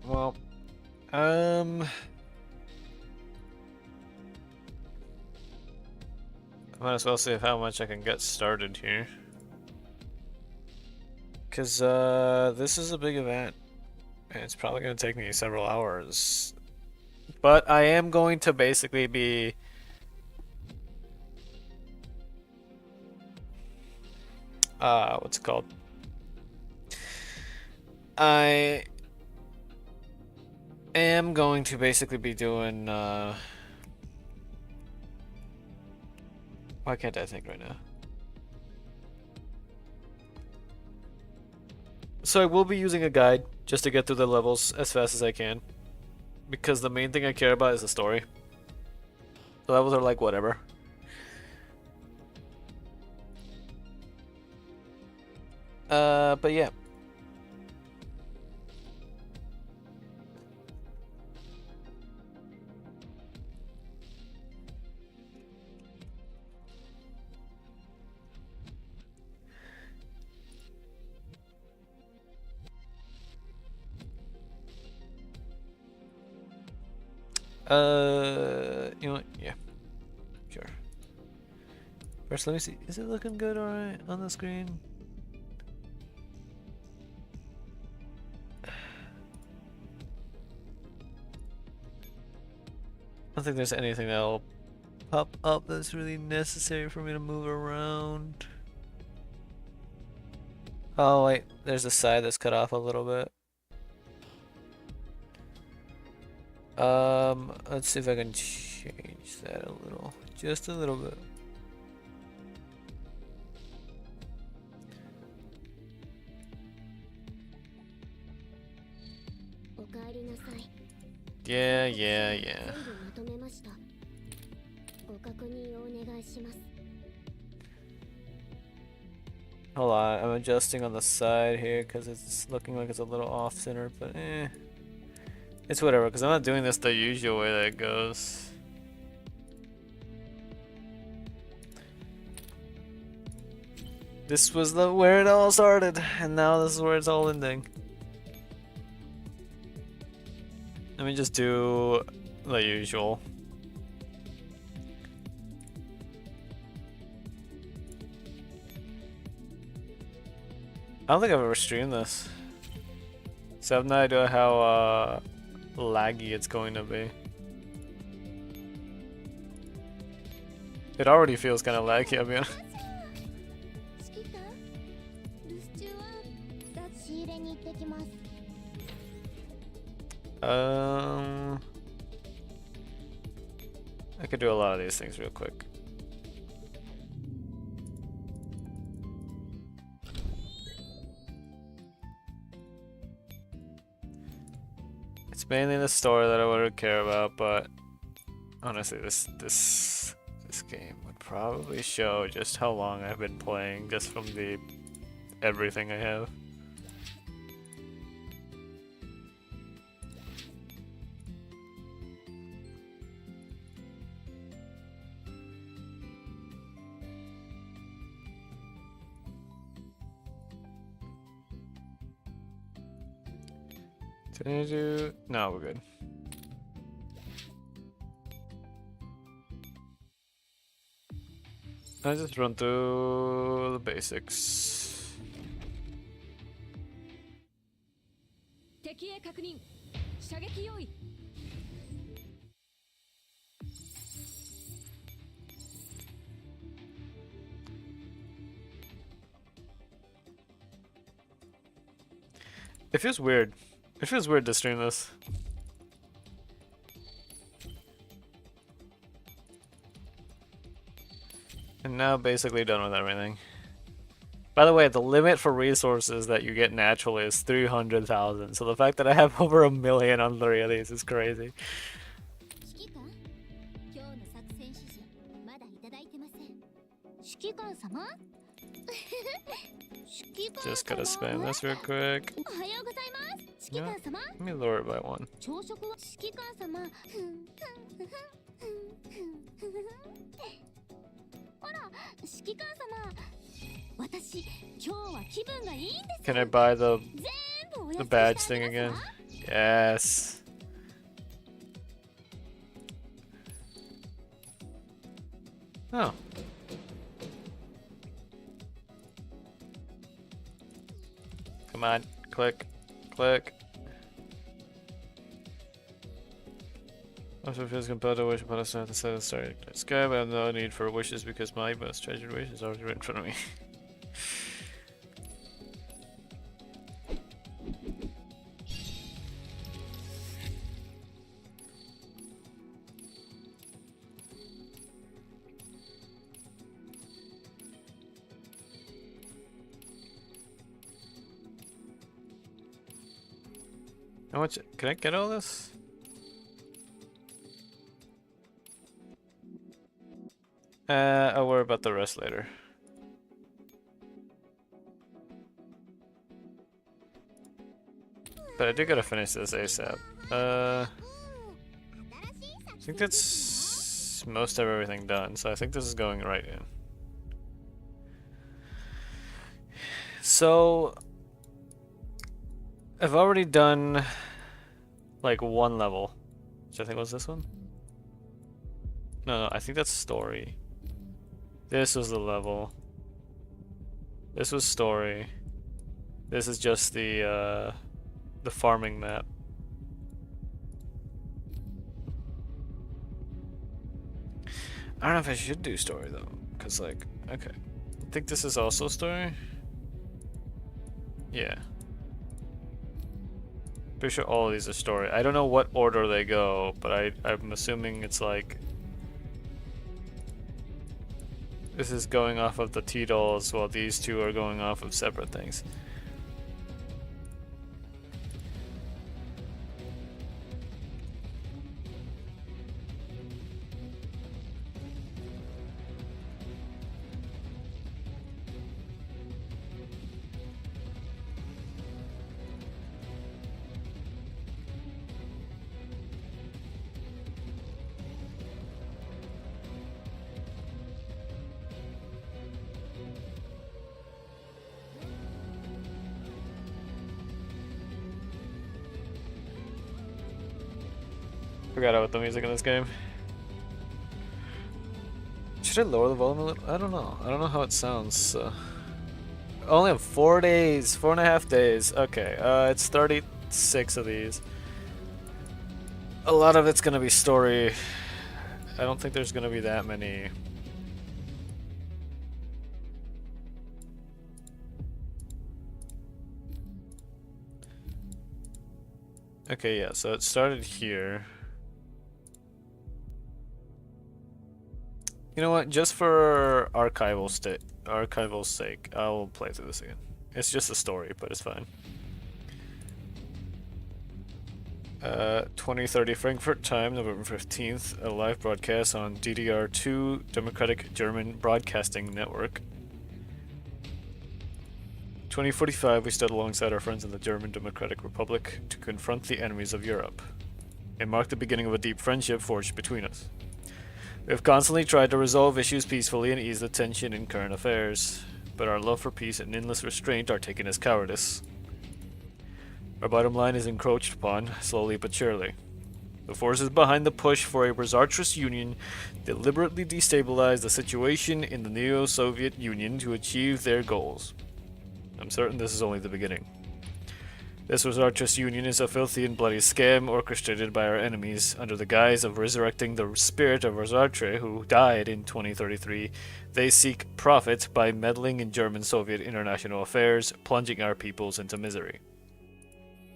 well, I might as well see how much I can get started here. Because, this is a big event. And it's probably going to take me several hours. But I am going to basically be... what's it called? I am going to basically be doing, why can't I think right now? So I will be using a guide just to get through the levels as fast as I can. Because the main thing I care about is the story. The levels are like whatever. But yeah. You know what? Yeah. Sure. First, let me see. Is it looking good alright on the screen? I don't think there's anything that'll pop up that's really necessary for me to move around. Oh wait, there's a side that's cut off a little bit. Let's see if I can change that a little. Just a little bit. Yeah. Hold on, I'm adjusting on the side here because it's looking like it's a little off center, but it's whatever, because I'm not doing this the usual way that it goes. This was where it all started, and now this is where it's all ending. Let me just do the usual. I don't think I've ever streamed this. So I have no idea how laggy it's going to be. It already feels kind of laggy, I'll be honest. I could do a lot of these things real quick. It's mainly the story that I would care about, but honestly, this game would probably show just how long I've been playing just from the everything I have. Did I do? No, we're good. I just run through the basics. It feels weird. It feels weird to stream this. And now basically done with everything. By the way, the limit for resources that you get naturally is 300,000. So the fact that I have over 1 million on 3 of these is crazy. Just gotta spam this real quick. Yeah, let me lower it by 1. Can I buy the badge thing again? Yes. Oh. Come on. Click. Click. Also feels compelled to wish upon us at the side of the starry sky, but I have no need for wishes because my most treasured wish is already right in front of me. How much? Can I get all this? I'll worry about the rest later. But I do gotta finish this ASAP. I think that's most of everything done, so I think this is going right in. So I've already done like one level, which I think was this one. No, I think that's story. This was the level. This was story. This is just the farming map. I don't know if I should do story though, cause like, okay, I think this is also story. Yeah. Pretty sure all of these are story. I don't know what order they go, but I'm assuming it's like this is going off of the titles while these two are going off of separate things. Forgot about the music in this game. Should I lower the volume a little? I don't know. I don't know how it sounds. Only have 4 days, 4.5 days. Okay, it's 36 of these. A lot of it's gonna be story. I don't think there's gonna be that many. Okay, yeah, so it started here. You know what? Just for archival sake, I'll play through this again. It's just a story, but it's fine. 2030 Frankfurt time, November 15th, a live broadcast on DDR2, Democratic German Broadcasting Network. 2045, we stood alongside our friends in the German Democratic Republic to confront the enemies of Europe. It marked the beginning of a deep friendship forged between us. We have constantly tried to resolve issues peacefully and ease the tension in current affairs, but our love for peace and endless restraint are taken as cowardice. Our bottom line is encroached upon, slowly but surely. The forces behind the push for a disastrous union deliberately destabilize the situation in the Neo-Soviet Union to achieve their goals. I'm certain this is only the beginning. This disastrous union is a filthy and bloody scam orchestrated by our enemies under the guise of resurrecting the spirit of Rosartre, who died in 2033. They seek profit by meddling in German-Soviet international affairs, plunging our peoples into misery.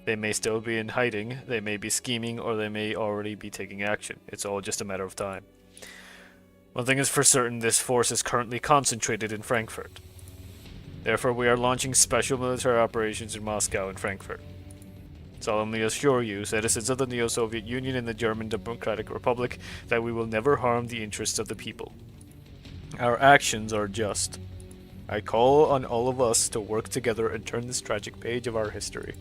They may still be in hiding, they may be scheming, or they may already be taking action. It's all just a matter of time. One thing is for certain, this force is currently concentrated in Frankfurt. Therefore, we are launching special military operations in Moscow and Frankfurt. Solemnly assure you, citizens of the Neo-Soviet Union and the German Democratic Republic, that we will never harm the interests of the people. Our actions are just. I call on all of us to work together and turn this tragic page of our history.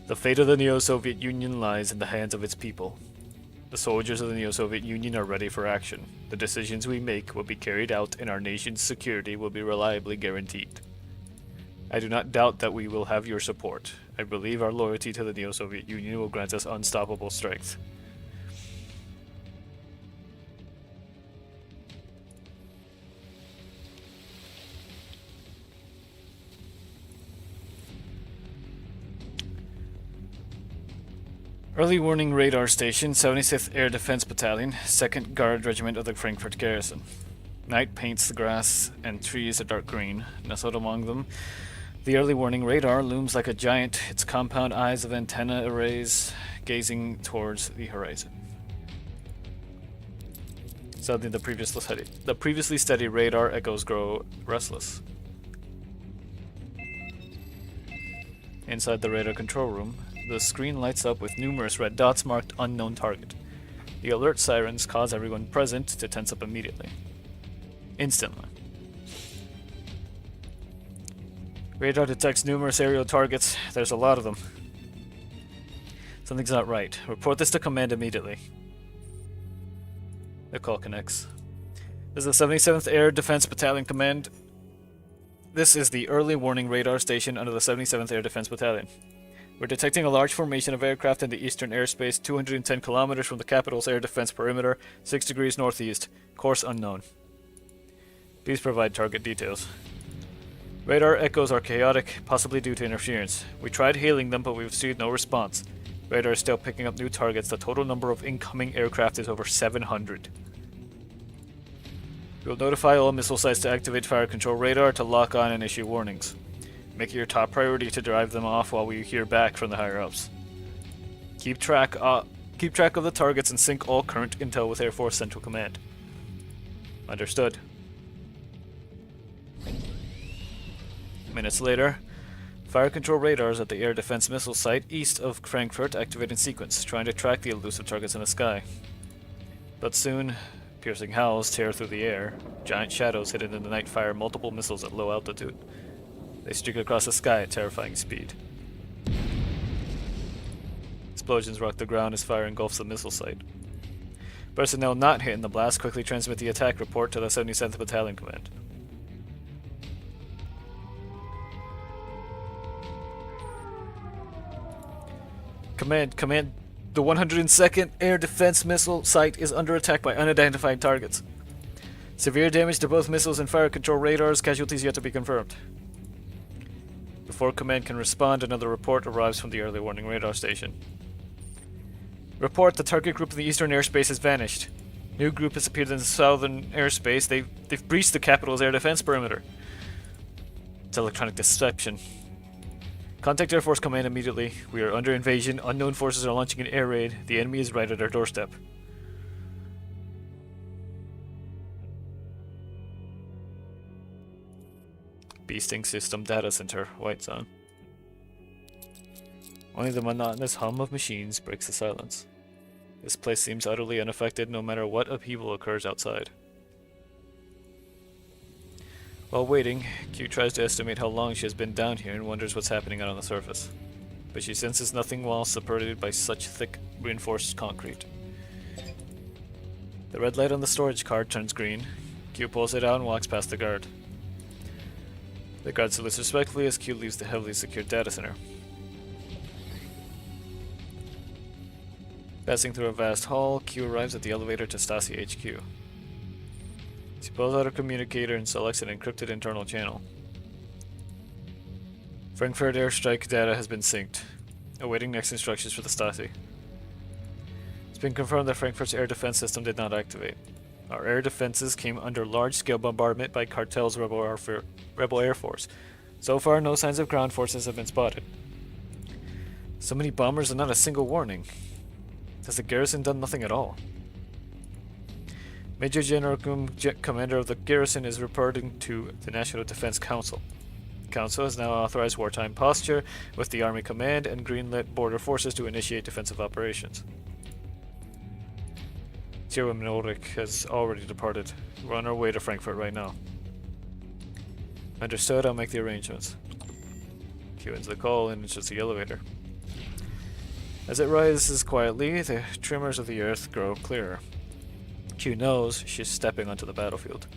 The fate of the Neo-Soviet Union lies in the hands of its people. The soldiers of the Neo-Soviet Union are ready for action. The decisions we make will be carried out and our nation's security will be reliably guaranteed. I do not doubt that we will have your support. I believe our loyalty to the Neo-Soviet Union will grant us unstoppable strength. Early warning radar station, 76th Air Defense Battalion, 2nd Guard Regiment of the Frankfurt Garrison. Night paints the grass and trees a dark green. Nestled among them, the early warning radar looms like a giant, its compound eyes of antenna arrays gazing towards the horizon. Suddenly, the previously steady radar echoes grow restless. Inside the radar control room, the screen lights up with numerous red dots marked unknown target. The alert sirens cause everyone present to tense up immediately. Instantly. Radar detects numerous aerial targets. There's a lot of them. Something's not right. Report this to command immediately. The call connects. This is the 77th Air Defense Battalion Command. This is the early warning radar station under the 77th Air Defense Battalion. We're detecting a large formation of aircraft in the eastern airspace, 210 kilometers from the capital's air defense perimeter, 6 degrees northeast. Course unknown. Please provide target details. Radar echoes are chaotic, possibly due to interference. We tried hailing them, but we've received no response. Radar is still picking up new targets. The total number of incoming aircraft is over 700. We will notify all missile sites to activate fire control radar to lock on and issue warnings. Make it your top priority to drive them off while we hear back from the higher-ups. Keep track of the targets and sync all current intel with Air Force Central Command. Understood. Minutes later, fire control radars at the air defense missile site east of Frankfurt activate in sequence, trying to track the elusive targets in the sky. But soon, piercing howls tear through the air. Giant shadows hidden in the night fire multiple missiles at low altitude. They streak across the sky at terrifying speed. Explosions rock the ground as fire engulfs the missile site. Personnel not hit in the blast quickly transmit the attack report to the 77th Battalion Command. Command, the 102nd Air Defense Missile Site is under attack by unidentified targets. Severe damage to both missiles and fire control radars, casualties yet to be confirmed. Before command can respond, another report arrives from the early warning radar station. Report, the target group in the eastern airspace has vanished. New group has appeared in the southern airspace. They've breached the capital's air defense perimeter. It's electronic deception. Contact Air Force Command immediately. We are under invasion. Unknown forces are launching an air raid. The enemy is right at our doorstep. Beasting System Data Center, White Zone. Only the monotonous hum of machines breaks the silence. This place seems utterly unaffected no matter what upheaval occurs outside. While waiting, Q tries to estimate how long she has been down here and wonders what's happening out on the surface. But she senses nothing while separated by such thick, reinforced concrete. The red light on the storage card turns green. Q pulls it out and walks past the guard. The guard salutes respectfully as Q leaves the heavily secured data center. Passing through a vast hall, Q arrives at the elevator to Stasi HQ. She pulls out her communicator and selects an encrypted internal channel. Frankfurt airstrike data has been synced, awaiting next instructions for the Stasi. It's been confirmed that Frankfurt's air defense system did not activate. Our air defenses came under large-scale bombardment by cartel's rebel air force. So far, no signs of ground forces have been spotted. So many bombers and not a single warning. Has the garrison done nothing at all? Major General Commander of the garrison is reporting to the National Defense Council. The Council has now authorized wartime posture with the Army Command and greenlit border forces to initiate defensive operations. Chairwoman Ulrich has already departed. We're on our way to Frankfurt right now. Understood, I'll make the arrangements. Q ends the call and enters the elevator. As it rises quietly, the tremors of the earth grow clearer. Q knows she's stepping onto the battlefield.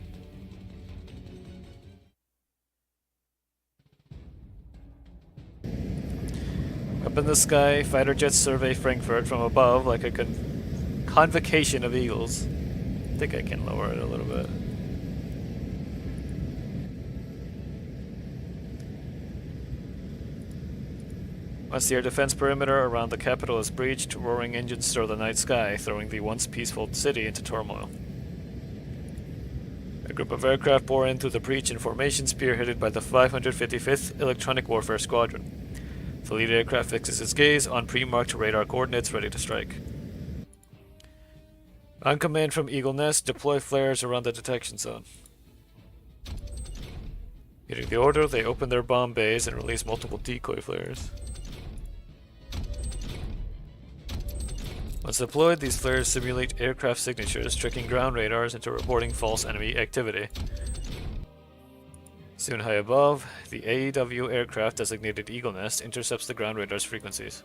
Up in the sky, fighter jets survey Frankfurt from above like a convocation of eagles. I think I can lower it a little bit. Once the air defense perimeter around the capital is breached, roaring engines stir the night sky, throwing the once peaceful city into turmoil. A group of aircraft bore in through the breach in formation spearheaded by the 555th Electronic Warfare Squadron. The lead aircraft fixes its gaze on pre-marked radar coordinates ready to strike. On command from Eagle Nest, deploy flares around the detection zone. Getting the order, they open their bomb bays and release multiple decoy flares. Once deployed, these flares simulate aircraft signatures, tricking ground radars into reporting false enemy activity. Soon high above, the AEW aircraft designated Eagle Nest intercepts the ground radar's frequencies.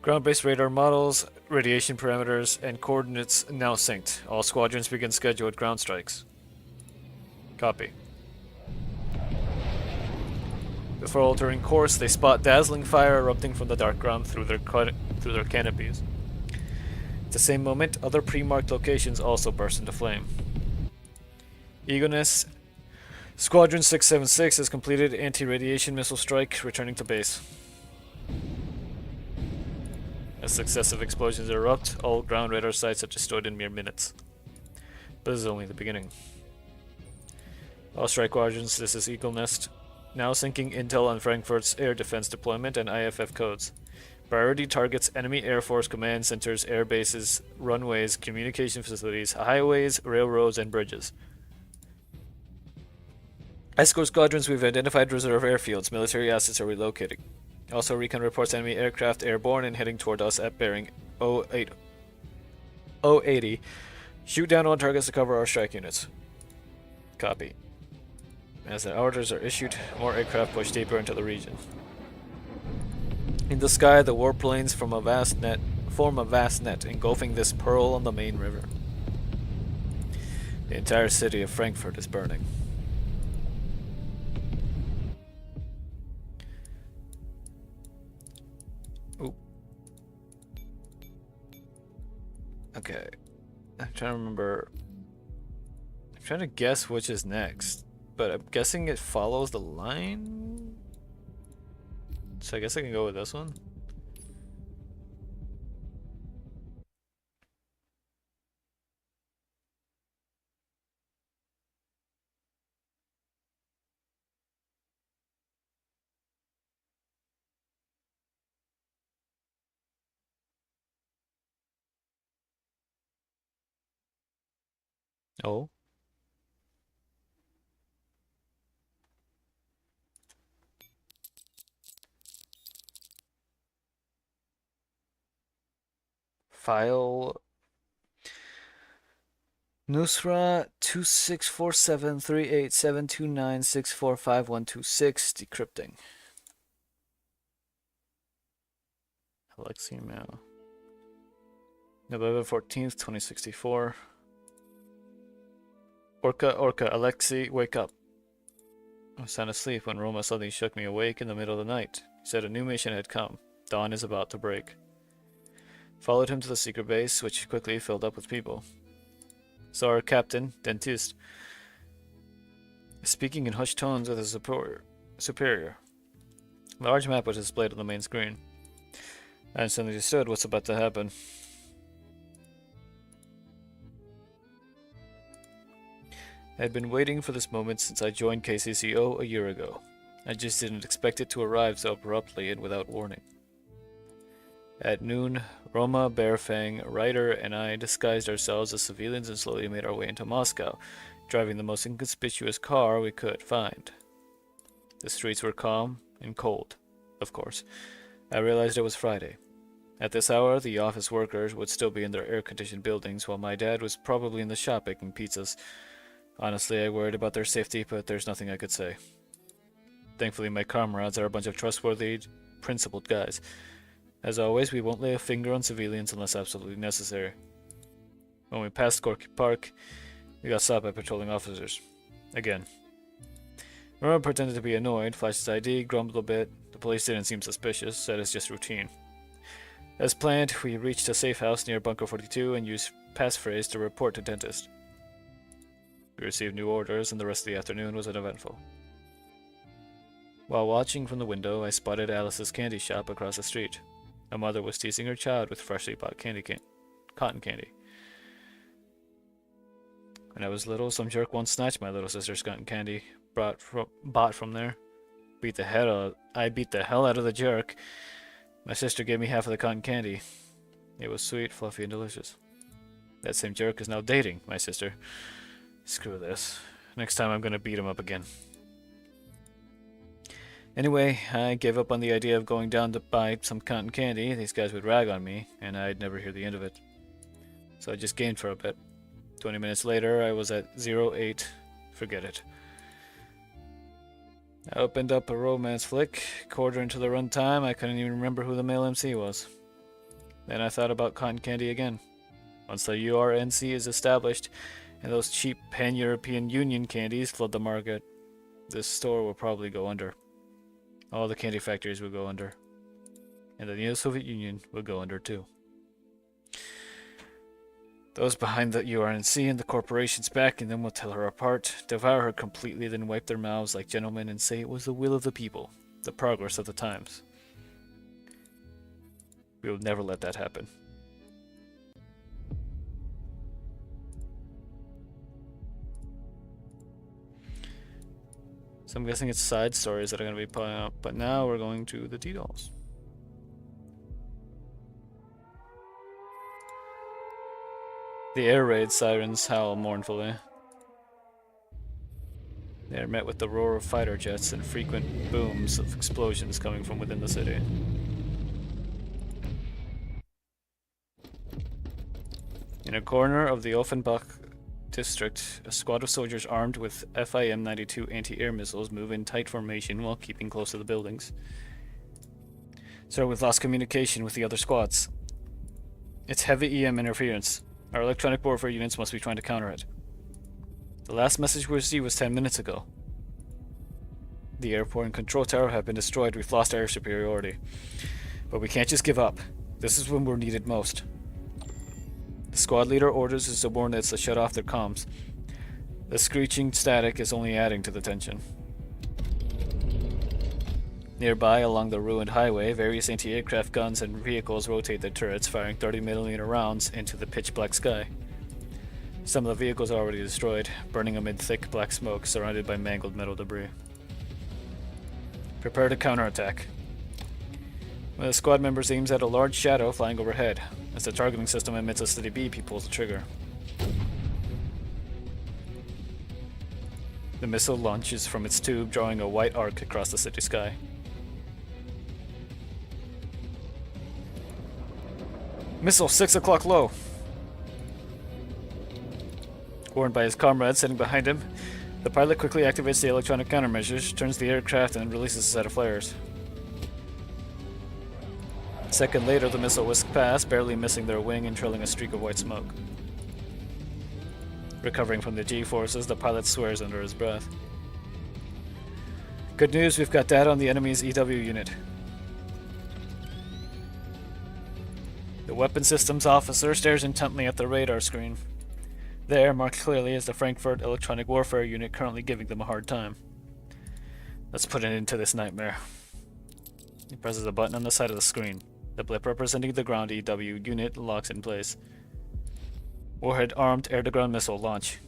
Ground-based radar models, radiation parameters, and coordinates now synced. All squadrons begin scheduled ground strikes. Copy. Before altering course, they spot dazzling fire erupting from the dark ground through their canopies. At the same moment, other pre-marked locations also burst into flame. Eagle Nest Squadron 676 has completed anti-radiation missile strike, returning to base. As successive explosions erupt, all ground radar sites are destroyed in mere minutes. But this is only the beginning. All strike squadrons, this is Eagle Nest. Now syncing intel on Frankfurt's air defense deployment and IFF codes. Priority targets enemy Air Force command centers, air bases, runways, communication facilities, highways, railroads, and bridges. Escort squadrons, we've identified reserve airfields. Military assets are relocating. Also, recon reports enemy aircraft airborne and heading toward us at bearing 080. Shoot down on targets to cover our strike units. Copy. As the orders are issued, more aircraft push deeper into the region. In the sky, the warplanes form a vast net, engulfing this pearl on the main river. The entire city of Frankfurt is burning. Oop. Okay. I'm trying to remember. I'm trying to guess which is next, but I'm guessing it follows the line. So I guess I can go with this one. Oh. File Nusra 2647387296451126 decrypting. Alexei mail. November 14th, 2064. Orca, Alexei, wake up. I was sound asleep when Roma suddenly shook me awake in the middle of the night. He said a new mission had come. Dawn is about to break. Followed him to the secret base, which quickly filled up with people. Saw our captain, Dentist, speaking in hushed tones with his superior. A large map was displayed on the main screen. I instantly understood what's about to happen. I had been waiting for this moment since I joined KCCO a year ago. I just didn't expect it to arrive so abruptly and without warning. At noon, Roma, Bearfang, Ryder, and I disguised ourselves as civilians and slowly made our way into Moscow, driving the most inconspicuous car we could find. The streets were calm and cold, of course. I realized it was Friday. At this hour, the office workers would still be in their air-conditioned buildings, while my dad was probably in the shop baking pizzas. Honestly, I worried about their safety, but there's nothing I could say. Thankfully, my comrades are a bunch of trustworthy, principled guys. As always, we won't lay a finger on civilians unless absolutely necessary. When we passed Gorky Park, we got stopped by patrolling officers. Again. Murrah pretended to be annoyed, flashed his ID, grumbled a bit. The police didn't seem suspicious, said it's just routine. As planned, we reached a safe house near Bunker 42 and used passphrase to report to dentist. We received new orders, and the rest of the afternoon was uneventful. While watching from the window, I spotted Alice's candy shop across the street. A mother was teasing her child with freshly bought cotton candy. When I was little, some jerk once snatched my little sister's cotton candy, bought from there. I beat the hell out of the jerk. My sister gave me half of the cotton candy. It was sweet, fluffy, and delicious. That same jerk is now dating my sister. Screw this. Next time I'm gonna beat him up again. Anyway, I gave up on the idea of going down to buy some cotton candy. These guys would rag on me, and I'd never hear the end of it. So I just gamed for a bit. 20 minutes later, I was at 08. Forget it. I opened up a romance flick. Quarter into the runtime, I couldn't even remember who the male MC was. Then I thought about cotton candy again. Once the URNC is established, and those cheap pan-European Union candies flood the market, this store will probably go under. All the candy factories will go under. And the Neo-Soviet Union will go under too. Those behind the URNC and the corporations backing them will tear her apart, devour her completely, then wipe their mouths like gentlemen and say it was the will of the people, the progress of the times. We will never let that happen. So I'm guessing it's side stories that are going to be pulling up, but now we're going to the details. The air raid sirens howl mournfully. They are met with the roar of fighter jets and frequent booms of explosions coming from within the city. In a corner of the Offenbach district, a squad of soldiers armed with FIM-92 anti-air missiles move in tight formation while keeping close to the buildings. Sir, we've lost communication with the other squads. It's heavy EM interference. Our electronic warfare units must be trying to counter it. The last message we received was 10 minutes ago. The airport and control tower have been destroyed. We've lost air superiority. But we can't just give up. This is when we're needed most. The squad leader orders his subordinates to shut off their comms. The screeching static is only adding to the tension. Nearby, along the ruined highway, various anti-aircraft guns and vehicles rotate their turrets, firing 30mm rounds into the pitch-black sky. Some of the vehicles are already destroyed, burning amid thick black smoke, surrounded by mangled metal debris. Prepare to counterattack. One of the squad members aims at a large shadow flying overhead. As the targeting system emits a steady beep, he pulls the trigger. The missile launches from its tube, drawing a white arc across the city sky. Missile 6 o'clock low. Warned by his comrades sitting behind him, the pilot quickly activates the electronic countermeasures, turns the aircraft, and releases a set of flares. A second later, the missile whisked past, barely missing their wing and trailing a streak of white smoke. Recovering from the G-forces, the pilot swears under his breath. Good news, we've got data on the enemy's EW unit. The weapon systems officer stares intently at the radar screen. There, marked clearly, is the Frankfurt electronic warfare unit currently giving them a hard time. Let's put an end to this nightmare. He presses a button on the side of the screen. The blip representing the ground EW unit locks in place. Warhead armed air-to-ground missile launch.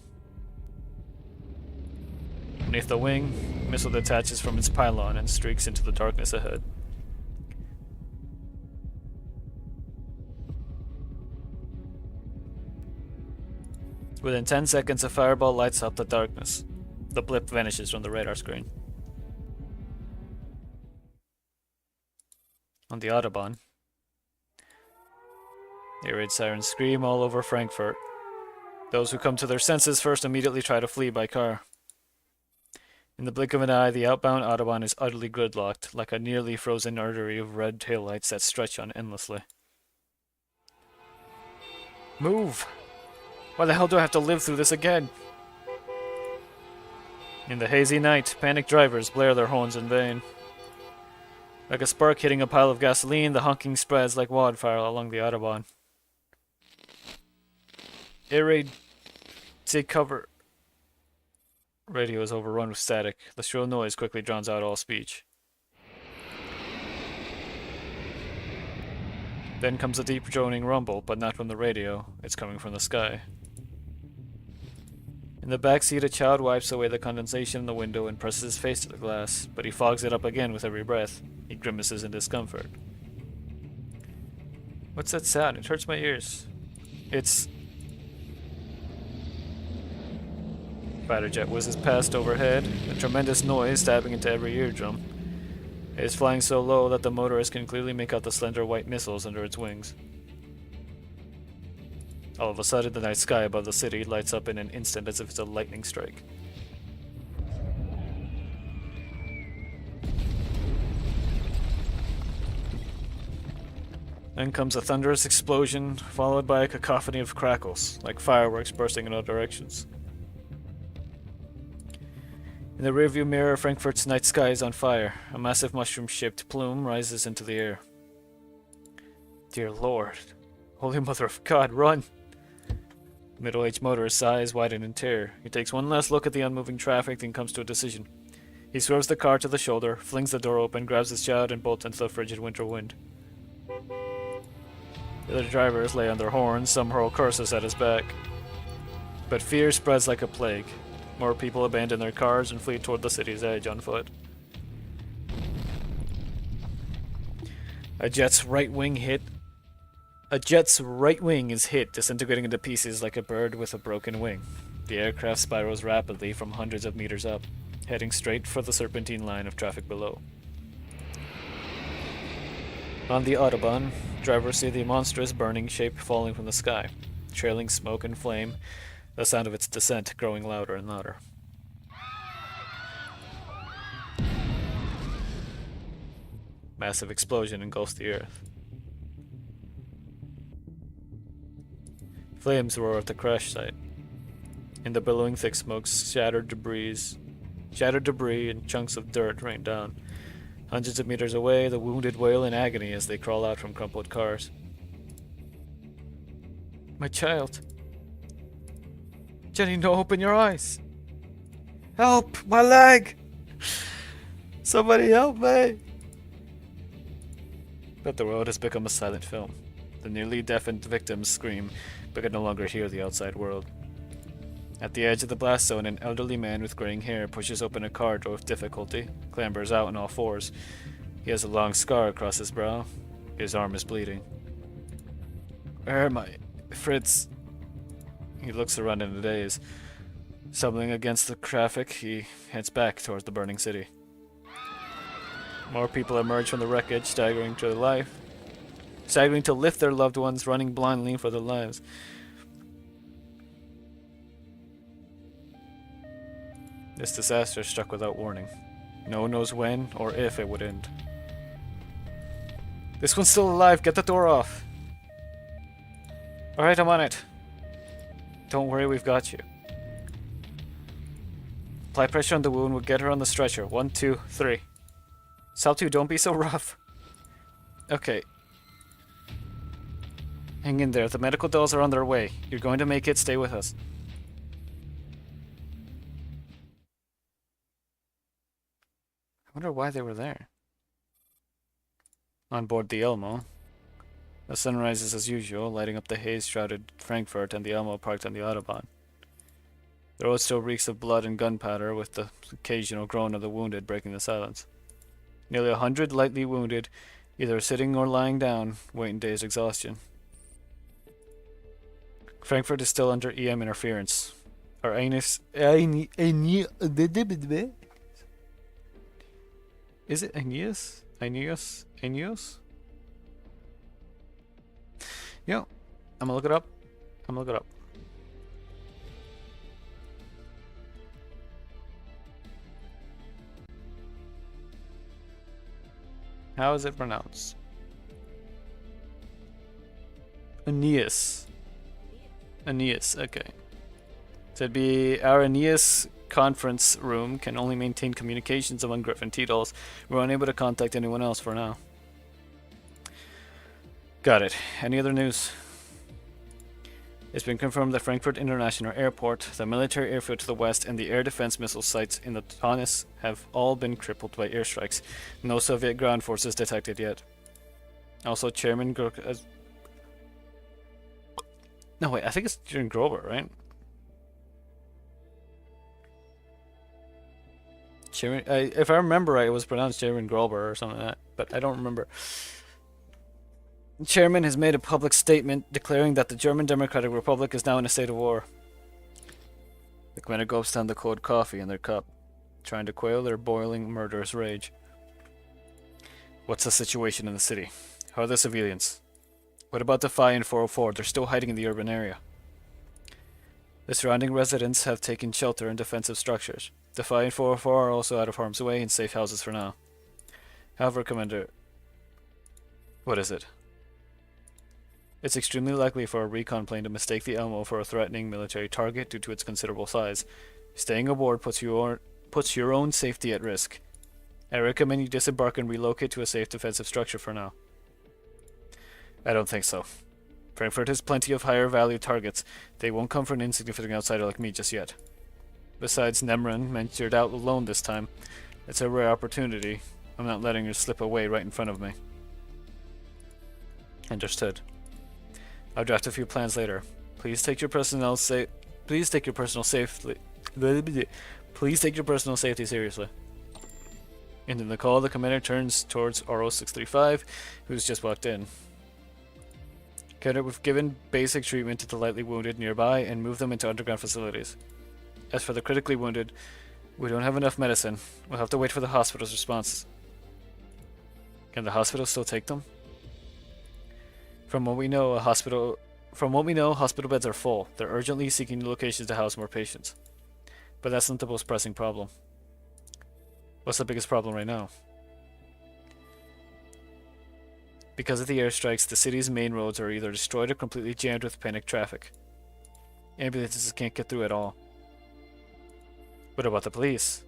Beneath the wing, missile detaches from its pylon and streaks into the darkness ahead. Within 10 seconds, a fireball lights up the darkness. The blip vanishes from the radar screen. On the Autobahn, air raid sirens scream all over Frankfurt. Those who come to their senses first immediately try to flee by car. In the blink of an eye, the outbound Autobahn is utterly gridlocked, like a nearly frozen artery of red taillights that stretch on endlessly. Move! Why the hell do I have to live through this again? In the hazy night, panicked drivers blare their horns in vain. Like a spark hitting a pile of gasoline, the honking spreads like wildfire along the Autobahn. Air raid, take cover. Radio is overrun with static. The shrill noise quickly drowns out all speech. Then comes a deep droning rumble, but not from the radio. It's coming from the sky. In the back seat, a child wipes away the condensation in the window and presses his face to the glass, but he fogs it up again with every breath. He grimaces in discomfort. What's that sound? It hurts my ears. It's... Fighter jet whizzes past overhead, a tremendous noise stabbing into every eardrum. It is flying so low that the motorist can clearly make out the slender white missiles under its wings. All of a sudden, the night sky above the city lights up in an instant as if it's a lightning strike. Then comes a thunderous explosion, followed by a cacophony of crackles, like fireworks bursting in all directions. In the rearview mirror, Frankfurt's night sky is on fire. A massive mushroom-shaped plume rises into the air. Dear Lord. Holy Mother of God, run! The middle-aged motorist's eyes widen in terror. He takes one last look at the unmoving traffic, then comes to a decision. He swerves the car to the shoulder, flings the door open, grabs his child, and bolts into the frigid winter wind. The other drivers lay on their horns, some hurl curses at his back. But fear spreads like a plague. More people abandon their cars and flee toward the city's edge on foot. A jet's right wing is hit, disintegrating into pieces like a bird with a broken wing. The aircraft spirals rapidly from hundreds of meters up, heading straight for the serpentine line of traffic below. On the Autobahn, drivers see the monstrous burning shape falling from the sky, trailing smoke and flame, the sound of its descent growing louder and louder. Massive explosion engulfs the earth. Flames roar at the crash site. In the billowing thick smoke, shattered debris and chunks of dirt rain down. Hundreds of meters away, the wounded wail in agony as they crawl out from crumpled cars. My child. Jenny, no, open your eyes. Help! My leg! Somebody help me! But the world has become a silent film. The nearly deafened victims scream, but can no longer hear the outside world. At the edge of the blast zone, an elderly man with graying hair pushes open a car door with difficulty, clambers out on all fours. He has a long scar across his brow. His arm is bleeding. Where am I? Fritz. He looks around in a daze. Stumbling against the traffic, he heads back towards the burning city. More people emerge from the wreckage, staggering to lift their loved ones, running blindly for their lives. This disaster struck without warning. No one knows when or if it would end. This one's still alive. Get the door off. Alright, I'm on it. Don't worry, we've got you. Apply pressure on the wound. We'll get her on the stretcher. 1, 2, 3. Saltu, don't be so rough. Okay. Hang in there. The medical dolls are on their way. You're going to make it. Stay with us. I wonder why they were there. On board the Elmo. The sun rises as usual, lighting up the haze-shrouded Frankfurt and the Elmo parked on the Autobahn. The road still reeks of blood and gunpowder, with the occasional groan of the wounded breaking the silence. Nearly 100 lightly wounded, either sitting or lying down, wait in dazed exhaustion. Frankfurt is still under EM interference. Is it Aeneas? Aeneas? Yeah, I'm gonna look it up. How is it pronounced? Aeneas. Okay. So it'd be our Aeneas conference room can only maintain communications among Griffin T-dolls. We're unable to contact anyone else for now. Got it. Any other news? It's been confirmed that Frankfurt International Airport, the military airfield to the west, and the air defense missile sites in the Taunus have all been crippled by airstrikes. No Soviet ground forces detected yet. Also, Chairman no, wait, I think it's Chairman Grover, right? Chairman, if I remember right, it was pronounced Chairman Grover or something like that, but I don't remember. The chairman has made a public statement declaring that the German Democratic Republic is now in a state of war. The commander gulps down the cold coffee in their cup, trying to quail their boiling, murderous rage. What's the situation in the city? How are the civilians? What about the Phi and 404? They're still hiding in the urban area. The surrounding residents have taken shelter in defensive structures. The Phi and 404 are also out of harm's way in safe houses for now. However, Commander... What is it? It's extremely likely for a recon plane to mistake the Elmo for a threatening military target due to its considerable size. Staying aboard puts your own safety at risk. I recommend you disembark and relocate to a safe defensive structure for now. I don't think so. Frankfurt has plenty of higher value targets. They won't come for an insignificant outsider like me just yet. Besides, Nemrun ventured out alone this time. It's a rare opportunity. I'm not letting her slip away right in front of me. Understood. I'll draft a few plans later. Please take your personal safety seriously. Ending the call, the commander turns towards RO-635, who's just walked in. Commander, we've given basic treatment to the lightly wounded nearby and moved them into underground facilities. As for the critically wounded, we don't have enough medicine. We'll have to wait for the hospital's response. Can the hospital still take them? From what we know, hospital beds are full. They're urgently seeking new locations to house more patients. But that's not the most pressing problem. What's the biggest problem right now? Because of the airstrikes, the city's main roads are either destroyed or completely jammed with panicked traffic. Ambulances can't get through at all. What about the police?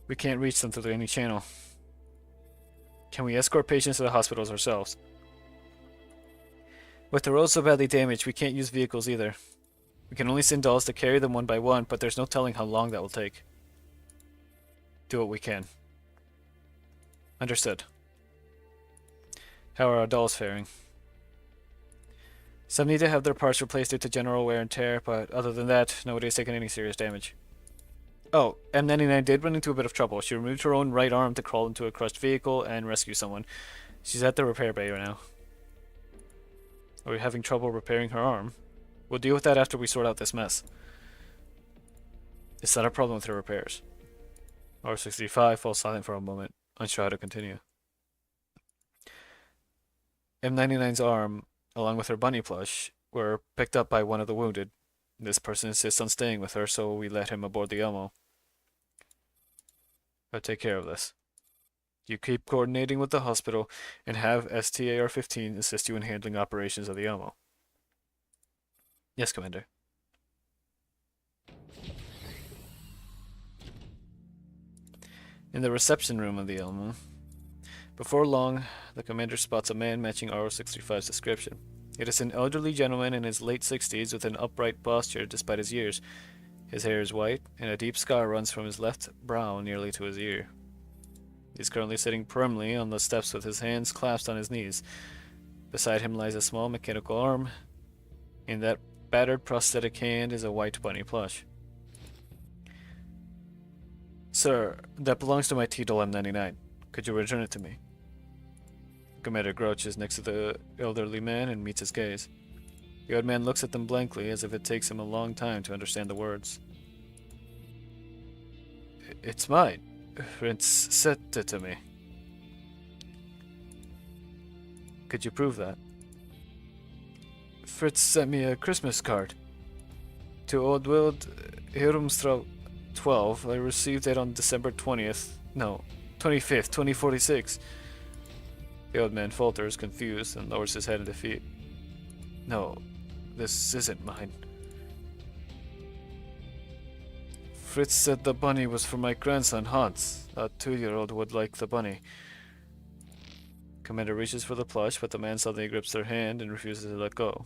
We can't reach them through any channel. Can we escort patients to the hospitals ourselves? With the roads so badly damaged, we can't use vehicles either. We can only send dolls to carry them one by one, but there's no telling how long that will take. Do what we can. Understood. How are our dolls faring? Some need to have their parts replaced due to general wear and tear, but other than that, nobody's taken any serious damage. Oh, M99 did run into a bit of trouble. She removed her own right arm to crawl into a crushed vehicle and rescue someone. She's at the repair bay right now. Are we having trouble repairing her arm? We'll deal with that after we sort out this mess. It's not a problem with her repairs. R65 falls silent for a moment, unsure how to continue. M99's arm, along with her bunny plush, were picked up by one of the wounded. This person insists on staying with her, so we let him aboard the Elmo. I'll take care of this. You keep coordinating with the hospital and have STAR-15 assist you in handling operations of the Elmo. Yes, Commander. In the reception room of the Elmo. Before long, the commander spots a man matching RO-65's description. It is an elderly gentleman in his late 60s with an upright posture despite his years. His hair is white, and a deep scar runs from his left brow nearly to his ear. He's currently sitting primly on the steps with his hands clasped on his knees. Beside him lies a small mechanical arm. In that battered prosthetic hand is a white bunny plush. Sir, that belongs to my T-Doll M99. Could you return it to me? Commander crouches next to the elderly man and meets his gaze. The old man looks at them blankly, as if it takes him a long time to understand the words. It's mine. Prince sent it to me. Could you prove that? Fritz sent me a Christmas card. To Old Wild Hirumstraw 12. I received it on December 20th. No, 25th, 2046. The old man falters, confused, and lowers his head in defeat. No, this isn't mine. Fritz said the bunny was for my grandson Hans. A 2-year-old would like the bunny. Commander reaches for the plush, but the man suddenly grips their hand and refuses to let go.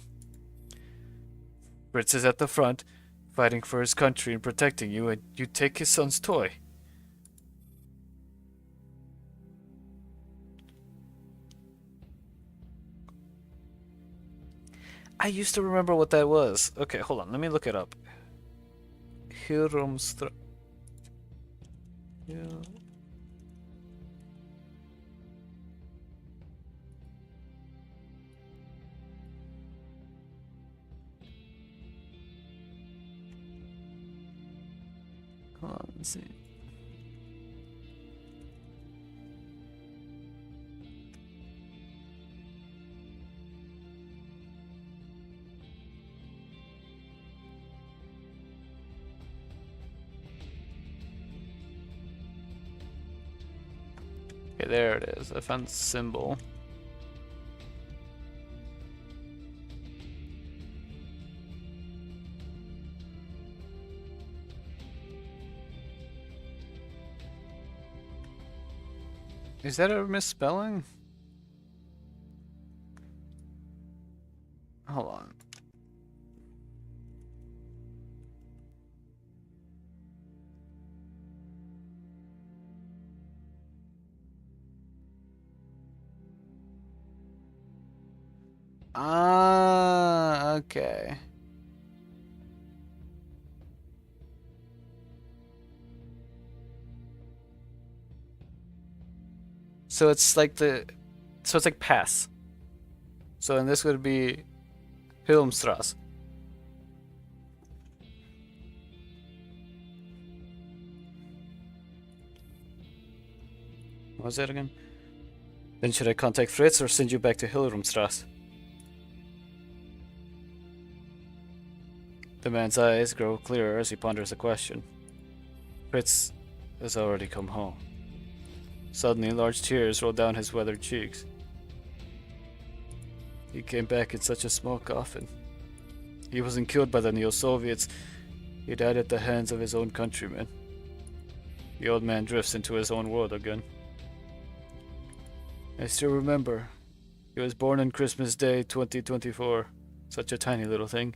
Fritz is at the front, fighting for his country and protecting you, and you take his son's toy. I used to remember what that was. Okay, hold on, let me look it up. Hirumstra. Yeah. Hold on, let's see. Okay, there it is. I found the symbol. Is that a misspelling? Hold on. Ah, okay. So it's like it's like pass. So and this would be Hilmstrasse. What was that again? Then should I contact Fritz or send you back to Hilrumstrasse? The man's eyes grow clearer as he ponders the question. Fritz has already come home. Suddenly, large tears roll down his weathered cheeks. He came back in such a small coffin. He wasn't killed by the Neo-Soviets. He died at the hands of his own countrymen. The old man drifts into his own world again. I still remember. He was born on Christmas Day, 2024. Such a tiny little thing.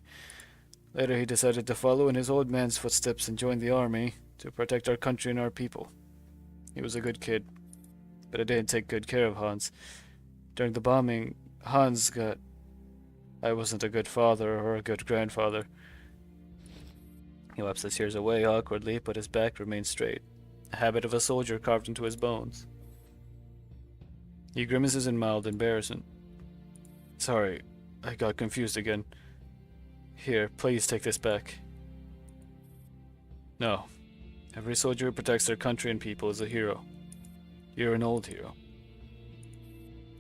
Later he decided to follow in his old man's footsteps and join the army to protect our country and our people. He was a good kid, but I didn't take good care of Hans. During the bombing, Hans got... I wasn't a good father or a good grandfather. He wipes the tears away awkwardly, but his back remains straight, a habit of a soldier carved into his bones. He grimaces in mild embarrassment. Sorry, I got confused again. Here, please take this back. No. Every soldier who protects their country and people is a hero. You're an old hero.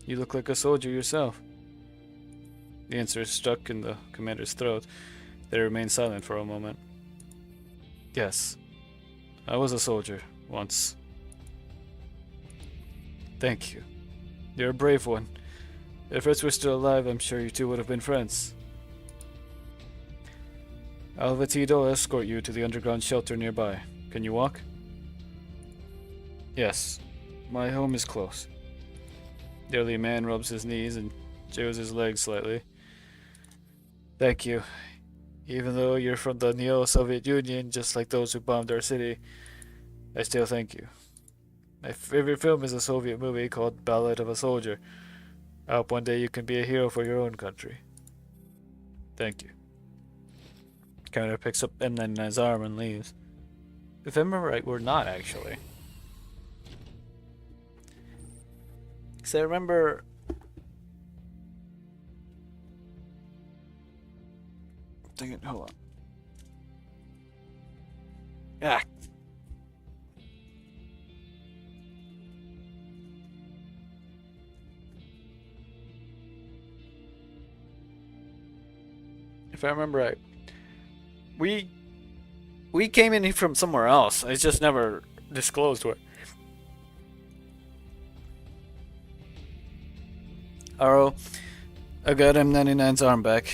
You look like a soldier yourself. The answer is stuck in the commander's throat. They remain silent for a moment. Yes. I was a soldier, once. Thank you. You're a brave one. If Fritz were still alive, I'm sure you two would have been friends. Alvatido escort you to the underground shelter nearby. Can you walk? Yes. My home is close. The elderly man rubs his knees and jiggles his legs slightly. Thank you. Even though you're from the Neo-Soviet Union, just like those who bombed our city, I still thank you. My favorite film is a Soviet movie called Ballad of a Soldier. I hope one day you can be a hero for your own country. Thank you. Commander picks up M99's arm and leaves. If I remember right, we're not actually. Because I remember... Dang it, hold on. Ah! If I remember right, we came in from somewhere else. It's just never disclosed where. Arrow, I got M99's arm back.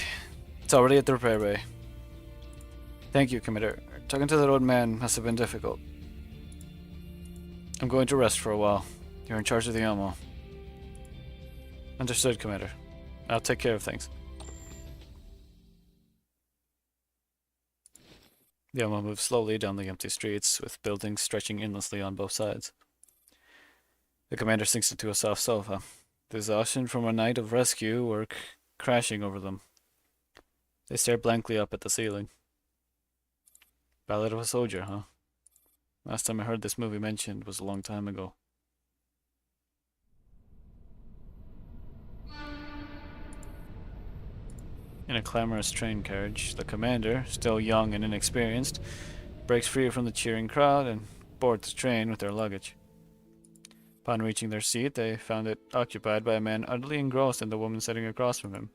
It's already at the repair bay. Thank you, Commander. Talking to that old man must have been difficult. I'm going to rest for a while. You're in charge of the ammo. Understood, Commander. I'll take care of things. The ammo moves slowly down the empty streets, with buildings stretching endlessly on both sides. The commander sinks into a soft sofa. The exhaustion from a night of rescue work crashing over them. They stare blankly up at the ceiling. Ballad of a Soldier, huh? Last time I heard this movie mentioned was a long time ago. In a clamorous train carriage, the commander, still young and inexperienced, breaks free from the cheering crowd and boards the train with their luggage. Upon reaching their seat, they found it occupied by a man utterly engrossed in the woman sitting across from him.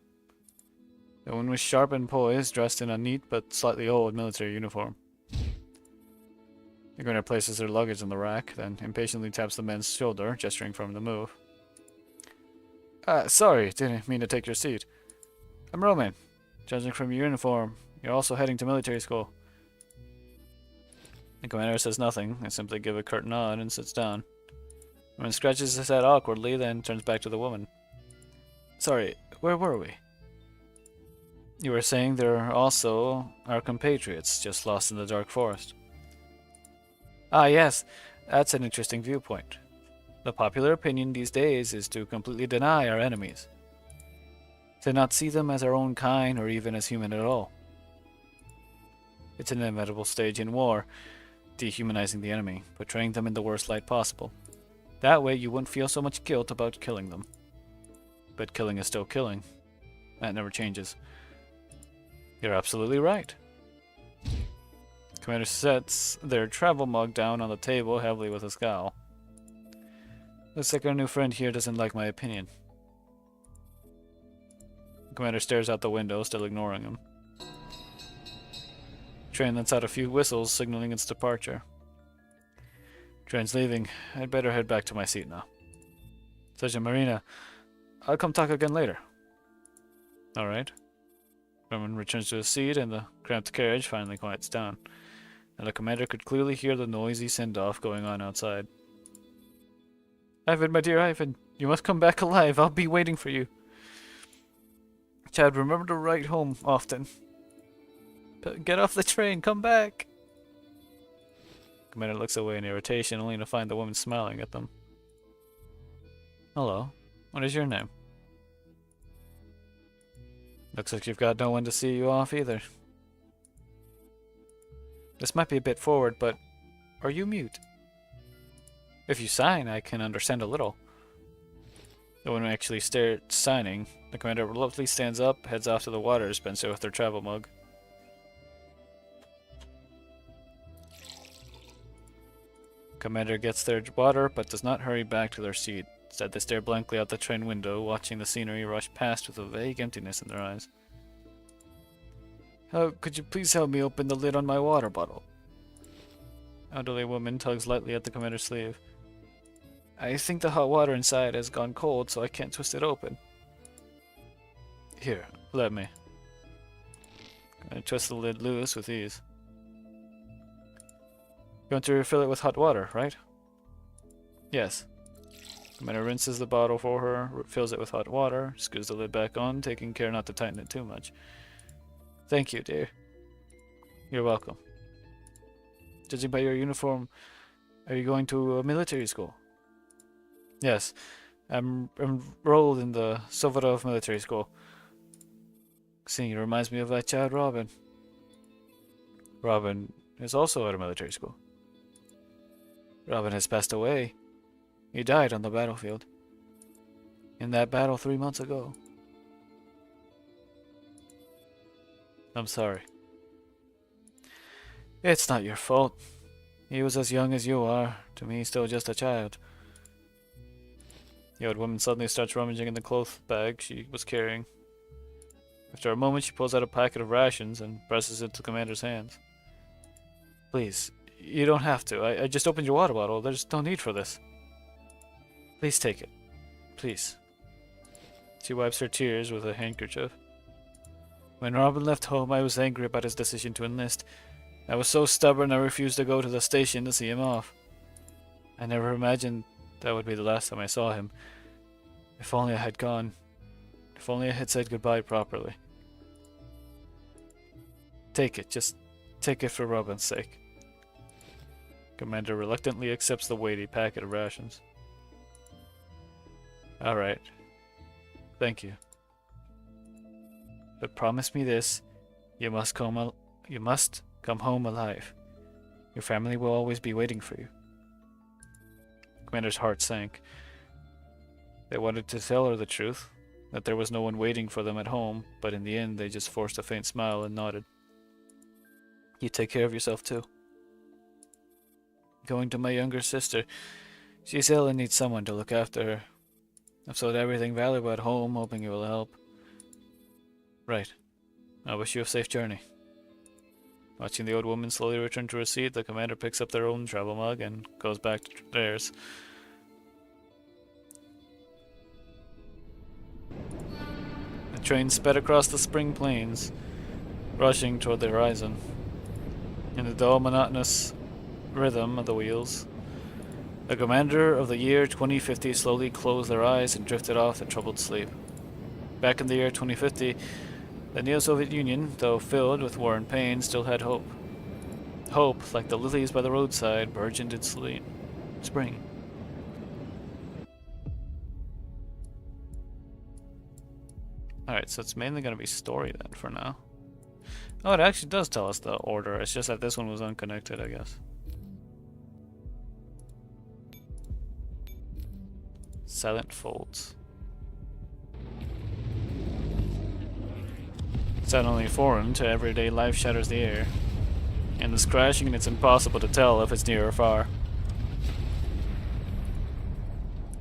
The woman was sharp and poised, dressed in a neat but slightly old military uniform. The commander places their luggage on the rack, then impatiently taps the man's shoulder, gesturing for him to move. Sorry, didn't mean to take your seat. I'm Roman. Judging from your uniform, you're also heading to military school. The commander says nothing, and simply gives a curt nod and sits down. The man scratches his head awkwardly, then turns back to the woman. Sorry, where were we? You were saying there are also our compatriots just lost in the dark forest. Ah, yes, that's an interesting viewpoint. The popular opinion these days is to completely deny our enemies. To not see them as our own kind or even as human at all. It's an inevitable stage in war, dehumanizing the enemy, portraying them in the worst light possible. That way you wouldn't feel so much guilt about killing them. But killing is still killing. That never changes. You're absolutely right. Commander sets their travel mug down on the table heavily with a scowl. Looks like our new friend here doesn't like my opinion. The commander stares out the window, still ignoring him. The train lets out a few whistles, signaling its departure. Train's leaving. I'd better head back to my seat now. Sergeant Marina, I'll come talk again later. Alright. Roman returns to his seat, and the cramped carriage finally quiets down. And the commander could clearly hear the noisy send-off going on outside. Ivan, my dear Ivan, you must come back alive. I'll be waiting for you. Chad, remember to write home often. Get off the train, come back! Commander looks away in irritation, only to find the woman smiling at them. Hello, what is your name? Looks like you've got no one to see you off either. This might be a bit forward, but are you mute? If you sign, I can understand a little. The woman actually starts signing. The commander reluctantly stands up, heads off to the water dispenser with their travel mug. Commander gets their water, but does not hurry back to their seat. Instead, they stare blankly out the train window, watching the scenery rush past with a vague emptiness in their eyes. Oh, could you please help me open the lid on my water bottle? Elderly woman tugs lightly at the commander's sleeve. I think the hot water inside has gone cold, so I can't twist it open. Here, let me. I twist the lid loose with ease. You want to refill it with hot water, right? Yes. Commander rinses the bottle for her, fills it with hot water, screws the lid back on, taking care not to tighten it too much. Thank you, dear. You're welcome. Judging by your uniform, are you going to a military school? Yes. I'm enrolled in the Sovarov military school. Seeing it reminds me of that child, Robin. Robin is also at a military school. Robin has passed away. He died on the battlefield. In that battle 3 months ago. I'm sorry. It's not your fault. He was as young as you are. To me, still just a child. The old woman suddenly starts rummaging in the cloth bag she was carrying. After a moment, she pulls out a packet of rations and presses it to the commander's hands. Please, you don't have to. I just opened your water bottle. There's no need for this. Please take it. Please. She wipes her tears with a handkerchief. When Robin left home, I was angry about his decision to enlist. I was so stubborn I refused to go to the station to see him off. I never imagined that would be the last time I saw him. If only I had gone. If only I had said goodbye properly. Take it, just take it for Robin's sake. Commander reluctantly accepts the weighty packet of rations. Alright. Thank you. But promise me this, you must come home alive. Your family will always be waiting for you. Commander's heart sank. They wanted to tell her the truth, that there was no one waiting for them at home, but in the end they just forced a faint smile and nodded. You take care of yourself too. Going to my younger sister. She's ill and needs someone to look after her. I've sold everything valuable at home, hoping it will help. Right. I wish you a safe journey. Watching the old woman slowly return to her seat, the commander picks up their own travel mug and goes back to theirs. The train sped across the spring plains, rushing toward the horizon. In the dull, monotonous rhythm of the wheels, the commander of the year 2050 slowly closed their eyes and drifted off in troubled sleep. Back in the year 2050, the Neo-Soviet Union, though filled with war and pain, still had hope. Hope, like the lilies by the roadside, burgeoned in spring. Alright, so it's mainly going to be story then for now. Oh, it actually does tell us the order. It's just that this one was unconnected, I guess. Silent folds. Suddenly foreign to everyday life shatters the air. And this crashing, and it's impossible to tell if it's near or far.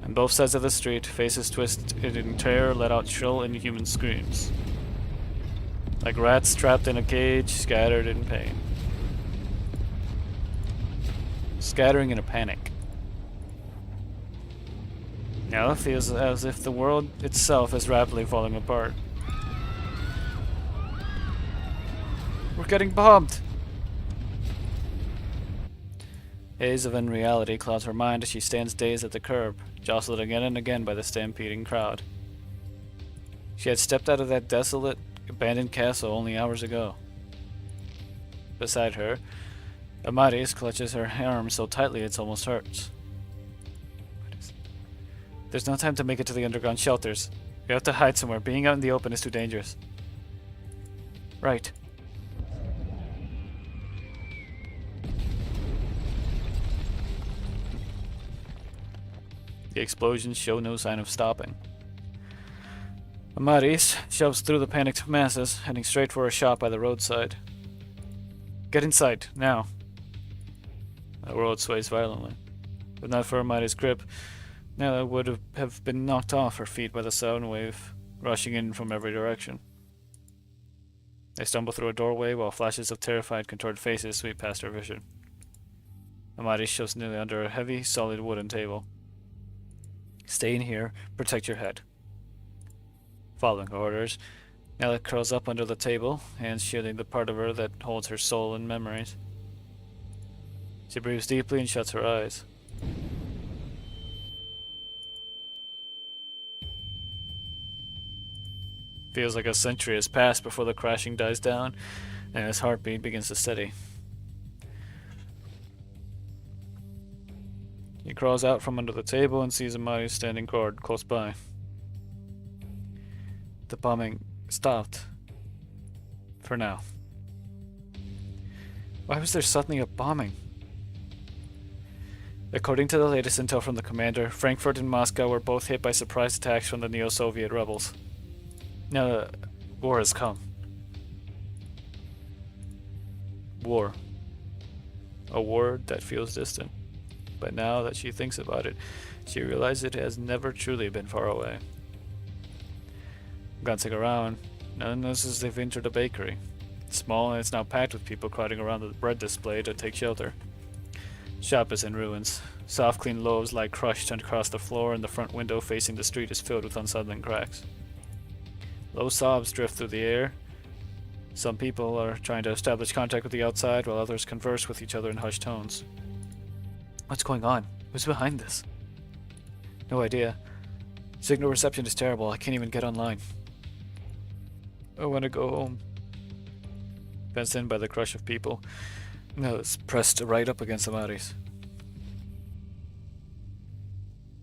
On both sides of the street, faces twisted in terror let out shrill, inhuman screams. Like rats trapped in a cage, scattered in pain. Scattering in a panic. Now it feels as if the world itself is rapidly falling apart. We're getting bombed! Haze of unreality clouds her mind as she stands dazed at the curb, jostled again and again by the stampeding crowd. She had stepped out of that desolate, abandoned castle only hours ago. Beside her, Amaris clutches her arm so tightly it almost hurts. There's no time to make it to the underground shelters. We have to hide somewhere. Being out in the open is too dangerous. Right. The explosions show no sign of stopping. Amaris shoves through the panicked masses, heading straight for a shop by the roadside. Get inside, now. The world sways violently. But not for Amaris' grip, Nella would have been knocked off her feet by the sound wave, rushing in from every direction. They stumble through a doorway while flashes of terrified, contorted faces sweep past her vision. Amaris shoves nearly under a heavy, solid wooden table. Stay in here, protect your head. Following her orders, Nella curls up under the table, hands shielding the part of her that holds her soul and memories. She breathes deeply and shuts her eyes. Feels like a century has passed before the crashing dies down, and his heartbeat begins to steady. He crawls out from under the table and sees Amari standing guard close by. The bombing stopped. For now. Why was there suddenly a bombing? According to the latest intel from the commander, Frankfurt and Moscow were both hit by surprise attacks from the Neo-Soviet rebels. Now the war has come. War. A word that feels distant. But now that she thinks about it, she realizes it has never truly been far away. Glancing around, Nella notices they've entered a bakery. It's small and it's now packed with people crowding around the bread display to take shelter. Shop is in ruins. Soft, clean loaves lie crushed across the floor, and the front window facing the street is filled with unsettling cracks. Low sobs drift through the air, Some people are trying to establish contact with the outside, while others converse with each other in hushed tones. What's going on? Who's behind this? No idea. Signal reception is terrible. I can't even get online. I want to go home. Fenced in by the crush of people. No, it's pressed right up against Amari's.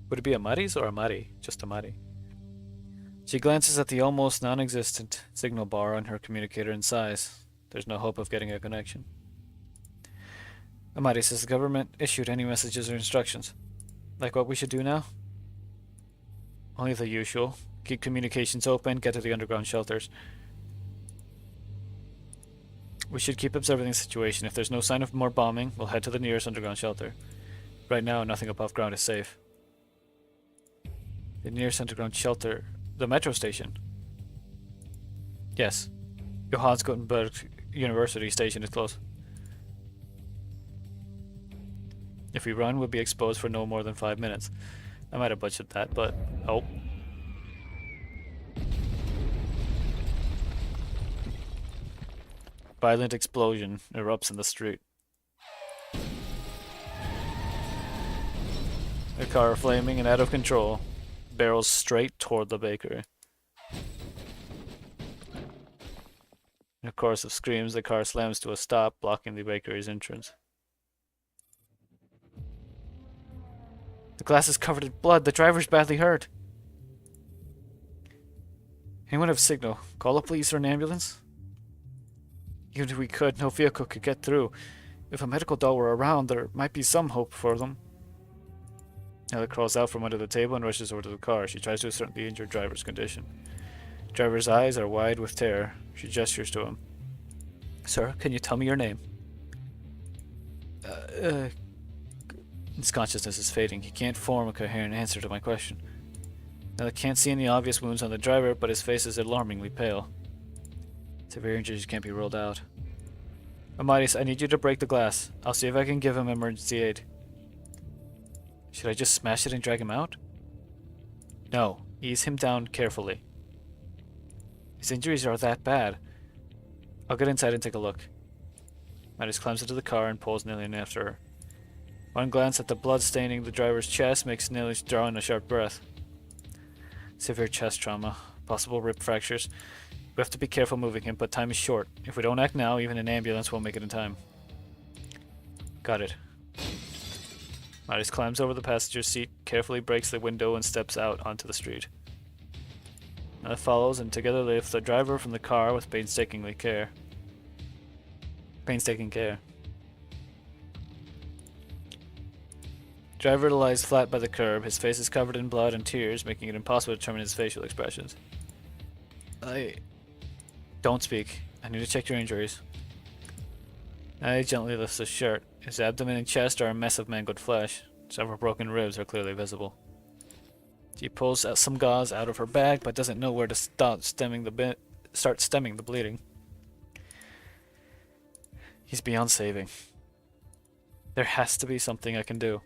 Would it be Amari's or Amari? Just Amari. She glances at the almost non-existent signal bar on her communicator and sighs. There's no hope of getting a connection. Amari says the government issued any messages or instructions. Like what we should do now? Only the usual. Keep communications open, get to the underground shelters. We should keep observing the situation. If there's no sign of more bombing, we'll head to the nearest underground shelter. Right now, nothing above ground is safe. The nearest underground shelter... The metro station. Yes. Johannes Gutenberg University station is close. If we run, we'll be exposed for no more than 5 minutes. I might have budgeted that, but... Oh. Violent explosion erupts in the street. A car flaming and out of control barrels straight toward the bakery. In a chorus of screams, the car slams to a stop, blocking the bakery's entrance. The glass is covered in blood. The driver's badly hurt. Anyone have a signal? Call a police or an ambulance? Even if we could, no vehicle could get through. If a medical doll were around, there might be some hope for them. Ella crawls out from under the table and rushes over to the car. She tries to ascertain the injured driver's condition. Driver's eyes are wide with terror. She gestures to him. Sir, can you tell me your name? His consciousness is fading. He can't form a coherent answer to my question. Ella can't see any obvious wounds on the driver, but his face is alarmingly pale. Severe injuries can't be ruled out. Amaris, I need you to break the glass. I'll see if I can give him emergency aid. Should I just smash it and drag him out? No. Ease him down carefully. His injuries are that bad. I'll get inside and take a look. Amaris climbs into the car and pulls Nillian after her. One glance at the blood staining the driver's chest makes Nillian draw in a sharp breath. Severe chest trauma. Possible rib fractures. We have to be careful moving him, but time is short. If we don't act now, even an ambulance won't make it in time. Got it. Maris climbs over the passenger seat, carefully breaks the window, and steps out onto the street. Anna follows, and together they lift the driver from the car with painstaking care. Driver lies flat by the curb. His face is covered in blood and tears, making it impossible to determine his facial expressions. Don't speak. I need to check your injuries. I gently lifts his shirt. His abdomen and chest are a mess of mangled flesh. Several broken ribs are clearly visible. She pulls out some gauze out of her bag, but doesn't know where to start stemming the bleeding. He's beyond saving. There has to be something I can do.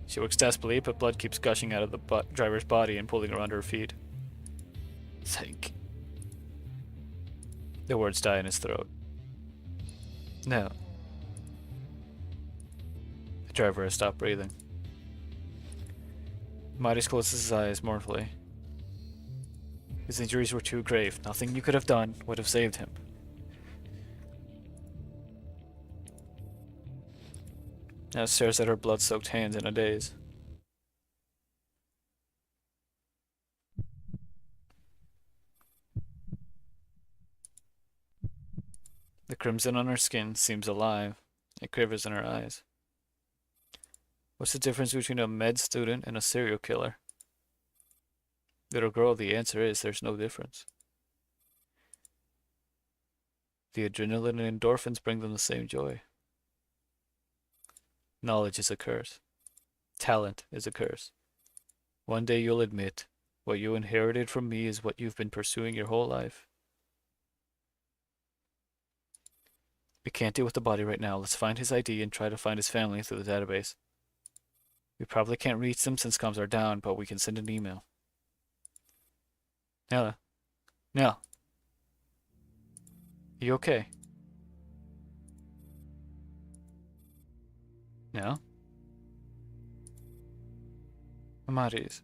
She works desperately, but blood keeps gushing out of the driver's body and pulling her under her feet. Think. The words die in his throat. No. The driver has stopped breathing. Midas closes his eyes mournfully. His injuries were too grave. Nothing you could have done would have saved him. Now stares at her blood-soaked hands in a daze. The crimson on her skin seems alive. It quivers in her eyes. What's the difference between a med student and a serial killer? Little girl, the answer is there's no difference. The adrenaline and endorphins bring them the same joy. Knowledge is a curse. Talent is a curse. One day you'll admit, what you inherited from me is what you've been pursuing your whole life. We can't deal with the body right now. Let's find his ID and try to find his family through the database. We probably can't reach them since comms are down, but we can send an email. Nella. Nell. You okay? No? Amaris.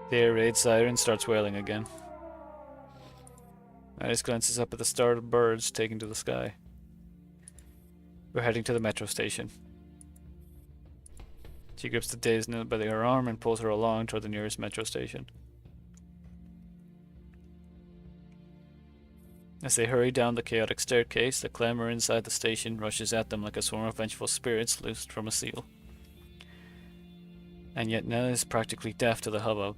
The air raid siren starts wailing again. Iris glances up at the startled birds taking to the sky. We're heading to the metro station. She grips the dazed Nil by her arm and pulls her along toward the nearest metro station. As they hurry down the chaotic staircase, the clamor inside the station rushes at them like a swarm of vengeful spirits loosed from a seal. And yet Nell is practically deaf to the hubbub.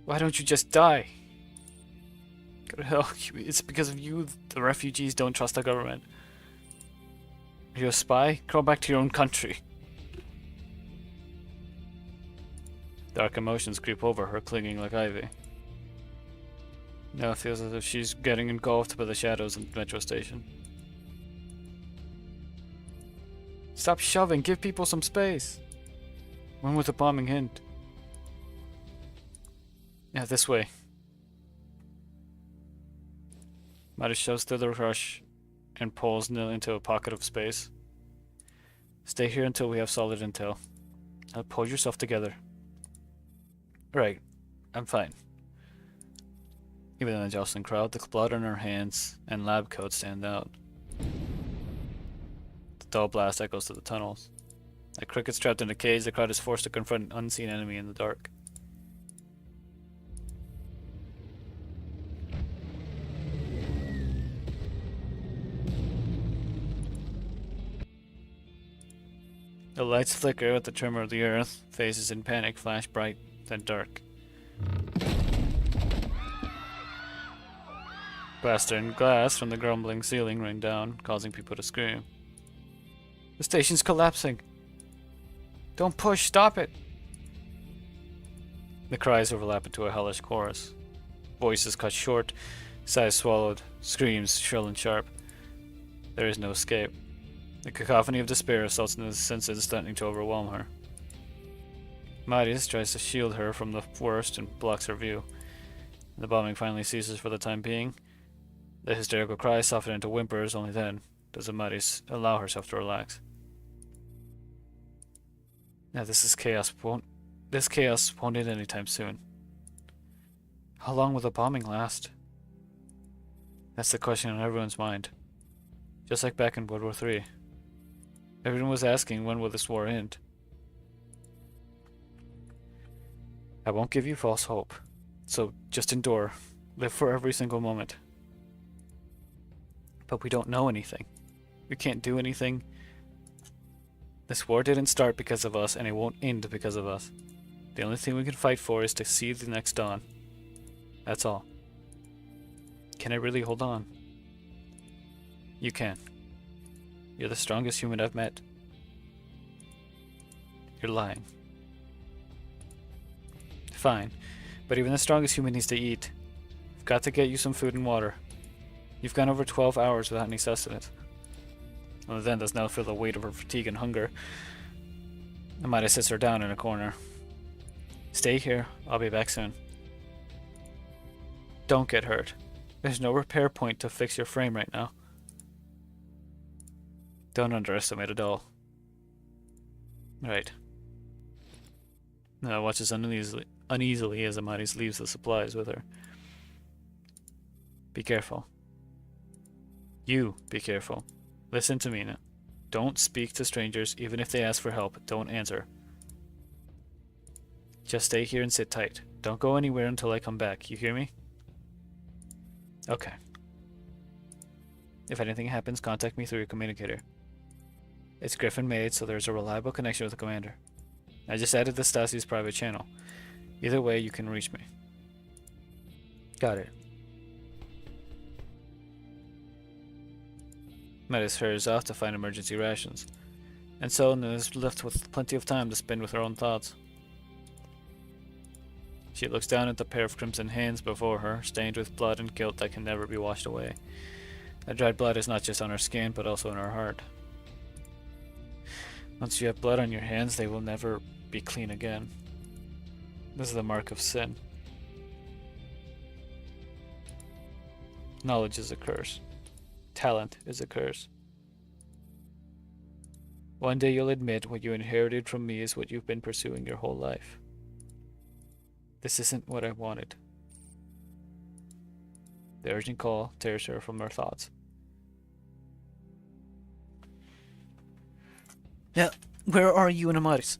Why don't you just die? Go to hell. It's because of you the refugees don't trust the government. Are you a spy? Crawl back to your own country. Dark emotions creep over her, clinging like ivy. Now it feels as if she's getting engulfed by the shadows in the metro station. Stop shoving, give people some space. When was the bombing hint? Yeah, this way. Mari shoves through the rush and pulls Nil into a pocket of space. Stay here until we have solid intel. Now pull yourself together. Right, I'm fine. Even in the jostling crowd, the blood on her hands and lab coat stand out. The dull blast echoes to the tunnels. Like crickets trapped in a cage, the crowd is forced to confront an unseen enemy in the dark. The lights flicker at the tremor of the earth, faces in panic flash bright, then dark. Plaster and glass from the grumbling ceiling rain down, causing people to scream. The station's collapsing! Don't push, stop it! The cries overlap into a hellish chorus. Voices cut short, sighs swallowed, screams shrill and sharp. There is no escape. The cacophony of despair assaults into the senses, threatening to overwhelm her. Marius tries to shield her from the worst and blocks her view. The bombing finally ceases for the time being. The hysterical cries soften into whimpers. Only then does Marius allow herself to relax. Now this chaos won't end anytime soon. How long will the bombing last? That's the question on everyone's mind. Just like back in World War III. Everyone was asking, when will this war end? I won't give you false hope. So just endure. Live for every single moment. But we don't know anything. We can't do anything. This war didn't start because of us, and it won't end because of us. The only thing we can fight for is to see the next dawn. That's all. Can I really hold on? You can. You're the strongest human I've met. You're lying. Fine, but even the strongest human needs to eat. I've got to get you some food and water. You've gone over 12 hours without any sustenance. Only then does Nell feel the weight of her fatigue and hunger. Amada sits her down in a corner. Stay here, I'll be back soon. Don't get hurt. There's no repair point to fix your frame right now. Don't underestimate a doll. Right. Now watches uneasily as Amaris leaves the supplies with her. Be careful. You be careful. Listen to me now. Don't speak to strangers, even if they ask for help. Don't answer. Just stay here and sit tight. Don't go anywhere until I come back. You hear me? Okay. If anything happens, contact me through your communicator. It's Griffin made, so there's a reliable connection with the commander. I just added the Stasi's private channel. Either way, you can reach me. Got it. Metis hurries off to find emergency rations, and so is left with plenty of time to spend with her own thoughts. She looks down at the pair of crimson hands before her, stained with blood and guilt that can never be washed away. That dried blood is not just on her skin, but also in her heart. Once you have blood on your hands, they will never be clean again. This is the mark of sin. Knowledge is a curse. Talent is a curse. One day you'll admit what you inherited from me is what you've been pursuing your whole life. This isn't what I wanted. The urgent call tears her from her thoughts. Yeah, where are you and Amaris?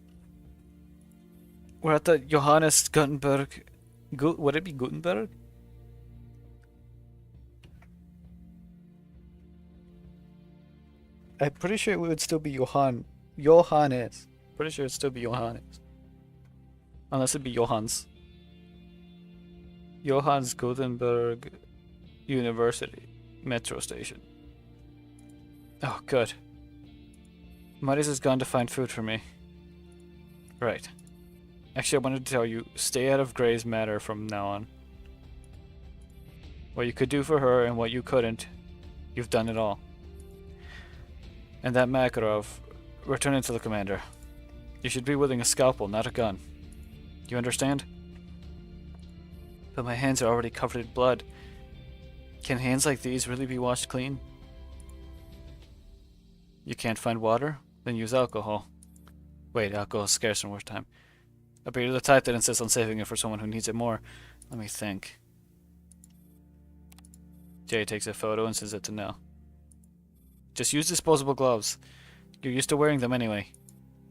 We're at the Johannes Gutenberg... would it be Gutenberg? I'm pretty sure it would still be Johannes. Pretty sure it'd still be Johannes. Unless it'd be Johannes. Johannes Gutenberg University Metro Station. Oh, good. Maris has gone to find food for me. Right. Actually, I wanted to tell you, stay out of Gray's matter from now on. What you could do for her and what you couldn't, you've done it all. And that Makarov, return it to the commander. You should be wielding a scalpel, not a gun. You understand? But my hands are already covered in blood. Can hands like these really be washed clean? You can't find water? Then use alcohol. Wait, alcohol is scarce in wartime. I bet you're the type that insists on saving it for someone who needs it more. Let me think. Jay takes a photo and sends it to Nell. Just use disposable gloves. You're used to wearing them anyway.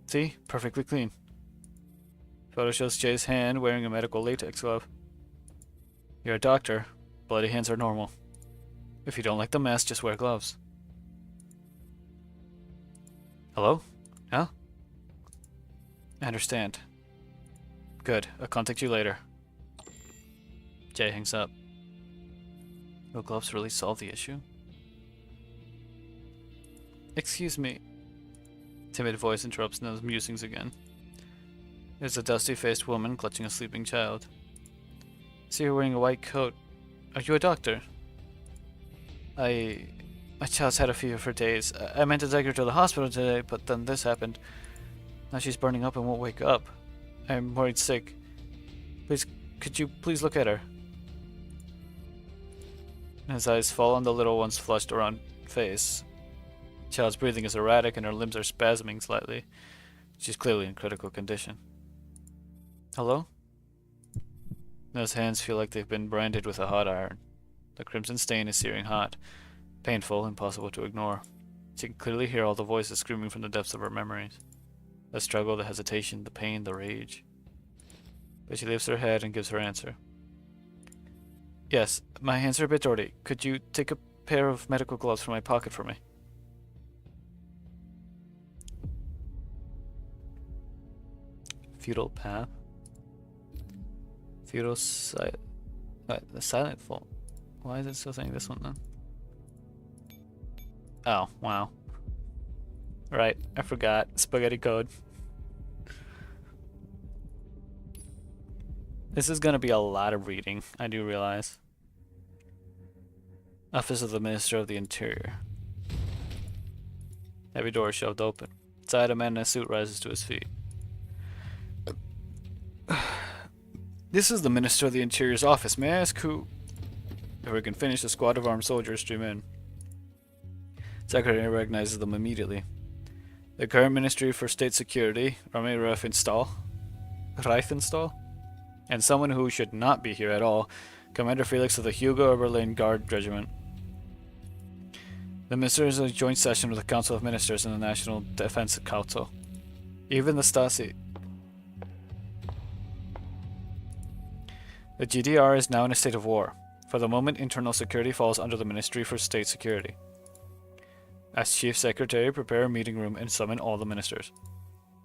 See? Perfectly clean. Photo shows Jay's hand wearing a medical latex glove. You're a doctor. Bloody hands are normal. If you don't like the mess, just wear gloves. Hello? Huh? I understand. Good. I'll contact you later. Jay hangs up. Will gloves really solve the issue? Excuse me. Timid voice interrupts Nell's musings again. There's a dusty-faced woman clutching a sleeping child. See her wearing a white coat. Are you a doctor? My child's had a fever for days. I meant to take her to the hospital today, but then this happened. Now she's burning up and won't wake up. I'm worried sick. Could you please look at her? His eyes fall on the little one's flushed around face. The child's breathing is erratic and her limbs are spasming slightly. She's clearly in critical condition. Hello? Those hands feel like they've been branded with a hot iron. The crimson stain is searing hot. Painful, impossible to ignore. She can clearly hear all the voices screaming from the depths of her memories. The struggle, the hesitation, the pain, the rage. But she lifts her head and gives her answer. Yes, my hands are a bit dirty. Could you take a pair of medical gloves from my pocket for me? Feudal path? Feudal the silent fault. Why is it still saying this one then? Oh, wow. Right, I forgot. Spaghetti code. This is gonna be a lot of reading, I do realize. Office of the Minister of the Interior. Heavy door shoved open. Inside, a man in a suit rises to his feet. This is the Minister of the Interior's office. May I ask who... Before he can finish, a squad of armed soldiers stream in. Secretary recognizes them immediately. The current Ministry for State Security, Army Reifenstahl, and someone who should not be here at all, Commander Felix of the Hugo Oberlin Guard Regiment. The Minister is a joint session with the Council of Ministers and the National Defense Council. Even the Stasi. The GDR is now in a state of war. For the moment, internal security falls under the Ministry for State Security. As Chief Secretary, prepare a meeting room and summon all the ministers.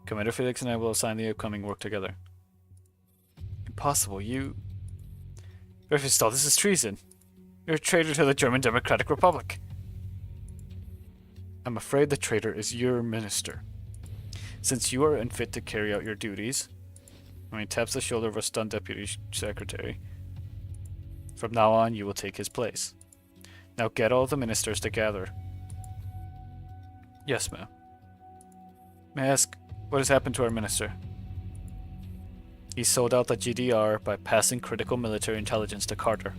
Commander Felix and I will assign the upcoming work together. Impossible, you... Riefenstahl, this is treason. You're a traitor to the German Democratic Republic. I'm afraid the traitor is your minister. Since you are unfit to carry out your duties... he taps the shoulder of a stunned deputy secretary. From now on, you will take his place. Now get all the ministers to gather. Yes, ma'am. May I ask, what has happened to our minister? He sold out the GDR by passing critical military intelligence to Carter.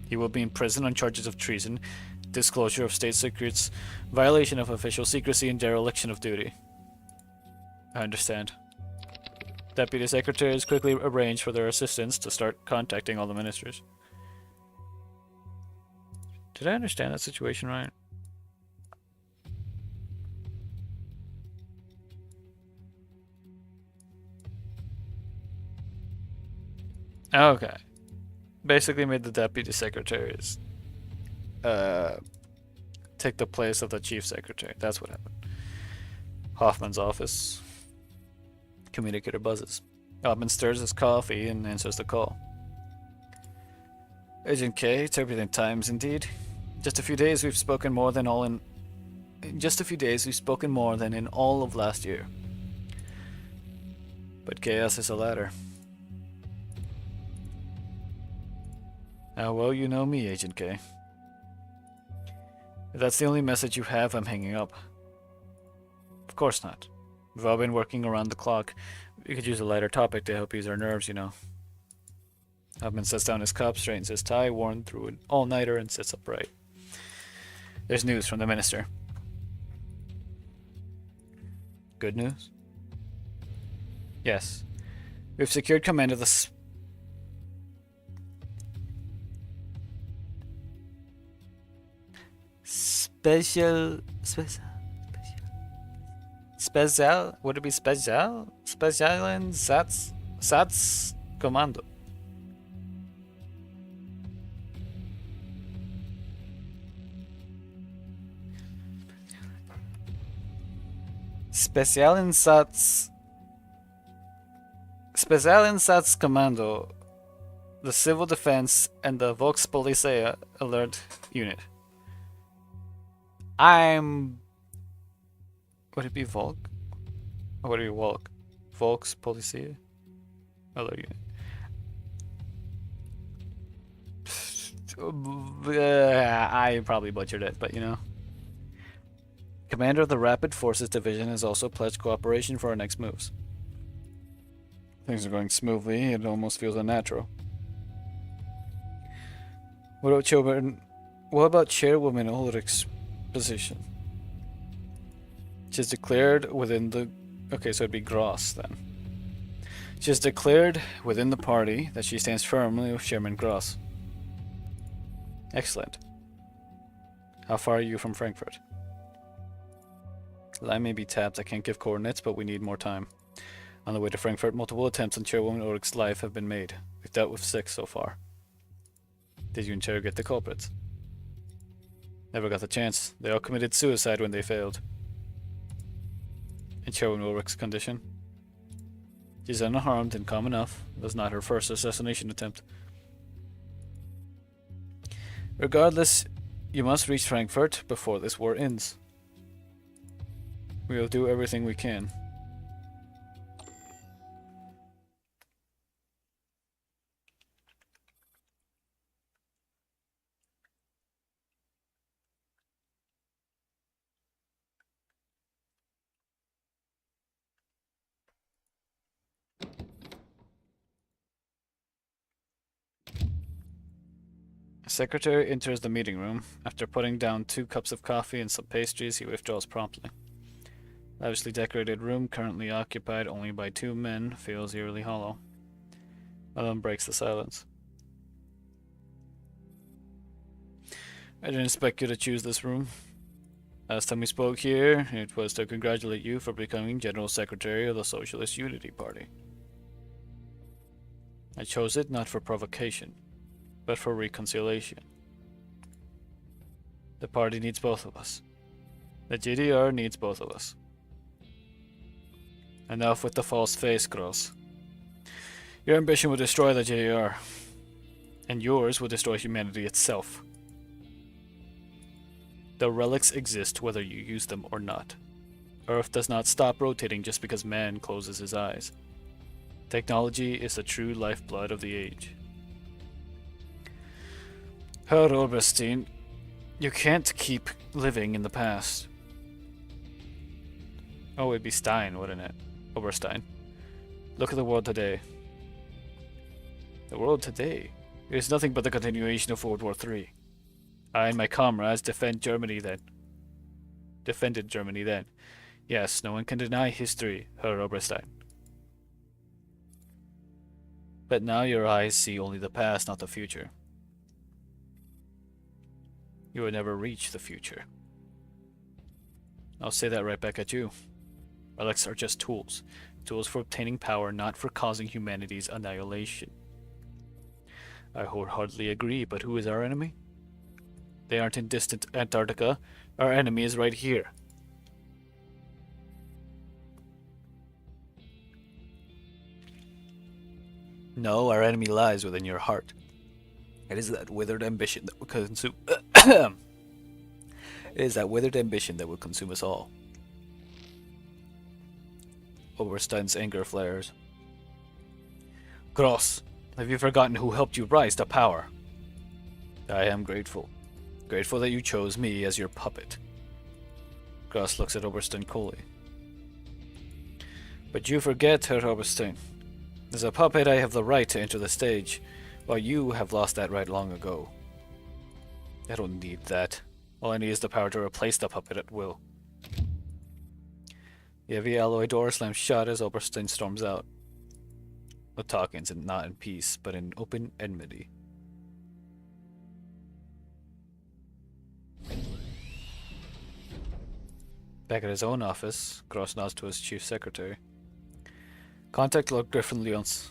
He will be in prison on charges of treason, disclosure of state secrets, violation of official secrecy, and dereliction of duty. I understand. Deputy secretaries quickly arranged for their assistants to start contacting all the ministers. Did I understand that situation right? Okay. Basically made the deputy secretaries take the place of the chief secretary. That's what happened. Hoffman's office. Communicator buzzes. Hoffman stirs his coffee and answers the call. Agent K, turbulent times indeed. Just a few days we've spoken more than in all of last year. But chaos is a ladder. How well you know me, Agent K. If that's the only message you have, I'm hanging up. Of course not. We've all been working around the clock. We could use a lighter topic to help ease our nerves, you know. Hoffman sets down his cup, straightens his tie, worn through an all-nighter, and sits upright. There's news from the minister. Good news? Yes. We've secured command of the Special, would it be Special? Specialen Sats Commando. Specialen Sats Commando, the Civil Defense, and the Volkspolizei Alert Unit. Would it be Volk? Or would it be Volk? Volkspolizei Alert Unit. I probably butchered it, but you know. Commander of the Rapid Forces Division has also pledged cooperation for our next moves. Things are going smoothly, it almost feels unnatural. What about Chairwoman Ulrich's position? She's declared within the... Okay, so it'd be Gross then. She has declared within the party that she stands firmly with Chairman Gross. Excellent. How far are you from Frankfurt? Line may be tapped. I can't give coordinates, but we need more time. On the way to Frankfurt, multiple attempts on Chairwoman Ulrich's life have been made. We've dealt with 6 so far. Did you interrogate the culprits? Never got the chance. They all committed suicide when they failed. And Chairwoman Ulrich's condition? She's unharmed and calm enough. It was not her first assassination attempt. Regardless, you must reach Frankfurt before this war ends. We will do everything we can. Secretary enters the meeting room. After putting down 2 cups of coffee and some pastries, he withdraws promptly. Lavishly decorated room, currently occupied only by 2 men, feels eerily hollow. One of them breaks the silence. I didn't expect you to choose this room. Last time we spoke here, it was to congratulate you for becoming General Secretary of the Socialist Unity Party. I chose it not for provocation, but for reconciliation. The party needs both of us. The GDR needs both of us. Enough with the false face, Gross. Your ambition will destroy the GDR, and yours will destroy humanity itself. The relics exist whether you use them or not. Earth does not stop rotating just because man closes his eyes. Technology is the true lifeblood of the age. Herr Oberstein, you can't keep living in the past. Oh, it'd be Stein, wouldn't it? Oberstein. Look at the world today. The world today is nothing but the continuation of World War III. I and my comrades defended Germany then. Yes, no one can deny history, Herr Oberstein. But now your eyes see only the past, not the future. You will never reach the future. I'll say that right back at you. Relics are just tools. Tools for obtaining power, not for causing humanity's annihilation. I wholeheartedly agree, but who is our enemy? They aren't in distant Antarctica. Our enemy is right here. No, our enemy lies within your heart. It is that withered ambition that will consume. It is that withered ambition that will consume us all. Oberstein's anger flares. Gross, have you forgotten who helped you rise to power? I am grateful. Grateful that you chose me as your puppet. Gross looks at Oberstein coolly. But you forget, Herr Oberstein. As a puppet, I have the right to enter the stage, while you have lost that right long ago. I don't need that. All I need is the power to replace the puppet at will. The heavy alloy door slams shut as Oberstein storms out. The talk ends not in peace, but in open enmity. Back at his own office, Gross nods to his chief secretary. Contact Lord Griffin Lyons.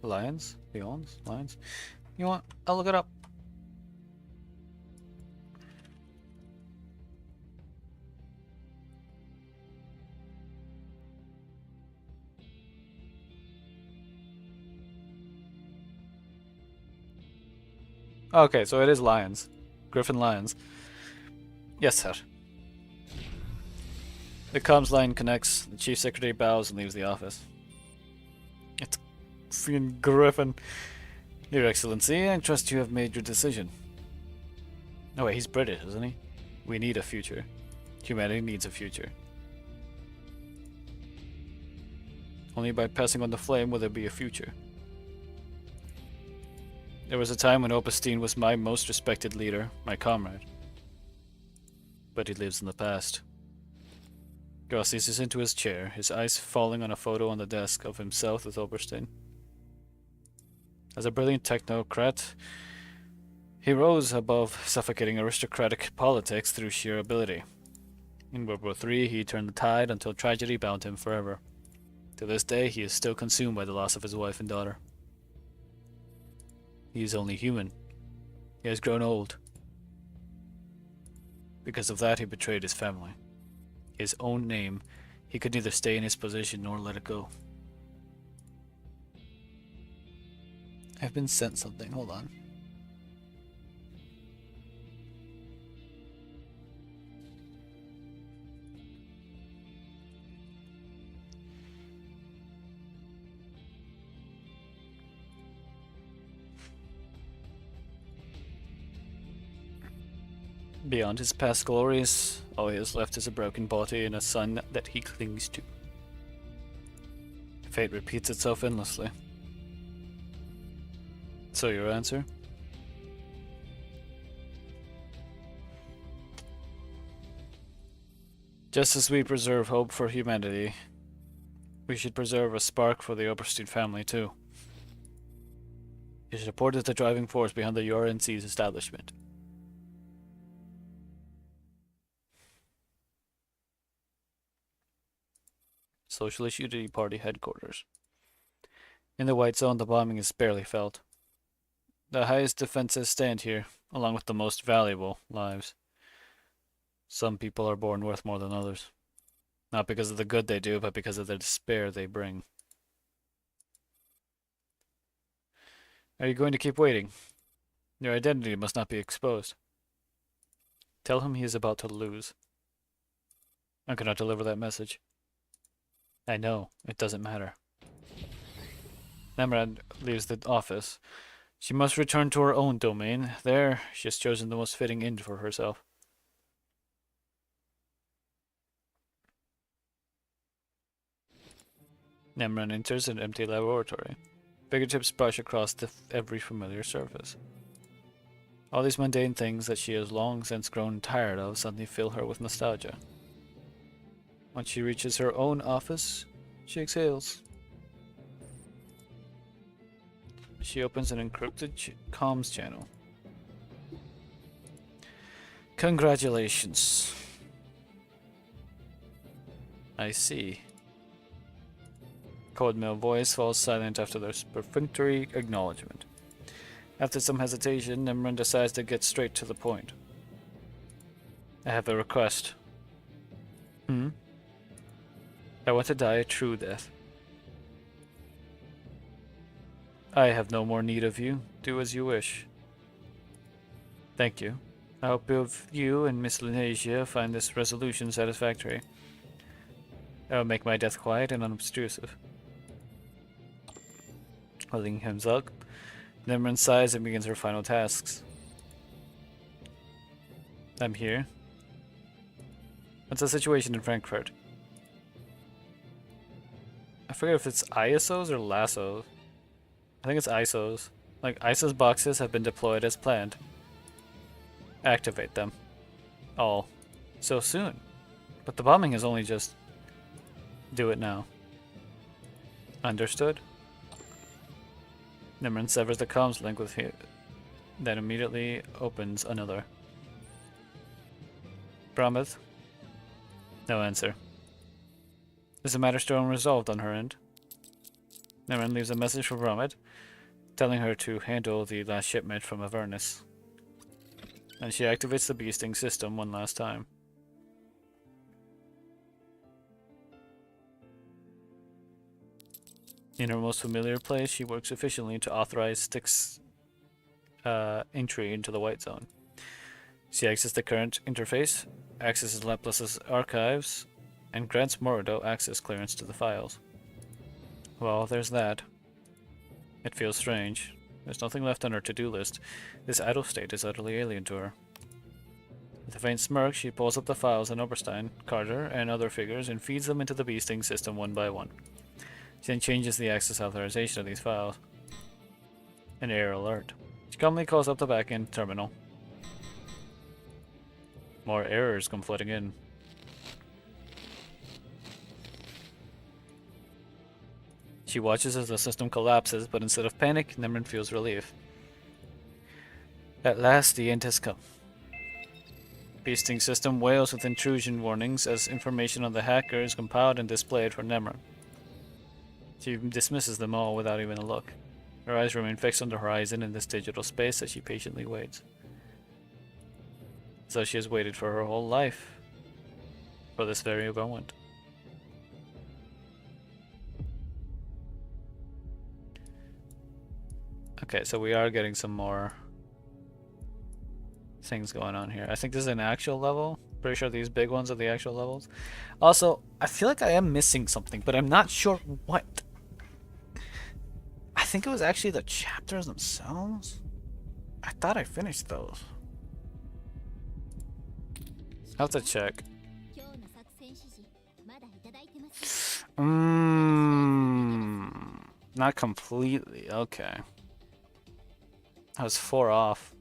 Lions? Lyons? Lions? You want? I'll look it up. Okay, so it is Lions. Griffin Lions. Yes, sir. The comms line connects, the chief secretary bows and leaves the office. It's freaking Griffin. Your Excellency, I trust you have made your decision. Oh wait, he's British, isn't he? We need a future. Humanity needs a future. Only by passing on the flame will there be a future. There was a time when Oberstein was my most respected leader, my comrade. But he lives in the past. Gross eases into his chair, his eyes falling on a photo on the desk of himself with Oberstein. As a brilliant technocrat, he rose above suffocating aristocratic politics through sheer ability. In World War III, he turned the tide until tragedy bound him forever. To this day, he is still consumed by the loss of his wife and daughter. He is only human. He has grown old. Because of that, he betrayed his family. His own name, he could neither stay in his position nor let it go. I've been sent something, hold on. Beyond his past glories, all he has left is a broken body and a son that he clings to. Fate repeats itself endlessly. So your answer? Just as we preserve hope for humanity, we should preserve a spark for the Oberstein family too. Your support is the driving force behind the URNC's establishment. Socialist Unity Party headquarters. In the White Zone, the bombing is barely felt. The highest defenses stand here, along with the most valuable lives. Some people are born worth more than others. Not because of the good they do, but because of the despair they bring. Are you going to keep waiting? Your identity must not be exposed. Tell him he is about to lose. I cannot deliver that message. I know, it doesn't matter. Nemrod leaves the office. She must return to her own domain. There, she has chosen the most fitting end for herself. Nemrod enters an empty laboratory. Fingertips brush across every familiar surface. All these mundane things that she has long since grown tired of suddenly fill her with nostalgia. Once she reaches her own office, she exhales. She opens an encrypted comms channel. Congratulations. I see. Cold male voice falls silent after their perfunctory acknowledgement. After some hesitation, Nimran decides to get straight to the point. I have a request. I want to die a true death. I have no more need of you. Do as you wish. Thank you. I hope both you and Miss Lenasia find this resolution satisfactory. I will make my death quiet and unobtrusive. Holding hands up, Nimran sighs and begins her final tasks. I'm here. What's the situation in Frankfurt? I forget if it's ISOs or lassos. I think it's ISOs. Like, ISOs boxes have been deployed as planned. Activate them. All. So soon. But the bombing is only just... Do it now. Understood? Nimran severs the comms link with him, then immediately opens another. Brahmith? No answer. Is the matter still unresolved on her end? Nimran leaves a message for Brahmith, telling her to handle the last shipment from Avernus. And she activates the beasting system one last time. In her most familiar place, she works efficiently to authorize Styx's entry into the White Zone. She exits the current interface, accesses Laplace's archives, and grants Morodo access clearance to the files. Well, there's that. It feels strange. There's nothing left on her to-do list. This idle state is utterly alien to her. With a faint smirk, she pulls up the files on Oberstein, Carter, and other figures and feeds them into the beasting system one by one. She then changes the access authorization of these files. An error alert. She calmly calls up the backend terminal. More errors come flooding in. She watches as the system collapses, but instead of panic, Nimran feels relief. At last, the end has come. Beasting system wails with intrusion warnings as information on the hacker is compiled and displayed for Nimran. She dismisses them all without even a look. Her eyes remain fixed on the horizon in this digital space as she patiently waits. So she has waited for her whole life. For this very moment. Okay, so we are getting some more things going on here. I think this is an actual level. Pretty sure these big ones are the actual levels. Also, I feel like I am missing something, but I'm not sure what. I think it was actually the chapters themselves. I thought I finished those. I'll have to check. Not completely. Okay. I was 4 off.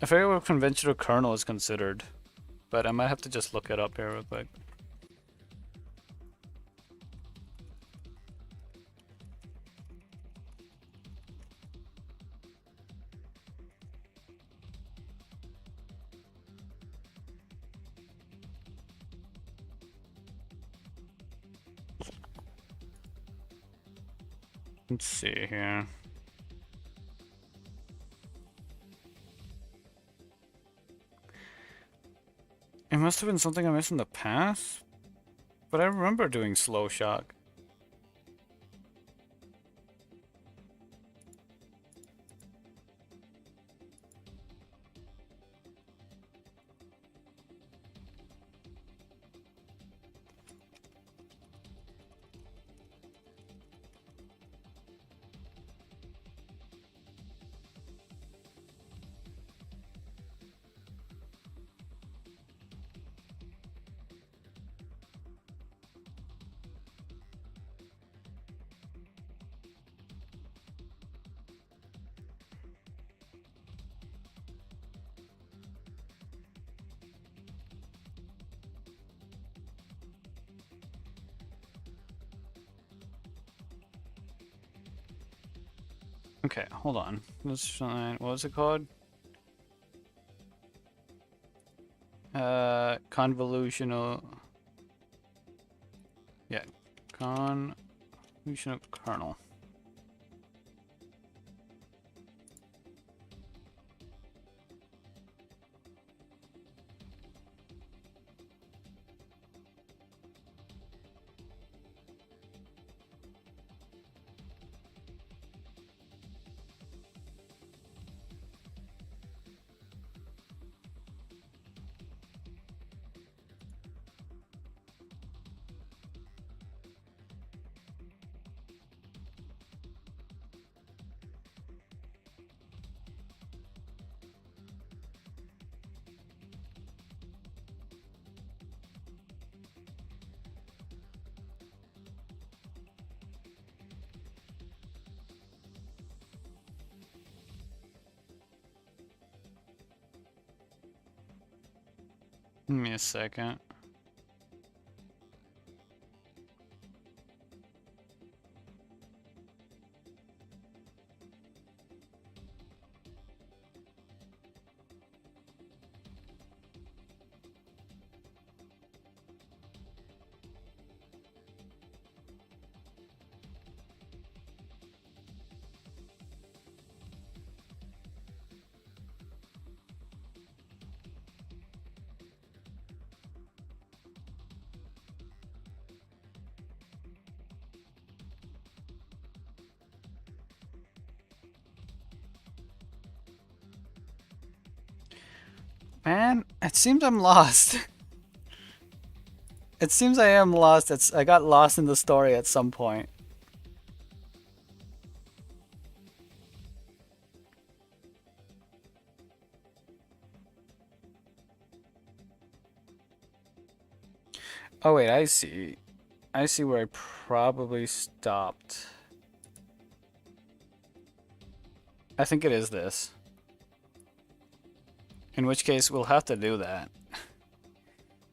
I forget what conventional kernel is considered, but I might have to just look it up here real quick. Let's see here. It must have been something I missed in the past, but I remember doing slow shock. Okay, hold on. Let's find, what was it called? Convolutional. Yeah, convolutional kernel. Give me a second. Man, it seems I'm lost. It seems I am lost. I got lost in the story at some point. Oh wait, I see. I see where I probably stopped. I think it is this. In which case, we'll have to do that.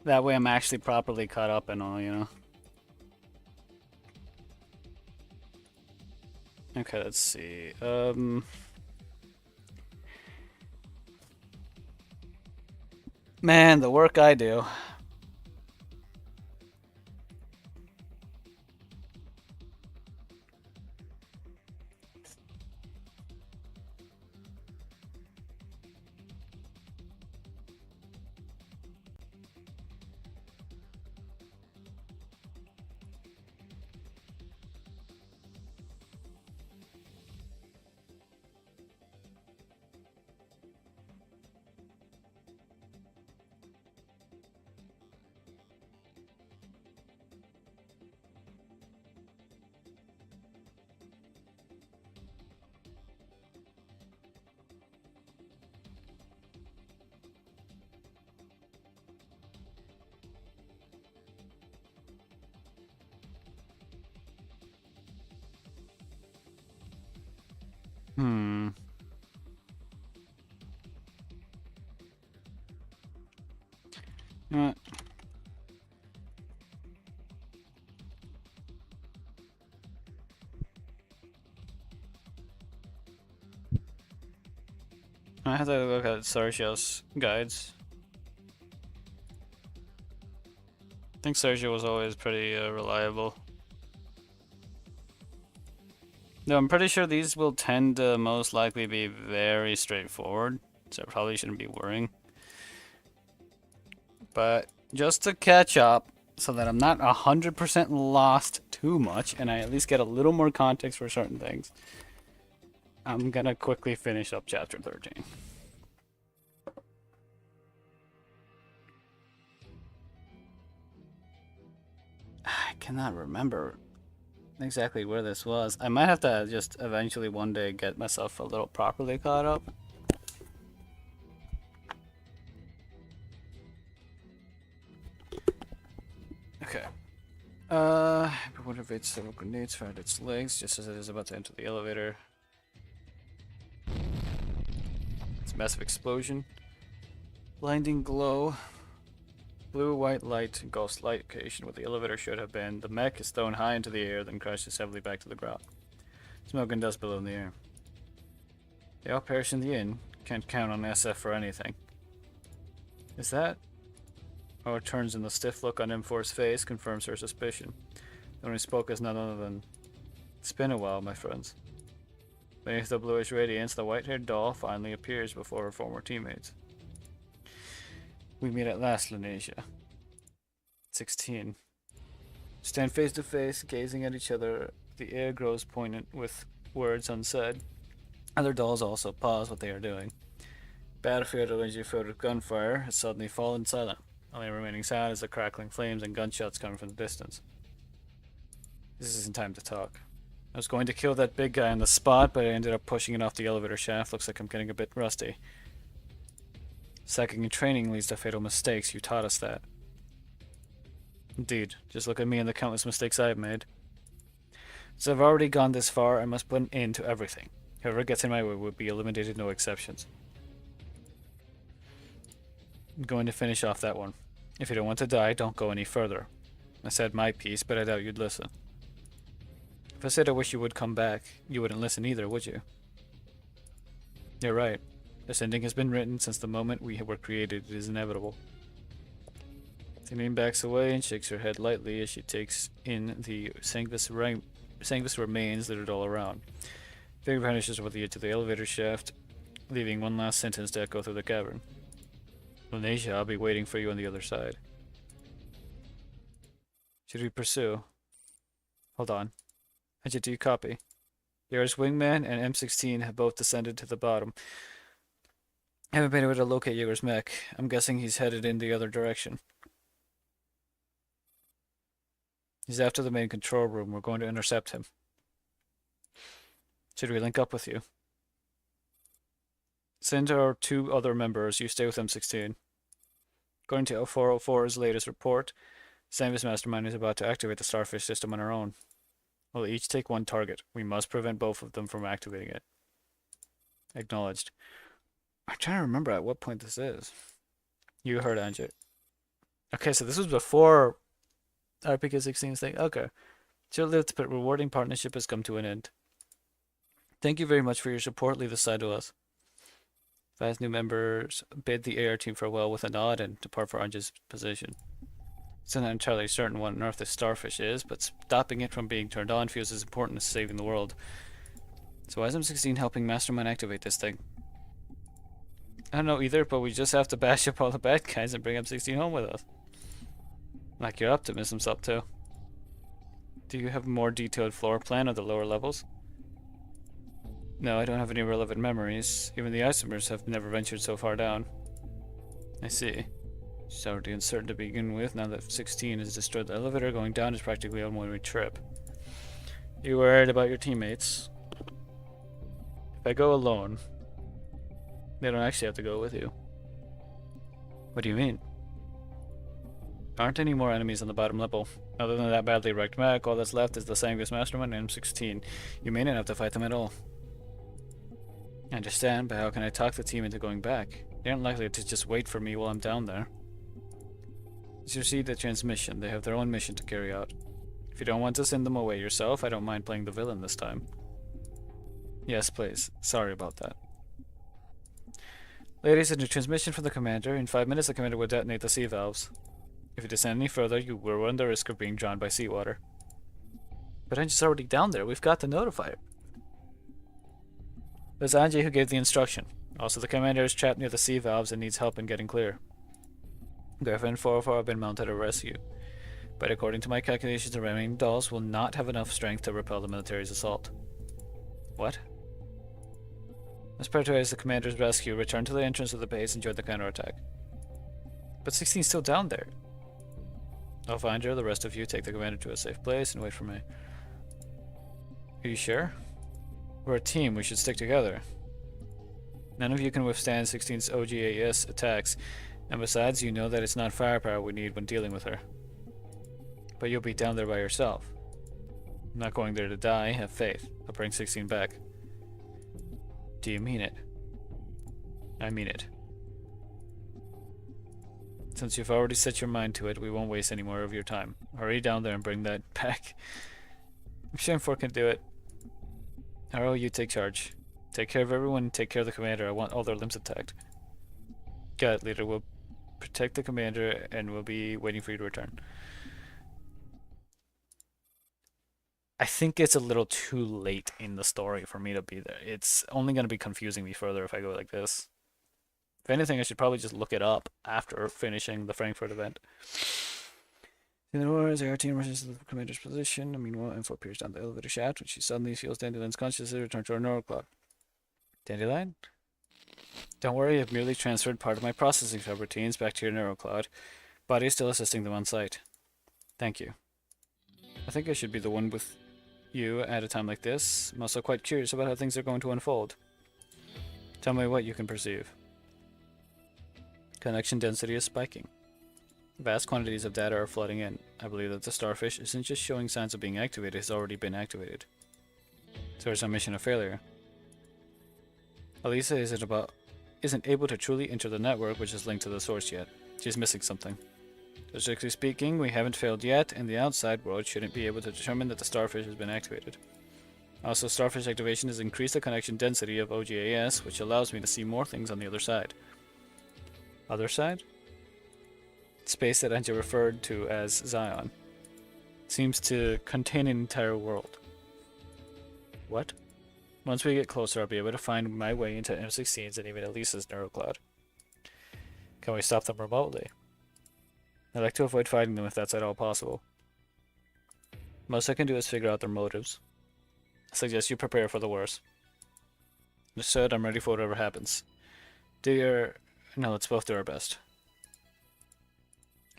That way I'm actually properly caught up and all, you know? Okay, let's see. Man, the work I do. Hmm. You know what? I have to look at Sergio's guides. I think Sergio was always pretty reliable. No, I'm pretty sure these will tend to most likely be very straightforward, so I probably shouldn't be worrying. But just to catch up, so that I'm not 100% lost too much, and I at least get a little more context for certain things, I'm gonna quickly finish up chapter 13. I cannot remember exactly where this was. I might have to just eventually one day get myself a little properly caught up. Okay. Motivates several grenades fired at its legs just as it is about to enter the elevator. It's a massive explosion. Blinding glow. Blue-white light, ghost light location where the elevator should have been. The mech is thrown high into the air, then crashes heavily back to the ground. Smoke and dust below in the air. They all perish in the inn. Can't count on SF for anything. Is that? Oh, it turns, and the stiff look on M4's face confirms her suspicion. The one who spoke is none other than... It's been a while, my friends. Beneath the bluish radiance, the white-haired doll finally appears before her former teammates. We meet at last, Lanesia. 16. Stand face to face, gazing at each other. The air grows poignant with words unsaid. Other dolls also pause what they are doing. Battlefield allegedly filled with gunfire has suddenly fallen silent. Only remaining sound is the crackling flames and gunshots coming from the distance. This isn't time to talk. I was going to kill that big guy on the spot, but I ended up pushing it off the elevator shaft. Looks like I'm getting a bit rusty. Sacking in training leads to fatal mistakes. You taught us that. Indeed. Just look at me and the countless mistakes I have made. So I've already gone this far, I must put an end to everything. Whoever gets in my way would be eliminated, no exceptions. I'm going to finish off that one. If you don't want to die, don't go any further. I said my piece, but I doubt you'd listen. If I said I wish you would come back, you wouldn't listen either, would you? You're right. This ending has been written since the moment we were created. It is inevitable. Timine backs away and shakes her head lightly as she takes in the sanguis remains littered all around. Figure vanishes over the edge of the elevator shaft, leaving one last sentence to echo through the cavern. Lanesia, I'll be waiting for you on the other side. Should we pursue? Hold on. Agent, do you copy? Yara's wingman and M16 have both descended to the bottom. I haven't been able to locate Jaeger's mech. I'm guessing he's headed in the other direction. He's after the main control room. We're going to intercept him. Should we link up with you? Send our 2 other members. You stay with M16. According to 404's latest report, Sanvis Mastermind is about to activate the Starfish system on our own. We'll each take 1 target. We must prevent both of them from activating it. Acknowledged. I'm trying to remember at what point this is. You heard, Anjit. Okay, so this was before RPK-16's thing. Okay. Short-lived but rewarding partnership has come to an end. Thank you very much for your support. Leave this side to us. 5 new members bid the AR team farewell with a nod and depart for Anjit's position. Still not entirely certain what on earth this starfish is, but stopping it from being turned on feels as important as saving the world. So why is M16 helping Mastermind activate this thing? I don't know either, but we just have to bash up all the bad guys and bring M16 home with us. Like your optimism's up too. Do you have a more detailed floor plan of the lower levels? No, I don't have any relevant memories. Even the isomers have never ventured so far down. I see. It's already uncertain to begin with. Now that 16 has destroyed the elevator, going down is practically a one-way trip. You worried about your teammates? If I go alone, they don't actually have to go with you. What do you mean? Aren't any more enemies on the bottom level. Other than that badly wrecked mech, all that's left is the Sanguis Mastermind and M16. You may not have to fight them at all. I understand, but how can I talk the team into going back? They aren't likely to just wait for me while I'm down there. As you see the transmission, they have their own mission to carry out. If you don't want to send them away yourself, I don't mind playing the villain this time. Yes, please. Sorry about that. Ladies, a new transmission from the commander. In 5 minutes, the commander will detonate the sea valves. If you descend any further, you will run the risk of being drowned by seawater. But Anji's already down there. We've got to notify her. It was Anji who gave the instruction. Also, the commander is trapped near the sea valves and needs help in getting clear. GFL 404 have been mounted to rescue, but according to my calculations, the remaining dolls will not have enough strength to repel the military's assault. What? As prioritize the commander's rescue, return to the entrance of the base and join the counterattack. But 16's still down there. I'll find her. The rest of you take the commander to a safe place and wait for me. Are you sure? We're a team. We should stick together. None of you can withstand 16's OGAS attacks, and besides, you know that it's not firepower we need when dealing with her. But you'll be down there by yourself. I'm not going there to die. Have faith. I'll bring 16 back. Do you mean it? I mean it. Since you've already set your mind to it, we won't waste any more of your time. Hurry down there and bring that back. I'm sure M4 can do it. Arrow, you take charge. Take care of everyone, take care of the commander. I want all their limbs intact. Got it, leader. We'll protect the commander and we'll be waiting for you to return. I think it's a little too late in the story for me to be there. It's only going to be confusing me further if I go like this. If anything, I should probably just look it up after finishing the Frankfurt event. In the wars, our team rushes to the commander's position. Meanwhile, Info appears down the elevator shaft, when she suddenly feels Dandelion's consciousness return to her neural clock. Dandelion? Don't worry, I've merely transferred part of my processing subroutines back to your neural cloud. Body is still assisting them on site. Thank you. I think I should be the one with you at a time like this. I'm also quite curious about how things are going to unfold. Tell me what you can perceive. Connection density is spiking. Vast quantities of data are flooding in. I believe that the starfish isn't just showing signs of being activated, it's already been activated. So it's a mission of failure. Elisa isn't able to truly enter the network which is linked to the source yet. She's missing something. So strictly speaking, we haven't failed yet, and the outside world shouldn't be able to determine that the starfish has been activated. Also, starfish activation has increased the connection density of OGAS, which allows me to see more things on the other side. Other side? Space that Anja referred to as Zion. Seems to contain an entire world. What? Once we get closer, I'll be able to find my way into M16's and even Elisa's neurocloud. Can we stop them remotely? I'd like to avoid fighting them if that's at all possible. Most I can do is figure out their motives. I suggest you prepare for the worst. Understood, I'm ready for whatever happens. No, let's both do our best.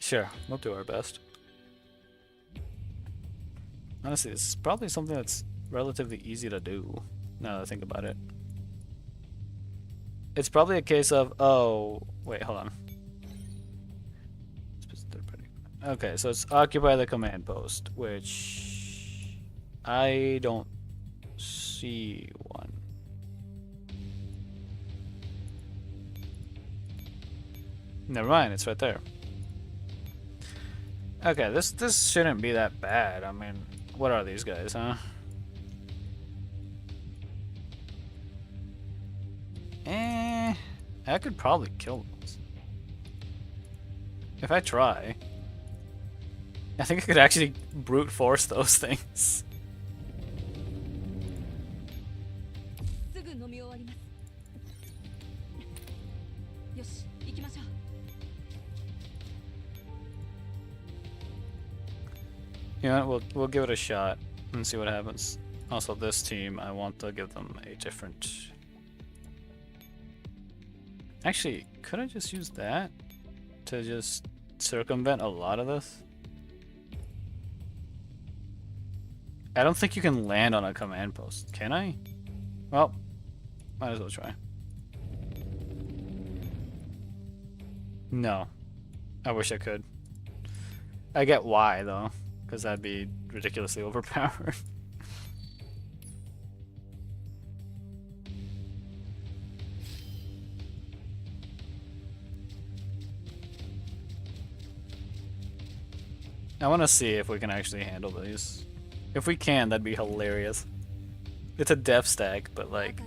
Sure, we'll do our best. Honestly, this is probably something that's relatively easy to do, now that I think about it. It's probably a case of, oh, wait, hold on. Okay, so it's occupy the command post, which I don't see one. Never mind, it's right there. Okay, this shouldn't be that bad. I mean, what are these guys, huh? I could probably kill them. If I try. I think I could actually brute force those things. You know what, we'll give it a shot and see what happens. Also, this team, I want to give them a different... Actually, could I just use that to just circumvent a lot of this? I don't think you can land on a command post, can I? Well, might as well try. No. I wish I could. I get why, though, because that'd be ridiculously overpowered. I want to see if we can actually handle these. If we can, that'd be hilarious. It's a death stack, but like...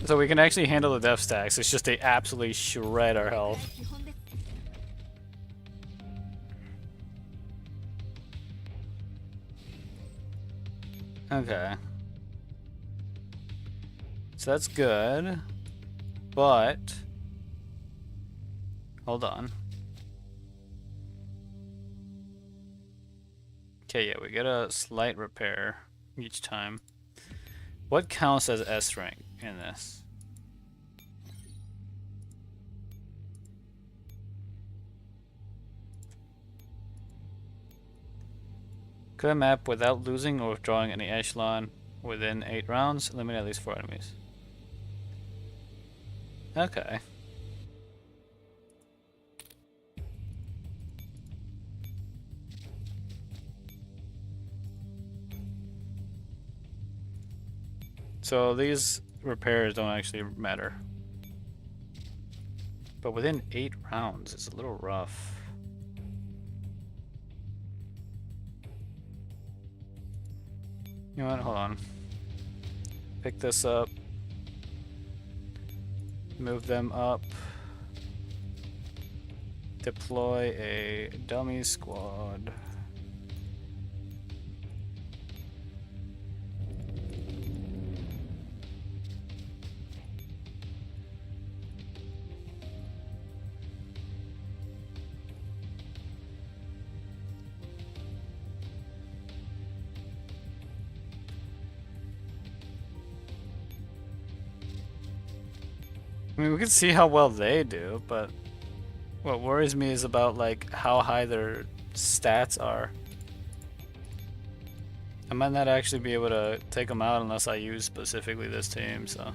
So we can actually handle the death stacks, it's just they absolutely shred our health. Okay. So that's good. But... hold on. Okay, yeah, we get a slight repair each time. What counts as S rank in this? Could I map without losing or withdrawing any echelon? Within 8 rounds, eliminate at least 4 enemies. Okay. So these repairs don't actually matter. But within 8 rounds, it's a little rough. You know what? Hold on. Pick this up. Move them up. Deploy a dummy squad. I mean, we can see how well they do, but what worries me is about like how high their stats are. I might not actually be able to take them out unless I use specifically this team, so.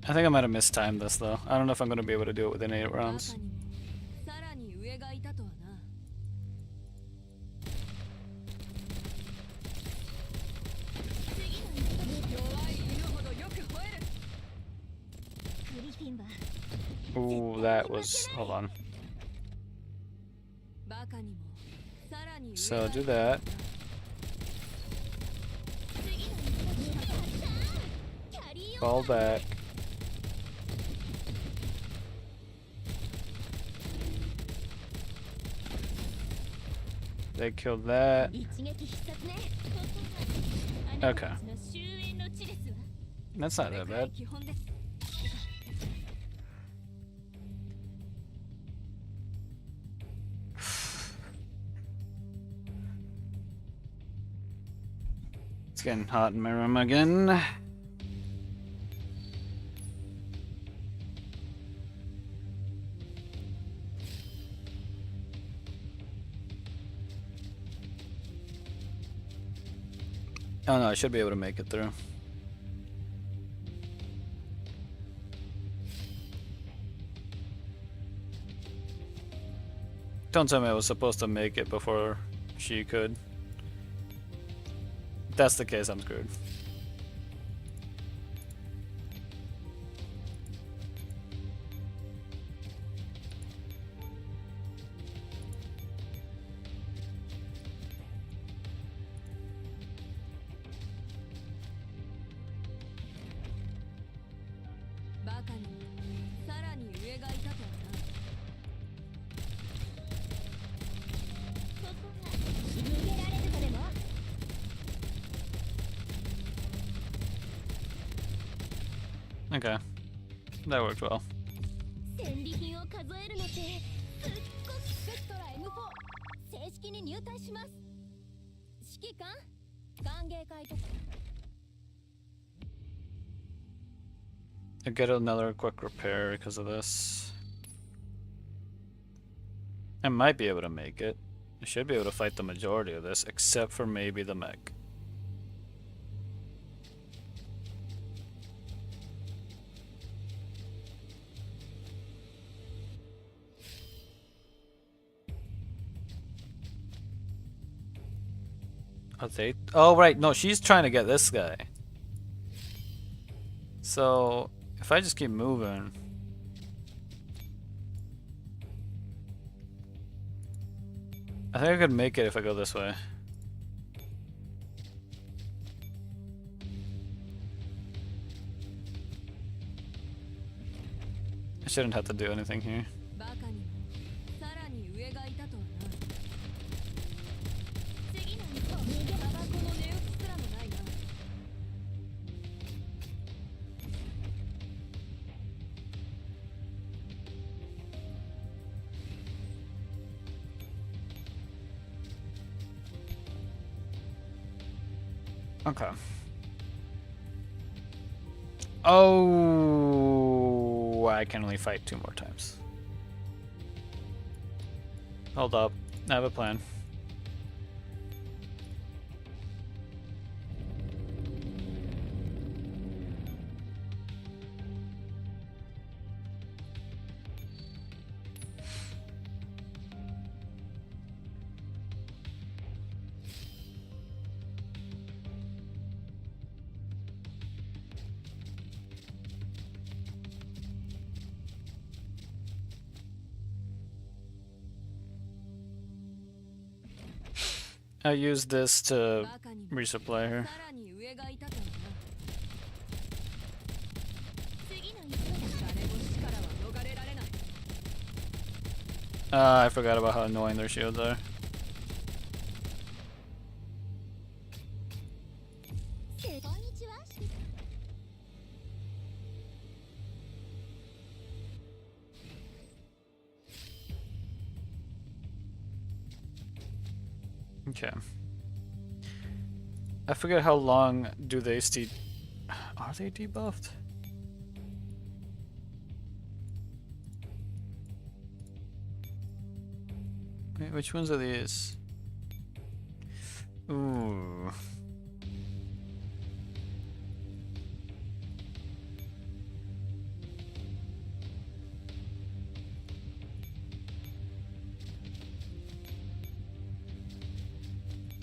I think I might have mistimed this though. I don't know if I'm going to be able to do it within 8 rounds. Ooh, that was... hold on. So do that. Fall back. They killed that. Okay. That's not that bad. It's getting hot in my room again. Oh no, I should be able to make it through. Don't tell me I was supposed to make it before she could. If that's the case, I'm screwed. Okay, that worked well. I get another quick repair because of this. I might be able to make it. I should be able to fight the majority of this, except for maybe the mech. Are they? Oh, right. No, she's trying to get this guy. So, if I just keep moving... I think I could make it if I go this way. I shouldn't have to do anything here. Okay. Oh, why I can only fight 2 more times. Hold up. I have a plan. I use this to resupply her. I forgot about how annoying their shields are. Okay. I forget how long do they stay. Are they debuffed? Wait, which ones are these? Ooh.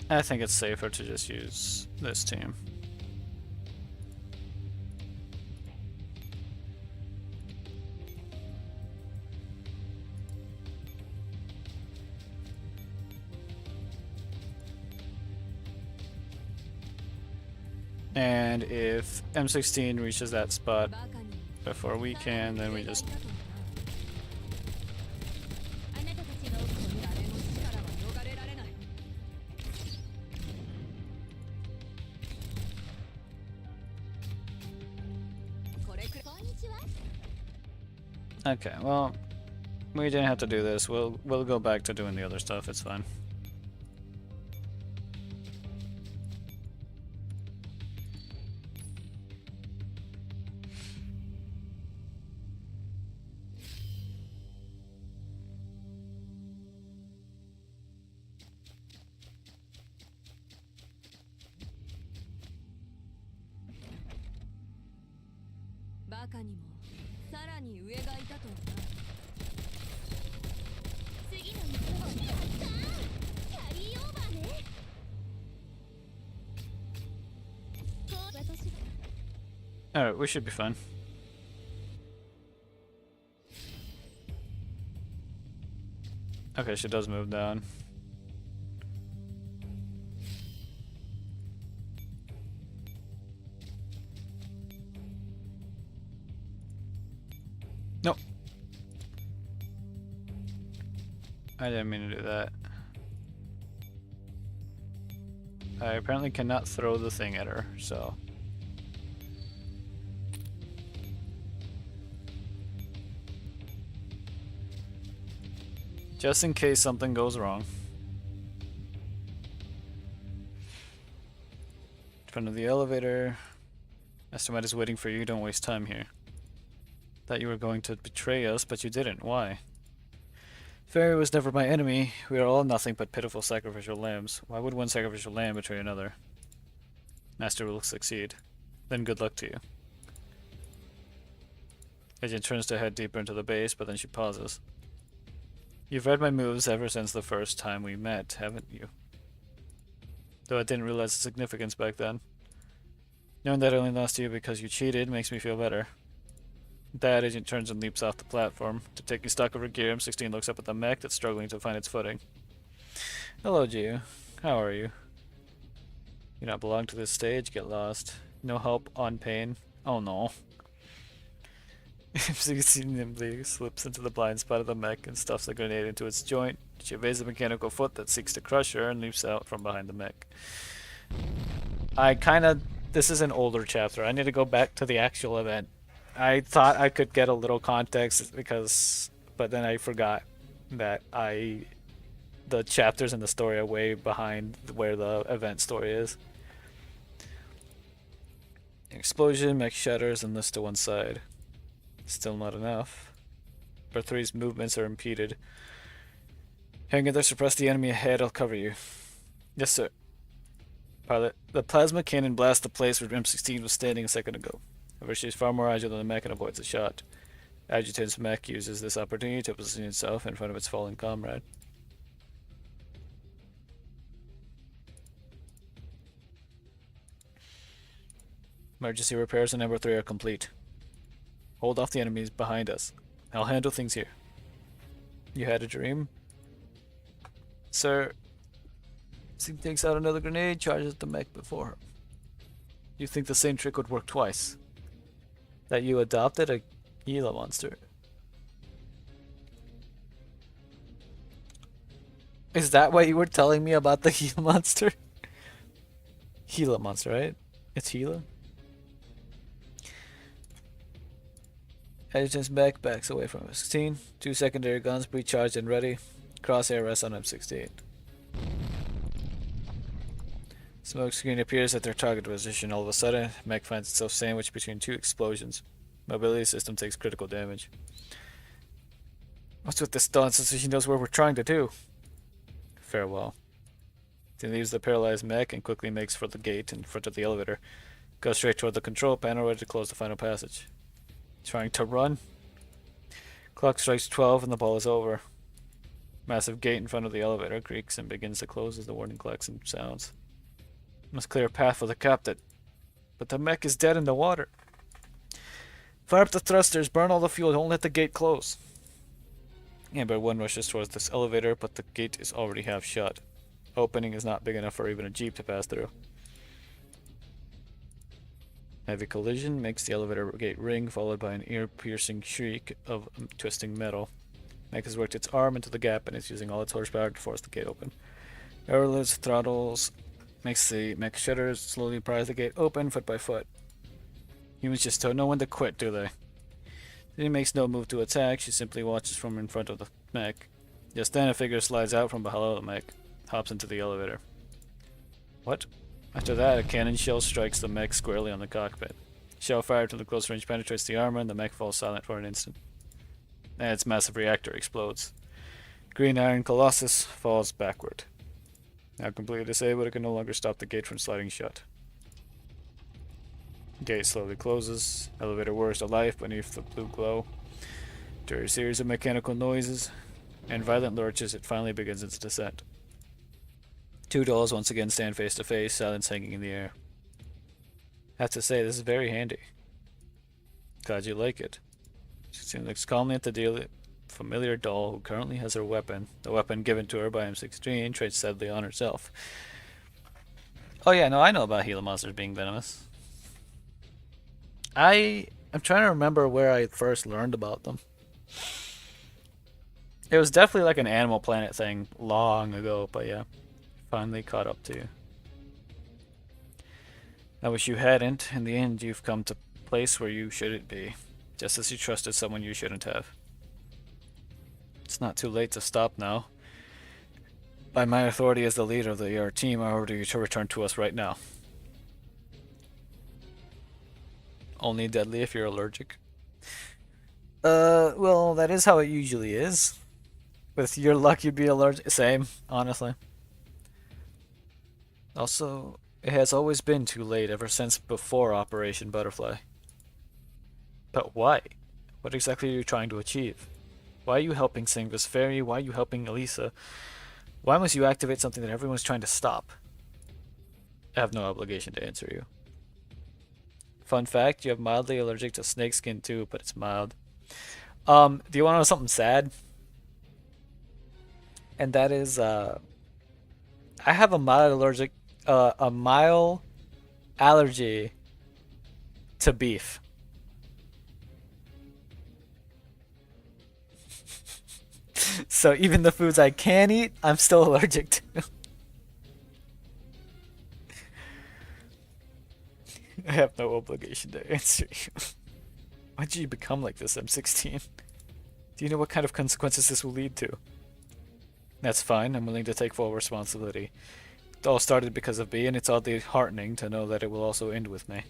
I think it's safer to just use this team. And if M16 reaches that spot before we can, then we just... Okay, well, we didn't have to do this. We'll go back to doing the other stuff. It's fine. Alright, we should be fine. Okay, she does move down. Nope. I didn't mean to do that. I apparently cannot throw the thing at her, so... Just in case something goes wrong. In front of the elevator. Estimate is waiting for you, don't waste time here. Thought you were going to betray us, but you didn't. Why? Fairy was never my enemy. We are all nothing but pitiful sacrificial lambs. Why would one sacrificial lamb betray another? Master will succeed. Then good luck to you. Agent turns to head deeper into the base, but then she pauses. You've read my moves ever since the first time we met, haven't you? Though I didn't realize the significance back then. Knowing that I only lost to you because you cheated makes me feel better. That agent turns and leaps off the platform. To taking stock of her gear, M16 looks up at the mech that's struggling to find its footing. Hello, Jiu. How are you? You not belong to this stage, get lost. No help on pain. Oh no. M16 nimbly slips into the blind spot of the mech and stuffs a grenade into its joint. She evades the mechanical foot that seeks to crush her and leaps out from behind the mech. This is an older chapter. I need to go back to the actual event. I thought I could get a little context but then I forgot that the chapters in the story are way behind where the event story is. Explosion, mech shatters and lifts to one side. Still not enough. Number 3's movements are impeded. Hang in there, suppress the enemy ahead, I'll cover you. Yes, sir. Pilot, the plasma cannon blasts the place where M16 was standing a second ago. However, she's far more agile than the mech and avoids the shot. Adjutant's mech uses this opportunity to position itself in front of its fallen comrade. Emergency repairs on number 3 are complete. Hold off the enemies behind us. I'll handle things here. You had a dream? Sir, he takes out another grenade, charges the mech before her. You think the same trick would work twice? That you adopted a Gila monster? Is that what you were telling me about the Gila monster? Gila monster, right? It's Gila? Adjutant's mech backs away from M16. 2 secondary guns pre-charged and ready. Crosshair rests on M16. Smoke screen appears at their target position. All of a sudden, mech finds itself sandwiched between 2 explosions. Mobility system takes critical damage. What's with this stunt so she knows what we're trying to do? Farewell. He leaves the paralyzed mech and quickly makes for the gate in front of the elevator. Goes straight toward the control panel ready to close the final passage. Trying to run. Clock strikes 12 and the ball is over. Massive gate in front of the elevator creaks and begins to close as the warning klaxon sounds. Must clear a path for the captain. But the mech is dead in the water. Fire up the thrusters, burn all the fuel, don't let the gate close. Amber 1 rushes towards this elevator, but the gate is already half shut. Opening is not big enough for even a jeep to pass through. Heavy collision makes the elevator gate ring, followed by an ear-piercing shriek of twisting metal. Mech has worked its arm into the gap and is using all its horsepower to force the gate open. Airless throttles makes the mech shudders, slowly pries the gate open foot by foot. Humans just don't know when to quit, do they? She makes no move to attack, she simply watches from in front of the mech. Just then a figure slides out from below the mech, hops into the elevator. What? After that, a cannon shell strikes the mech squarely on the cockpit. Shell fired from the close range penetrates the armor and the mech falls silent for an instant. And its massive reactor explodes. Green Iron Colossus falls backward. Now completely disabled, it can no longer stop the gate from sliding shut. Gate slowly closes. Elevator whirs to life beneath the blue glow. After a series of mechanical noises and violent lurches, it finally begins its descent. 2 dolls once again stand face to face, silence hanging in the air. Have to say, this is very handy. Glad you like it. She looks calmly at the familiar doll who currently has her weapon, the weapon given to her by M16, trained steadily on herself. Oh yeah, no, I know about Gila monsters being venomous. I'm trying to remember where I first learned about them. It was definitely like an Animal Planet thing long ago, but yeah, finally caught up to you. I wish you hadn't. In the end, you've come to a place where you shouldn't be, just as you trusted someone you shouldn't have. It's not too late to stop now. By my authority as the leader of the ER team, I order you to return to us right now. Only deadly if you're allergic. Well, that is how it usually is. With your luck, you'd be allergic. Same, honestly. Also, it has always been too late ever since before Operation Butterfly. But why? What exactly are you trying to achieve? Why are you helping Singva's Fairy? Why are you helping Elisa? Why must you activate something that everyone's trying to stop? I have no obligation to answer you. Fun fact, you have mildly allergic to snakeskin too, but it's mild. Do you want to know something sad? And that is, I have a mild allergy to beef. So even the foods I can eat, I'm still allergic to. I have no obligation to answer you. Why did you become like this, M16? Do you know what kind of consequences this will lead to? That's fine, I'm willing to take full responsibility. It all started because of me, and it's oddly heartening to know that it will also end with me.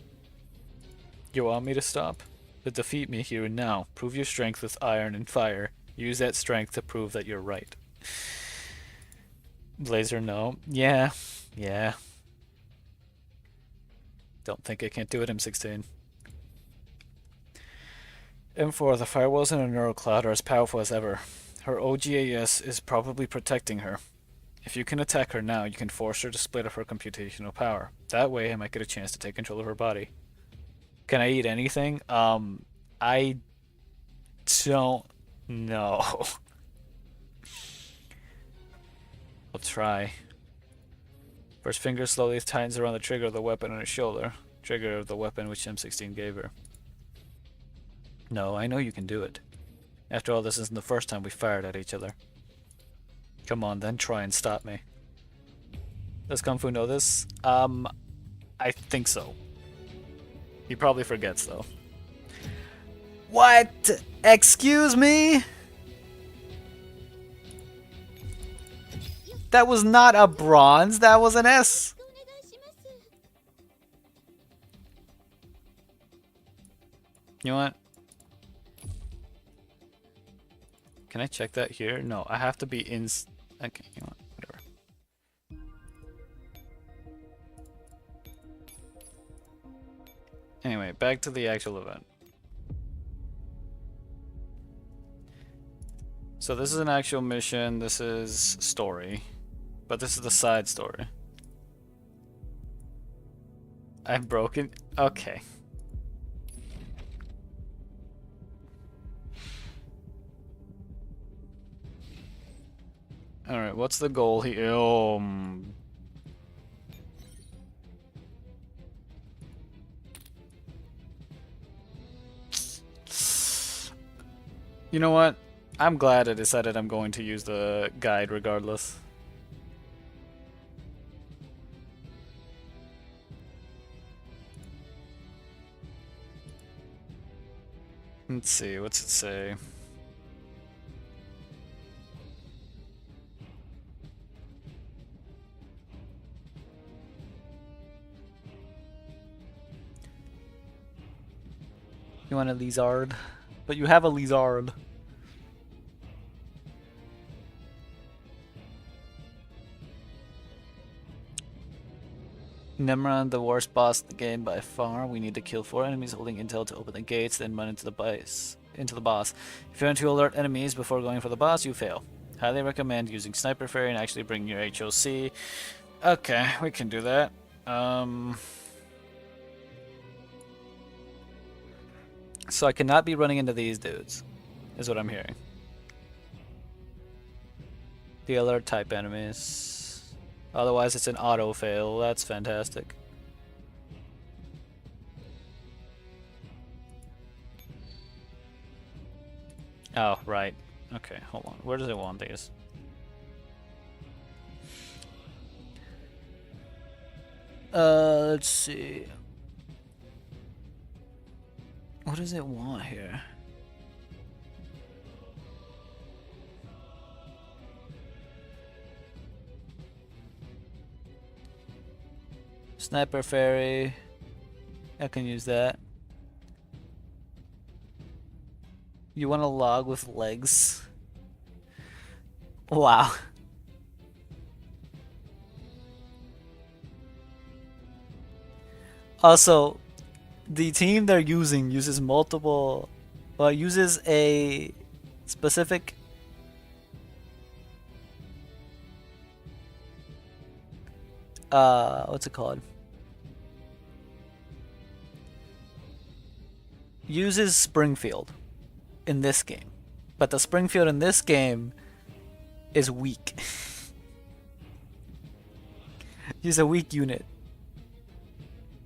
You want me to stop? to defeat me here and now. Prove your strength with iron and fire. Use that strength to prove that you're right. Blazer, no. Yeah. Yeah. Don't think I can't do it, M16. M4, the firewalls in a neural cloud are as powerful as ever. Her OGAS is probably protecting her. If you can attack her now, you can force her to split up her computational power. That way, I might get a chance to take control of her body. Can I eat anything? I don't know. I'll try. First finger slowly tightens around the trigger of the weapon on her shoulder. Trigger of the weapon which M16 gave her. No, I know you can do it. After all, this isn't the first time we fired at each other. Come on, then try and stop me. Does Kung Fu know this? I think so. He probably forgets, though. What? Excuse me? That was not a bronze, that was an S. You know what? Can I check that here? No, I have to be in... Okay, you know what? Whatever. Anyway, back to the actual event. So this is an actual mission, this is story. But this is the side story. I'm broken? Okay. Alright, what's the goal here? You know what? I'm glad I decided I'm going to use the guide regardless. Let's see, what's it say? You want a lizard? But you have a lizard. Nemron, the worst boss in the game by far. We need to kill 4 enemies holding intel to open the gates, then run into the boss. If you want to alert enemies before going for the boss, you fail. Highly recommend using Sniper Fairy and actually bring your HOC. Okay, we can do that. So I cannot be running into these dudes, is what I'm hearing. The alert type enemies. Otherwise it's an auto fail. That's fantastic. Oh, right. Okay, hold on. Where does it want these? Let's see. What does it want here? Sniper Fairy. I can use that. You want a log with legs? Wow. Also, the team they're using uses multiple... Well, uses a specific... what's it called? Uses Springfield in this game. But the Springfield in this game is weak. Use a weak unit.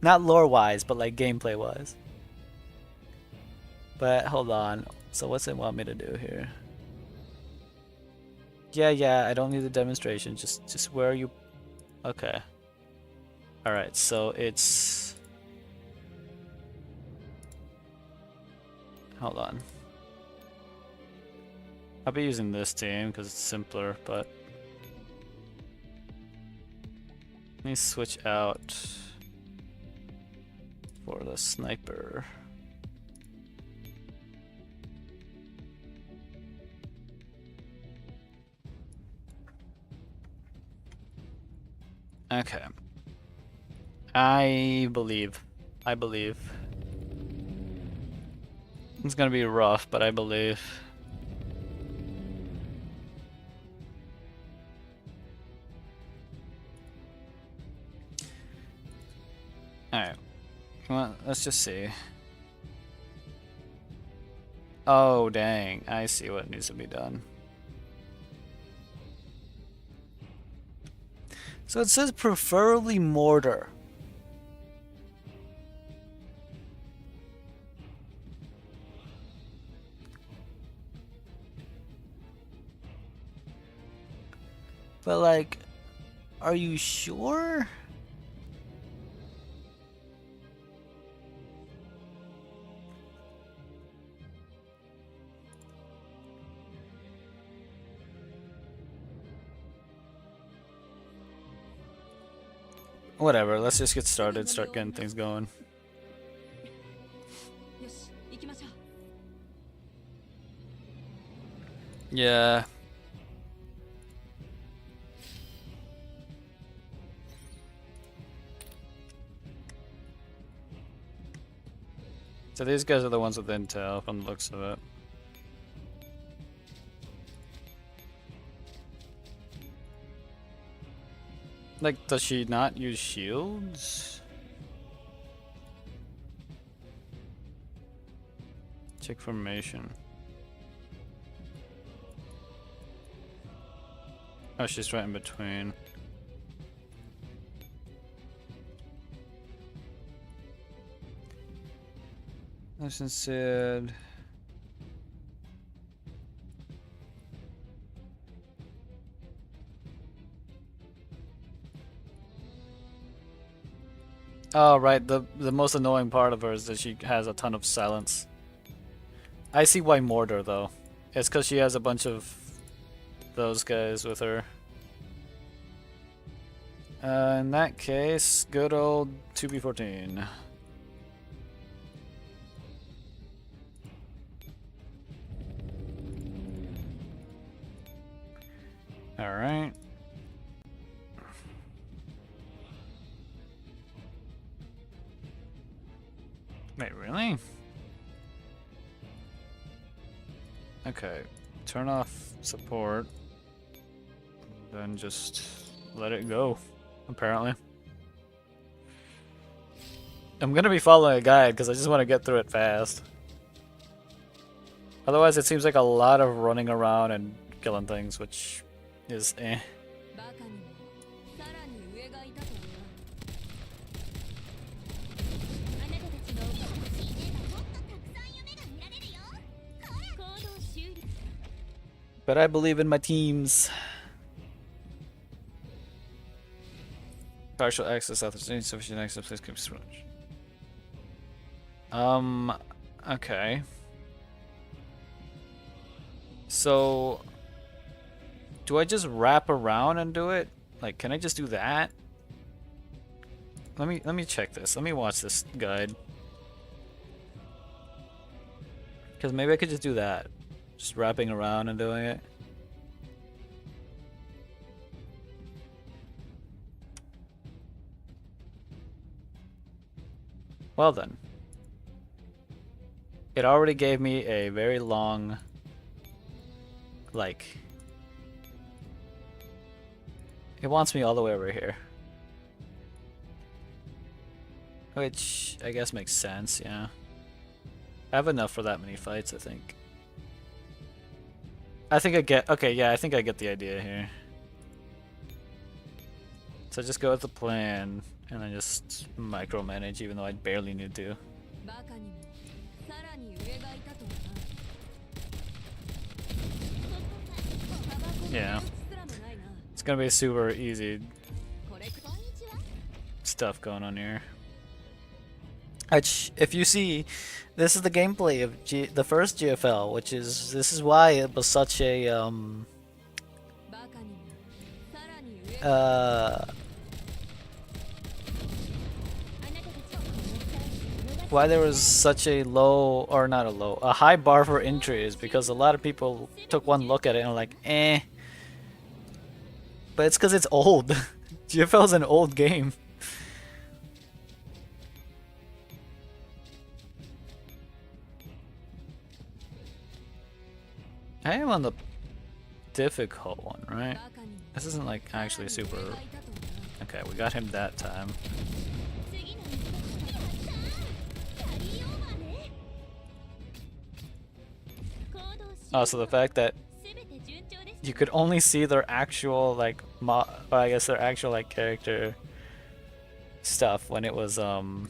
Not lore-wise, but like gameplay-wise. But hold on. So what's it want me to do here? Yeah, I don't need the demonstration. Just where are you? Okay. Alright, so it's... Hold on. I'll be using this team because it's simpler, but... Let me switch out for the sniper. Okay. I believe. It's gonna be rough, but I believe. Alright. Well, let's just see. Oh, dang. I see what needs to be done. So it says preferably mortar. But like, are you sure? Whatever, let's just get started, start getting things going. Yeah. So these guys are the ones with intel from the looks of it. Like, does she not use shields? Check formation. Oh, she's right in between. Listen said. Oh, right. The most annoying part of her is that she has a ton of silence. I see why mortar though. It's because she has a bunch of those guys with her. In that case, good old 2B14. Alright. Wait, really? Okay. Turn off support. Then just let it go, apparently. I'm gonna be following a guide because I just want to get through it fast. Otherwise, it seems like a lot of running around and killing things, which is eh. But I believe in my teams. Partial access after insufficient access, please keep switch. Okay. So do I just wrap around and do it? Like, can I just do that? Let me check this. Let me watch this guide. Because maybe I could just do that. Just wrapping around and doing it. Well then. It already gave me a very long, like, it wants me all the way over here. Which I guess makes sense, yeah. I have enough for that many fights, I think. I think I get, okay, yeah, I think I get the idea here. So just go with the plan, and then just micromanage, even though I barely need to. Yeah. It's gonna be super easy stuff going on here. If you see, this is the gameplay of the first GFL, which is, this is why it was such a, why there was such a low, or not a low, a high bar for entry is because a lot of people took one look at it and were like, eh. But it's because it's old. GFL's an old game. I am on the difficult one, right? This isn't like actually super... Okay, we got him that time. Oh, so the fact that you could only see their actual like I guess their actual like character stuff when it was hold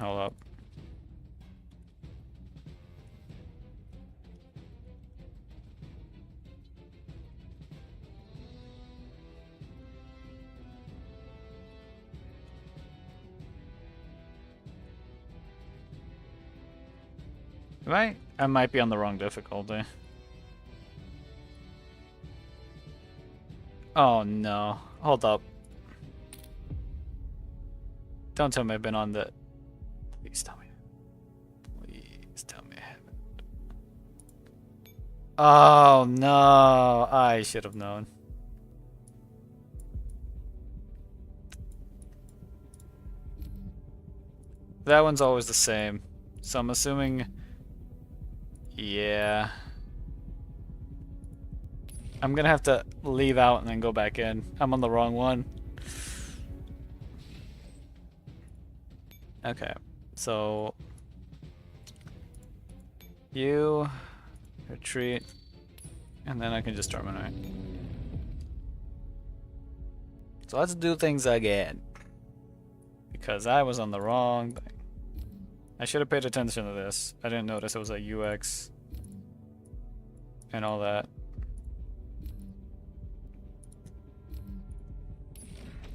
up. Right? I might be on the wrong difficulty. Oh no. Hold up. Don't tell me I've been on the... Please tell me. Please tell me I haven't. Oh no. I should have known. That one's always the same. So I'm assuming... Yeah. I'm gonna have to leave out and then go back in. I'm on the wrong one. Okay, so you retreat, and then I can just terminate. So let's do things again, because I was on the wrong thing. I should have paid attention to this. I didn't notice it was a UX and all that.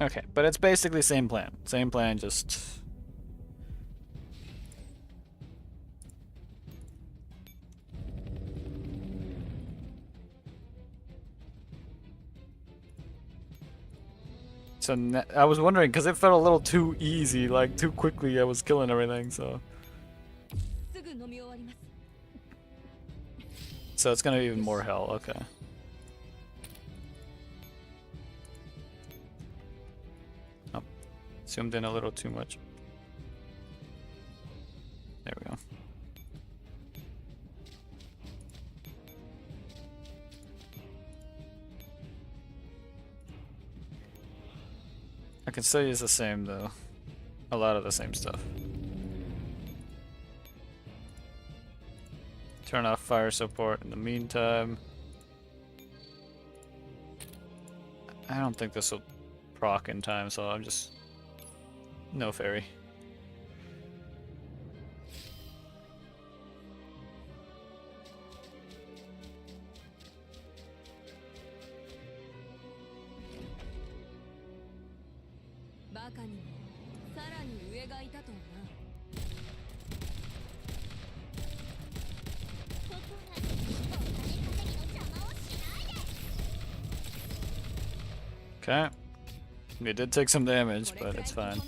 Okay, but it's basically same plan. Same plan, just... So I was wondering, because it felt a little too easy, like too quickly I was killing everything, so... So it's gonna be even more hell, okay. Oh, zoomed in a little too much. There we go. I can still use the same though. A lot of the same stuff. Turn off fire support in the meantime. I don't think this will proc in time, so I'm just... No fairy. Okay. It did take some damage, but it's fine.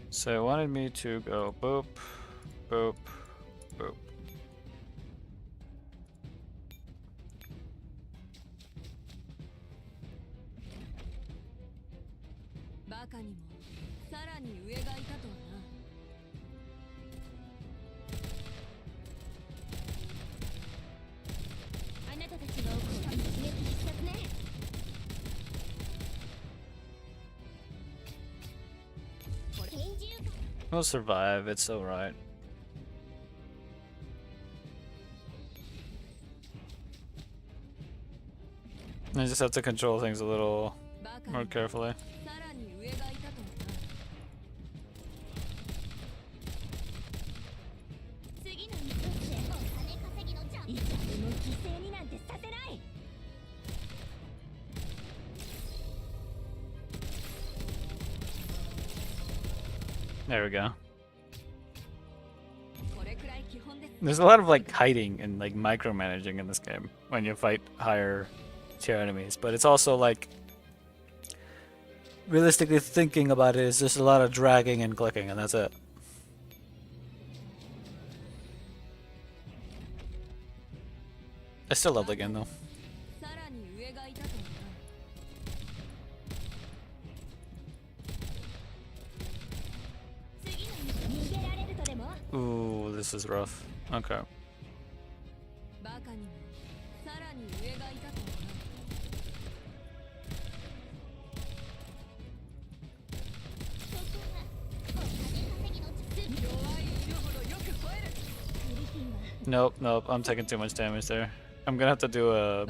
So it wanted me to go boop, boop, boop. We'll survive, it's alright. I just have to control things a little more carefully. There we go. There's a lot of like hiding and like micromanaging in this game when you fight higher tier enemies, but it's also like realistically thinking about it is just a lot of dragging and clicking, and that's it. I still love the game though. Ooh, this is rough. Okay. Nope, nope, I'm taking too much damage there. I'm gonna have to do a...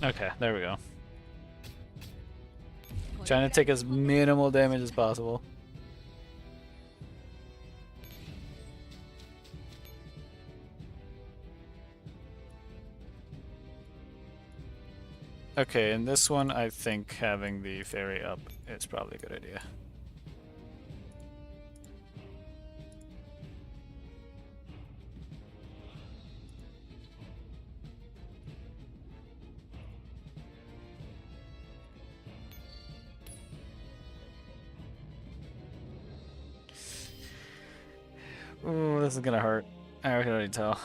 Okay, there we go. Trying to take as minimal damage as possible. Okay, in this one, I think having the fairy up is probably a good idea. Ooh, this is gonna hurt. I can already tell.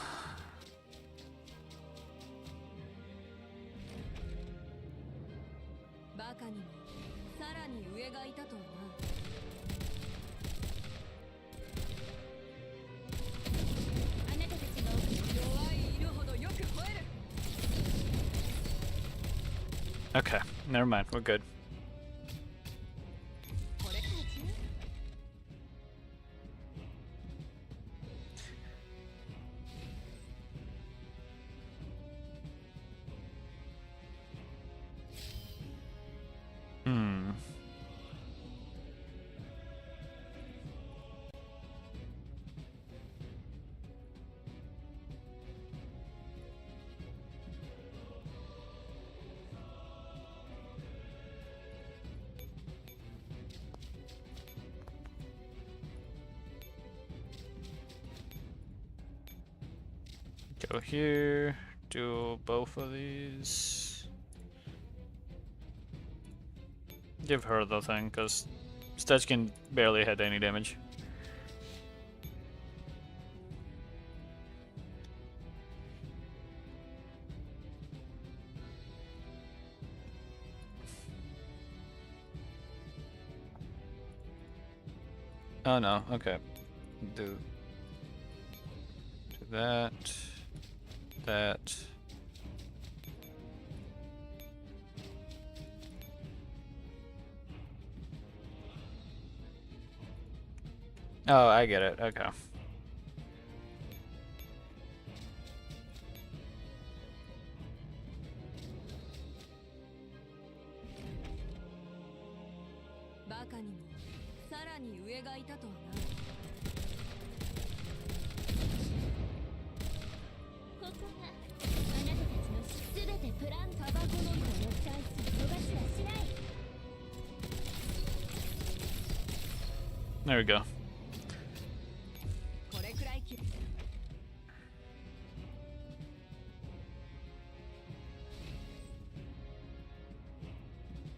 Okay, never mind. We're good. Hmm. Go here, do both of these. Give her the thing, because Stetchkin barely had any damage. Oh no, okay. Do that. That. Oh, I get it. Okay. There we go.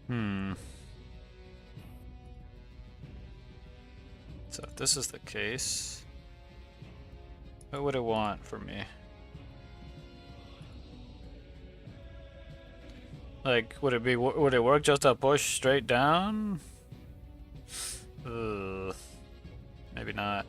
Hmm. So if this is the case, what would it want from me? Like, would it work just to push straight down? Ugh. Maybe not.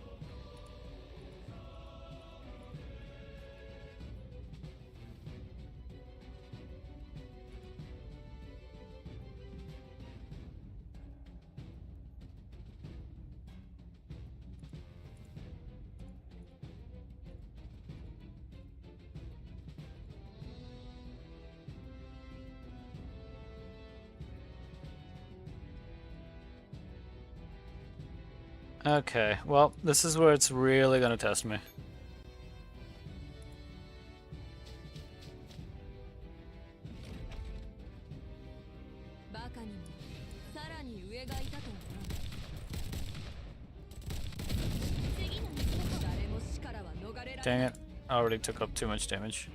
Okay, well, this is where it's really gonna test me. Dang it, I already took up too much damage.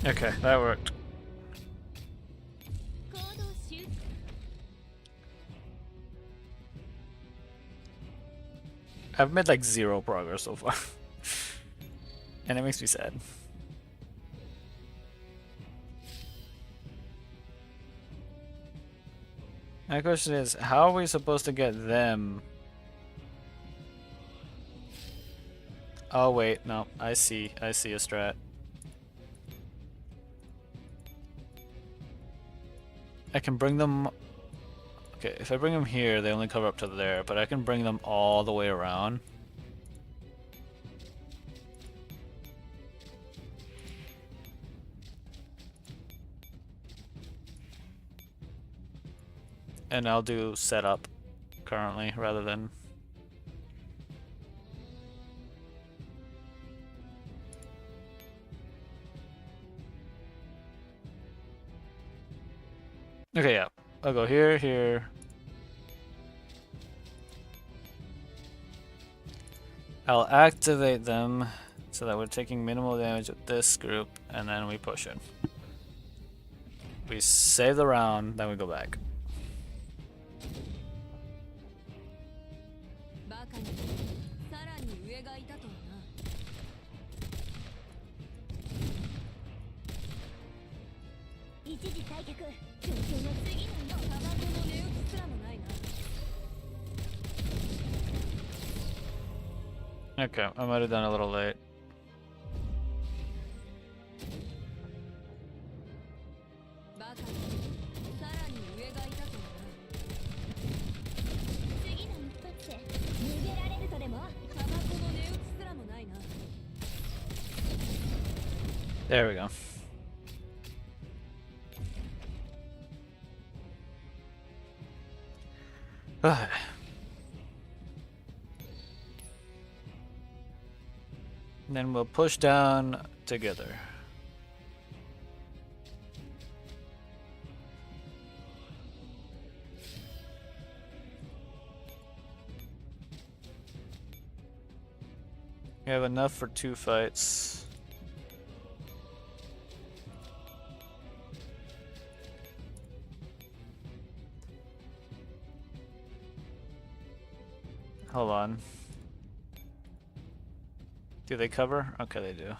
Okay, that worked. I've made like 0 progress so far. And it makes me sad. My question is, how are we supposed to get them? Oh wait, no, I see a strat. I can bring them... Okay, if I bring them here, they only cover up to there, but I can bring them all the way around. And I'll do setup currently rather than... Okay, yeah. I'll go here, here. I'll activate them so that we're taking minimal damage with this group, and then we push in. We save the round, then we go back. Okay, I might have done a little late. There we go. And then we'll push down together. We have enough for 2 fights. Hold on. Do they cover? Okay, they do.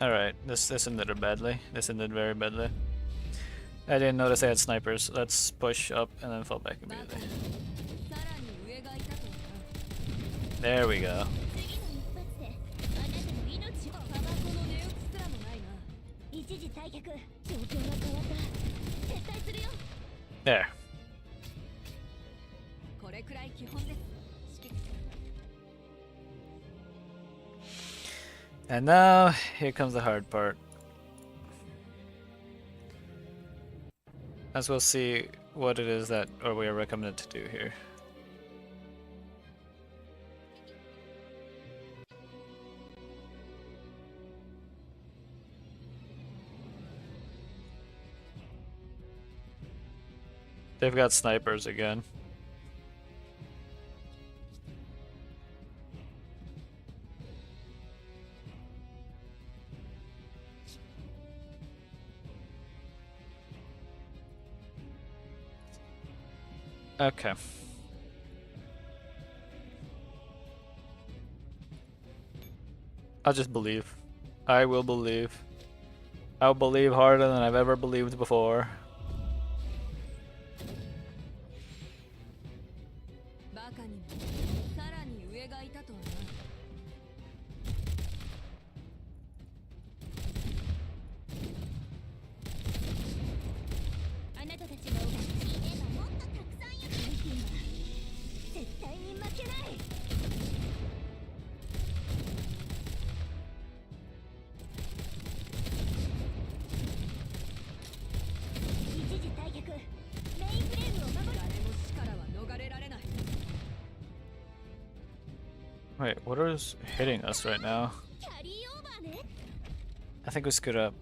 Alright, this ended badly. This ended very badly. I didn't notice I had snipers. Let's push up and then fall back immediately. There we go. There. And now, here comes the hard part. As we'll see what it is that we are recommended to do here. They've got snipers again. Okay. I'll just believe. I will believe. I'll believe harder than I've ever believed before. バカにもさらに上がいたとはな。あなたたちが死ねばもっとたくさんいる。フィリピンは絶対に負けない。一時退却。メインフレームを守る。誰も死からは逃れられない。 Wait, what is hitting us right now? キャリーオーバーね。 I think we screwed up.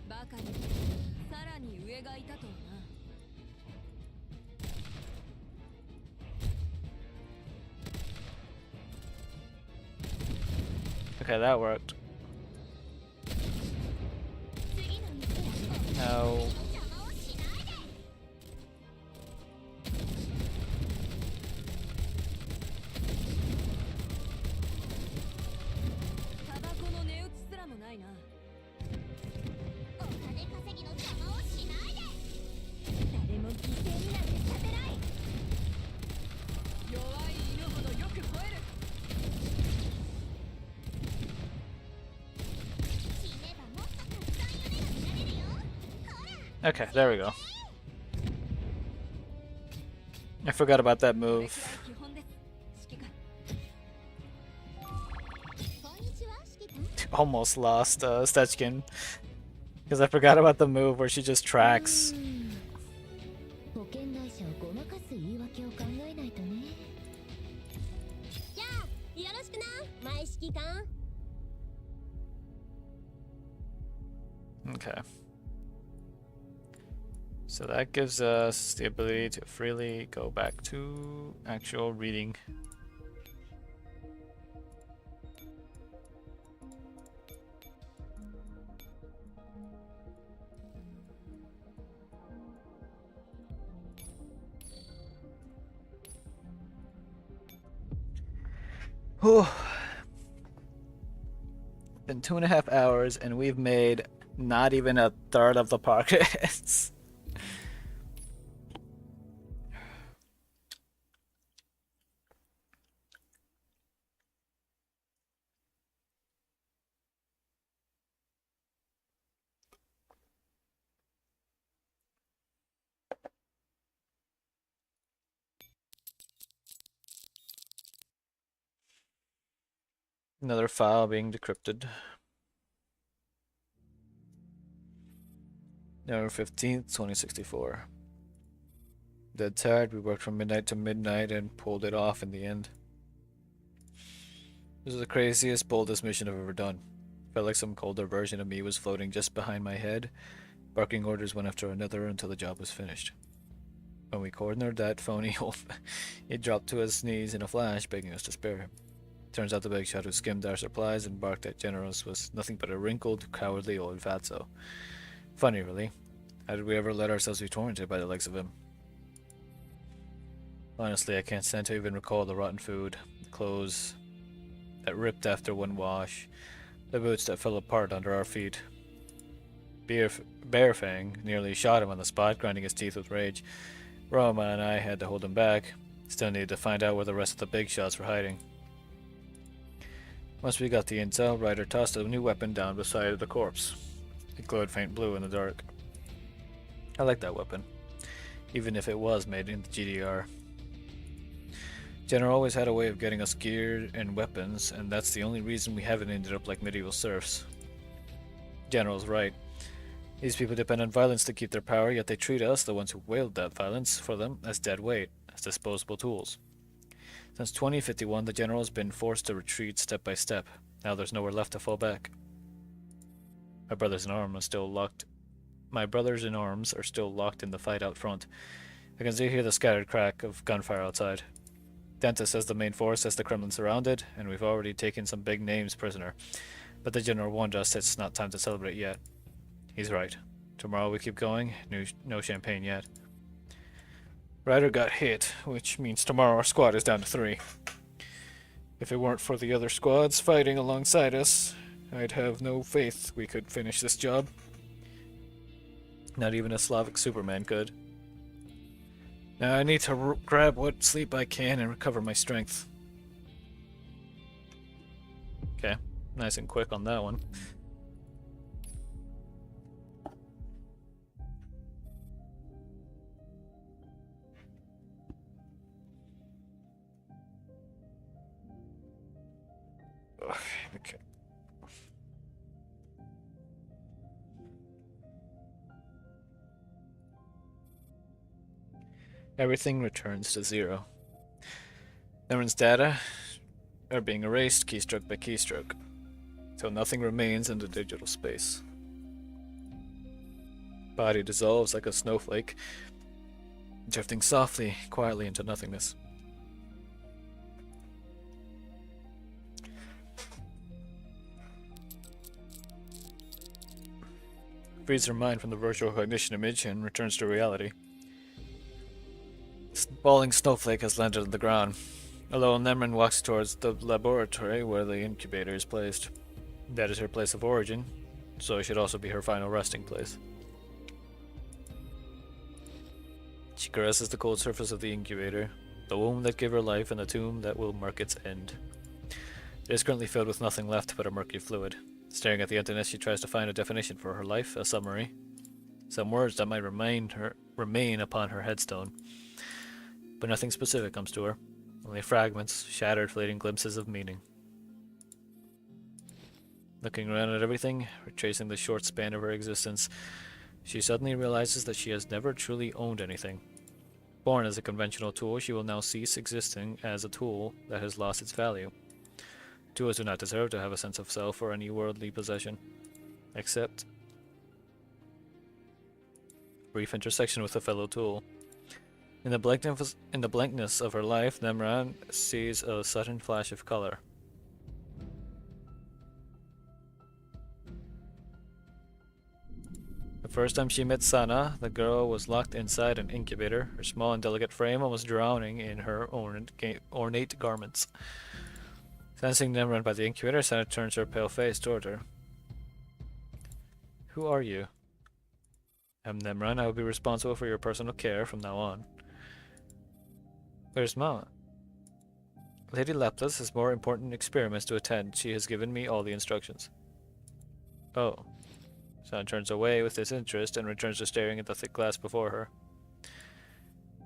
バカにもさらに上がいたとはな。 Okay, that worked. 次の店だ。 No. 邪魔をしないで。タバコの値打ちすらもないな。お金稼ぎの邪魔をしないで。誰も犠牲になんてさせない。弱い犬ほどよく吠える。死ねばもっとたくさん夢が見られるよ。ほら。 Okay, there we go. I forgot about that move. 基本です。指揮官。こんにちは、指揮官。 Almost lost Stechkin. Because I forgot about the move where she just tracks. 保険会社をごまかす言い訳を考えないとね。じゃあよろしくな、前指揮官。 Okay. So that gives us the ability to freely go back to actual reading. Whew. Been 2.5 hours and we've made not even a third of the progress. Another file being decrypted. November 15th, 2064. Dead tired, we worked from midnight to midnight and pulled it off in the end. This is the craziest, boldest mission I've ever done. Felt like some colder version of me was floating just behind my head, barking orders one after another until the job was finished. When we cornered that phony wolf, he dropped to his knees in a flash, begging us to spare him. Turns out the big shot who skimmed our supplies and barked at generals was nothing but a wrinkled, cowardly old fatso. Funny, really. How did we ever let ourselves be tormented by the likes of him? Honestly, I can't stand to even recall the rotten food, the clothes that ripped after one wash, the boots that fell apart under our feet. Bearfang nearly shot him on the spot, grinding his teeth with rage. Roma and I had to hold him back. Still needed to find out where the rest of the big shots were hiding. Once we got the intel, Ryder tossed a new weapon down beside the corpse. It glowed faint blue in the dark. I like that weapon, even if it was made in the GDR. General always had a way of getting us gear and weapons, and that's the only reason we haven't ended up like medieval serfs. General's right. These people depend on violence to keep their power, yet they treat us, the ones who wield that violence for them, as dead weight, as disposable tools. Since 2051, the general has been forced to retreat step by step. Now there's nowhere left to fall back. My brothers in arms are still locked in the fight out front. I can still hear the scattered crack of gunfire outside. Denta says the main force has the Kremlin surrounded, and we've already taken some big names prisoner. But the general warned us it's not time to celebrate yet. He's right. Tomorrow we keep going. No champagne yet. Ryder got hit, which means tomorrow our squad is down to 3. If it weren't for the other squads fighting alongside us, I'd have no faith we could finish this job. Not even a Slavic Superman could. Now I need to grab what sleep I can and recover my strength. Okay, nice and quick on that one. Okay. Everything returns to 0. Everyone's data are being erased keystroke by keystroke, till nothing remains in the digital space. Body dissolves like a snowflake, drifting softly, quietly into nothingness. Frees her mind from the virtual cognition image and returns to reality. The falling snowflake has landed on the ground. Although Nemrin walks towards the laboratory where the incubator is placed. That is her place of origin, so it should also be her final resting place. She caresses the cold surface of the incubator, the womb that gave her life and the tomb that will mark its end. It is currently filled with nothing left but a murky fluid. Staring at the emptiness, she tries to find a definition for her life, a summary. Some words that might remain upon her headstone. But nothing specific comes to her. Only fragments, shattered, fleeting glimpses of meaning. Looking around at everything, retracing the short span of her existence, she suddenly realizes that she has never truly owned anything. Born as a conventional tool, she will now cease existing as a tool that has lost its value. Tools do not deserve to have a sense of self or any worldly possession, except brief intersection with a fellow tool. In the blankness of her life, Nemran sees a sudden flash of color. The first time she met Sana, the girl was locked inside an incubator, her small and delicate frame almost drowning in her ornate garments. Sensing Nemran by the incubator, Sana turns her pale face toward her. Who are you? I'm Nemran. I will be responsible for your personal care from now on. Where's Mama? Lady Laplace has more important experiments to attend. She has given me all the instructions. Oh. Sana turns away with disinterest and returns to staring at the thick glass before her.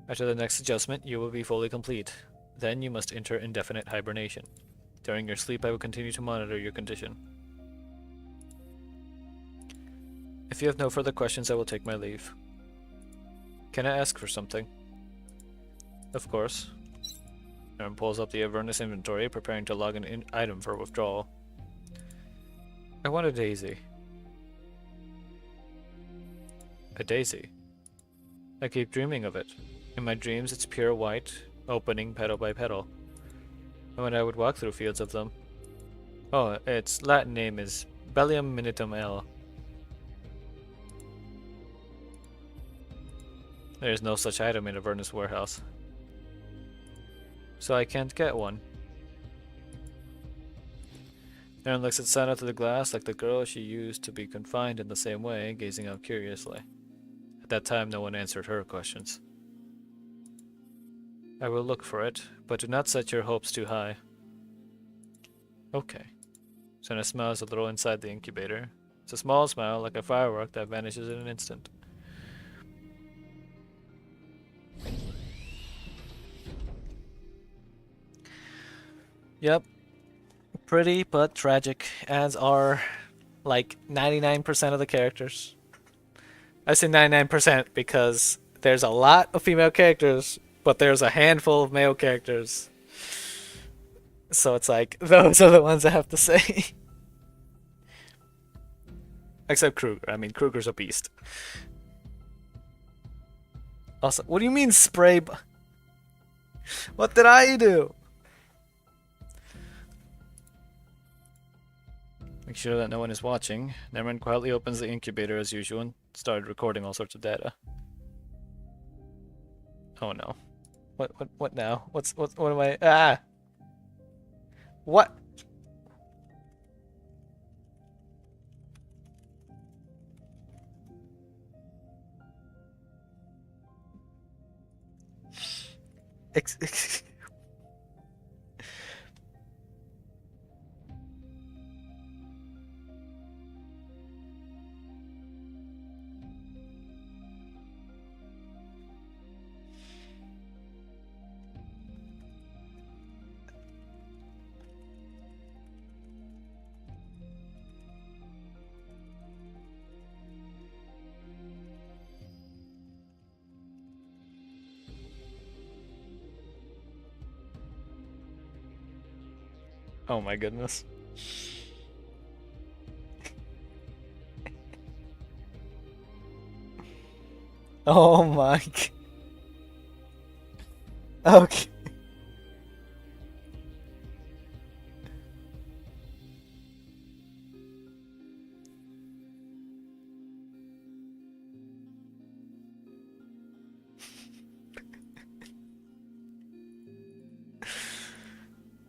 After the next adjustment, you will be fully complete. Then you must enter indefinite hibernation. During your sleep, I will continue to monitor your condition. If you have no further questions, I will take my leave. Can I ask for something? Of course. Aaron pulls up the Avernus inventory, preparing to log an item for withdrawal. I want a daisy. A daisy? I keep dreaming of it. In my dreams, it's pure white, opening petal by petal. And when I would walk through fields of them. Oh, its Latin name is Bellium Minitum L. There is no such item in Avernus warehouse. So I can't get one. Aaron looks at Sana through the glass like the girl she used to be confined in the same way, gazing out curiously. At that time, no one answered her questions. I will look for it, but do not set your hopes too high. Okay. Sana smiles a little inside the incubator. It's a small smile, like a firework that vanishes in an instant. Yep. Pretty but tragic, as are like 99% of the characters. I say 99% because there's a lot of female characters, but there's a handful of male characters. So it's like, those are the ones I have to say. Except Kruger. I mean, Kruger's a beast. Also, what do you mean spray? What did I do? Make sure that no one is watching. Nemran quietly opens the incubator as usual and started recording all sorts of data. Oh no. What now? What am I? Ah! What? Oh my goodness. Oh my. Okay.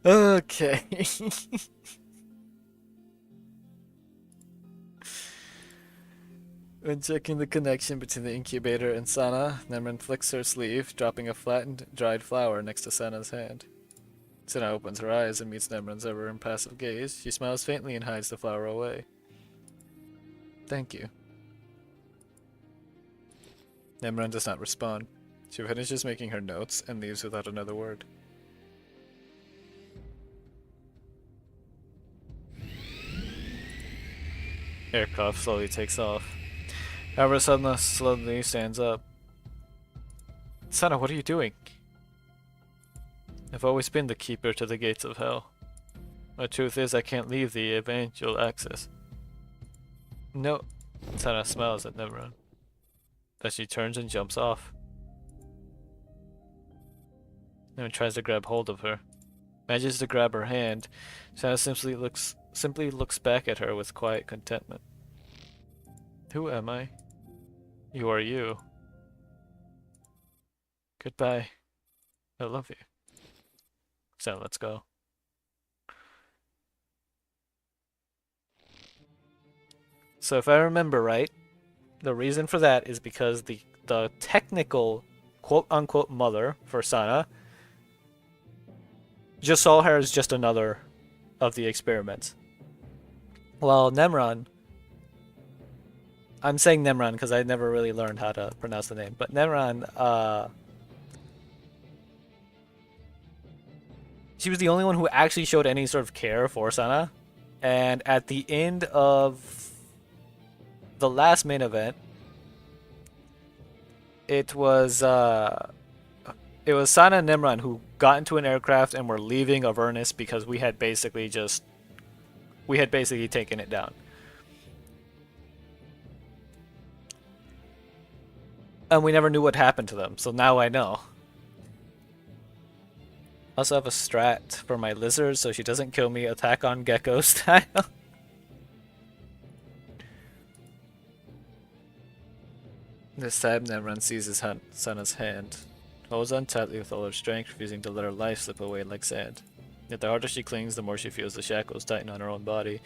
Okay. When checking the connection between the incubator and Sana, Nemran flicks her sleeve, dropping a flattened, dried flower next to Sana's hand. Sana opens her eyes and meets Nemran's ever impassive gaze. She smiles faintly and hides the flower away. Thank you. Nemran does not respond. She finishes making her notes and leaves without another word. Aircraft slowly takes off. However, Sana slowly stands up. Sana, what are you doing? I've always been the keeper to the gates of hell. The truth is, I can't leave the evangel access. No. Sana smiles at Nemran. Then she turns and jumps off. Nemran tries to grab hold of her. Manages to grab her hand. Sana simply looks back at her with quiet contentment. Who am I? You are you. Goodbye. I love you. So let's go. So if I remember right, the reason for that is because the technical quote-unquote mother for Sana just saw her as just another of the experiments. While Nemran, I'm saying Nemran because I never really learned how to pronounce the name, but Nemran, she was the only one who actually showed any sort of care for Sana. And at the end of the last main event, it was Sana and Nimran who got into an aircraft and were leaving Avernus because we had basically taken it down. And we never knew what happened to them, so now I know. I also have a strat for my lizard so she doesn't kill me attack on gecko style. This time Nemran seizes Sana's hand, holds on tightly with all her strength, refusing to let her life slip away like sand. Yet the harder she clings, the more she feels the shackles tighten on her own body,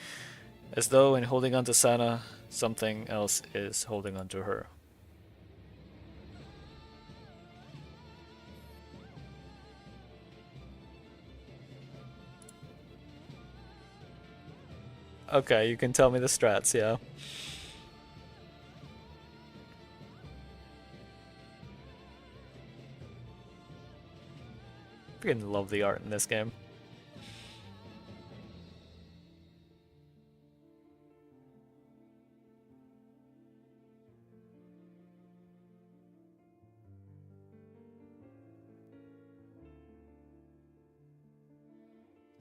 as though in holding on to Sana, something else is holding on to her. Okay, you can tell me the strats, yeah. Freaking love the art in this game.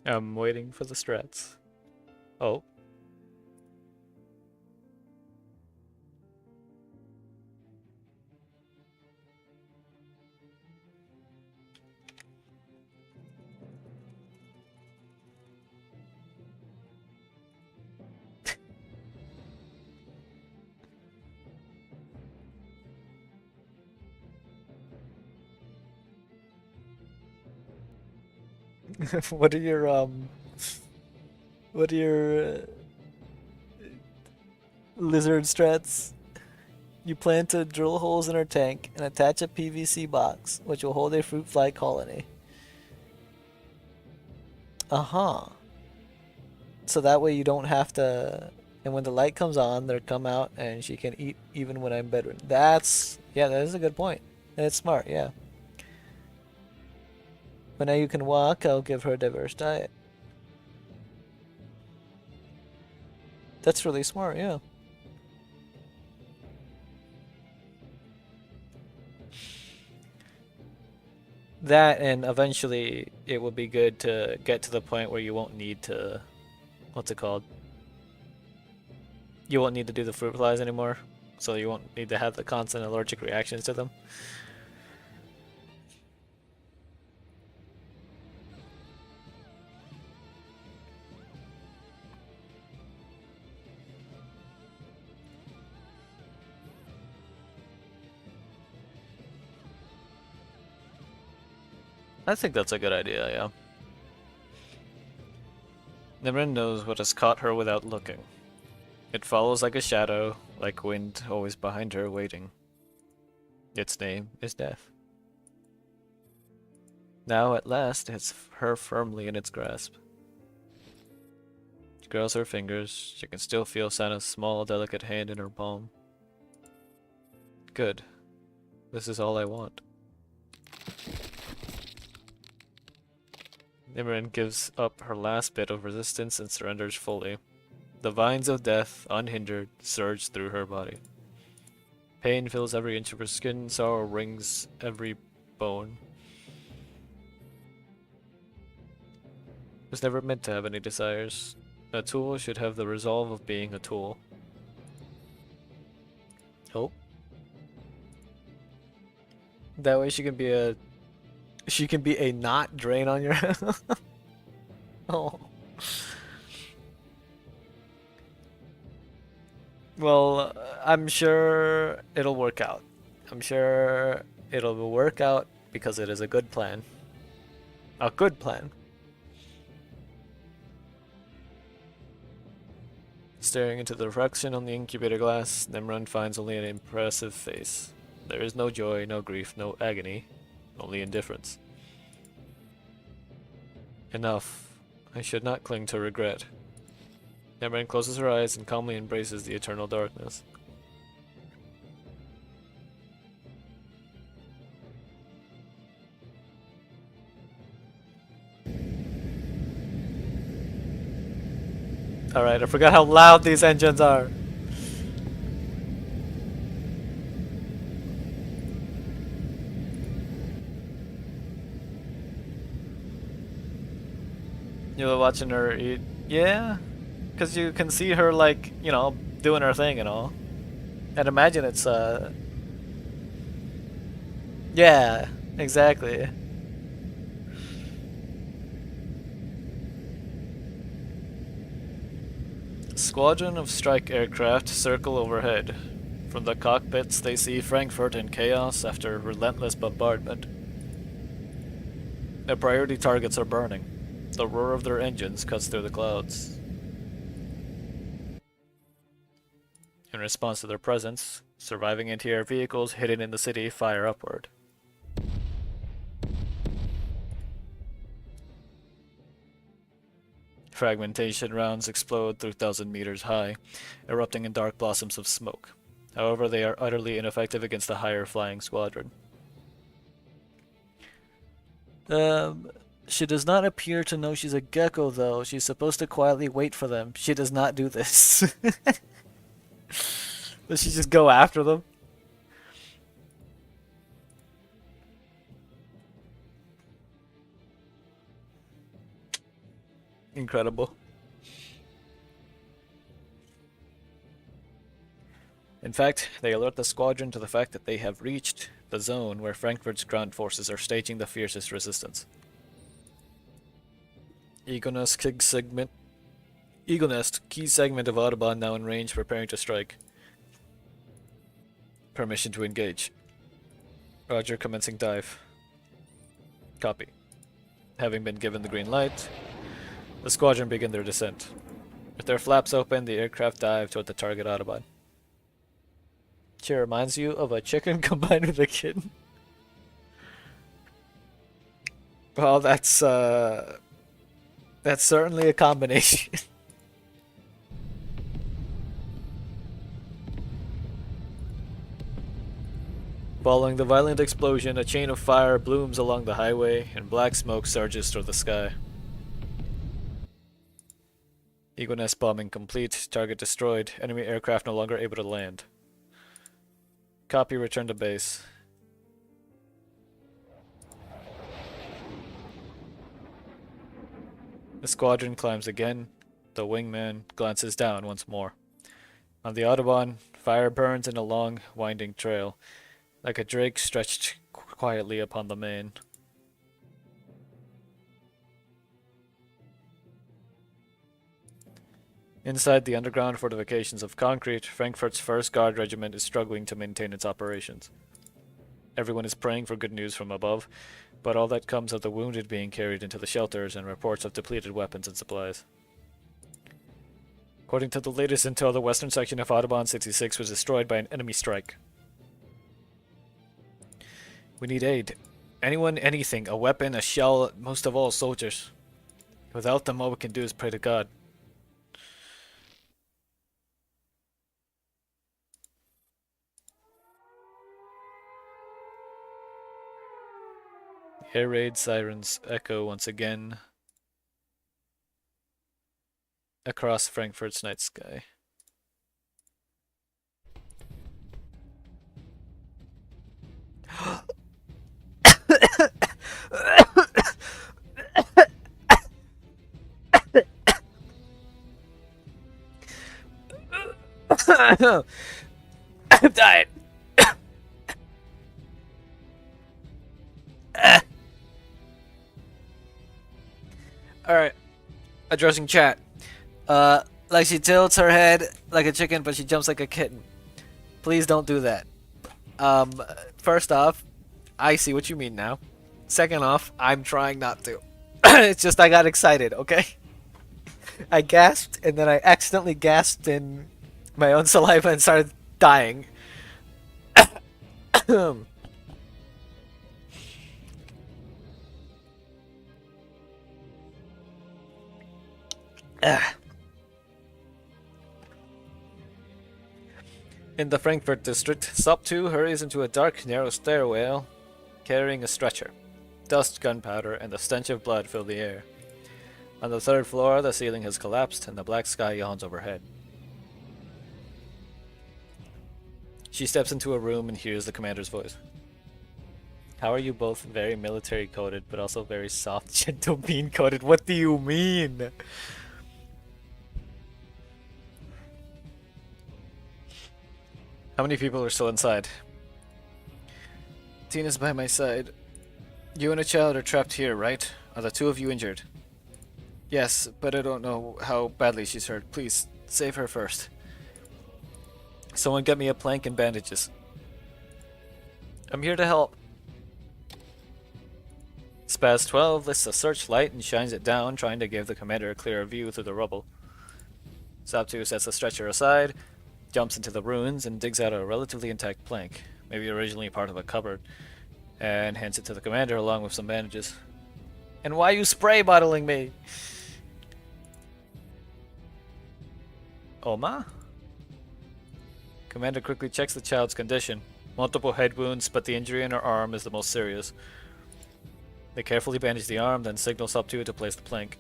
I'm waiting for the strats. Oh. What are your lizard strats? You plan to drill holes in her tank and attach a PVC box, which will hold a fruit fly colony. Uh-huh. So that way you don't have to... And when the light comes on, they'll come out and she can eat even when I'm bedridden. That's... Yeah, that is a good point. And it's smart, yeah. But now you can walk, I'll give her a diverse diet. That's really smart, yeah. That, and eventually it will be good to get to the point where you won't need to... What's it called? You won't need to do the fruit flies anymore. So you won't need to have the constant allergic reactions to them. I think that's a good idea, yeah. Nimrin knows what has caught her without looking. It follows like a shadow, like wind always behind her waiting. Its name is death. Now at last it has her firmly in its grasp. She curls her fingers, she can still feel Sana's small delicate hand in her palm. Good. This is all I want. Nimrin gives up her last bit of resistance and surrenders fully. The vines of death, unhindered, surge through her body. Pain fills every inch of her skin, sorrow wrings every bone. It was never meant to have any desires. A tool should have the resolve of being a tool. Oh. That way she can be a not drain on your Oh. Well, I'm sure it'll work out. I'm sure it'll work out because it is a good plan. A good plan. Staring into the reflection on the incubator glass, Nimrod finds only an impressive face. There is no joy, no grief, no agony, only indifference. Enough. I should not cling to regret. Nimrod closes her eyes and calmly embraces the eternal darkness. Alright, I forgot how loud these engines are. You were watching her eat? Yeah, because you can see her, like, you know, doing her thing and all. And imagine it's, yeah, exactly. Squadron of strike aircraft circle overhead. From the cockpits, they see Frankfurt in chaos after relentless bombardment. Their priority targets are burning. The roar of their engines cuts through the clouds. In response to their presence, surviving anti-air vehicles hidden in the city fire upward. Fragmentation rounds explode through 1,000 meters high, erupting in dark blossoms of smoke. However, they are utterly ineffective against the higher flying squadron. She does not appear to know she's a gecko, though. She's supposed to quietly wait for them. She does not do this. Does she just go after them? Incredible. In fact, they alert the squadron to the fact that they have reached the zone where Frankfurt's ground forces are staging the fiercest resistance. Egonest key segment of Audubon now in range, preparing to strike. Permission to engage. Roger, commencing dive. Copy. Having been given the green light, the squadron begin their descent. With their flaps open, the aircraft dive toward the target Autobahn. She reminds you of a chicken combined with a kitten. Well, that's certainly a combination. Following the violent explosion, a chain of fire blooms along the highway, and black smoke surges toward the sky. Eagle Nest bombing complete, target destroyed, enemy aircraft no longer able to land. Copy, return to base. The squadron climbs again. The wingman glances down once more. On the Autobahn, fire burns in a long, winding trail, like a drake stretched quietly upon the main. Inside the underground fortifications of concrete, Frankfurt's 1st Guard Regiment is struggling to maintain its operations. Everyone is praying for good news from above, but all that comes of the wounded being carried into the shelters and reports of depleted weapons and supplies. According to the latest intel, the western section of Autobahn 66 was destroyed by an enemy strike. We need aid. Anyone, anything, a weapon, a shell, most of all soldiers. Without them, all we can do is pray to God. Air raid sirens echo once again across Frankfurt's night sky. I'm dying. Alright. Addressing chat. Like she tilts her head like a chicken, but she jumps like a kitten. Please don't do that. First off, I see what you mean now. Second off, I'm trying not to. It's just I got excited, okay? I gasped, and then I accidentally gasped in my own saliva and started dying. In the Frankfurt district, Sub 2 hurries into a dark, narrow stairwell carrying a stretcher. Dust, gunpowder, and the stench of blood fill the air. On the 3rd floor, the ceiling has collapsed and the black sky yawns overhead. She steps into a room and hears the commander's voice. How are you both very military coded, but also very soft, gentle, bean coded? What do you mean? How many people are still inside? Tina's by my side. You and a child are trapped here, right? Are the 2 of you injured? Yes, but I don't know how badly she's hurt. Please, save her first. Someone get me a plank and bandages. I'm here to help. Spaz 12 lifts a searchlight and shines it down, trying to give the commander a clearer view through the rubble. Sab2 sets the stretcher aside, jumps into the ruins, and digs out a relatively intact plank, maybe originally part of a cupboard, and hands it to the commander along with some bandages. And why you spray bottling me? Oma? Commander quickly checks the child's condition. Multiple head wounds, but the injury in her arm is the most serious. They carefully bandage the arm, then signal Sub 2 to place the plank.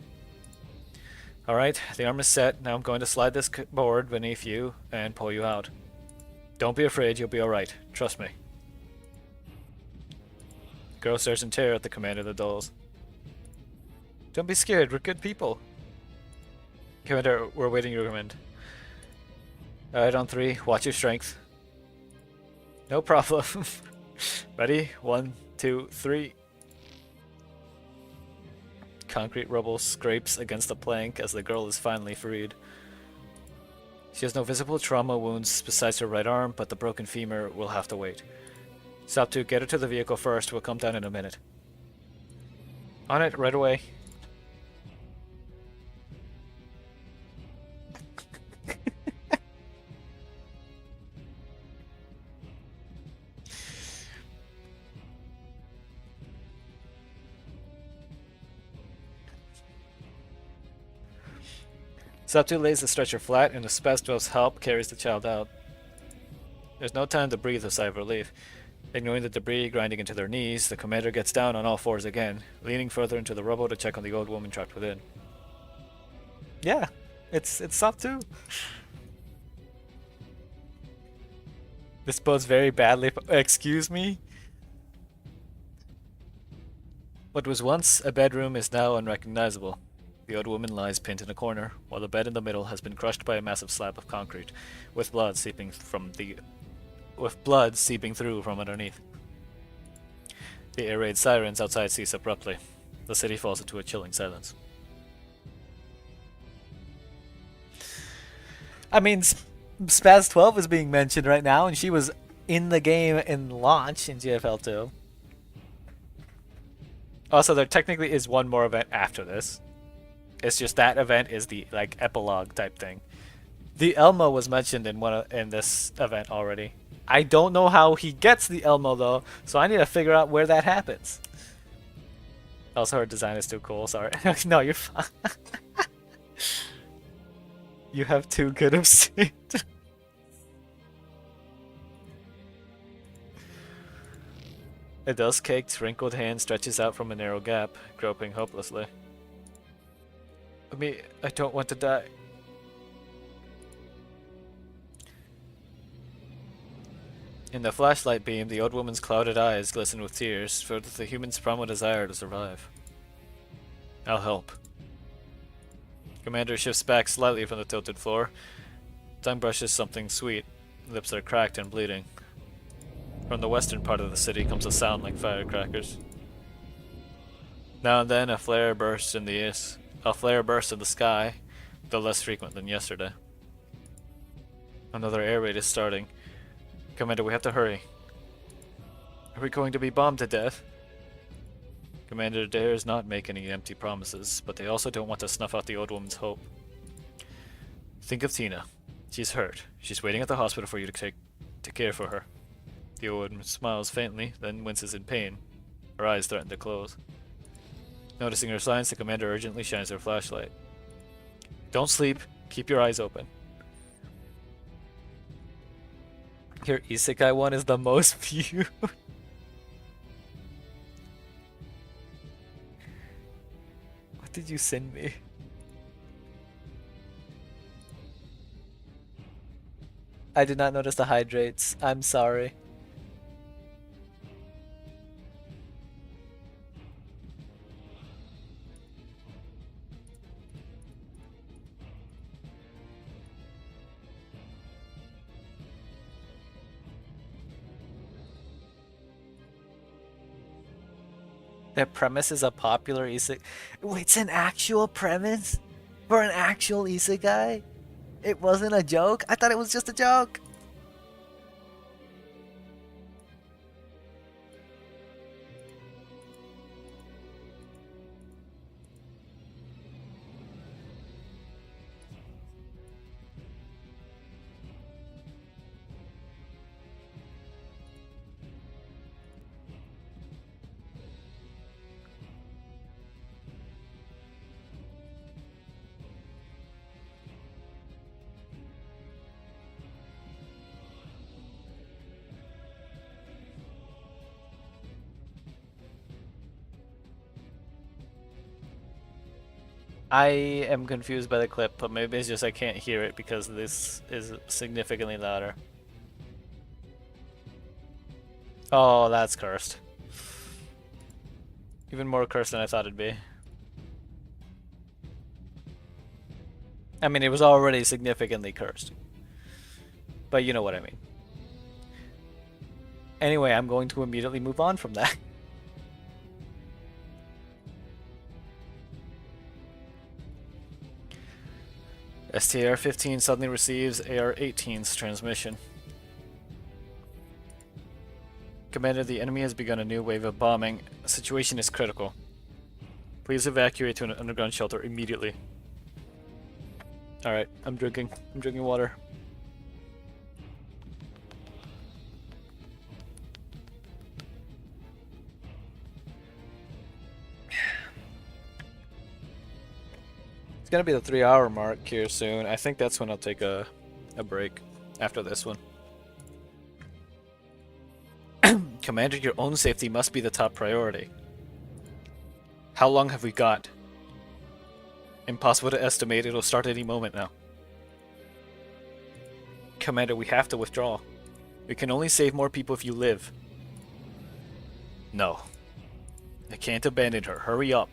Alright, the arm is set. Now I'm going to slide this board beneath you and pull you out. Don't be afraid, you'll be alright. Trust me. Girl stares in terror at the commander of the dolls. Don't be scared, we're good people. Commander, we're waiting your command. Alright, on 3, watch your strength. No problem. Ready? 1, 2, 3. Concrete rubble scrapes against the plank as the girl is finally freed. She has no visible trauma wounds besides her right arm, but the broken femur will have to wait. Sub 2, get her to the vehicle first. We'll come down in a minute. On it right away. Saptu lays the stretcher flat, and the Spastov's help carries the child out. There's no time to breathe a sigh of relief. Ignoring the debris grinding into their knees, the commander gets down on all fours again, leaning further into the rubble to check on the old woman trapped within. Yeah, it's Saptu. This bodes very badly. Excuse me? What was once a bedroom is now unrecognizable. The old woman lies pinned in a corner, while the bed in the middle has been crushed by a massive slab of concrete, with blood seeping through from underneath. The air raid sirens outside cease abruptly. The city falls into a chilling silence. I mean, Spaz 12 is being mentioned right now, and she was in the game in launch in GFL 2. Also, there technically is one more event after this. It's just that event is the like epilogue type thing. The Elmo was mentioned in this event already. I don't know how he gets the Elmo though, so I need to figure out where that happens. Also, her design is too cool. Sorry. No, you're fine. You have too good of seat. A dust-caked, wrinkled hand stretches out from a narrow gap, groping hopelessly. I don't want to die. In the flashlight beam, the old woman's clouded eyes glisten with tears, filled with the human's primal desire to survive. I'll help. Commander shifts back slightly from the tilted floor. Tongue brushes something sweet. Lips are cracked and bleeding. From the western part of the city comes a sound like firecrackers. Now and then a flare bursts in the sky, though less frequent than yesterday. Another air raid is starting. Commander, we have to hurry. Are we going to be bombed to death? Commander dares not make any empty promises, but they also don't want to snuff out the old woman's hope. Think of Tina. She's hurt. She's waiting at the hospital for you to care for her. The old woman smiles faintly, then winces in pain. Her eyes threaten to close. Noticing her signs, the commander urgently shines her flashlight. Don't sleep. Keep your eyes open. Your isekai one is the most viewed. What did you send me? I did not notice the hydrates. I'm sorry. Their premise is a popular isekai. Wait, it's an actual premise? For an actual isekai? It wasn't a joke? I thought it was just a joke! I am confused by the clip, but maybe it's just I can't hear it because this is significantly louder. Oh, that's cursed. Even more cursed than I thought it'd be. I mean, it was already significantly cursed. But you know what I mean. Anyway, I'm going to immediately move on from that. STR-15 suddenly receives AR-18's transmission. Commander, the enemy has begun a new wave of bombing. The situation is critical. Please evacuate to an underground shelter immediately. Alright, I'm drinking. I'm drinking water. It's gonna be the 3-hour mark here soon. I think that's when I'll take a break after this one. Commander, your own safety must be the top priority. How long have we got? Impossible to estimate. It'll start any moment now. Commander, we have to withdraw. We can only save more people if you live. No. I can't abandon her. Hurry up.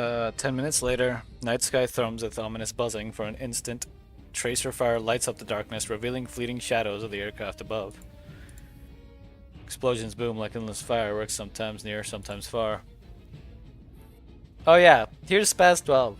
Uh, 10 minutes later, night sky thrums with ominous buzzing. For an instant, tracer fire lights up the darkness, revealing fleeting shadows of the aircraft above. Explosions boom like endless fireworks, sometimes near, sometimes far. Oh yeah, here's Spaz 12.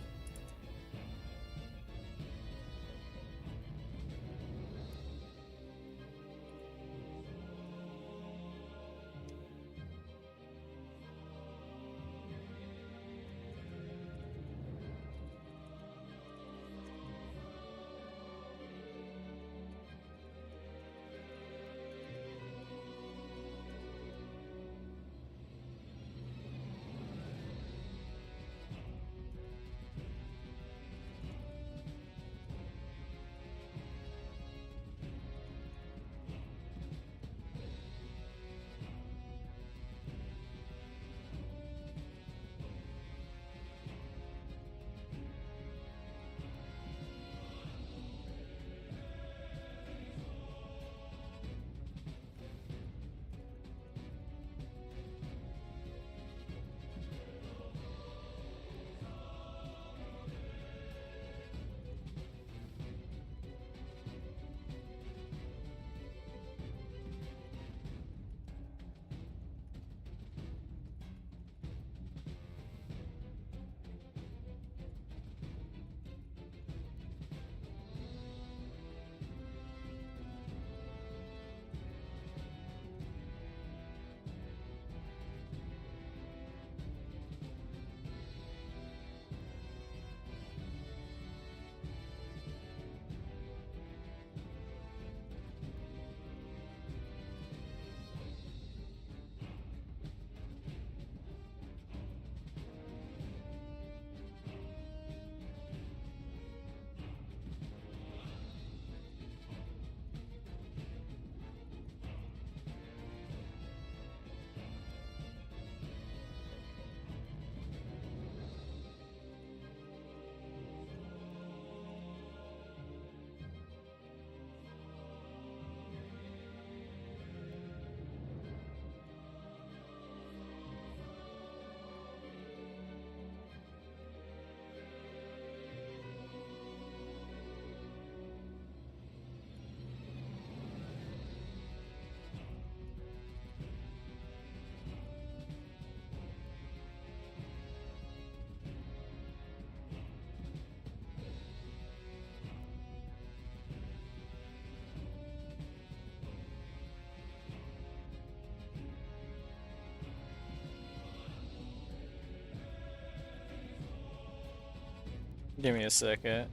Give me a second.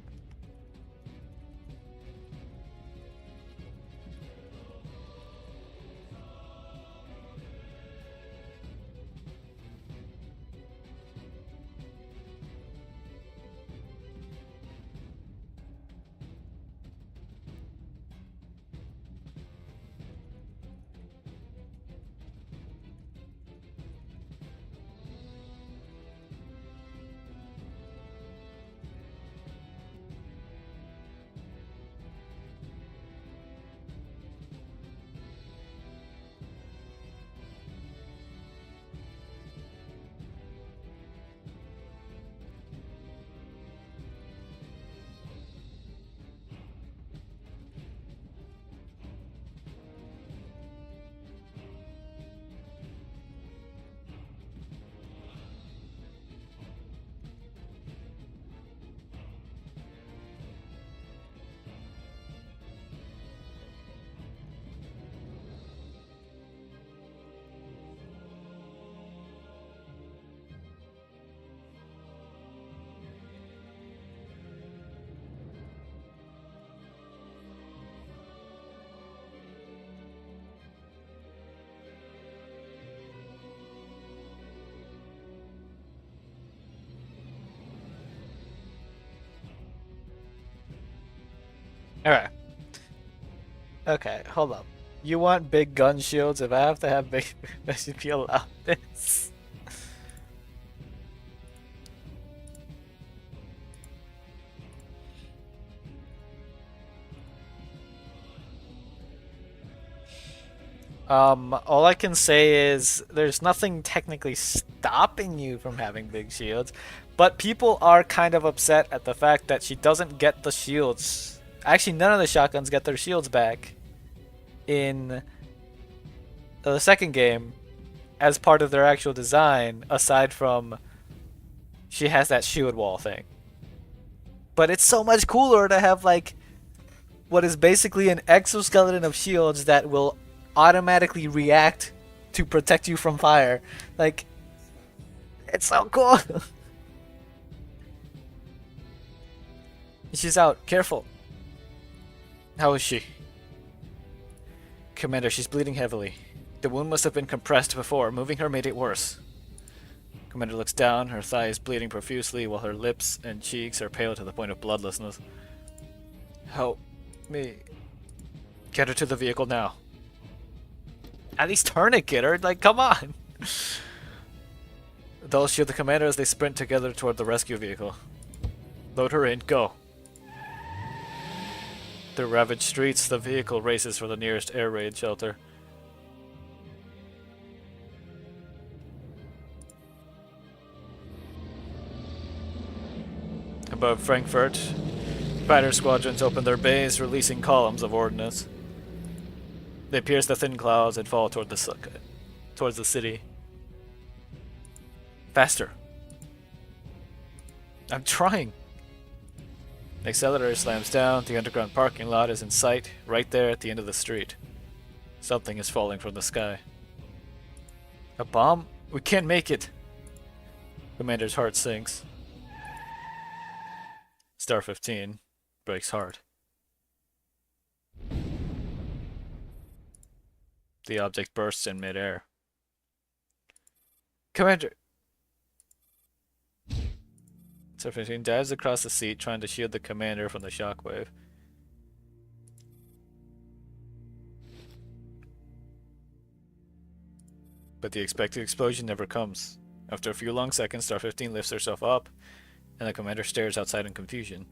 Alright. Okay, hold up. You want big gun shields? If I have to have big, I should be allowed this. All I can say is there's nothing technically stopping you from having big shields, but people are kind of upset at the fact that she doesn't get the shields. Actually, none of the shotguns get their shields back in the second game as part of their actual design, aside from she has that shield wall thing. But it's so much cooler to have like what is basically an exoskeleton of shields that will automatically react to protect you from fire. Like, it's so cool. She's out. Careful. How is she? Commander, she's bleeding heavily. The wound must have been compressed before. Moving her made it worse. Commander looks down. Her thigh is bleeding profusely, while her lips and cheeks are pale to the point of bloodlessness. Help me. Get her to the vehicle now. At least tourniquet her. Like, come on. They'll shield the commander as they sprint together toward the rescue vehicle. Load her in. Go. Through ravaged streets, the vehicle races for the nearest air raid shelter. Above Frankfurt, fighter squadrons open their bays, releasing columns of ordnance. They pierce the thin clouds and fall towards the city. Faster. I'm trying. The accelerator slams down. The underground parking lot is in sight, right there at the end of the street. Something is falling from the sky. A bomb? We can't make it. Commander's heart sinks. Star 15 breaks heart. The object bursts in midair. Commander! Star 15 dives across the seat, trying to shield the commander from the shockwave. But the expected explosion never comes. After a few long seconds, Star 15 lifts herself up, and the commander stares outside in confusion.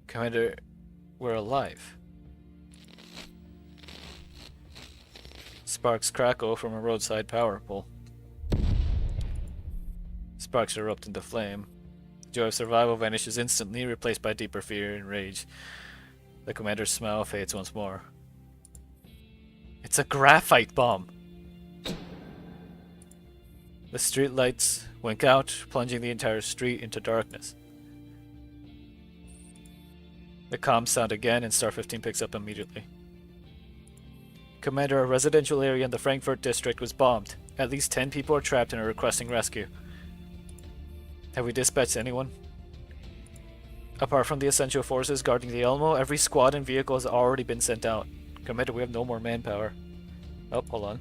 Commander, we're alive. Sparks crackle from a roadside power pole. Sparks erupt into flame. The joy of survival vanishes instantly, replaced by deeper fear and rage. The commander's smile fades once more. It's a graphite bomb! The street lights wink out, plunging the entire street into darkness. The comms sound again, and Star 15 picks up immediately. Commander, a residential area in the Frankfurt district was bombed. At least 10 people are trapped and are requesting rescue. Have we dispatched anyone? Apart from the essential forces guarding the Elmo, every squad and vehicle has already been sent out. Commander, we have no more manpower. Oh, hold on.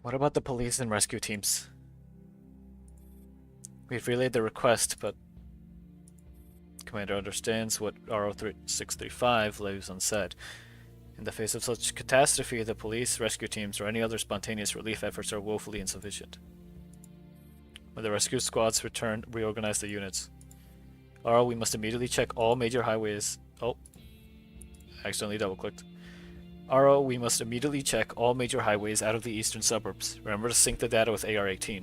What about the police and rescue teams? We've relayed the request, but Commander understands what RO-635 leaves unsaid. In the face of such catastrophe, the police, rescue teams, or any other spontaneous relief efforts are woefully insufficient. When the rescue squads return, reorganize the units. RO, we must immediately check all major highways. Oh, accidentally double-clicked. RO, we must immediately check all major highways out of the eastern suburbs. Remember to sync the data with AR-18.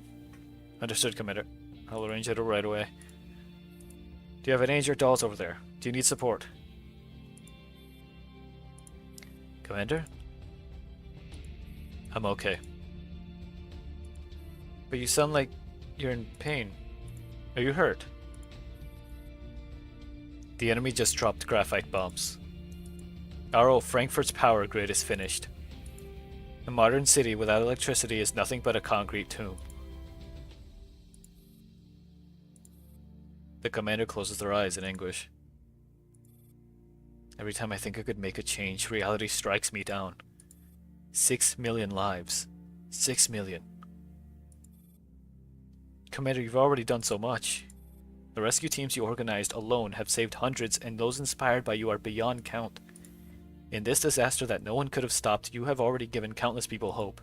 Understood, Commander. I'll arrange it right away. Do you have any injured dolls over there? Do you need support? Commander? I'm okay. But you sound like you're in pain. Are you hurt? The enemy just dropped graphite bombs. RO, Frankfurt's power grid is finished. A modern city without electricity is nothing but a concrete tomb. The commander closes their eyes in anguish. Every time I think I could make a change, reality strikes me down. 6 million lives. 6 million. Commander, you've already done so much. The rescue teams you organized alone have saved hundreds, and those inspired by you are beyond count. In this disaster that no one could have stopped, you have already given countless people hope.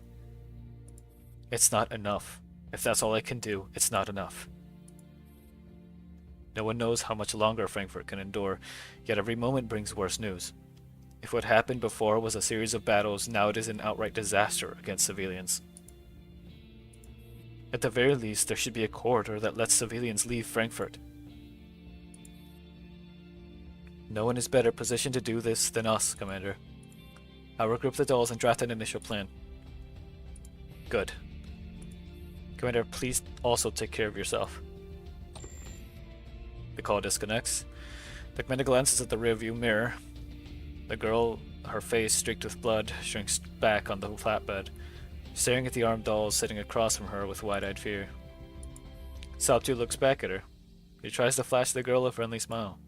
It's not enough. If that's all I can do, it's not enough. No one knows how much longer Frankfurt can endure, yet every moment brings worse news. If what happened before was a series of battles, now it is an outright disaster against civilians. At the very least, there should be a corridor that lets civilians leave Frankfurt. No one is better positioned to do this than us, Commander. I'll regroup the dolls and draft an initial plan. Good. Commander, please also take care of yourself. The call disconnects. The commander glances at the rearview mirror. The girl, her face streaked with blood, shrinks back on the flatbed, staring at the armed dolls sitting across from her with wide-eyed fear. Sabtu looks back at her. He tries to flash the girl a friendly smile.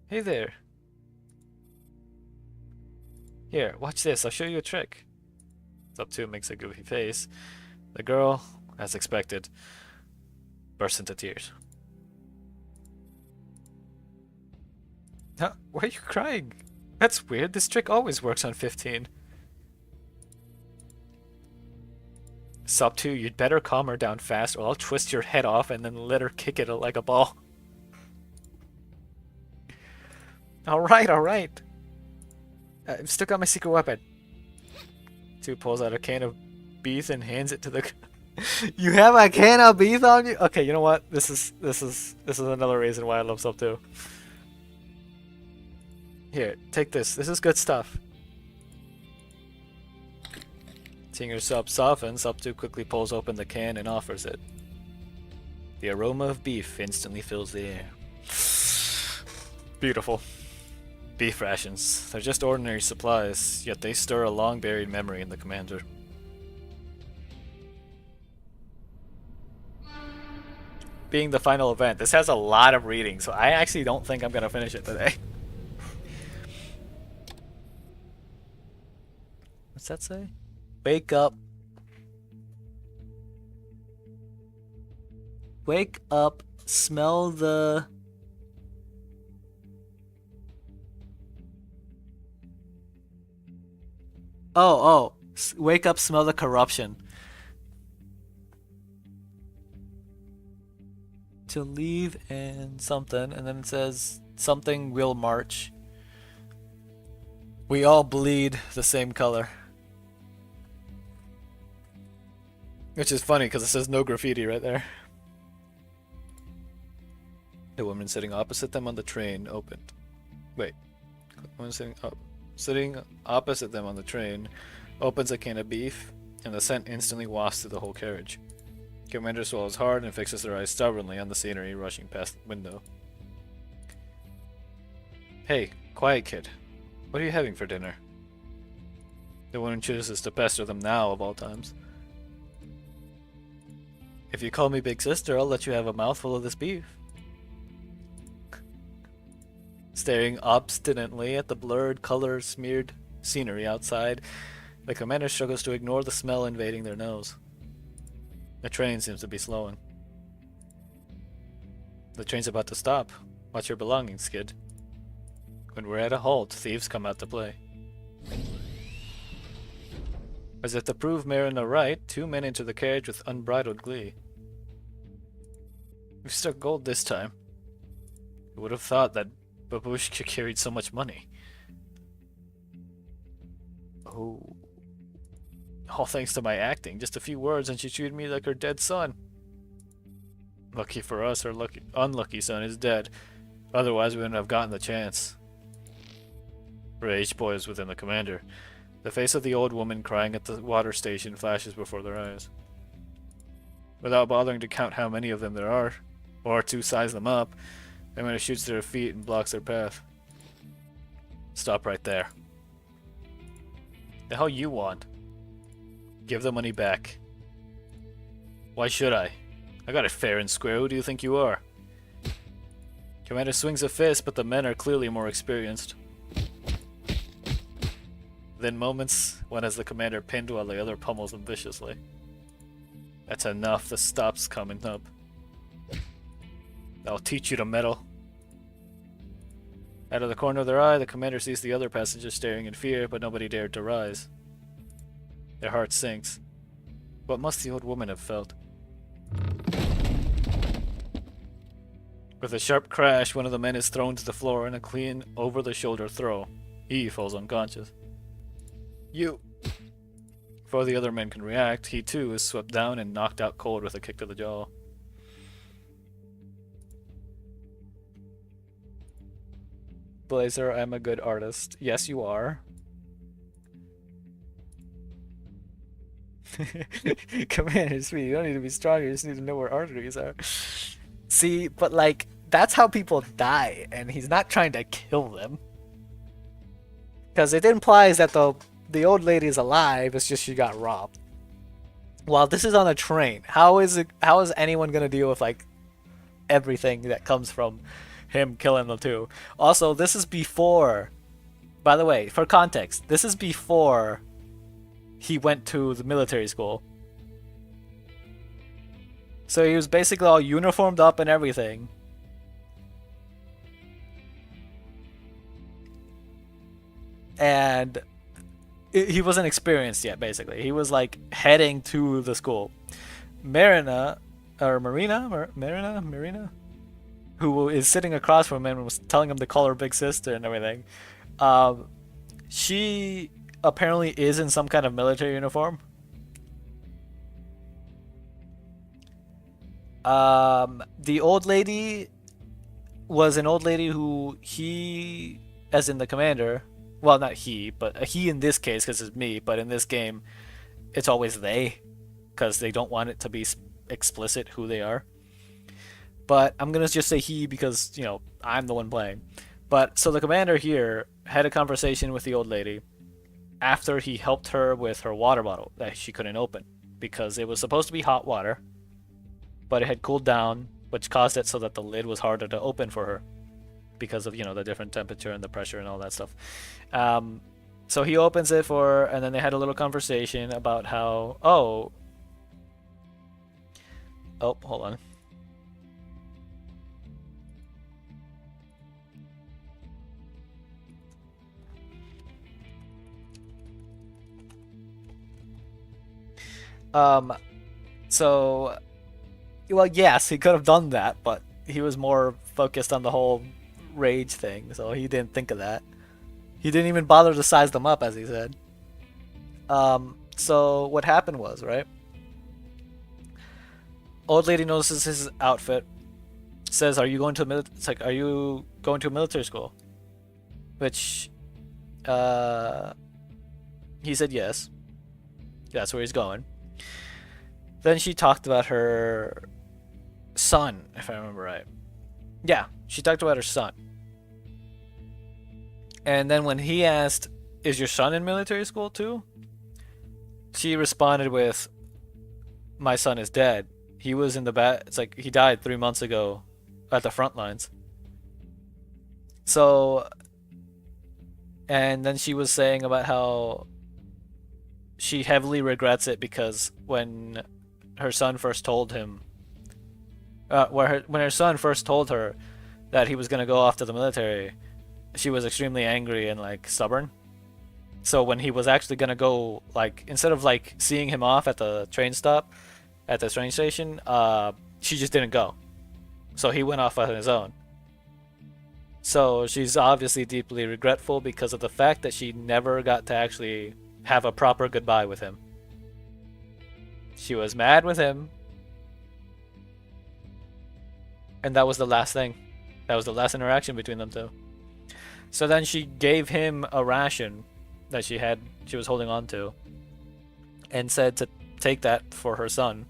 Hey there. Here, watch this, I'll show you a trick. Sabtu makes a goofy face. The girl, as expected, bursts into tears. Huh? Why are you crying? That's weird, this trick always works on 15. Sabtu, you'd better calm her down fast or I'll twist your head off and then let her kick it like a ball. Alright. I've still got my secret weapon. Two pulls out a can of beef and hands it to the... You have a can of beef on you? Okay, you know what? This is another reason why I love Sabtu. Here, take this. This is good stuff. Seeing her sub soften, Sabtu quickly pulls open the can and offers it. The aroma of beef instantly fills the air. Beautiful. Beef rations. They're just ordinary supplies, yet they stir a long-buried memory in the commander. Being the final event, this has a lot of reading, so I actually don't think I'm going to finish it today. What's that say? Wake up. Wake up, smell the... Oh. Wake up, smell the corruption. To leave and something, and then it says something will march. We all bleed the same color. Which is funny because it says no graffiti right there. The woman sitting opposite them on the train opened. Wait. The woman sitting opposite them on the train opens a can of beef, and the scent instantly wafts through the whole carriage. Commander swallows hard and fixes their eyes stubbornly on the scenery rushing past the window. Hey, quiet kid. What are you having for dinner? The woman chooses to pester them now of all times. If you call me big sister, I'll let you have a mouthful of this beef. Staring obstinately at the blurred, color-smeared scenery outside, the commander struggles to ignore the smell invading their nose. The train seems to be slowing. The train's about to stop. Watch your belongings, kid. When we're at a halt, thieves come out to play. As if to prove Marina right, two men enter the carriage with unbridled glee. We've struck gold this time. Who would have thought that Babushka carried so much money? Oh. All thanks to my acting. Just a few words and she treated me like her dead son. Lucky for us, her unlucky son is dead. Otherwise we wouldn't have gotten the chance. Rage boils within the commander. The face of the old woman crying at the water station flashes before their eyes. Without bothering to count how many of them there are, or to size them up, the commander shoots to their feet and blocks their path. Stop right there. The hell you want? Give the money back. Why should I? I got it fair and square. Who do you think you are? Commander swings a fist, but the men are clearly more experienced. Then moments, one has the commander pinned while the other pummels him viciously. That's enough. The stop's coming up. I'll teach you to meddle. Out of the corner of their eye, the commander sees the other passengers staring in fear, but nobody dared to rise. Their heart sinks. What must the old woman have felt? With a sharp crash, one of the men is thrown to the floor in a clean, over-the-shoulder throw. He falls unconscious. You! Before the other men can react, he too is swept down and knocked out cold with a kick to the jaw. Blazer, I'm a good artist. Yes, you are. Commander, sweet, you don't need to be strong, you just need to know where arteries are. See, but like, that's how people die, and he's not trying to kill them. Because it implies that the old lady is alive, it's just she got robbed. While this is on a train, how is anyone gonna deal with like everything that comes from him killing the two? Also, this is before, by the way, for context, this is before he went to the military school. So he was basically all uniformed up and everything. And he wasn't experienced yet, basically. He was like heading to the school. Marina, who is sitting across from him and was telling him to call her big sister and everything. She apparently is in some kind of military uniform. The old lady was an old lady who he, as in the commander, well, not he, but he in this case, because it's me, but in this game, it's always they, because they don't want it to be explicit who they are. But I'm going to just say he because, you know, I'm the one playing. But, so the commander here had a conversation with the old lady after he helped her with her water bottle that she couldn't open, because it was supposed to be hot water, but it had cooled down, which caused it so that the lid was harder to open for her because of, you know, the different temperature and the pressure and all that stuff. So he opens it for her, and then they had a little conversation about how, oh, hold on. So, well, yes, he could have done that, but he was more focused on the whole rage thing, so he didn't think of that. He didn't even bother to size them up, as he said. So what happened was, right? Old lady notices his outfit, says, "Are you going to are you going to a military school?" Which, he said yes. That's where he's going. Then she talked about her son, if I remember right. Yeah, she talked about her son. And then when he asked, "Is your son in military school too?" she responded with, "My son is dead. He was in the it's like he died 3 months ago at the front lines." So, and then she was saying about how she heavily regrets it because when her son first told him, when her son first told her that he was going to go off to the military, she was extremely angry and like stubborn. So when he was actually going to go, like, instead of like seeing him off at the train stop, at the train station, she just didn't go. So he went off on his own. So she's obviously deeply regretful because of the fact that she never got to actually have a proper goodbye with him. She was mad with him, and that was the last thing. That was the last interaction between them two. So then she gave him a ration that she was holding on to, and said to take that for her son,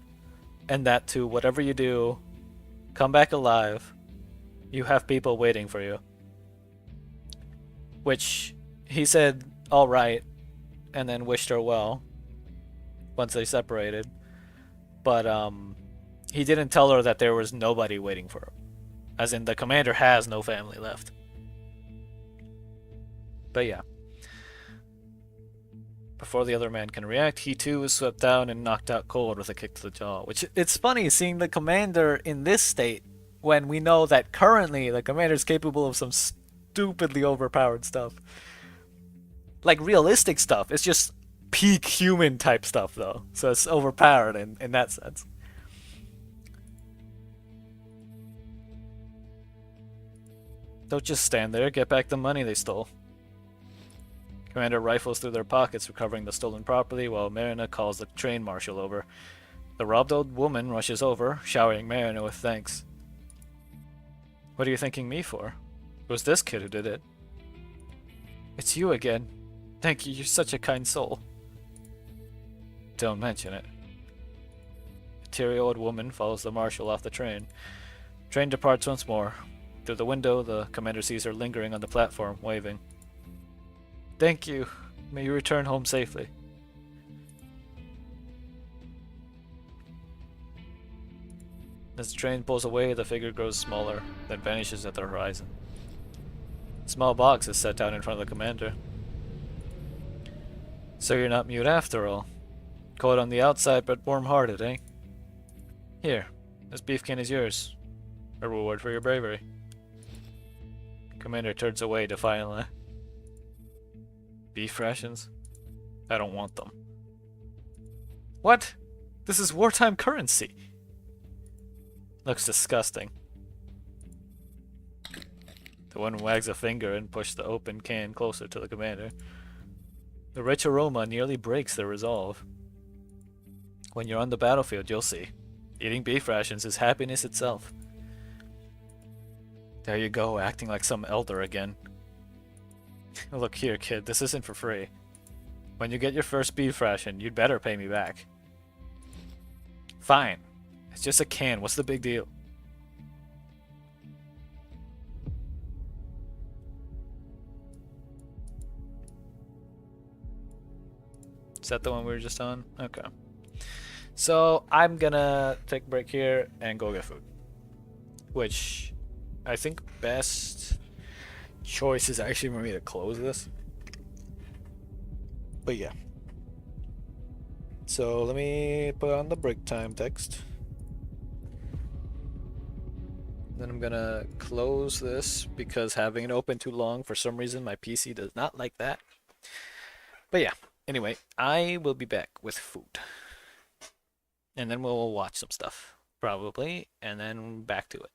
and that to whatever you do, come back alive. You have people waiting for you. Which he said, all right, and then wished her well once they separated. But He didn't tell her that there was nobody waiting for her. As in, the commander has no family left. But yeah. Before the other man can react, he too is swept down and knocked out cold with a kick to the jaw. Which, it's funny seeing the commander in this state when we know that currently the commander is capable of some stupidly overpowered stuff. Like realistic stuff. It's just peak human type stuff though. So it's overpowered in that sense. Don't just stand there, get back the money they stole. Commander rifles through their pockets, recovering the stolen property, while Marina calls the train marshal over. The robbed old woman rushes over, showering Marina with thanks. What are you thanking me for? It was this kid who did it. It's you again. Thank you, you're such a kind soul. Don't mention it. A teary old woman follows the marshal off the train. Train departs once more. Through the window, the commander sees her lingering on the platform, waving. Thank you. May you return home safely. As the train pulls away, the figure grows smaller, then vanishes at the horizon. A small box is set down in front of the commander. So you're not mute after all. Cold on the outside, but warm-hearted, eh? Here, this beef can is yours. A reward for your bravery. Commander turns away defiantly. Beef rations? I don't want them. What? This is wartime currency. Looks disgusting. The one wags a finger and pushes the open can closer to the commander. The rich aroma nearly breaks their resolve. When you're on the battlefield, you'll see. Eating beef rations is happiness itself. There you go, acting like some elder again. Look here, kid, this isn't for free. When you get your first beef ration, you'd better pay me back. Fine. It's just a can, what's the big deal? Is that the one we were just on? Okay. So, I'm gonna take a break here and go get food. Which, I think best choice is actually for me to close this. But yeah. So, let me put on the break time text. Then I'm gonna close this because having it open too long, for some reason my PC does not like that. But yeah, anyway, I will be back with food. And then we'll watch some stuff, probably, and then back to it.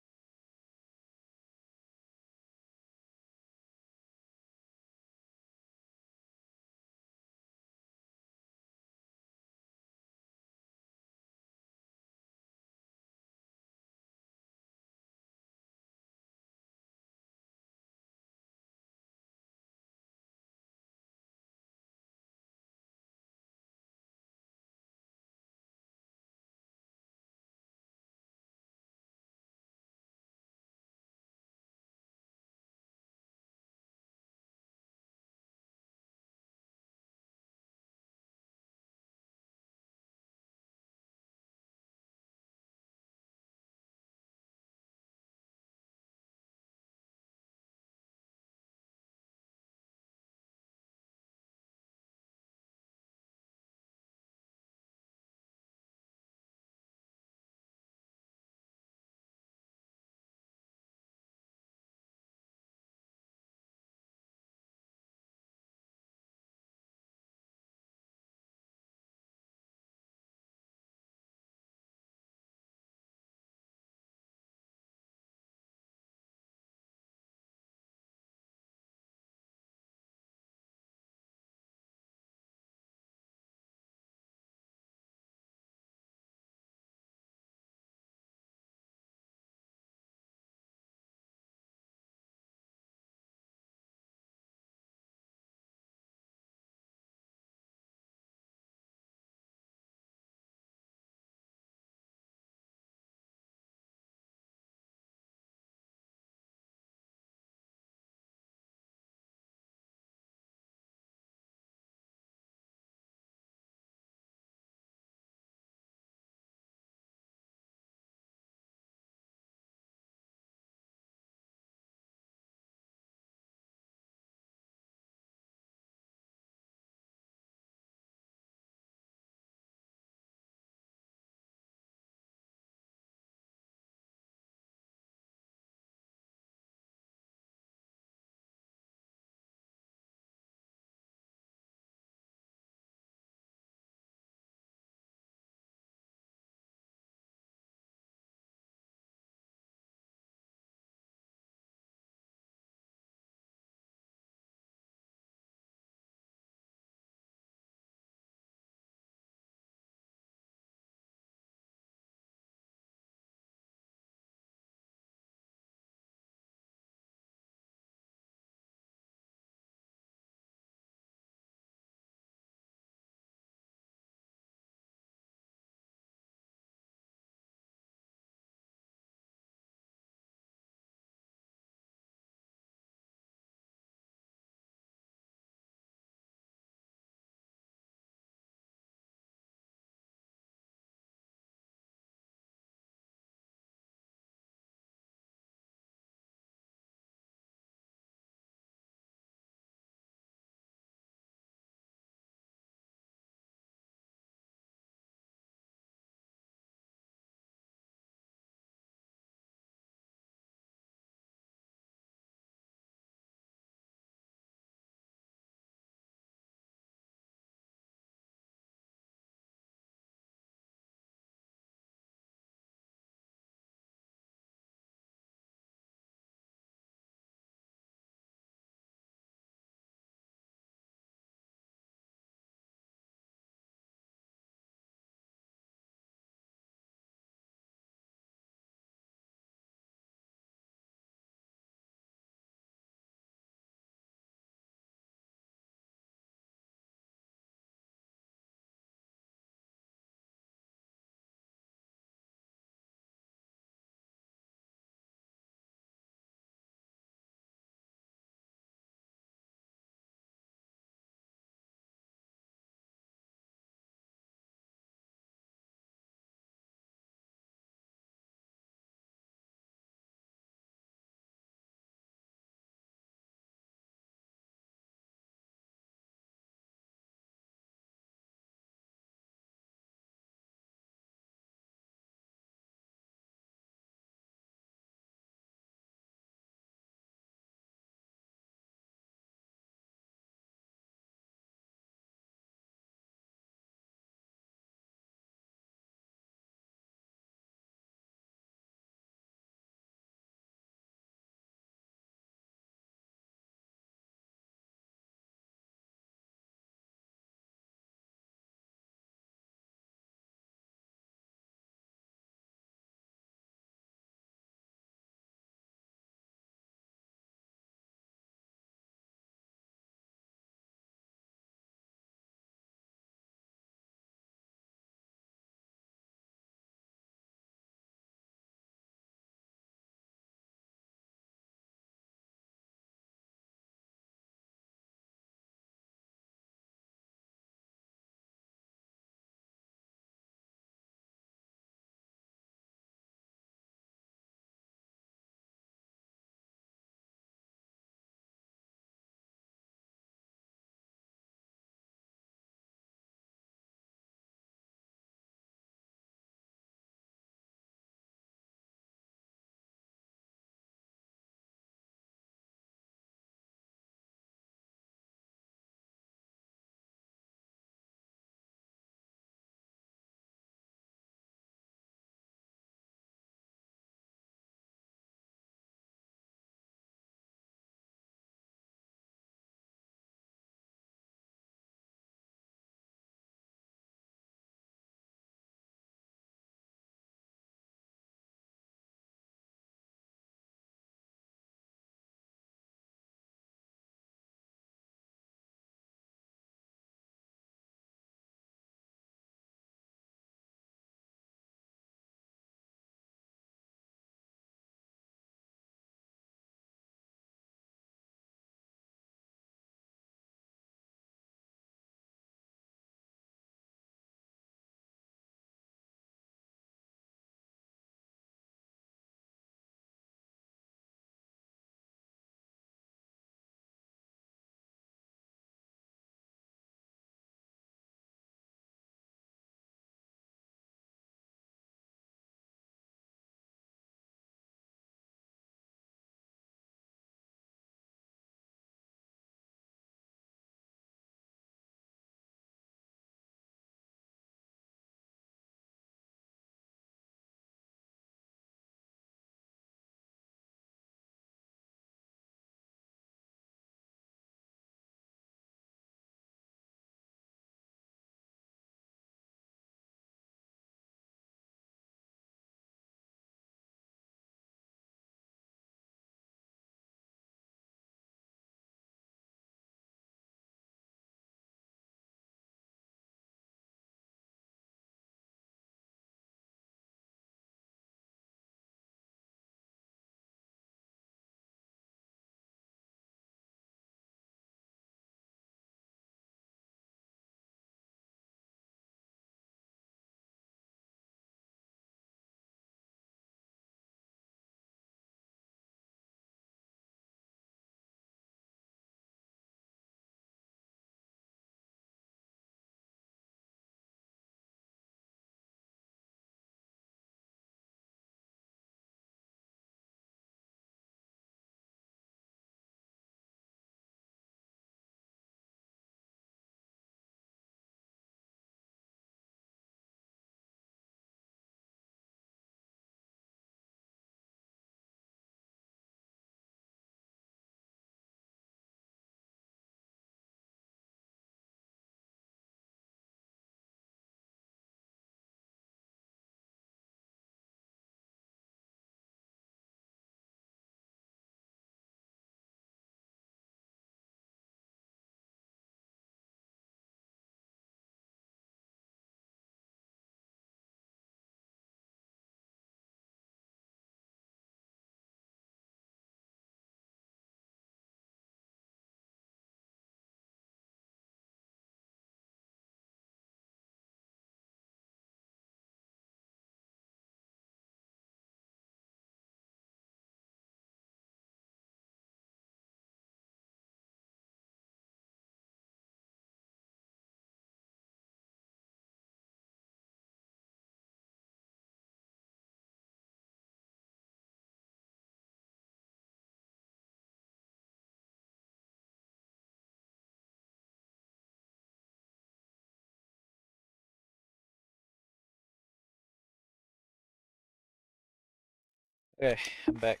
Okay, I'm back.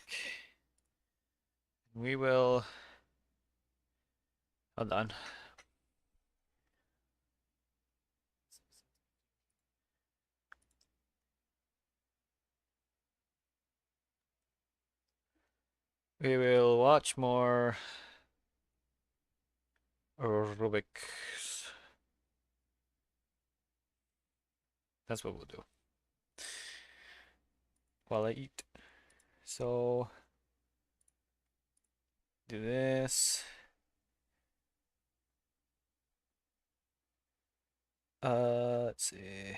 We will. Hold on. We will watch more Rubik's. That's what we'll do. While I eat. So do this. Let's see.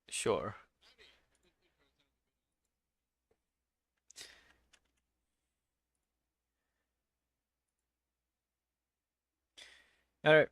Sure. All right.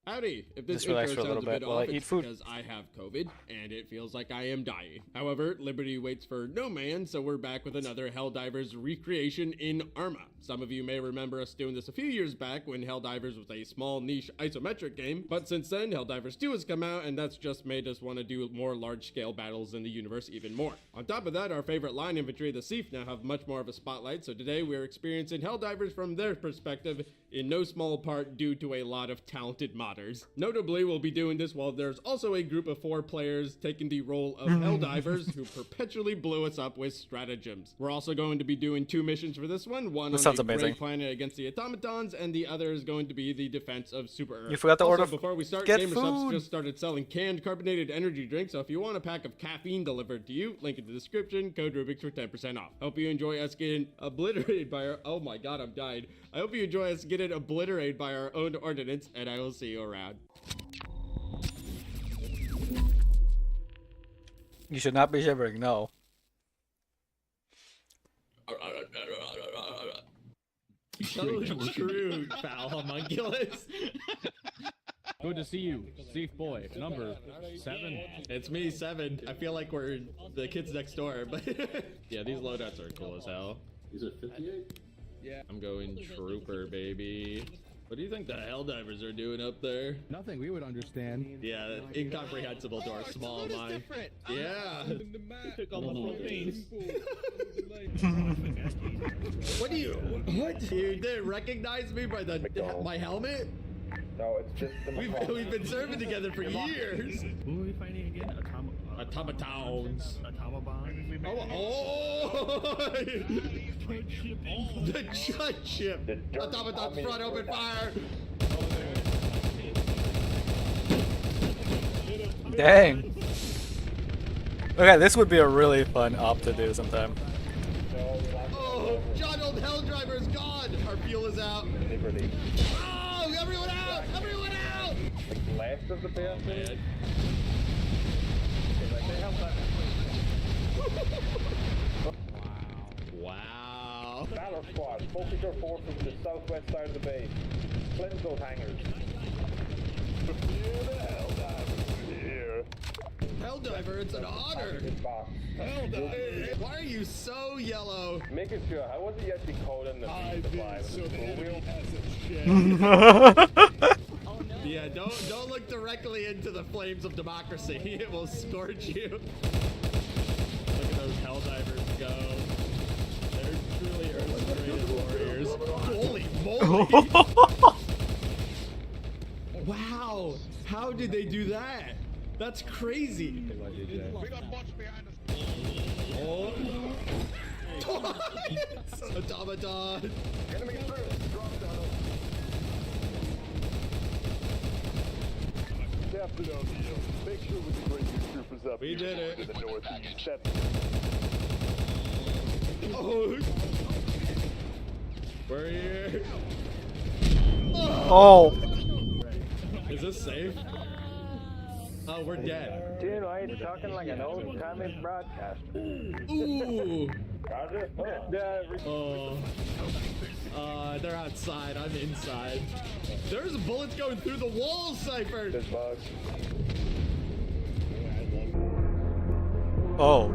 Howdy! If this Just relax intro for a little sounds a bit bit while I off, eat it's food. because I have COVID, and it feels like I am dying. However, Liberty waits for no man, so we're back with another Helldivers recreation in Arma. Some of you may remember us doing this a few years back when Helldivers was a small niche isometric game, but since then, Helldivers 2 has come out, and that's just made us want to do more large-scale battles in the universe even more. On top of that, our favorite line infantry, the Sief, now have much more of a spotlight, so today we're experiencing Helldivers from their perspective, in no small part due to a lot of talented modders. Notably, we'll be doing this while there's also a group of 4 players taking the role of Helldivers who perpetually blew us up with stratagems. We're also going to be doing 2 missions for this one, one That on sounds a gray amazing. planet against the automatons, and the other is going to be the defense of Super Earth. You forgot to Also, order. before we start, Get GamerSubs food. just started selling canned carbonated energy drinks, so if you want a pack of caffeine delivered to you, link in the description, code Rubik's for 10% off. Hope you enjoy us getting obliterated by our— oh my god, I'm dying. I hope you enjoy us getting obliterated by our own ordnance, and I will see you around. You should not be shivering, no. So true, foul homunculus. Good to see you, Steve Boy. Number 7. It's me, 7. I feel like we're the kids next door, but yeah, these loadouts are cool as hell. These are 58? Yeah. I'm going trooper, baby. What do you think the Helldivers are doing up there? Nothing we would understand. Yeah, incomprehensible to our small mind. Yeah. Took all the Philippines. What do you? What? You didn't recognize me by my helmet? No, it's just the We've been serving together for years. Who are we fighting again? Automatons. Automobon? Oh! The Chud ship. Automatons front, open fire. Dang. Okay, this would be a really fun op to do sometime. Oh, John Old Helldriver is gone. Our fuel is out. Liberty. Oh, everyone out! Everyone out! Like last of the band. Man. Wow. Battle squad, focus your forces to the southwest side of the base. Cleanse those hangars. Here. Helldiver, it's an honor. This box. Why are you so yellow? Making sure, how was it yet decoding the supply? Yeah, don't look directly into the flames of democracy. It will scorch you. Look at those Helldivers go. They're truly Earth's greatest warriors. Holy moly! Wow! How did they do that? That's crazy. Oh. Automaton. Enemy through. Drop down. Afternoon, make sure we can bring your troopers up. We did it. To the northeast. That's Oh. We're here. Oh. Is this safe? Oh, we're dead. you know, you're talking like an old-timey broadcaster. Ooh. Roger. Yeah. They're outside. I'm inside. There's bullets going through the walls, Cypher. There's bugs. Oh.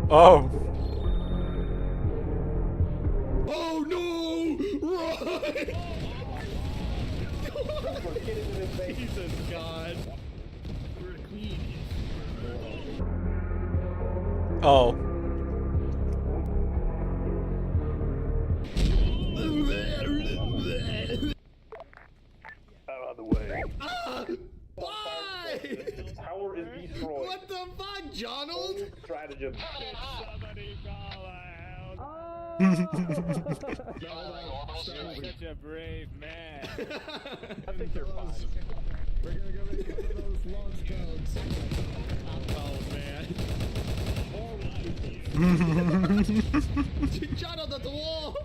Oh. Oh no! Run! Get into this base. Jesus God. Oh. Out of the way. Ah! Why? Tower is destroyed. What the fuck, Jonald? Stratagem. Such a brave man. I think they're fine. We're gonna go make one of those launch codes. Oh man. Jonald at the wall!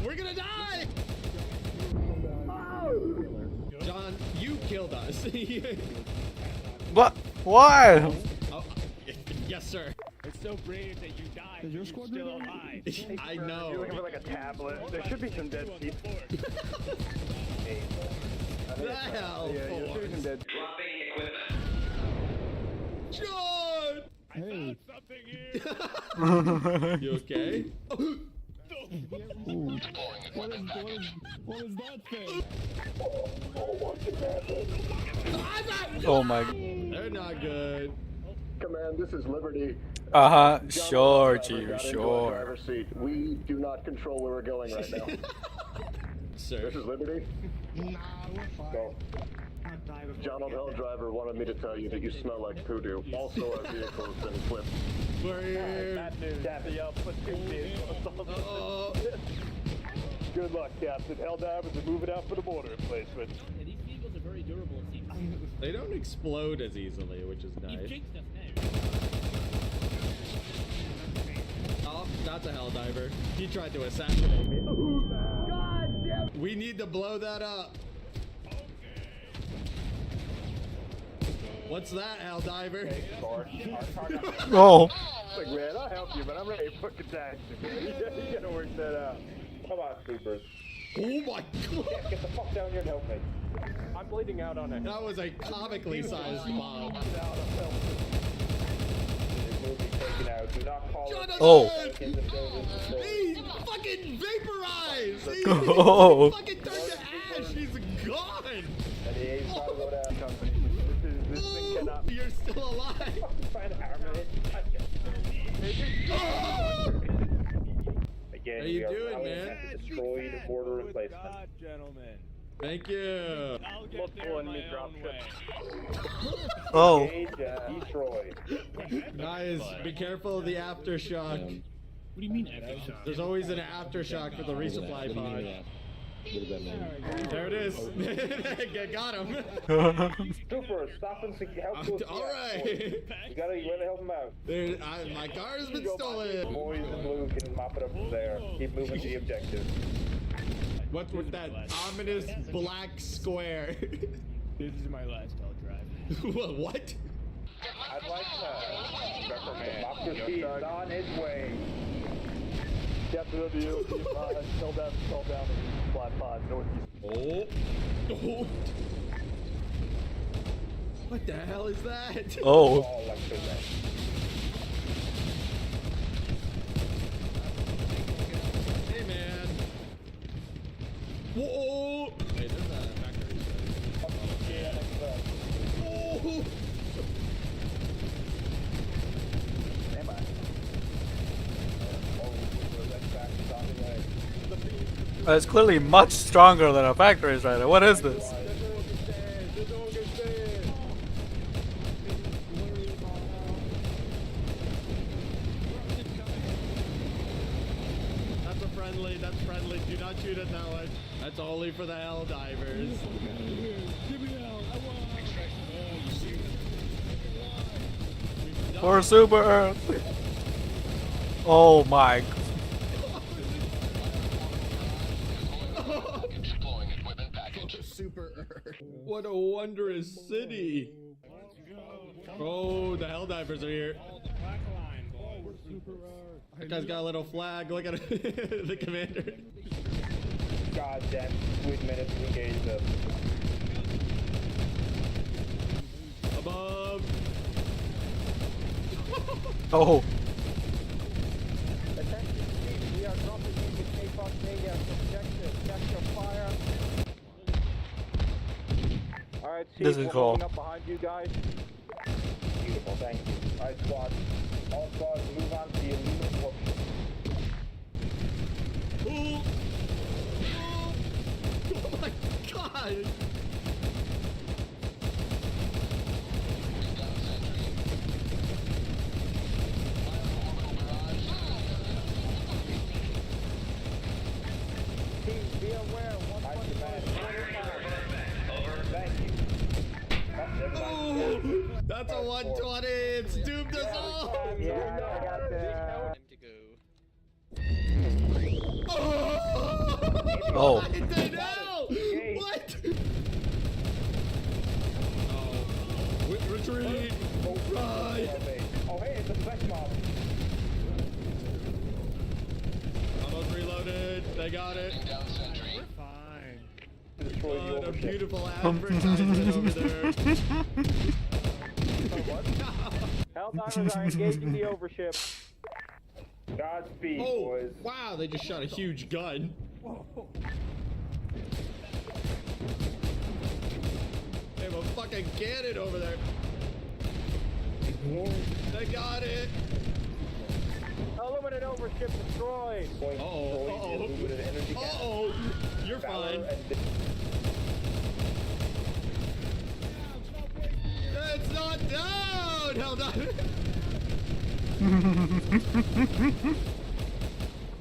We're gonna die! John, you killed us. What? Why? Oh, yes, sir. It's so brave that you died. You're still alive. I You're know. looking for like a tablet. There should be some dead people. The hell? Yeah, there should be some dead. John! Hey. You okay? What is that thing? Oh my. They're not good. Command, this is Liberty. Uh-huh. Sure, Got G, into our sure. driver's seat. We do not control where we're going right now. Sir. This is Liberty. Go. John Hell Driver wanted me to tell you that you smell like poodoo. Also, our vehicle has been flipped. We're here. Bad news. Captain, put two vehicles on the Oh. Good luck, Captain. Hell Divers are moving out for the border replacement. And these vehicles are very durable, it seems. They don't explode as easily, which is You've nice. jinxed us now. Oh, that's a Helldiver. He tried to assassinate me. God damn. We need to blow that up. What's that, Helldiver? Oh. Like, man, I'll help you, but I'm ready to fucking tax you, man. You gotta work that out. Come on, Supers. Oh my god. Get the fuck down here and help me. I'm bleeding out on it. That was a comically sized bomb. Taken out. Do not call Jonathan! Oh. He fucking vaporized! He Oh. fucking turned to ash! He's gone! And the A's gotta go down, company. This thing cannot be. You're still alive! Trying to armor it. Oh! Again, How you we are doing, rallying man? to destroy the border replacement. God, gentlemen. Thank you! I'll get Multiple there enemy my drop own ships. way. Oh. Engage, destroy. Guys, be careful of the aftershock. What do you mean aftershock? There's always an aftershock for the resupply pod. There it is. Got him. Super, stop and help those Alright. You gotta help them out. There, my car has been stolen. Boys in blue can mop it up from there. Keep moving to the objective. What's with that ominous black square? This is my last hell drive. What? I'd like democracy is on its way. Captain of the UP, tell down the flat pod northeast. Oh. Oh. What the hell is that? Oh. All electric. Hey man. Whoa. Hey, there's a factory. Oh. It's clearly much stronger than a factory strider. What is this? That's a friendly. That's friendly. Do not shoot at that one. That's only for the hell divers. For Super Earth. Oh my. Super Earth. What a wondrous city. Oh, the hell divers are here. That guy's got a little flag. Look at it. The commander. Goddamn sweet minutes to engage them. Above. Oh. We are dropping into Alright, This is cool. up behind you guys. Beautiful, thank you. Alright, squad. All squads move on to the aluminum workshop. Oh my god! Team, be aware. Thank you. Oh, that's a 120. It's doomed us all. Yeah, I got that. Oh. What did they know? What? Oh. Retreat. Right. Oh, hey, it's a flex mob. Almost reloaded. They got it. We're fine. Destroy the Oh, a overship. beautiful advertisement over there. Helldivers are engaging the overship. Godspeed, Oh, boys. wow, they just shot a huge gun. They have a fucking cannon over there. They got it. Illuminate overship destroyed. Uh-oh, you're fine. It's not down! Helldiver!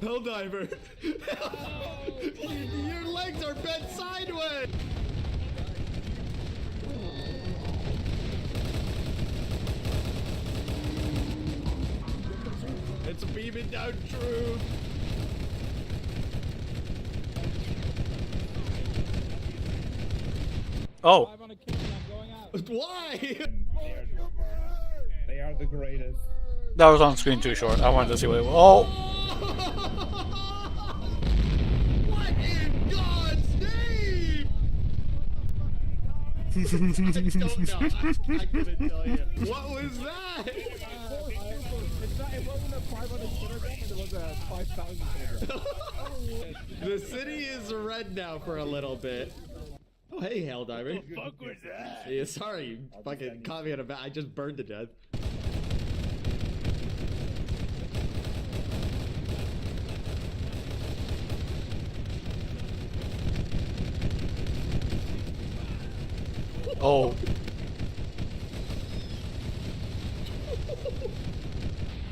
Helldiver! Your legs are bent sideways! It's beaming down true! Oh. I'm on a kill and I'm going out. Why? They are the greatest. That was on screen too short. I wanted to see what it was. Oh. What in God's name? I don't know. I couldn't tell you. What was that? It wasn't a 500 kilogram, it was a 5,000 kilogram. The city is red now for a little bit. Oh, hey, Helldiver. What the fuck was that? Yeah, sorry, you fucking caught me at a I just burned to death. Oh.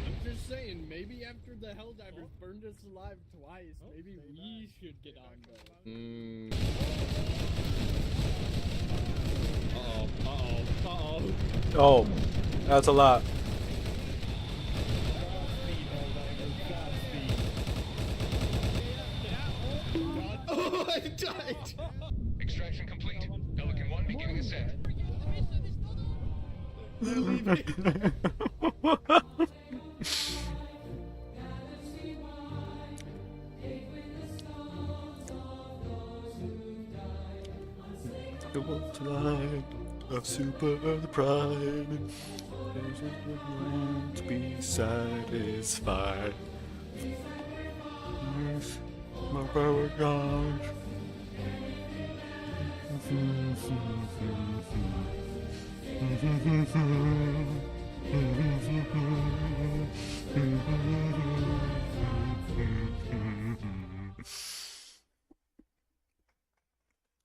I'm just saying, maybe after the Helldivers burned us alive twice, maybe we should get on though. Oh. That's a lot. Oh, I died! Extraction complete. Pelican 1 beginning ascent. They're leaving. The world's light of super pride. To be satisfied. My power gosh.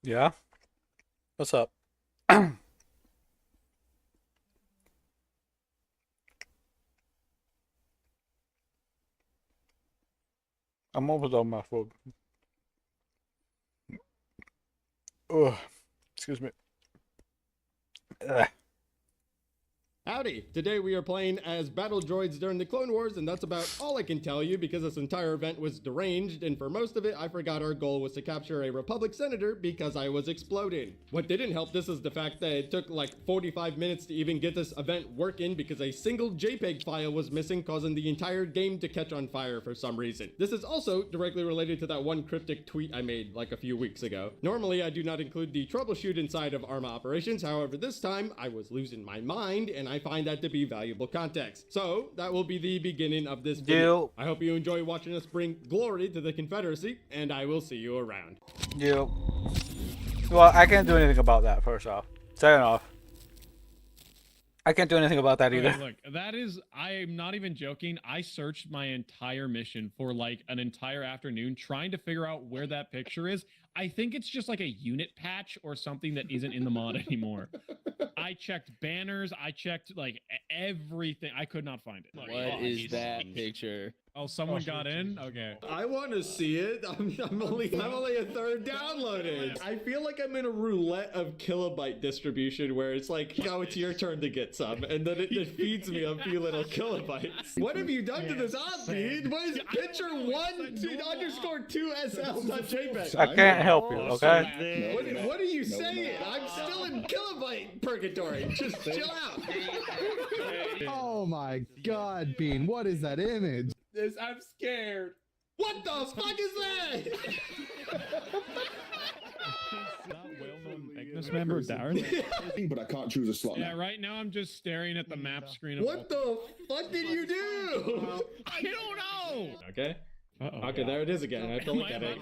Yeah? What's up? I'm almost on my food. Oh, excuse me. Ugh. Howdy! Today we are playing as battle droids during the Clone Wars, and that's about all I can tell you because this entire event was deranged, and for most of it, I forgot our goal was to capture a Republic senator because I was exploding. What didn't help this is the fact that it took like 45 minutes to even get this event working because a single JPEG file was missing, causing the entire game to catch on fire for some reason. This is also directly related to that one cryptic tweet I made like a few weeks ago. Normally, I do not include the troubleshoot inside of Arma operations, however, this time I was losing my mind, and I find that to be valuable context. So that will be the beginning of this video. I hope you enjoy watching us bring glory to the Confederacy, and I will see you around. You. Well, I can't do anything about that, first off. Second off, I can't do anything about that either. Okay, look, that is, I am not even joking. I searched my entire mission for like an entire afternoon trying to figure out where that picture is. I think it's just like a unit patch or something that isn't in the mod anymore. I checked banners. I checked like everything. I could not find it. What is that picture? Oh, someone got in? Okay. I want to see it. I'm only a third downloaded. I feel like I'm in a roulette of kilobyte distribution where it's like, oh, it's your turn to get some, and then it feeds me a few little kilobytes. What have you done to this feed? What is picture 1_2SL.jpg? I can't help you, okay? What are you saying? I'm still in kilobyte purgatory. Just chill out. Oh my god, Bean, what is that image? I'm scared. What the fuck is that? Well-known Magnus member Darren. But I can't choose a slot. Yeah, right now I'm just staring at the map screen. What the fuck did you do? I don't know. Okay. Okay, there it is again. I have to look at it.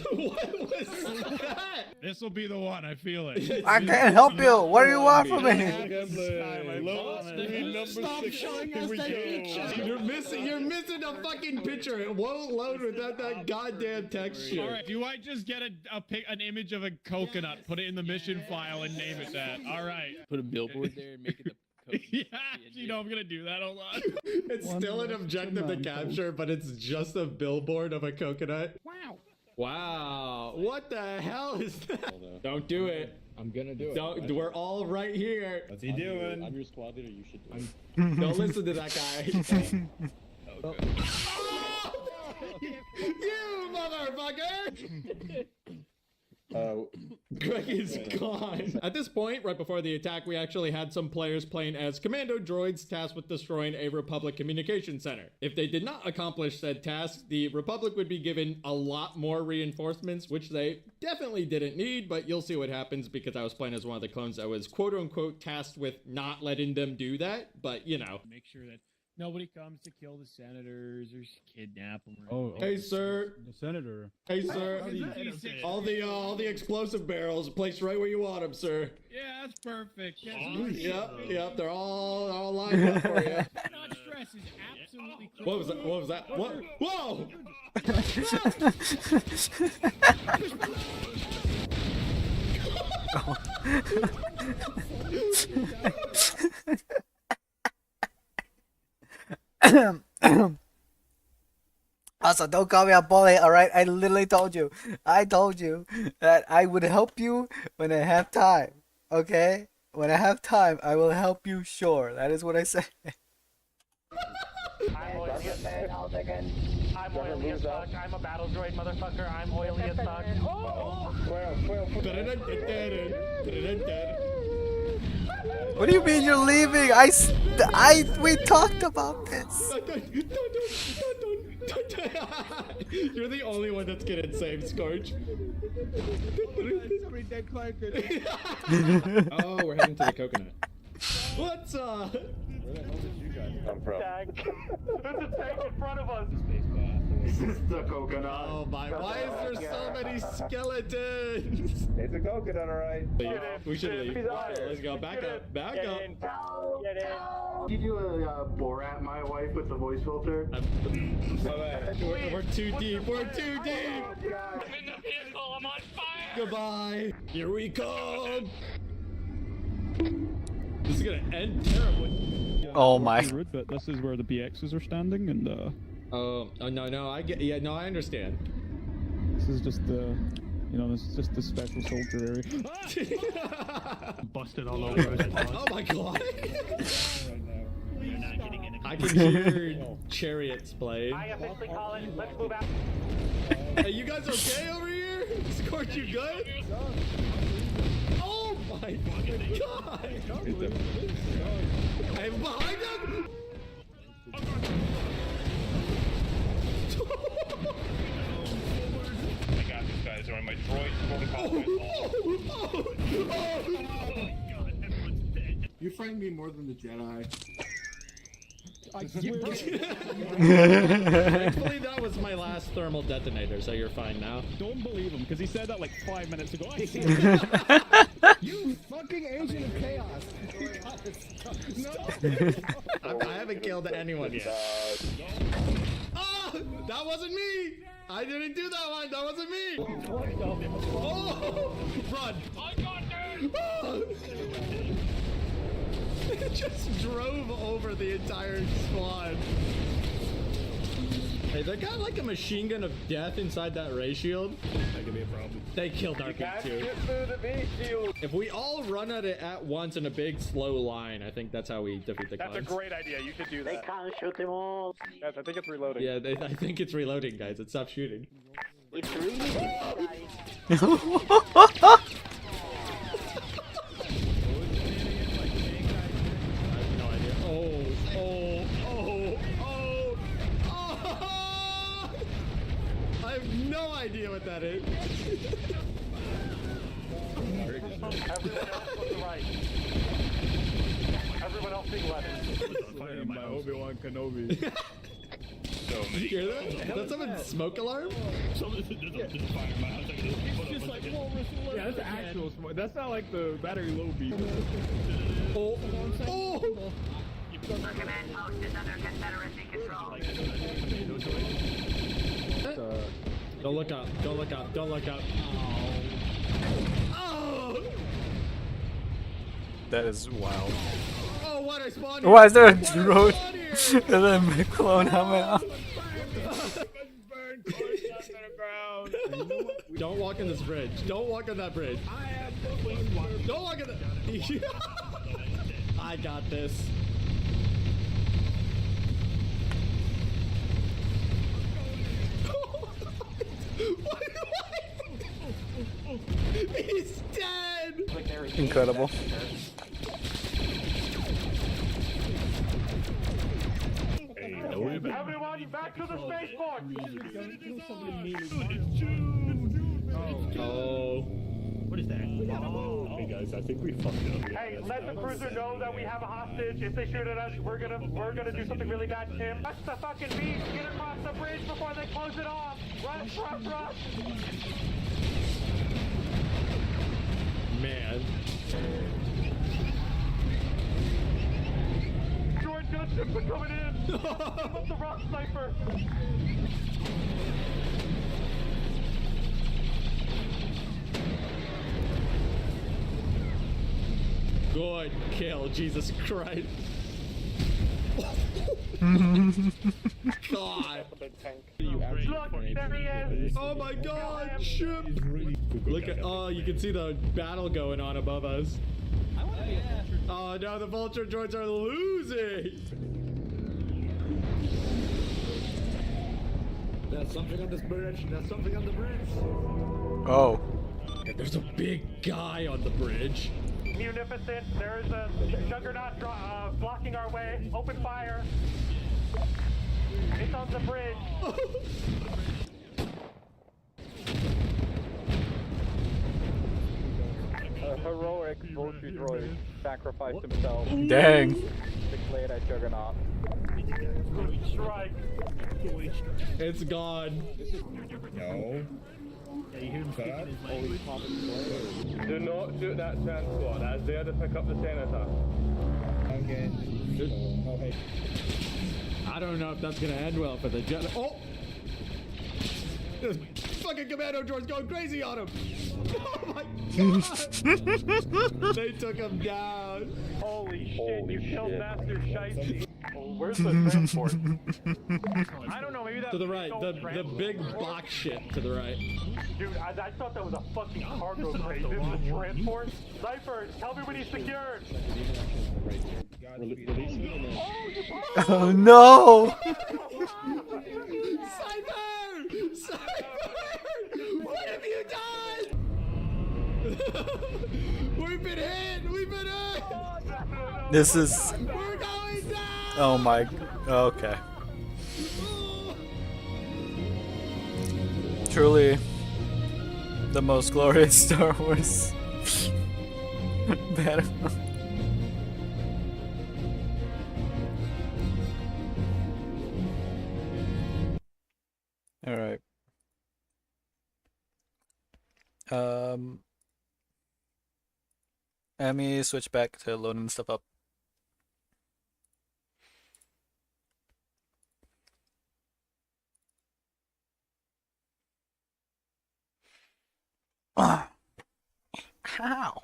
What was that? This will be the one. I feel it. I can't help you. What do you want from me? Stop showing us that picture. You're missing a fucking picture. It won't load without that goddamn texture. All right, do I just get an image of a coconut, put it in the mission file, and name it that? All right. Put a billboard there and make it the. Yeah, you know I'm gonna do that. Hold on. It's still an objective to capture, but it's just a billboard of a coconut. Wow. Wow. What the hell is that? Don't do it. I'm gonna do it. Don't. We're all right here. What's he doing? I'm your squad leader. You should do it. Don't listen to that guy. Oh, you motherfucker! Greg is gone. At this point, right before the attack, we actually had some players playing as commando droids tasked with destroying a Republic communication center. If they did not accomplish said task, the Republic would be given a lot more reinforcements, which they definitely didn't need, but you'll see what happens because I was playing as one of the clones that was quote-unquote tasked with not letting them do that, but you know. Make sure that nobody comes to kill the senators or kidnap them. Oh, Hey, sir. the senator. Hey, sir. All the explosive barrels placed right where you want them, sir. Yeah, that's perfect. That's Yep, they're all lined up for you. not stress is absolutely What was that? What was that? What? Whoa! Also, don't call me a bully, alright? I literally told you. I told you that I would help you when I have time, okay? When I have time, I will help you, sure. That is what I said. I'm oily as fuck. I'm a battle droid, motherfucker. I'm oily as fuck. What do you mean you're leaving? We talked about this. You're the only one that's getting saved, Scorch. Oh, we're heading to the coconut. What's up? Where the hell did you guys come from? There's a tank in front of us. This is the coconut. Oh my, why is there so many skeletons? It's a coconut, alright. We should leave. Let's go, back up, back up. Get in. Did you do a Borat my wife with the voice filter? We're too deep, we're too deep! I'm in the vehicle. I'm on fire. Goodbye! Here we come! This is gonna end terribly. Oh my. But this is where the BXs are standing, and Oh no, I get, yeah, no, I understand. this is just the, this is just the special soldier area. Busted all over it. Oh my god! You're not getting in. I can hear chariots playing. I officially call it. Let's move out. Hey, you guys okay over here? Scorch, you good? Oh my god! Hey, behind him! I got these guys. Are on my droid protocol. You framed me more than the Jedi. I swear. Thankfully, that was my last thermal detonator, so you're fine now. Don't believe him, because he said that like 5 minutes ago. I said, You fucking agent of chaos. no. I haven't killed anyone yet. Oh, that wasn't me. I didn't do that one. That wasn't me. Oh, run. I got there. Oh. It just drove over the entire squad. Hey, they got like a machine gun of death inside that ray shield. That could be a problem. They killed our big too. If we all run at it at once in a big slow line, I think that's how we defeat the That's a cons. great idea. You should do that. They can't shoot them all. Yes, I think it's reloading. Yeah, I think it's reloading, guys. It stopped shooting. It's really bad, guys. I have no idea what that is. Everyone else on the right. Everyone else being left. My Obi-Wan Kenobi. Did you hear that? Is that someone's smoke alarm? Yeah, that's actual smoke. That's not like the battery low beat. Oh! Oh! Don't look up. Don't look up. Don't look up. Oh! That is wild. Oh, what? I spawned Why is there a here. What? I drone spawned here. and then a clone helmet on? Don't walk on this bridge. Don't walk on that bridge. Don't walk on that. I got this. He's dead. Incredible. Everyone back to the spaceport. Oh. What is that? Hey guys, I think we fucked up. Hey, let the cruiser know that we have a hostage. If they shoot at us, we're gonna do something really bad to him. Rush the fucking beast. Get across the bridge before they close it off. Rush, rush, rush. Man. Joint gunships are coming in. Give up the rock sniper. Good kill, Jesus Christ. God. Look, there he is. Oh my God, ship. Look at, oh, you can see the battle going on above us. Oh no, the vulture droids are losing. There's something on this bridge. There's something on the bridge. Oh. There's a big guy on the bridge. Munificent. There's a juggernaut blocking our way. Open fire. It's on the bridge. A heroic vulture droid sacrificed himself Dang. to play at Juggernaut. Strike. It's gone. No. Do not shoot that transport. I was there to pick up the senator. I don't know if that's gonna end well for the jet. Oh! This fucking commando droid's going crazy on him! Oh my God! They took him down. Holy shit, you killed Master Shiesty. Where's the transport? I don't know, maybe that To the right, the big box ship to the right. Dude, I thought that was a fucking cargo crate. This is a transport? Sniper, tell me when he's secured! Oh no! Sniper! Sniper! What have you done? We've been hit! We've been hit! This is. We're going down! Oh my. Okay. Truly the most glorious Star Wars battle. Let me switch back to loading stuff up. How?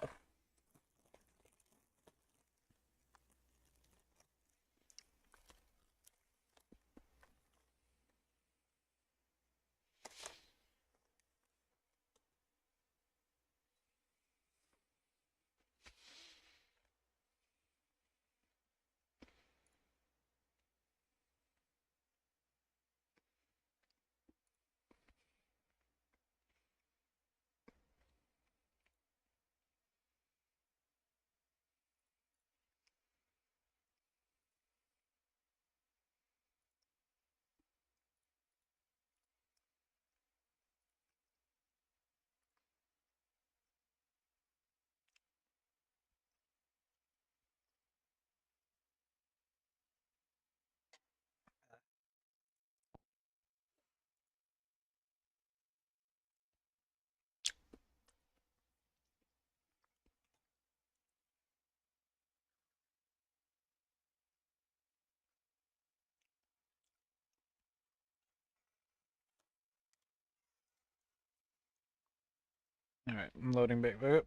Alright, I'm loading back up.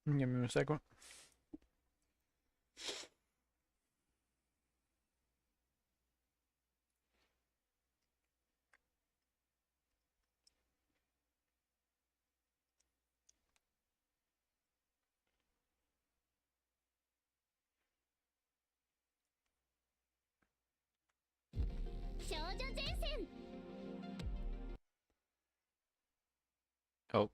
Give me a second. Oh.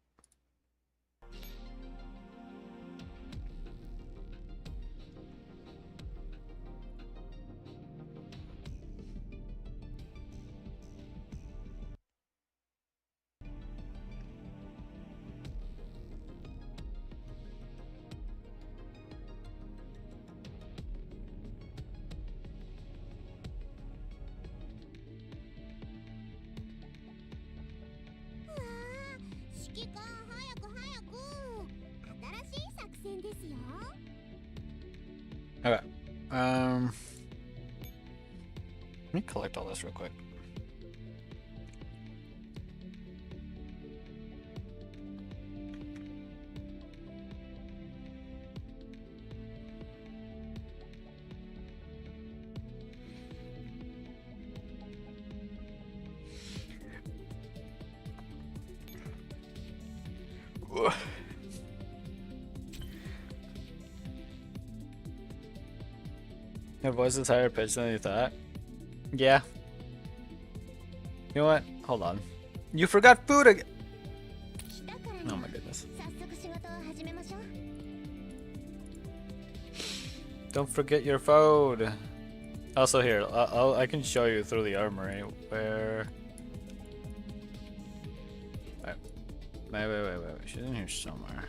Okay. Let me collect all this real quick. Your voice is higher pitched than you thought. Yeah. You know what? Hold on. You forgot food again. Oh my goodness. Don't forget your food. Also here, I can show you through the armory where. Wait. She's in here somewhere.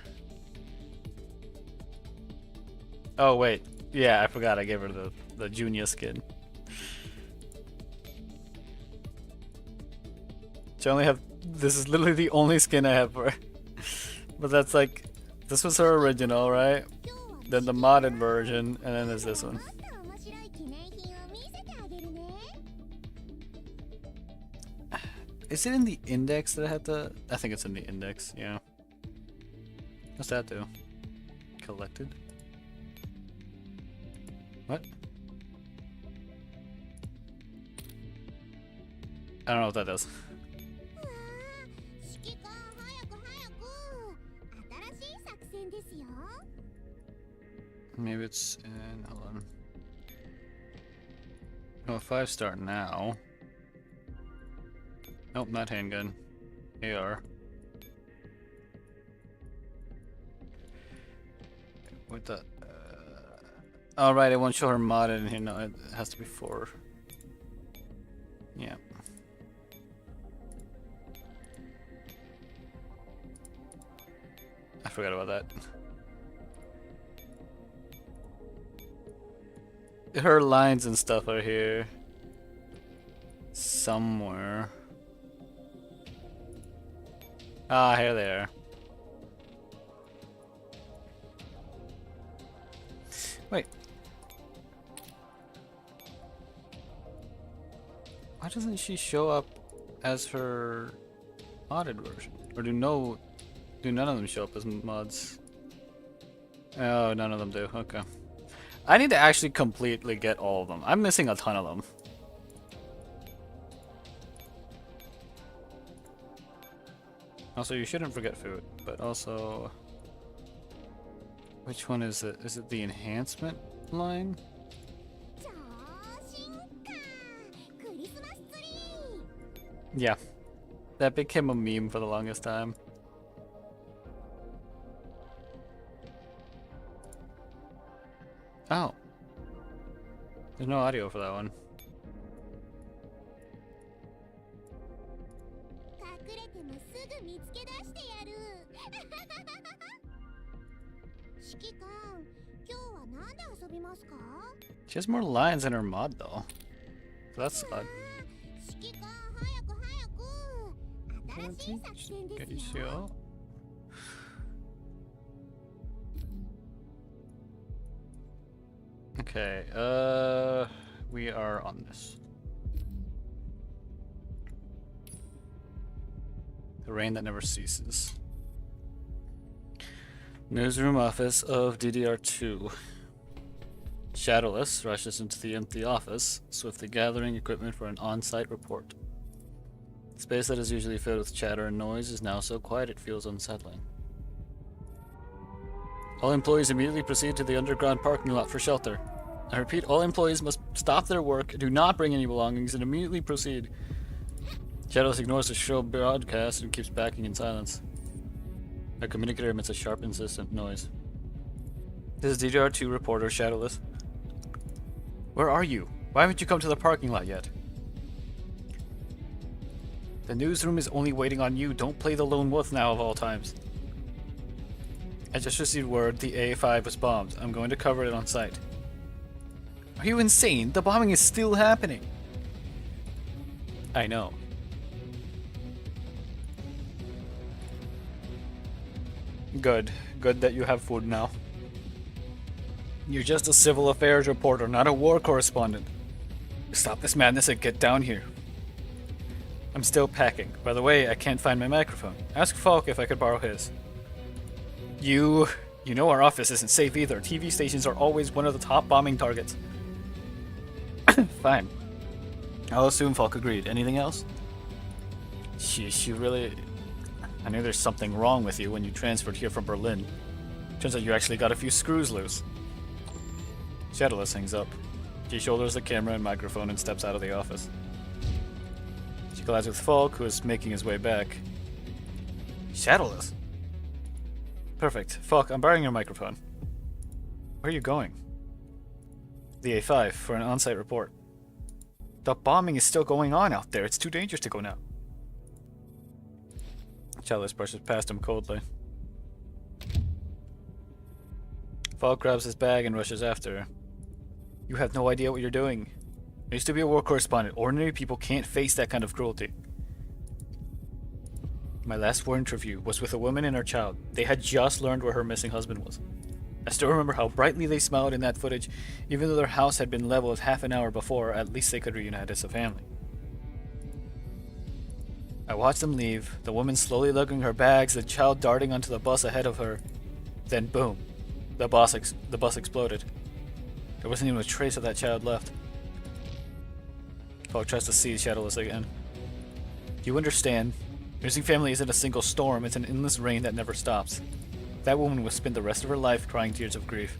Oh wait. Yeah, I forgot I gave her the junior skin. She only have. This is literally the only skin I have for her. But that's like, this was her original, right? Then the modded version, and then there's this one. Is it in the index that I have to? I think it's in the index, yeah. What's that do? Collected? What? I don't know what that does. Maybe it's in, hold on. Oh, if I start now. Nope, not handgun. AR. What the? Oh, right, it won't show her modded in here. No, it has to be 4. Yeah. I forgot about that. Her lines and stuff are here. Somewhere. Ah, here they are. Wait. Why doesn't she show up as her modded version? Or do none of them show up as mods? Oh, none of them do. Okay. I need to actually completely get all of them. I'm missing a ton of them. Also, you shouldn't forget food, but also... Which one is it? Is it the enhancement line? Yeah. That became a meme for the longest time. Oh. There's no audio for that one. She has more lines in her mod though. So that's odd. Okay, we are on this. The rain that never ceases. Newsroom office of DDR2. Shadowless rushes into the empty office, swiftly gathering equipment for an on-site report. The space that is usually filled with chatter and noise is now so quiet it feels unsettling. All employees immediately proceed to the underground parking lot for shelter. I repeat, all employees must stop their work, do not bring any belongings, and immediately proceed. Shadowless ignores the show broadcast and keeps backing in silence. A communicator emits a sharp, insistent noise. This is DDR2 reporter Shadowless. Where are you? Why haven't you come to the parking lot yet? The newsroom is only waiting on you. Don't play the lone wolf now of all times. I just received word the A5 was bombed. I'm going to cover it on site. Are you insane? The bombing is still happening. I know. Good. Good that you have food now. You're just a civil affairs reporter, not a war correspondent. Stop this madness and get down here. I'm still packing. By the way, I can't find my microphone. Ask Falk if I could borrow his. You know our office isn't safe either. TV stations are always one of the top bombing targets. Fine. I'll assume Falk agreed. Anything else? She really... I knew there's something wrong with you when you transferred here from Berlin. Turns out you actually got a few screws loose. Shadowless hangs up. She shoulders the camera and microphone and steps out of the office. She collides with Falk, who is making his way back. Shadowless? Perfect. Falk, I'm borrowing your microphone. Where are you going? The A5 for an on-site report. The bombing is still going on out there. It's too dangerous to go now. Shadowless brushes past him coldly. Falk grabs his bag and rushes after her. You have no idea what you're doing. I used to be a war correspondent. Ordinary people can't face that kind of cruelty. My last war interview was with a woman and her child. They had just learned where her missing husband was. I still remember how brightly they smiled in that footage. Even though their house had been leveled half an hour before, at least they could reunite as a family. I watched them leave, the woman slowly lugging her bags, the child darting onto the bus ahead of her. Then boom, the bus exploded. There wasn't even a trace of that child left. Falk tries to see Shadowless again. Do you understand? Losing family isn't a single storm, it's an endless rain that never stops. That woman will spend the rest of her life crying tears of grief.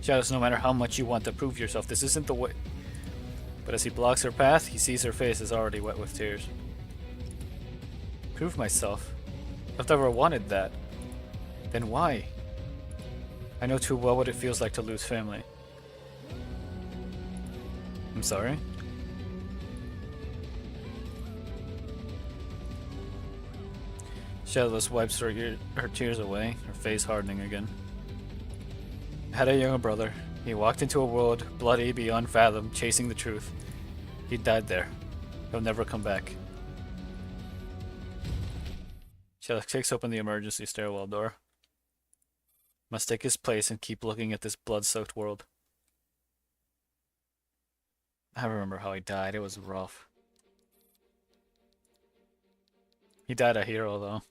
Shadowless, no matter how much you want to prove yourself, this isn't the way. But as he blocks her path, he sees her face is already wet with tears. Prove myself? If I ever wanted that, then why? I know too well what it feels like to lose family. I'm sorry? Shadowless wipes her tears away, her face hardening again. I had a younger brother. He walked into a world bloody beyond fathom, chasing the truth. He died there. He'll never come back. Shadowless kicks open the emergency stairwell door. Must take his place and keep looking at this blood-soaked world. I remember how he died. It was rough. He died a hero, though.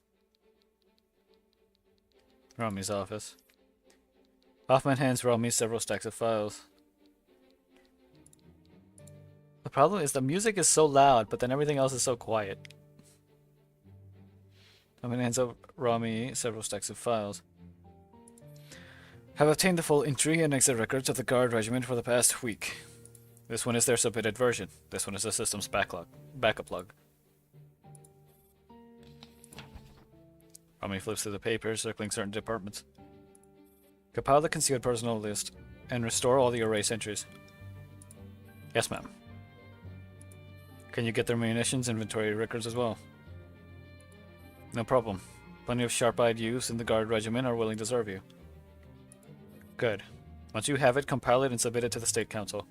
Rami's office. Hoffman hands Rami several stacks of files. The problem is the music is so loud, but then everything else is so quiet. Hoffman hands over Rami several stacks of files. Have obtained the full entry and exit records of the guard regiment for the past week. This one is their submitted version. This one is the system's backup log. Rami flips through the papers, circling certain departments. Compile the concealed personnel list and restore all the erased entries. Yes, ma'am. Can you get their munitions inventory records as well? No problem. Plenty of sharp-eyed youths in the guard regiment are willing to serve you. Good. Once you have it, compile it and submit it to the State Council.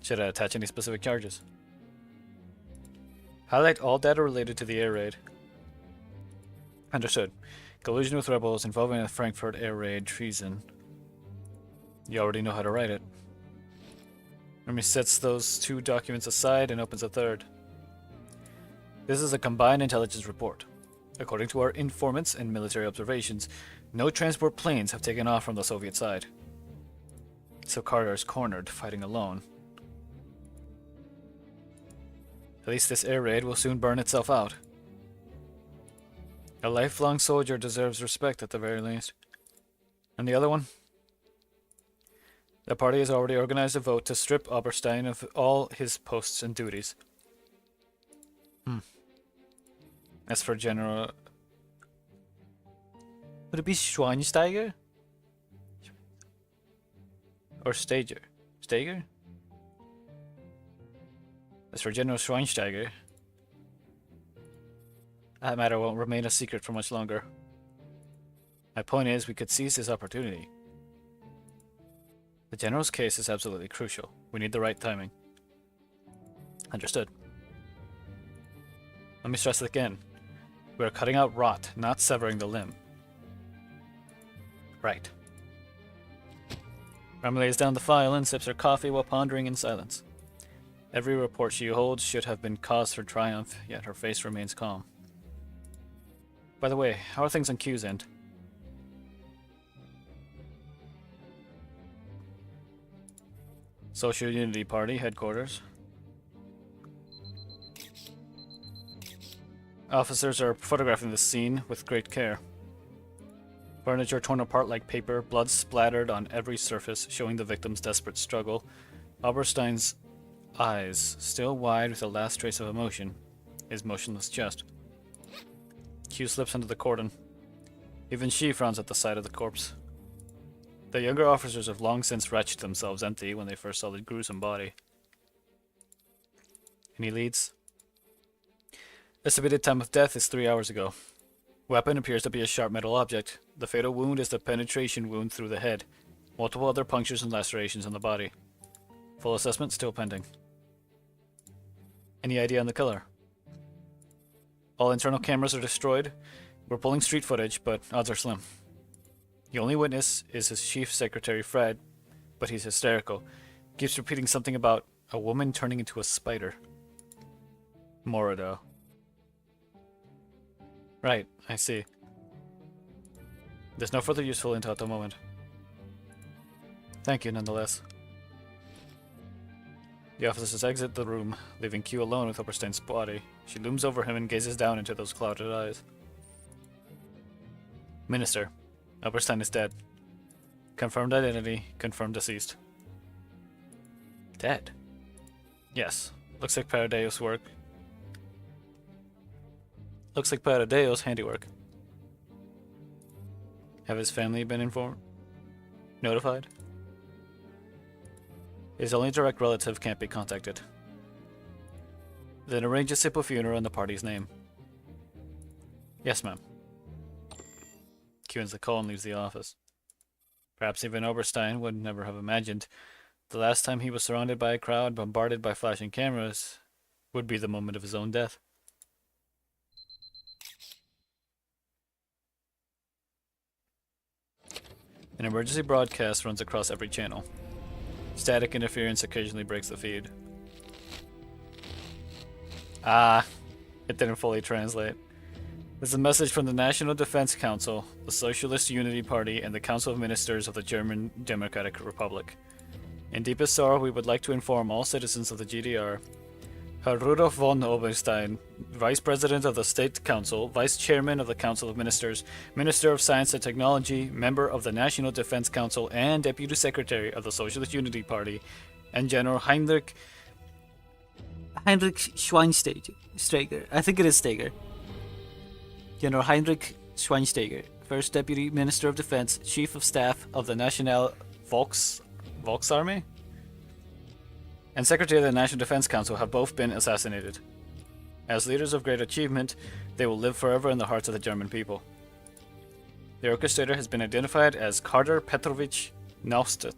Should I attach any specific charges? Highlight all data related to the air raid. Understood. Collusion with rebels involving a Frankfurt air raid, treason. You already know how to write it. Remy sets those 2 documents aside and opens a third. This is a combined intelligence report. According to our informants and military observations, no transport planes have taken off from the Soviet side. So Carter is cornered, fighting alone. At least this air raid will soon burn itself out. A lifelong soldier deserves respect at the very least. And the other one? The party has already organized a vote to strip Oberstein of all his posts and duties. As for General... Would it be Schweinsteiger? Or Stager? Stager? As for General Schweinsteiger, that matter won't remain a secret for much longer. My point is, we could seize this opportunity. The General's case is absolutely crucial. We need the right timing. Understood. Let me stress it again. We are cutting out rot, not severing the limb. Right. Ram lays down the file and sips her coffee while pondering in silence. Every report she holds should have been cause for triumph, yet her face remains calm. By the way, how are things on Q's end? Social Unity Party headquarters. Officers are photographing the scene with great care. Furniture torn apart like paper, blood splattered on every surface, showing the victim's desperate struggle. Oberstein's eyes, still wide with the last trace of emotion, his motionless chest. Q slips under the cordon. Even she frowns at the sight of the corpse. The younger officers have long since retched themselves empty when they first saw the gruesome body. Any leads? Estimated time of death is 3 hours ago. Weapon appears to be a sharp metal object. The fatal wound is the penetration wound through the head. Multiple other punctures and lacerations on the body. Full assessment still pending. Any idea on the killer? All internal cameras are destroyed. We're pulling street footage, but odds are slim. The only witness is his chief secretary, Fred, but he's hysterical. Keeps repeating something about a woman turning into a spider. Morido. Right, I see. There's no further useful intel at the moment. Thank you, nonetheless. The officers exit the room, leaving Q alone with Oberstein's body. She looms over him and gazes down into those clouded eyes. Minister, Oberstein is dead. Confirmed identity, confirmed deceased. Dead? Yes. Looks like Paradeo's work. Looks like Paradeo's handiwork. Have his family been informed? Notified? His only direct relative can't be contacted. Then arrange a simple funeral in the party's name. Yes, ma'am. Q ends the call and leaves the office. Perhaps even Oberstein would never have imagined the last time he was surrounded by a crowd bombarded by flashing cameras would be the moment of his own death. An emergency broadcast runs across every channel. Static interference occasionally breaks the feed. Ah, it didn't fully translate. This is a message from the National Defense Council, the Socialist Unity Party, and the Council of Ministers of the German Democratic Republic. In deepest sorrow, we would like to inform all citizens of the GDR. Herr Rudolf von Oberstein, Vice President of the State Council, Vice Chairman of the Council of Ministers, Minister of Science and Technology, Member of the National Defense Council, and Deputy Secretary of the Socialist Unity Party, and General Heinrich Schweinsteiger. I think it is Steiger. General Heinrich Schweinsteiger, First Deputy Minister of Defense, Chief of Staff of the National Volksarmee, and Secretary of the National Defense Council have both been assassinated. As leaders of great achievement, they will live forever in the hearts of the German people. The orchestrator has been identified as Karder Petrovich Neustadt.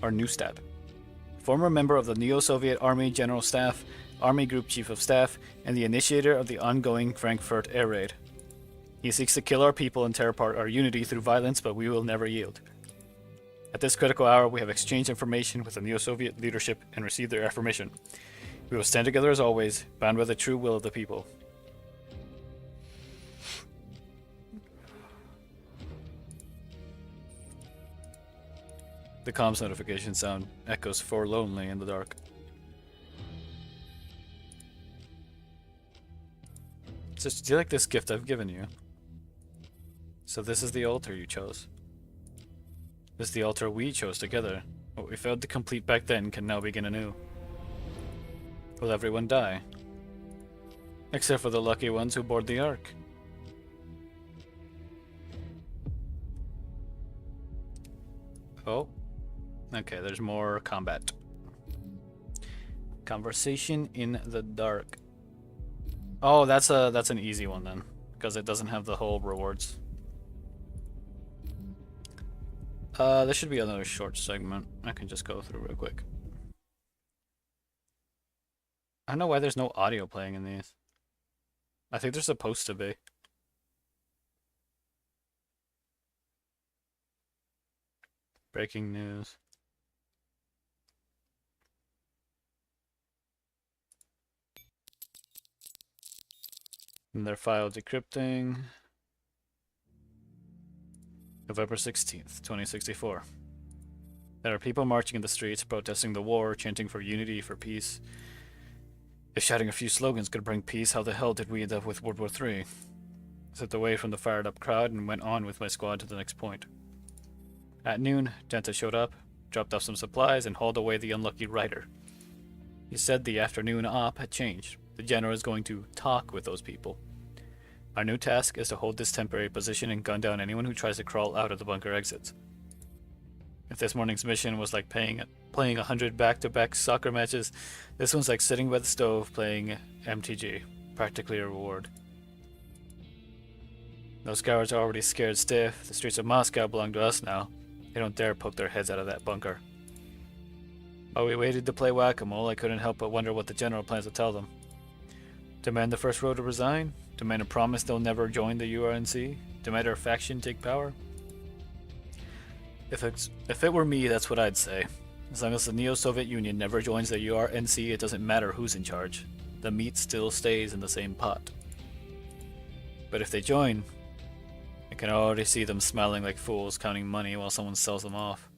Or Neustadt. Former member of the Neo-Soviet Army General Staff, Army Group Chief of Staff, and the initiator of the ongoing Frankfurt air raid. He seeks to kill our people and tear apart our unity through violence, but we will never yield. At this critical hour, we have exchanged information with the Neo-Soviet leadership and received their affirmation. We will stand together as always, bound by the true will of the people. The comms notification sound echoes forlornly in the dark. So, do you like this gift I've given you? So this is the altar you chose. This is the altar we chose together. What we failed to complete back then can now begin anew. Will everyone die? Except for the lucky ones who board the Ark. Oh. Okay, there's more combat. Conversation in the dark. Oh, that's an easy one then, because it doesn't have the whole rewards. There should be another short segment. I can just go through real quick. I don't know why there's no audio playing in these. I think they're supposed to be. Breaking news. And their file decrypting. November 16th, 2064. There are people marching in the streets, protesting the war, chanting for unity, for peace. If shouting a few slogans could bring peace, how the hell did we end up with World War III? I stepped away from the fired up crowd and went on with my squad to the next point. At noon, Denta showed up, dropped off some supplies, and hauled away the unlucky rider. He said the afternoon op had changed. The general is going to talk with those people. Our new task is to hold this temporary position and gun down anyone who tries to crawl out of the bunker exits. If this morning's mission was like playing 100 back-to-back soccer matches, this one's like sitting by the stove playing MTG, practically a reward. Those cowards are already scared stiff. The streets of Moscow belong to us now. They don't dare poke their heads out of that bunker. While we waited to play whack-a-mole, I couldn't help but wonder what the general plans to tell them. Demand the first row to resign? Demand a promise they'll never join the URNC? Demand our faction take power? If it were me, that's what I'd say. As long as the Neo-Soviet Union never joins the URNC, it doesn't matter who's in charge. The meat still stays in the same pot. But if they join, I can already see them smiling like fools, counting money while someone sells them off.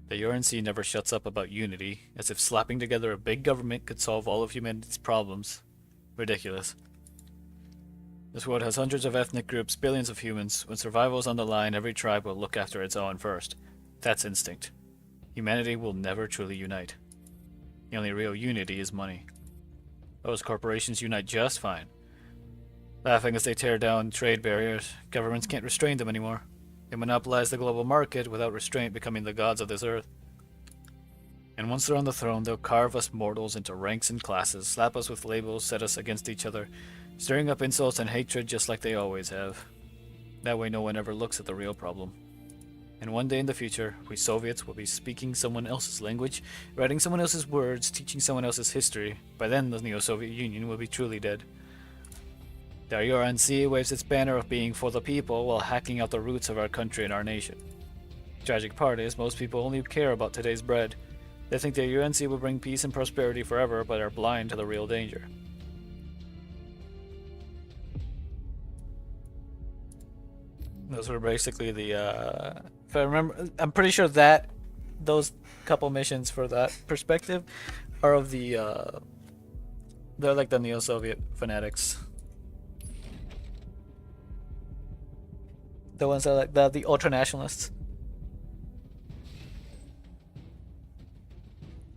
The URNC never shuts up about unity, as if slapping together a big government could solve all of humanity's problems. Ridiculous. This world has hundreds of ethnic groups, billions of humans. When survival is on the line, every tribe will look after its own first. That's instinct. Humanity will never truly unite. The only real unity is money. Those corporations unite just fine. Laughing as they tear down trade barriers, governments can't restrain them anymore. They monopolize the global market without restraint, becoming the gods of this earth. And once they're on the throne, they'll carve us mortals into ranks and classes, slap us with labels, set us against each other, stirring up insults and hatred just like they always have. That way no one ever looks at the real problem. And one day in the future, we Soviets will be speaking someone else's language, writing someone else's words, teaching someone else's history. By then, the Neo-Soviet Union will be truly dead. The RNC waves its banner of being for the people while hacking out the roots of our country and our nation. The tragic part is most people only care about today's bread. They think the UNC will bring peace and prosperity forever, but are blind to the real danger. Those were basically the, if I remember, I'm pretty sure that those couple missions for that perspective are of the, they're like the neo-Soviet fanatics. The ones that are like the ultra-nationalists.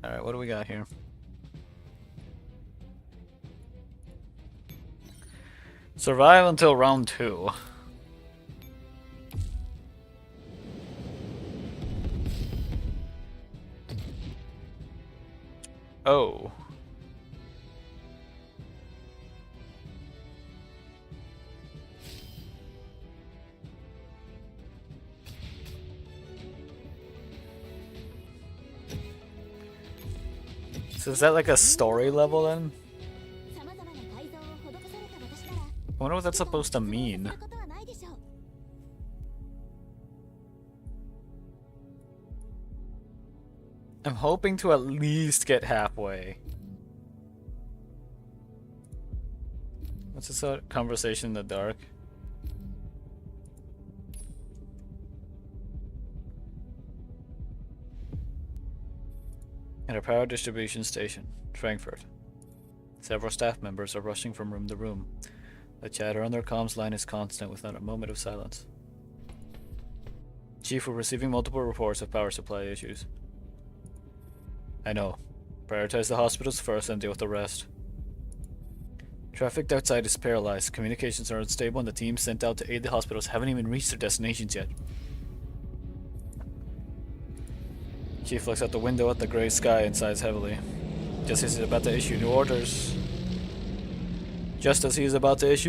Alright, what do we got here? Survive until round 2. Oh. So is that like a story level then? I wonder what that's supposed to mean. I'm hoping to at least get halfway. What's this conversation in the dark? At a power distribution station, Frankfurt. Several staff members are rushing from room to room. The chatter on their comms line is constant without a moment of silence. Chief, we're receiving multiple reports of power supply issues. I know. Prioritize the hospitals first and deal with the rest. Traffic outside is paralyzed, communications are unstable, and the teams sent out to aid the hospitals haven't even reached their destinations yet. Chief looks out the window at the gray sky and sighs heavily. Just as he's about to issue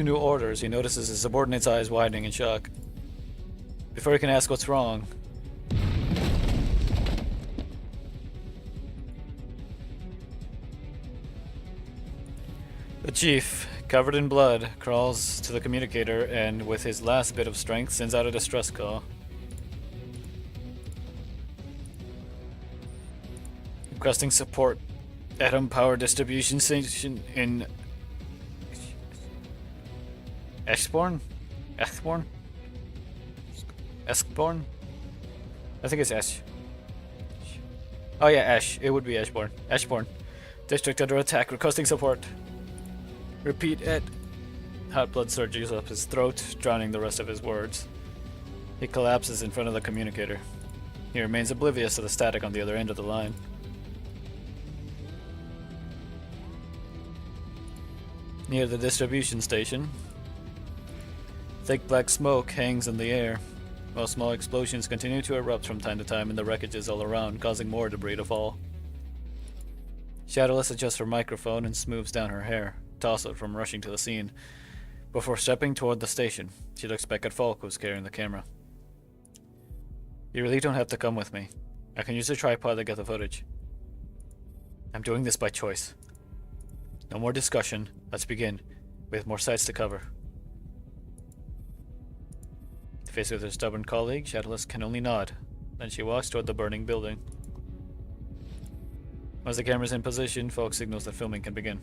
new orders, he notices his subordinate's eyes widening in shock. Before he can ask what's wrong, the chief, covered in blood, crawls to the communicator and, with his last bit of strength, sends out a distress call. Requesting support. Atom power distribution station in Eschborn? Eschborn? Eschborn? I think it's Esch. Oh yeah, Esch. It would be Eschborn. Eschborn. District under attack, requesting support. Repeat it. Hot blood surges up his throat, drowning the rest of his words. He collapses in front of the communicator. He remains oblivious to the static on the other end of the line. Near the distribution station, thick black smoke hangs in the air, while small explosions continue to erupt from time to time in the wreckages all around, causing more debris to fall. Shadowless adjusts her microphone and smooths down her hair, tousled from rushing to the scene. Before stepping toward the station, she looks back at Falk, who's carrying the camera. You really don't have to come with me. I can use the tripod to get the footage. I'm doing this by choice. No more discussion. Let's begin. We have more sites to cover. Faced with her stubborn colleague, Shadowless can only nod. Then she walks toward the burning building. Once the camera's in position, Falk signals that filming can begin.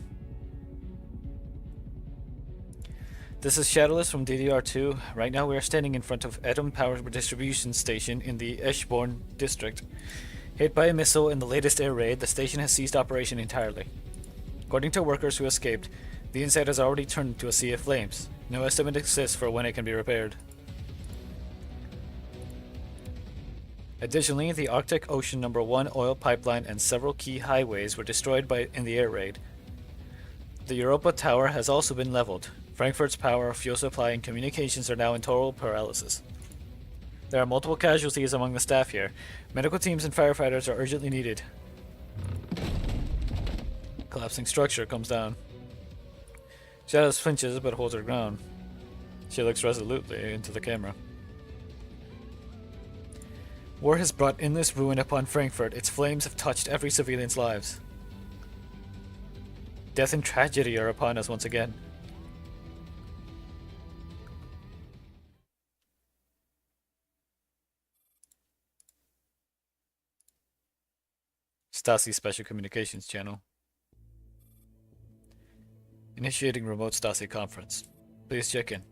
This is Shadowless from DDR2. Right now we are standing in front of Atom Power Distribution Station in the Eschborn district. Hit by a missile in the latest air raid, the station has ceased operation entirely. According to workers who escaped, the inside has already turned into a sea of flames. No estimate exists for when it can be repaired. Additionally, the Arctic Ocean No. 1 oil pipeline and several key highways were destroyed in the air raid. The Europa Tower has also been leveled. Frankfurt's power, fuel supply, and communications are now in total paralysis. There are multiple casualties among the staff here. Medical teams and firefighters are urgently needed. Collapsing structure comes down. Shadows flinches but holds her ground. She looks resolutely into the camera. War has brought endless ruin upon Frankfurt. Its flames have touched every civilian's lives. Death and tragedy are upon us once again. Stasi Special Communications Channel. Initiating remote Stasi conference. Please check in.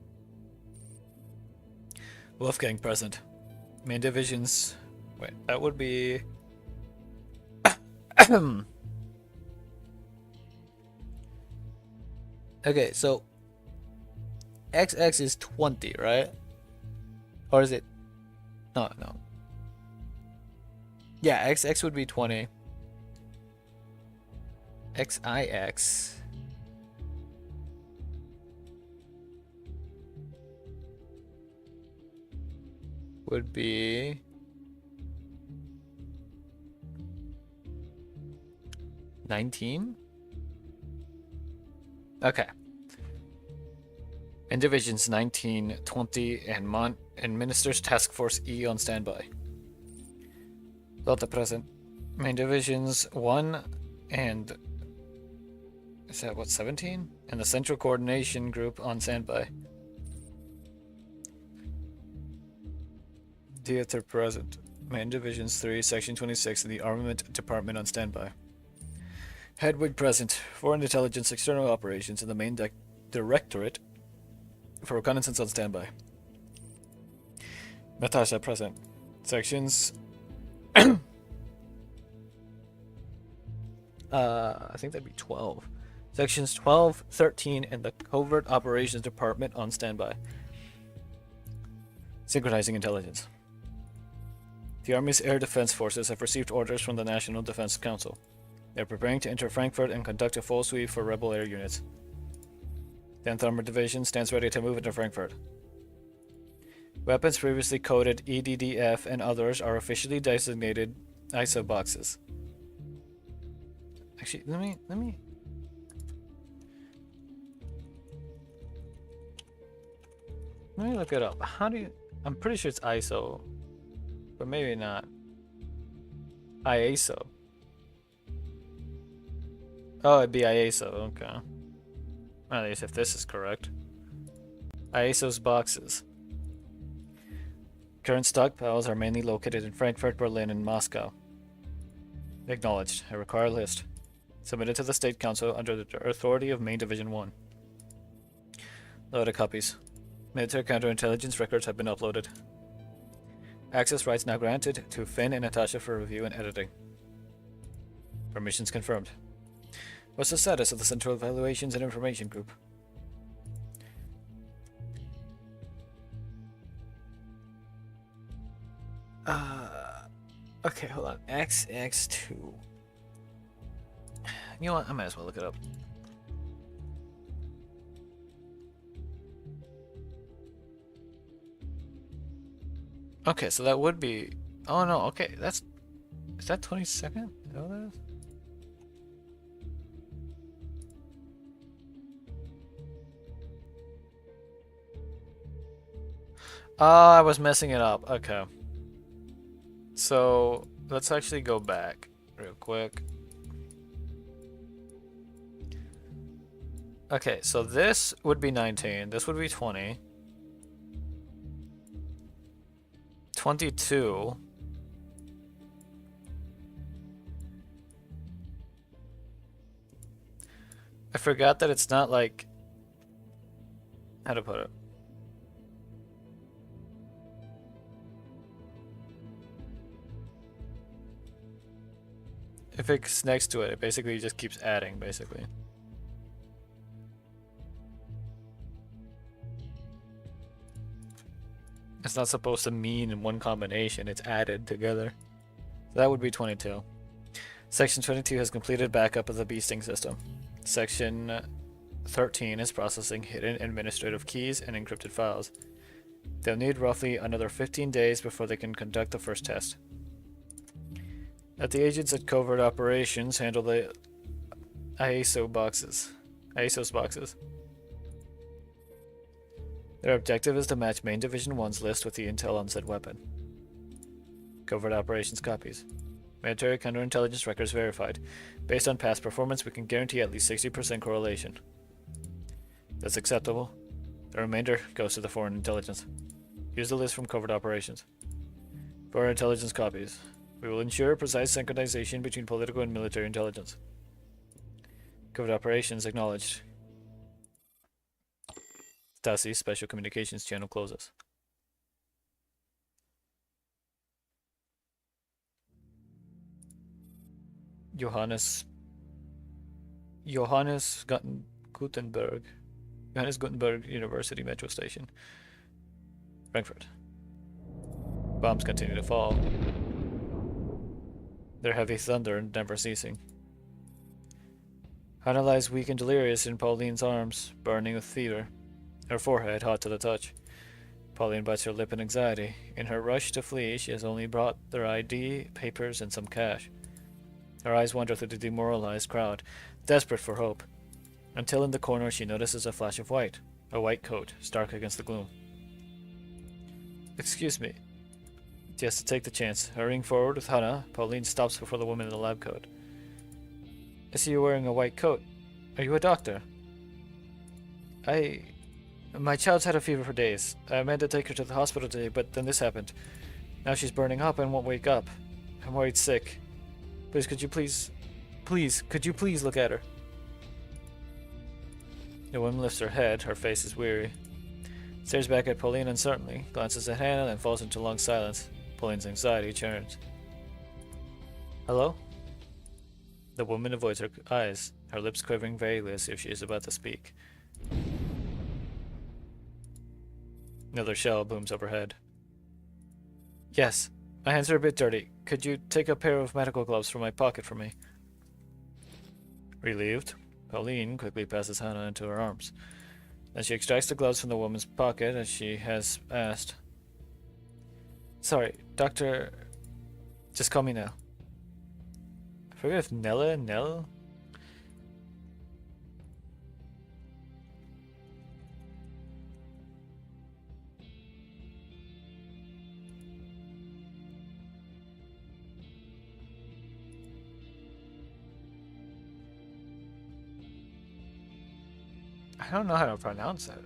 Wolfgang present. Main divisions. Wait, that would be. Okay, so XX is 20, right? Or is it? No. Yeah, XX would be 20. XIX would be 19. Okay. In divisions 19, 20, and Ministers Task Force E on standby. Delta present. Main divisions 1 and is that what, 17? And the Central Coordination Group on standby. Theater present. Main divisions 3, Section 26, and the Armament Department on standby. Hedwig present. Foreign Intelligence, External Operations, and the main Directorate for Reconnaissance on standby. Natasha present. Sections. I think that'd be 12. Sections 12, 13, and the Covert Operations Department on standby. Synchronizing intelligence. The Army's Air Defense Forces have received orders from the National Defense Council. They are preparing to enter Frankfurt and conduct a full sweep for rebel air units. 10th Armored Division stands ready to move into Frankfurt. Weapons previously coded EDDF and others are officially designated ISO boxes. Actually, let me look it up. How do you? I'm pretty sure it's ISO, but maybe not. IASO. Oh, it'd be IASO. Okay. At least if this is correct. IASO's boxes. Current stockpiles are mainly located in Frankfurt, Berlin, and Moscow. Acknowledged. I require a list. Submitted to the State Council under the authority of Main Division 1. Loaded copies. Military counterintelligence records have been uploaded. Access rights now granted to Finn and Natasha for review and editing. Permissions confirmed. What's the status of the Central Evaluations and Information Group? Okay, hold on. XX2. You know what? I might as well look it up. Okay, so that would be... Oh no, okay, that's... Is that 22nd? Is that what that is? Oh, I was messing it up. Okay. So, let's actually go back real quick. Okay, so this would be 19. This would be 20. 22. I forgot that it's not like... How to put it? If it's next to it, it basically just keeps adding, basically. It's not supposed to mean in one combination, it's added together. So that would be 22. Section 22 has completed backup of the beasting system. Section 13 is processing hidden administrative keys and encrypted files. They'll need roughly another 15 days before they can conduct the first test. Let the agents at Covert Operations handle the ISO's boxes. Their objective is to match Main Division 1's list with the intel on said weapon. Covert Operations copies. Military counterintelligence records verified. Based on past performance, we can guarantee at least 60% correlation. That's acceptable. The remainder goes to the Foreign Intelligence. Use the list from Covert Operations. Foreign Intelligence copies. We will ensure precise synchronization between political and military intelligence. Covert operations acknowledged. Stasi Special Communications Channel closes. Johannes Gutenberg University Metro Station. Frankfurt. Bombs continue to fall. Their heavy thunder never ceasing. Hannah lies weak and delirious in Pauline's arms, burning with fever, her forehead hot to the touch. Pauline bites her lip in anxiety. In her rush to flee, she has only brought their ID, papers, and some cash. Her eyes wander through the demoralized crowd, desperate for hope, until in the corner she notices a flash of white, a white coat, stark against the gloom. Excuse me. She has to take the chance. Hurrying forward with Hannah, Pauline stops before the woman in the lab coat. I see you wearing a white coat. Are you a doctor? My child's had a fever for days. I meant to take her to the hospital today, but then this happened. Now she's burning up and won't wake up. I'm worried sick. Could you please look at her? The woman lifts her head, her face is weary. Stares back at Pauline uncertainly, glances at Hannah, then falls into long silence. Pauline's anxiety churns. Hello? The woman avoids her eyes, her lips quivering vaguely as if she is about to speak. Another shell booms overhead. Yes, my hands are a bit dirty. Could you take a pair of medical gloves from my pocket for me? Relieved, Pauline quickly passes Hannah into her arms. Then she extracts the gloves from the woman's pocket as she has asked. Sorry, Doctor... Just call me Nell. I forget if Nell? I don't know how to pronounce it.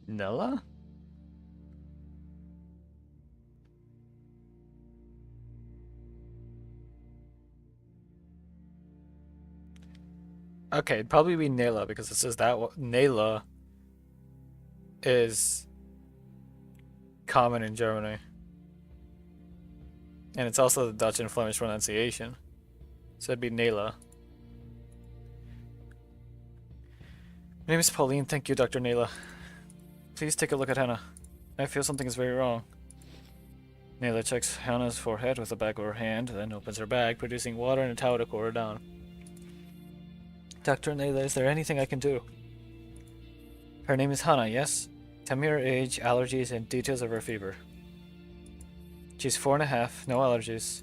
Nella? Okay, it'd probably be Nela because it says that Nela is common in Germany. And it's also the Dutch and Flemish pronunciation. So it'd be Nela. My name is Pauline. Thank you, Dr. Nela. Please take a look at Hannah. I feel something is very wrong. Nela checks Hannah's forehead with the back of her hand, then opens her bag, producing water and a towel to cool her down. Dr. Nela, is there anything I can do? Her name is Hannah, yes? Tell me her age, allergies, and details of her fever. She's 4.5, no allergies.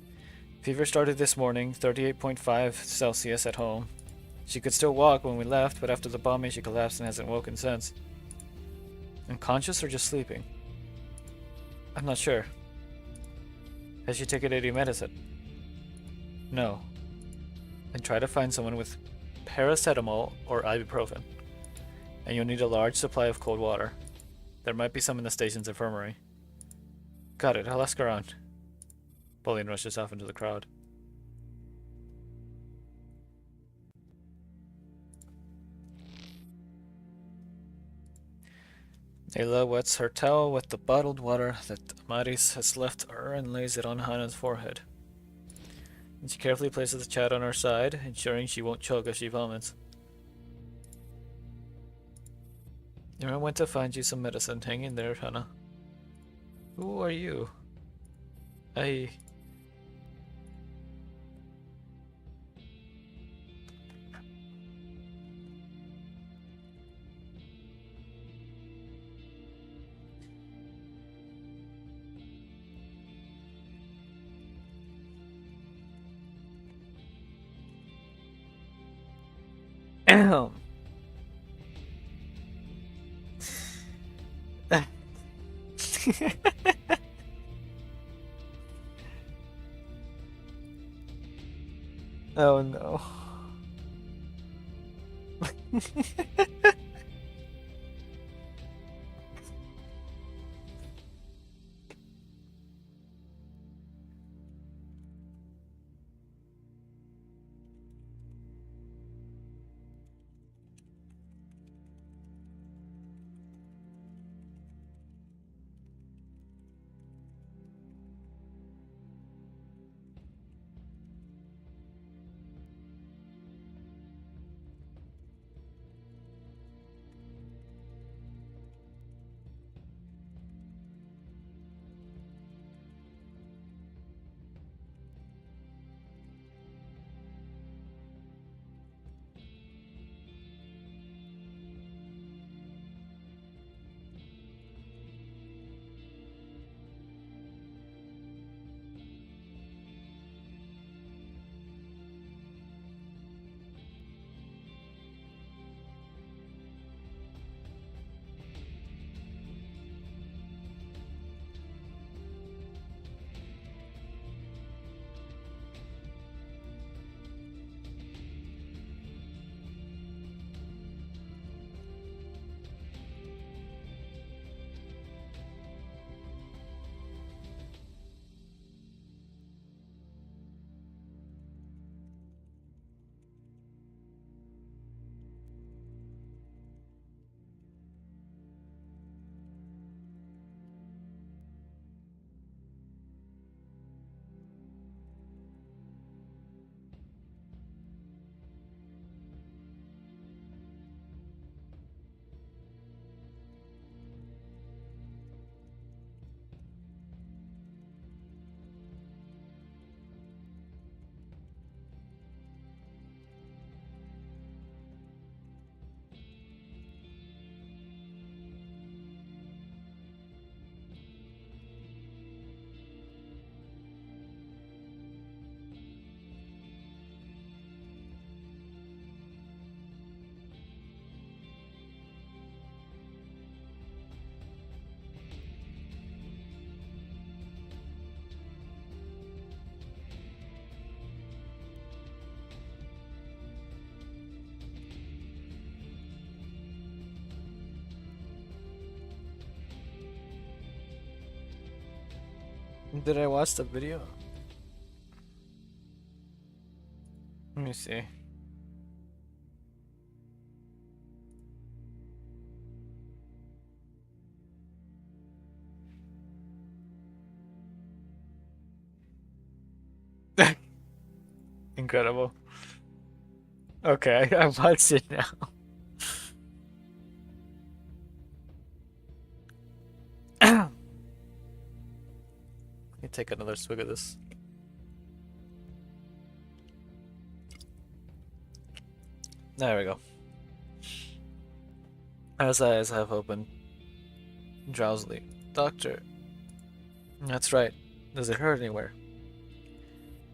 Fever started this morning, 38.5 Celsius at home. She could still walk when we left, but after the bombing she collapsed and hasn't woken since. Unconscious or just sleeping? I'm not sure. Has she taken any medicine? No. Then try to find someone with paracetamol or ibuprofen. And you'll need a large supply of cold water. There might be some in the station's infirmary. Got it, I'll ask around. Pauline rushes off into the crowd. Ayla wets her towel with the bottled water that Maris has left her and lays it on Hannah's forehead. And she carefully places the child on her side, ensuring she won't choke as she vomits. I went to find you some medicine. Hang in there, Hannah. Who are you? Oh no. Did I watch the video? Let me see. Incredible. Okay, I watched it now. Let me take another swig of this. There we go. As eyes have opened drowsily. Doctor. That's right. Does it hurt anywhere?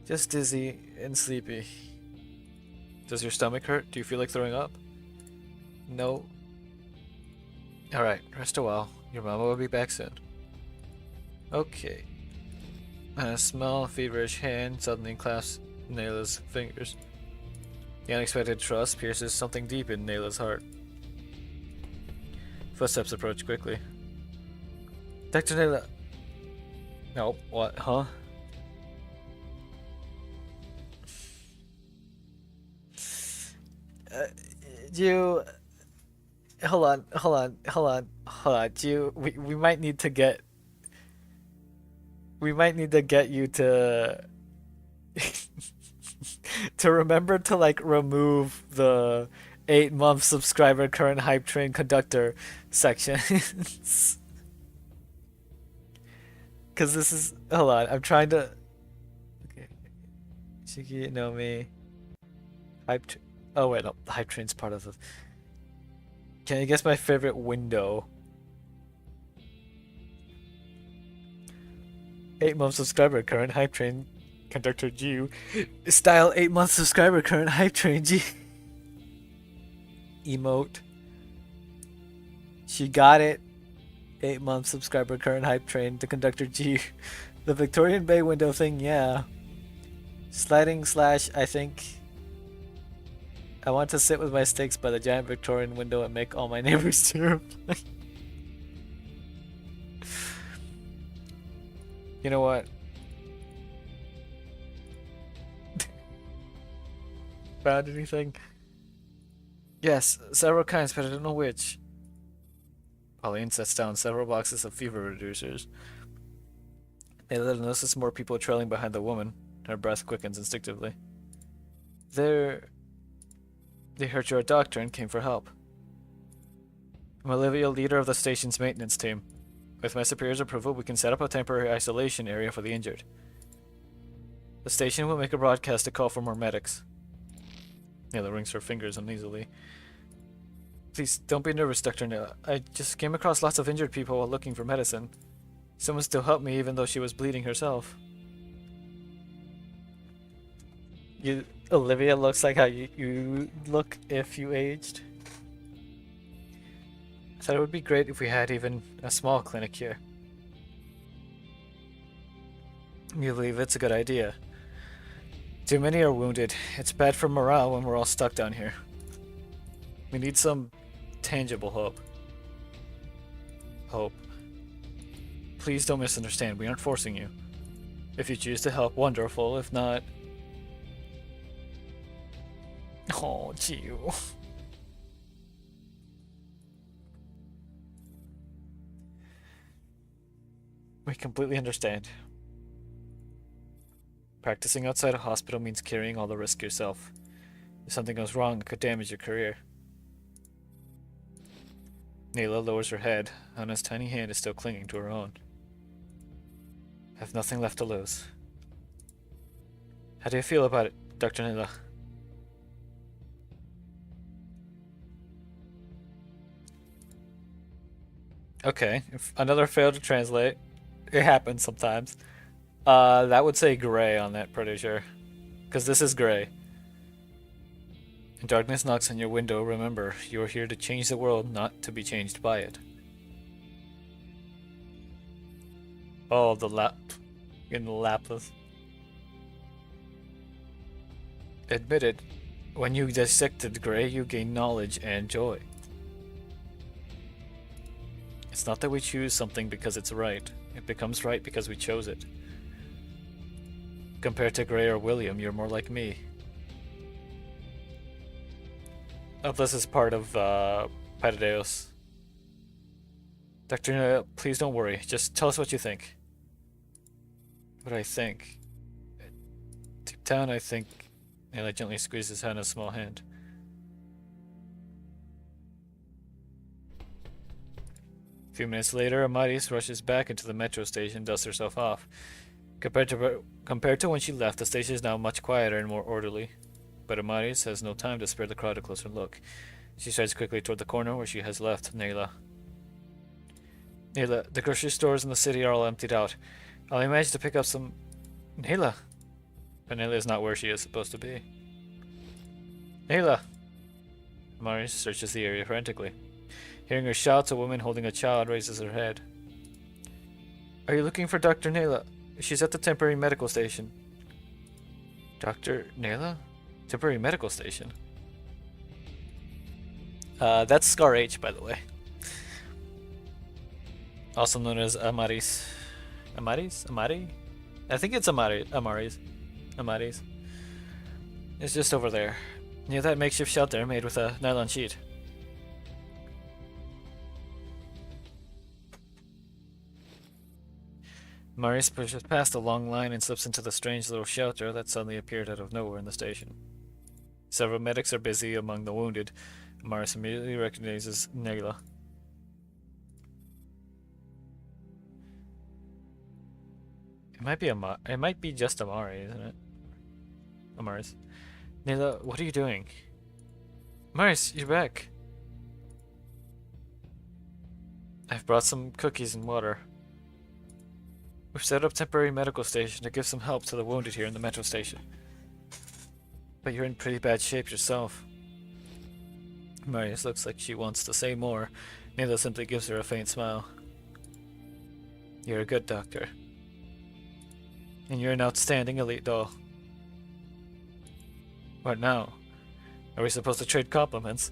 Just dizzy and sleepy. Does your stomach hurt? Do you feel like throwing up? No. Alright, rest a while. Your mama will be back soon. Okay. A small, feverish hand suddenly clasps Nayla's fingers. The unexpected trust pierces something deep in Nayla's heart. Footsteps approach quickly. Dr. Nayla. No, what? Huh? You. Hold on. We might need to get. We might need to get you to. to remember to like remove the 8-month subscriber current hype train conductor sections. Cause this is. Hold on. I'm trying to. Okay. Shiki no me. Hype. Oh wait, no. The hype train's part of the. Can you guess my favorite window? 8-month subscriber current hype train conductor G. Style 8-month subscriber current hype train G. emote. She got it. 8-month subscriber, current hype train, the conductor G. The Victorian Bay window thing, yeah. Sliding slash, I think. I want to sit with my sticks by the giant Victorian window and make all my neighbors terrible. You know what? Found anything? Yes, several kinds, but I don't know which. Pauline sets down several boxes of fever reducers. Ayla notices more people trailing behind the woman. Her breath quickens instinctively. They heard you're a doctor and came for help. I'm Olivia, leader of the station's maintenance team. With my superior's approval, we can set up a temporary isolation area for the injured. The station will make a broadcast to call for more medics. Nayla wrings her fingers uneasily. Please, don't be nervous, Dr. Nayla. I just came across lots of injured people while looking for medicine. Someone still helped me even though she was bleeding herself. Olivia looks like how you look if you aged. I thought it would be great if we had even a small clinic here. You believe it's a good idea. Too many are wounded. It's bad for morale when we're all stuck down here. We need some tangible hope. Hope. Please don't misunderstand. We aren't forcing you. If you choose to help, wonderful. If not... Oh, gee. We completely understand. Practicing outside a hospital means carrying all the risk yourself. If something goes wrong, it could damage your career. Nayla lowers her head. Anna's tiny hand is still clinging to her own. I have nothing left to lose. How do you feel about it, Dr. Nayla? Okay, if another failed to translate. It happens sometimes. That would say gray on that, pretty sure. Because this is gray. And darkness knocks on your window. Remember, you are here to change the world, not to be changed by it. Oh, the in the lapis. Admit it. When you dissected gray, you gain knowledge and joy. It's not that we choose something because it's right. It becomes right because we chose it. Compared to Gray or William, you're more like me. Oh, this is part of Patadeus. Dr. Nayla, please don't worry. Just tell us what you think. What I think? Deep down, I think... Nayla gently squeezes Hannah's small hand. A few minutes later, Amaris rushes back into the metro station and dusts herself off. Compared to when she left, the station is now much quieter and more orderly. But Amaris has no time to spare the crowd a closer look. She strides quickly toward the corner where she has left Nayla. Nayla, the grocery stores in the city are all emptied out. I'll manage to pick up some... Nayla! But Nayla is not where she is supposed to be. Nayla! Amaris searches the area frantically. Hearing her shouts, a woman holding a child raises her head. Are you looking for Dr. Nayla? She's at the temporary medical station. Dr. Nayla? Temporary medical station? That's Scar H, by the way. Also known as Amaris. Amaris? Amari? I think it's Amaris. Amaris. It's just over there. Near that makeshift shelter made with a nylon sheet. Maurice pushes past the long line and slips into the strange little shelter that suddenly appeared out of nowhere in the station. Several medics are busy among the wounded. Maurice immediately recognizes Nayla. It might be just Amari, isn't it? Amaris. Nayla, what are you doing? Amaris, you're back. I've brought some cookies and water. We've set up a temporary medical station to give some help to the wounded here in the metro station. But you're in pretty bad shape yourself. Marius looks like she wants to say more. Nayla simply gives her a faint smile. You're a good doctor. And you're an outstanding elite doll. What now? Are we supposed to trade compliments?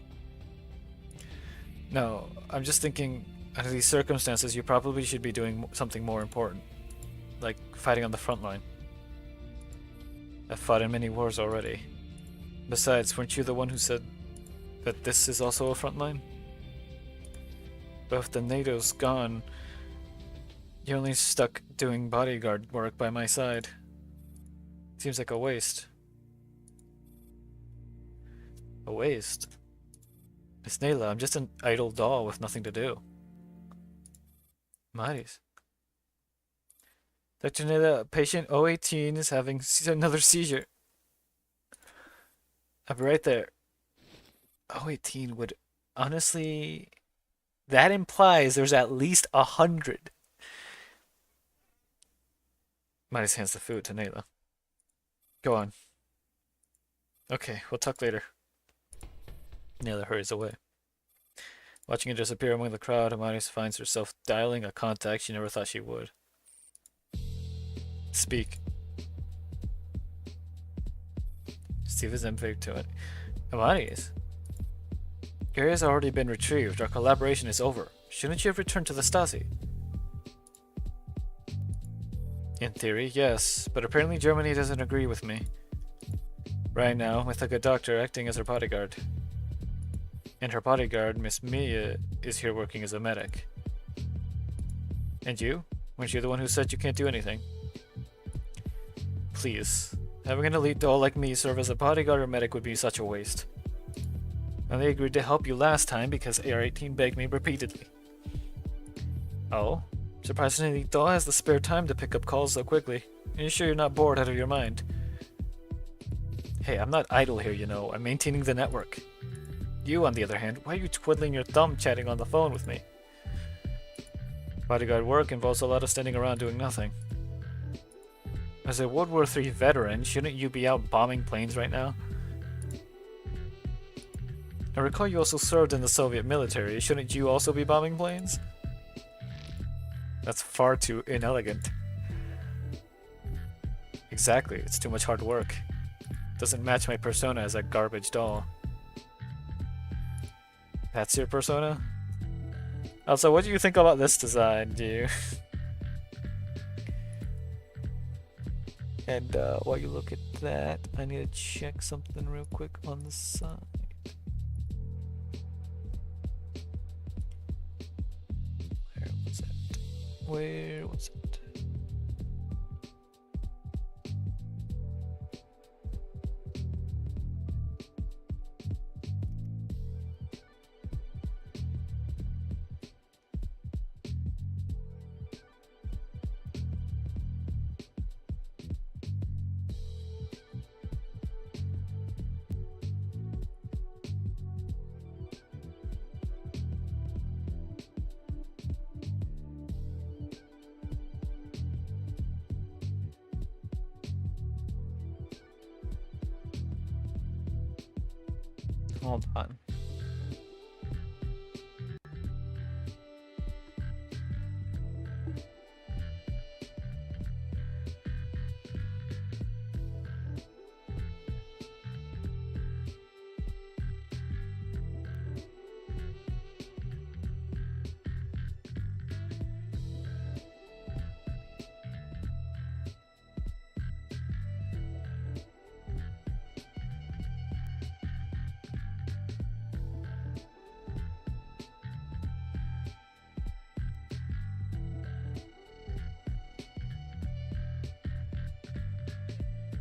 No, I'm just thinking, under these circumstances, you probably should be doing something more important. Like fighting on the front line. I've fought in many wars already. Besides, weren't you the one who said that this is also a front line? But if the NATO's gone, you're only stuck doing bodyguard work by my side. Seems like a waste. A waste? Miss Nayla, I'm just an idle doll with nothing to do. Maris. Dr. Nayla, patient 018 is having another seizure. I'll be right there. 018 would honestly... That implies there's at least 100. Maris hands the food to Nayla. Go on. Okay, we'll talk later. Nayla hurries away. Watching her disappear among the crowd, Maris finds herself dialing a contact she never thought she would. Speak. Steve is emphatic to it. Amaris? Gary has already been retrieved. Our collaboration is over. Shouldn't you have returned to the Stasi? In theory, yes, but apparently Germany doesn't agree with me. Right now, with a good doctor acting as her bodyguard. And her bodyguard, Miss Mia, is here working as a medic. And you? Weren't you the one who said you can't do anything? Please. Having an elite doll like me serve as a bodyguard or medic would be such a waste. I only agreed to help you last time because AR-18 begged me repeatedly. Oh? Surprised an elite doll has the spare time to pick up calls so quickly. Are you sure you're not bored out of your mind? Hey, I'm not idle here, you know. I'm maintaining the network. You, on the other hand, why are you twiddling your thumb chatting on the phone with me? Bodyguard work involves a lot of standing around doing nothing. As a World War III veteran, shouldn't you be out bombing planes right now? I recall you also served in the Soviet military. Shouldn't you also be bombing planes? That's far too inelegant. Exactly, it's too much hard work. Doesn't match my persona as a garbage doll. That's your persona? Also, what do you think about this design, do you? And while you look at that, I need to check something real quick on the side. Where was it? Where was it? Hold on.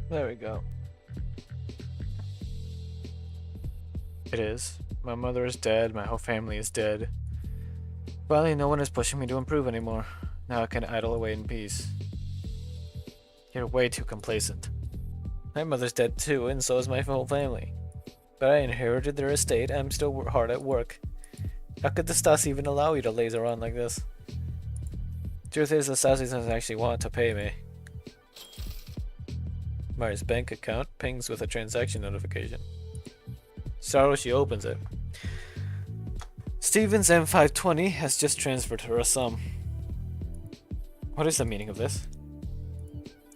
There we go. It is. My mother is dead, my whole family is dead. Finally, no one is pushing me to improve anymore. Now I can idle away in peace. You're way too complacent. My mother's dead too, and so is my whole family. But I inherited their estate, and I'm still hard at work. How could the Stasi even allow you to laser on like this? Truth is, the Stasi doesn't actually want to pay me. Mari's bank account pings with a transaction notification. Startled, she opens it. Stevens M520 has just transferred her a sum. What is the meaning of this?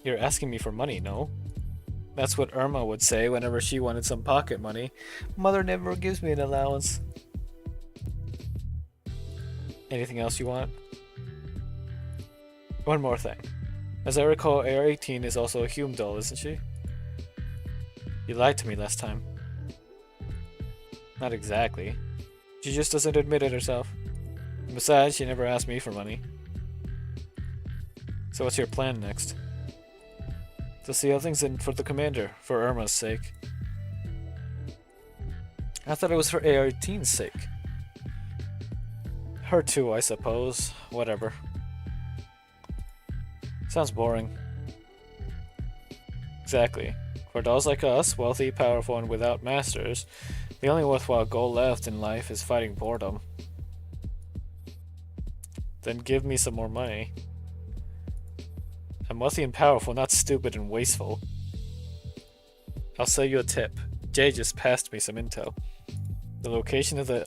You're asking me for money, no? That's what Irma would say whenever she wanted some pocket money. Mother never gives me an allowance. Anything else you want? One more thing. As I recall, AR-18 is also a Hume doll, isn't she? You lied to me last time. Not exactly. She just doesn't admit it herself. And besides, she never asked me for money. So what's your plan next? To see how things end for the commander, for Irma's sake. I thought it was for AR-18's sake. Her too, I suppose. Whatever. Sounds boring. Exactly. For dolls like us, wealthy, powerful, and without masters, the only worthwhile goal left in life is fighting boredom. Then give me some more money. I'm wealthy and powerful, not stupid and wasteful. I'll sell you a tip. Jay just passed me some intel. The location of the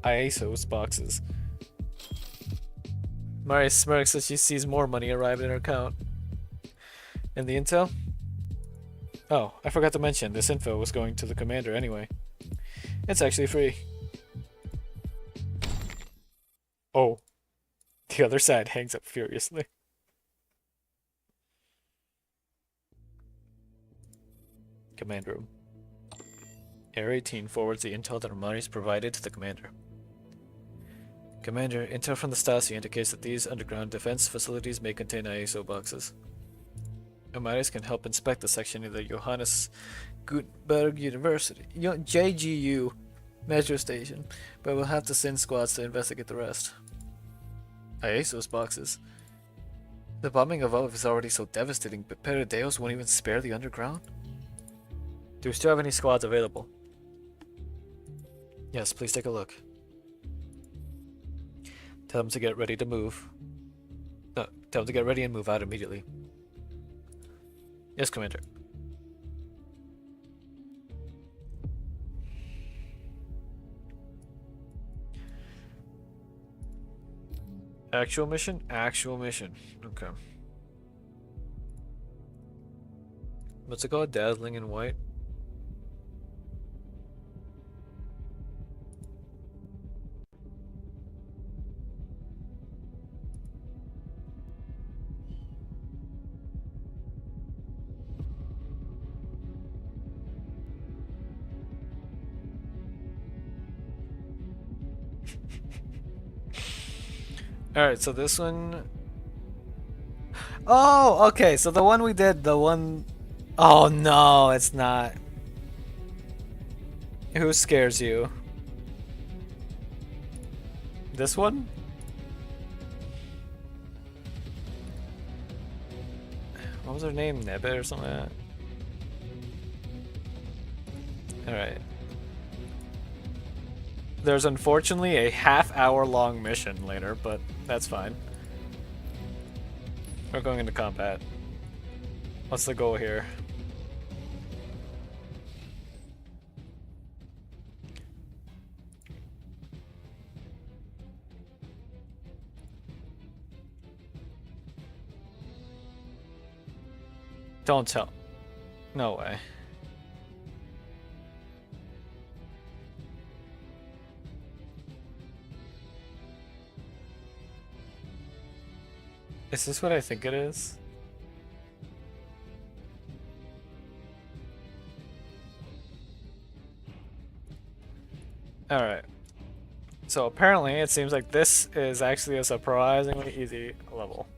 ISO's boxes. Mari smirks as she sees more money arrive in her account. And the intel? Oh, I forgot to mention, this info was going to the commander anyway. It's actually free. Oh. The other side hangs up furiously. Command room. AR-18 forwards the intel that Amari's provided to the commander. Commander, intel from the Stasi indicates that these underground defense facilities may contain ISO boxes. Amaris can help inspect the section of the Johannes Gutenberg University, JGU, metro station, but we'll have to send squads to investigate the rest. ISO's boxes. The bombing of Ulf is already so devastating, but Perideos won't even spare the underground? Do we still have any squads available? Yes, please take a look. Tell them to get ready to move. No, tell them to get ready and move out immediately. Yes, Commander. Actual mission? Actual mission. Okay. What's it called? Dazzling in white? Alright, so this one... Oh, okay, so the one we did, the one... Oh no, it's not. Who scares you? This one? What was her name? Nebe or something like that? Alright. There's unfortunately a half-hour-long mission later, but that's fine. We're going into combat. What's the goal here? Don't tell. No way. Is this what I think it is? Alright. So apparently it seems like this is actually a surprisingly easy level.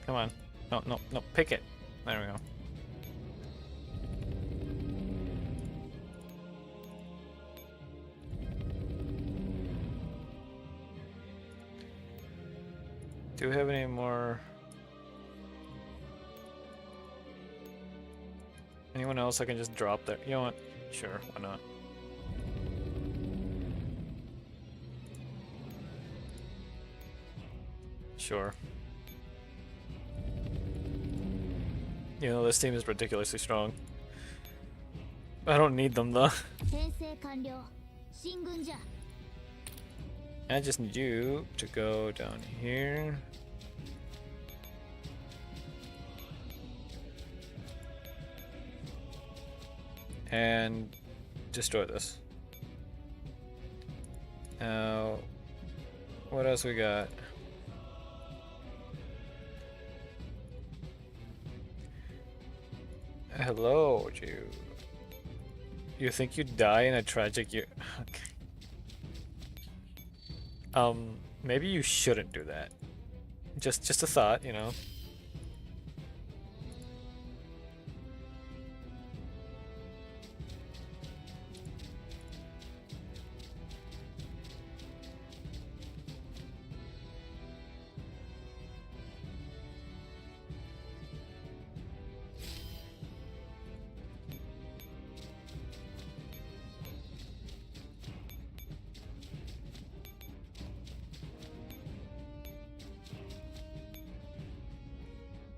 Come on. No, no, no, pick it. There we go. Do we have any more? Anyone else I can just drop there? You know what? Sure, why not? Sure. You know, this team is ridiculously strong. I don't need them though. 編成完了。進軍じゃ。 I just need you to go down here. And destroy this. Now, what else we got? Hello, you. You think you'd die in a tragic year? Okay. Maybe you shouldn't do that. Just a thought, you know.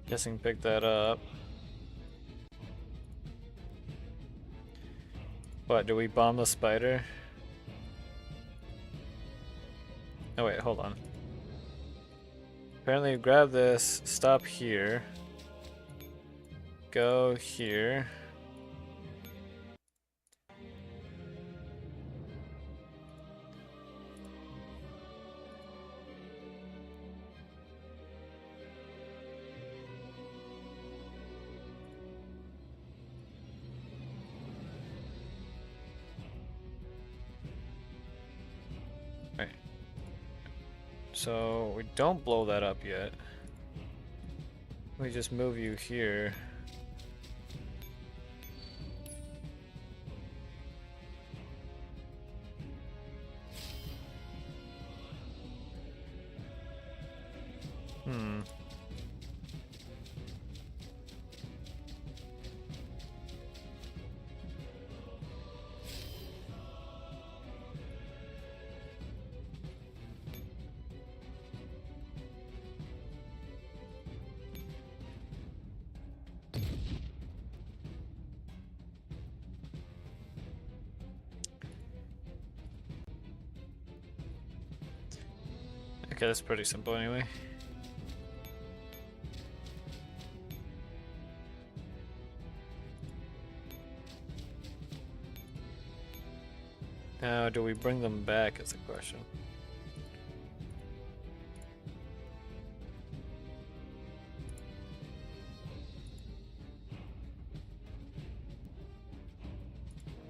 Guessing pick that up. What, do we bomb the spider? Oh wait, hold on. Apparently grab this, stop here. Go here. Right. So we don't blow that up yet. We just move you here. Hmm. Okay, that's pretty simple anyway. Now, do we bring them back is the question.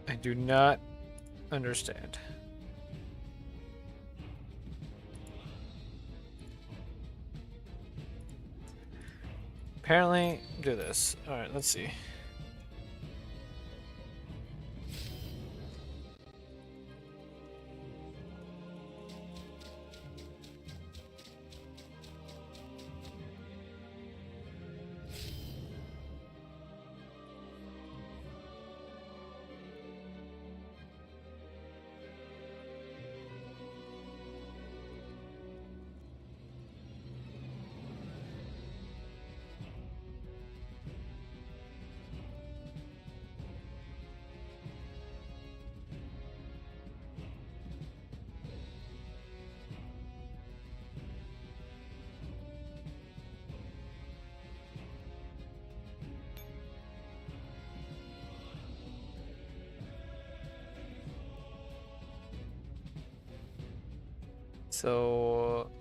I do not understand. Apparently, do this. Alright, let's see. So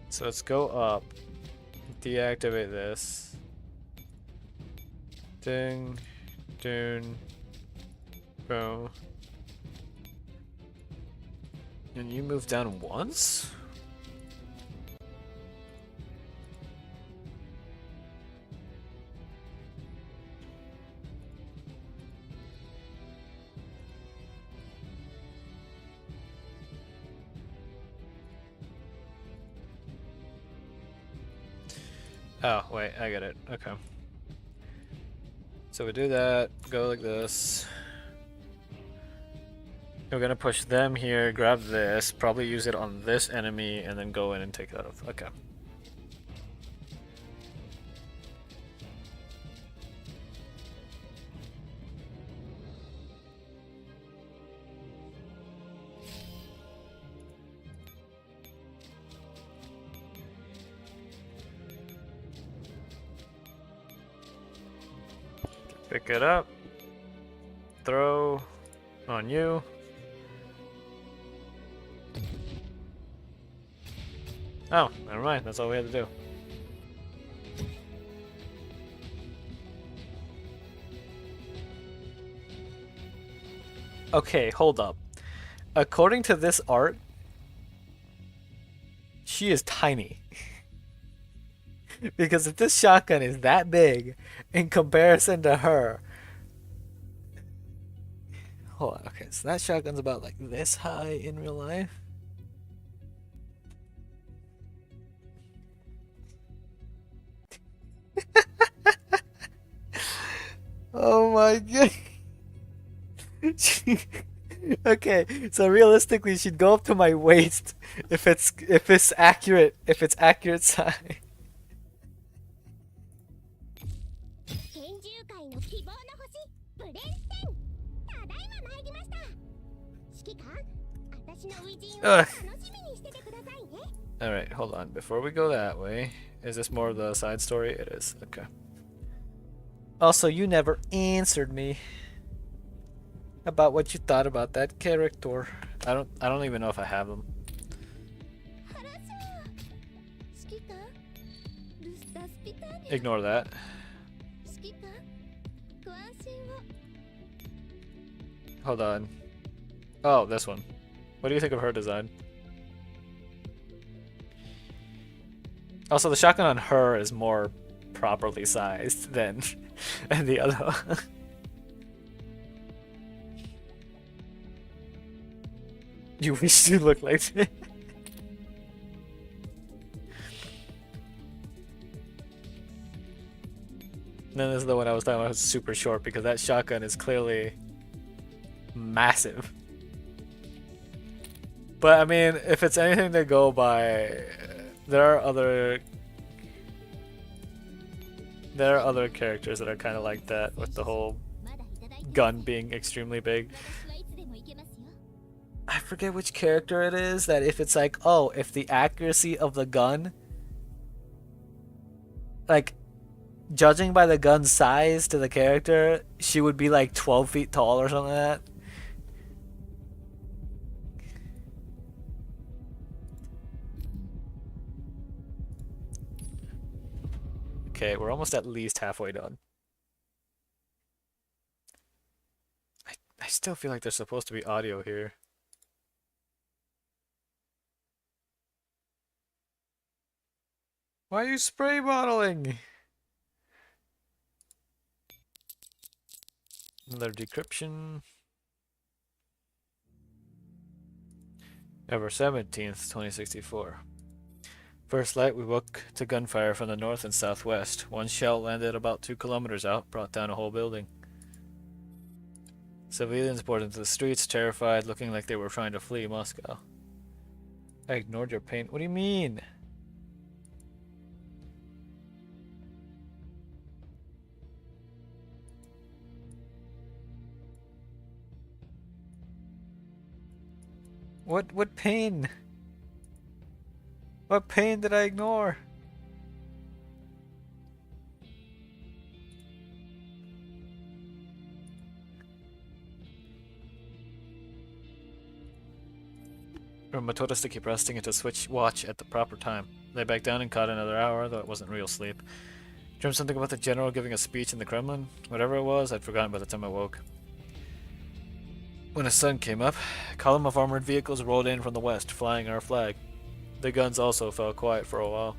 so let's go up, deactivate this. Ding, ding, boom. And you move down once? Oh, wait, I get it. Okay. So we do that, go like this. We're gonna push them here, grab this, probably use it on this enemy, and then go in and take it out of. Okay. Pick it up. Throw on you. Oh, never mind. That's all we had to do. Okay, hold up. According to this art, she is tiny. Because if this shotgun is that big in comparison to her. Hold on, okay, so that shotgun's about like this high in real life. Oh my god. Okay, so realistically she'd go up to my waist if it's accurate size. 研究会の希望の星ブレンステンただいま参りました指揮官私の初陣を楽しみにしててくださいね Alright, hold on. Before we go that way, is this more of the side story? It is. Okay. Also, you never answered me about what you thought about that character. I don't even know if I have them. 話そう指揮官ルスタスピターニ Ignore that. 指揮官ご安心を Hold on. Oh, this one. What do you think of her design? Also, the shotgun on her is more properly sized than the other one. You wish you looked like this. Then this is the one I was talking about, super short, because that shotgun is clearly massive. But I mean, if it's anything to go by, there are other characters that are kind of like that, with the whole gun being extremely big. I forget which character it is that if it's like, oh, if the accuracy of the gun, like, judging by the gun's size to the character, she would be like 12 feet tall or something like that. Okay, we're almost at least halfway done. I still feel like there's supposed to be audio here. Why are you spray bottling? Another decryption. November 17th, 2064. First light, we woke to gunfire from the north and southwest. One shell landed about 2 kilometers out, brought down a whole building. Civilians poured into the streets, terrified, looking like they were trying to flee Moscow. I ignored your pain. What do you mean? What pain? What pain did I ignore? Remember told us to keep resting and to switch watch at the proper time. Lay back down and caught another hour, though it wasn't real sleep. Dreamed something about the general giving a speech in the Kremlin. Whatever it was, I'd forgotten by the time I woke. When the sun came up, a column of armored vehicles rolled in from the west, flying our flag. The guns also fell quiet for a while.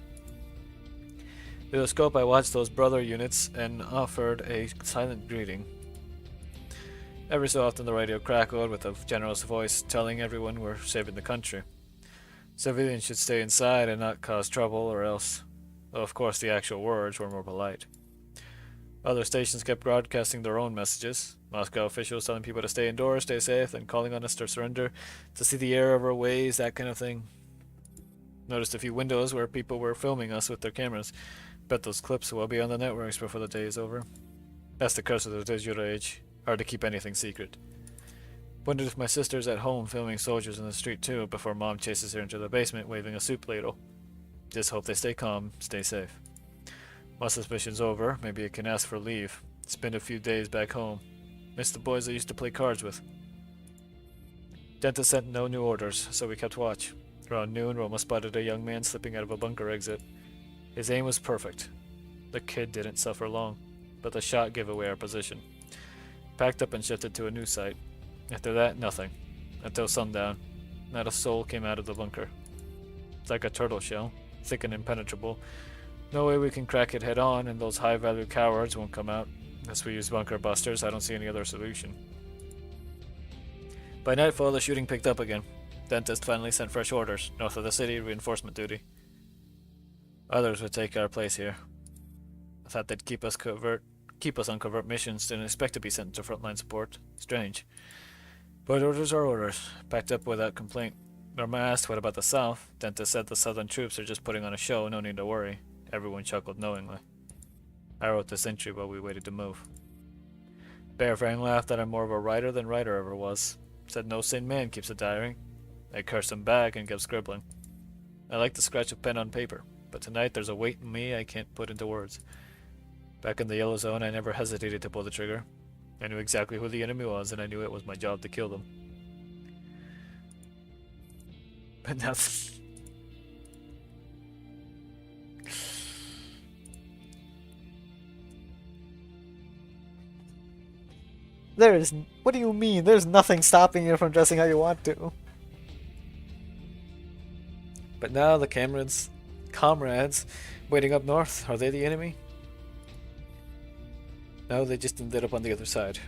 Through the scope, I watched those brother units and offered a silent greeting. Every so often the radio crackled with a general's voice telling everyone we're saving the country. Civilians should stay inside and not cause trouble or else. Though of course the actual words were more polite. Other stations kept broadcasting their own messages. Moscow officials telling people to stay indoors, stay safe, and calling on us to surrender, to see the error of our ways, that kind of thing. Noticed a few windows where people were filming us with their cameras. Bet those clips will be on the networks before the day is over. That's the curse of the digital age. Hard to keep anything secret. Wondered if my sister's at home filming soldiers in the street too before Mom chases her into the basement waving a soup ladle. Just hope they stay calm, stay safe. Once suspicion's over, maybe I can ask for leave. Spend a few days back home. Miss the boys I used to play cards with. Dentist sent no new orders, so we kept watch. Around noon, Roma spotted a young man slipping out of a bunker exit. His aim was perfect. The kid didn't suffer long, but the shot gave away our position. Packed up and shifted to a new site. After that, nothing. Until sundown. Not a soul came out of the bunker. It's like a turtle shell, thick and impenetrable. No way we can crack it head on, and those high-value cowards won't come out. Unless we use bunker busters, I don't see any other solution. By nightfall, the shooting picked up again. Dentist finally sent fresh orders, north of the city, reinforcement duty. Others would take our place here. I thought they'd keep us on covert missions, didn't expect to be sent to frontline support. Strange. But orders are orders, packed up without complaint. Norma asked, what about the south? Dentist said the southern troops are just putting on a show, no need to worry. Everyone chuckled knowingly. I wrote this entry while we waited to move. Bear Fang laughed that I'm more of a writer than Ryder ever was. Said no sane man keeps a diary. I cursed him back and kept scribbling. I like to scratch a pen on paper, but tonight there's a weight in me I can't put into words. Back in the yellow zone, I never hesitated to pull the trigger. I knew exactly who the enemy was, and I knew it was my job to kill them. But now... What do you mean? There's nothing stopping you from dressing how you want to. But now the comrades waiting up north, are they the enemy? No, they just ended up on the other side.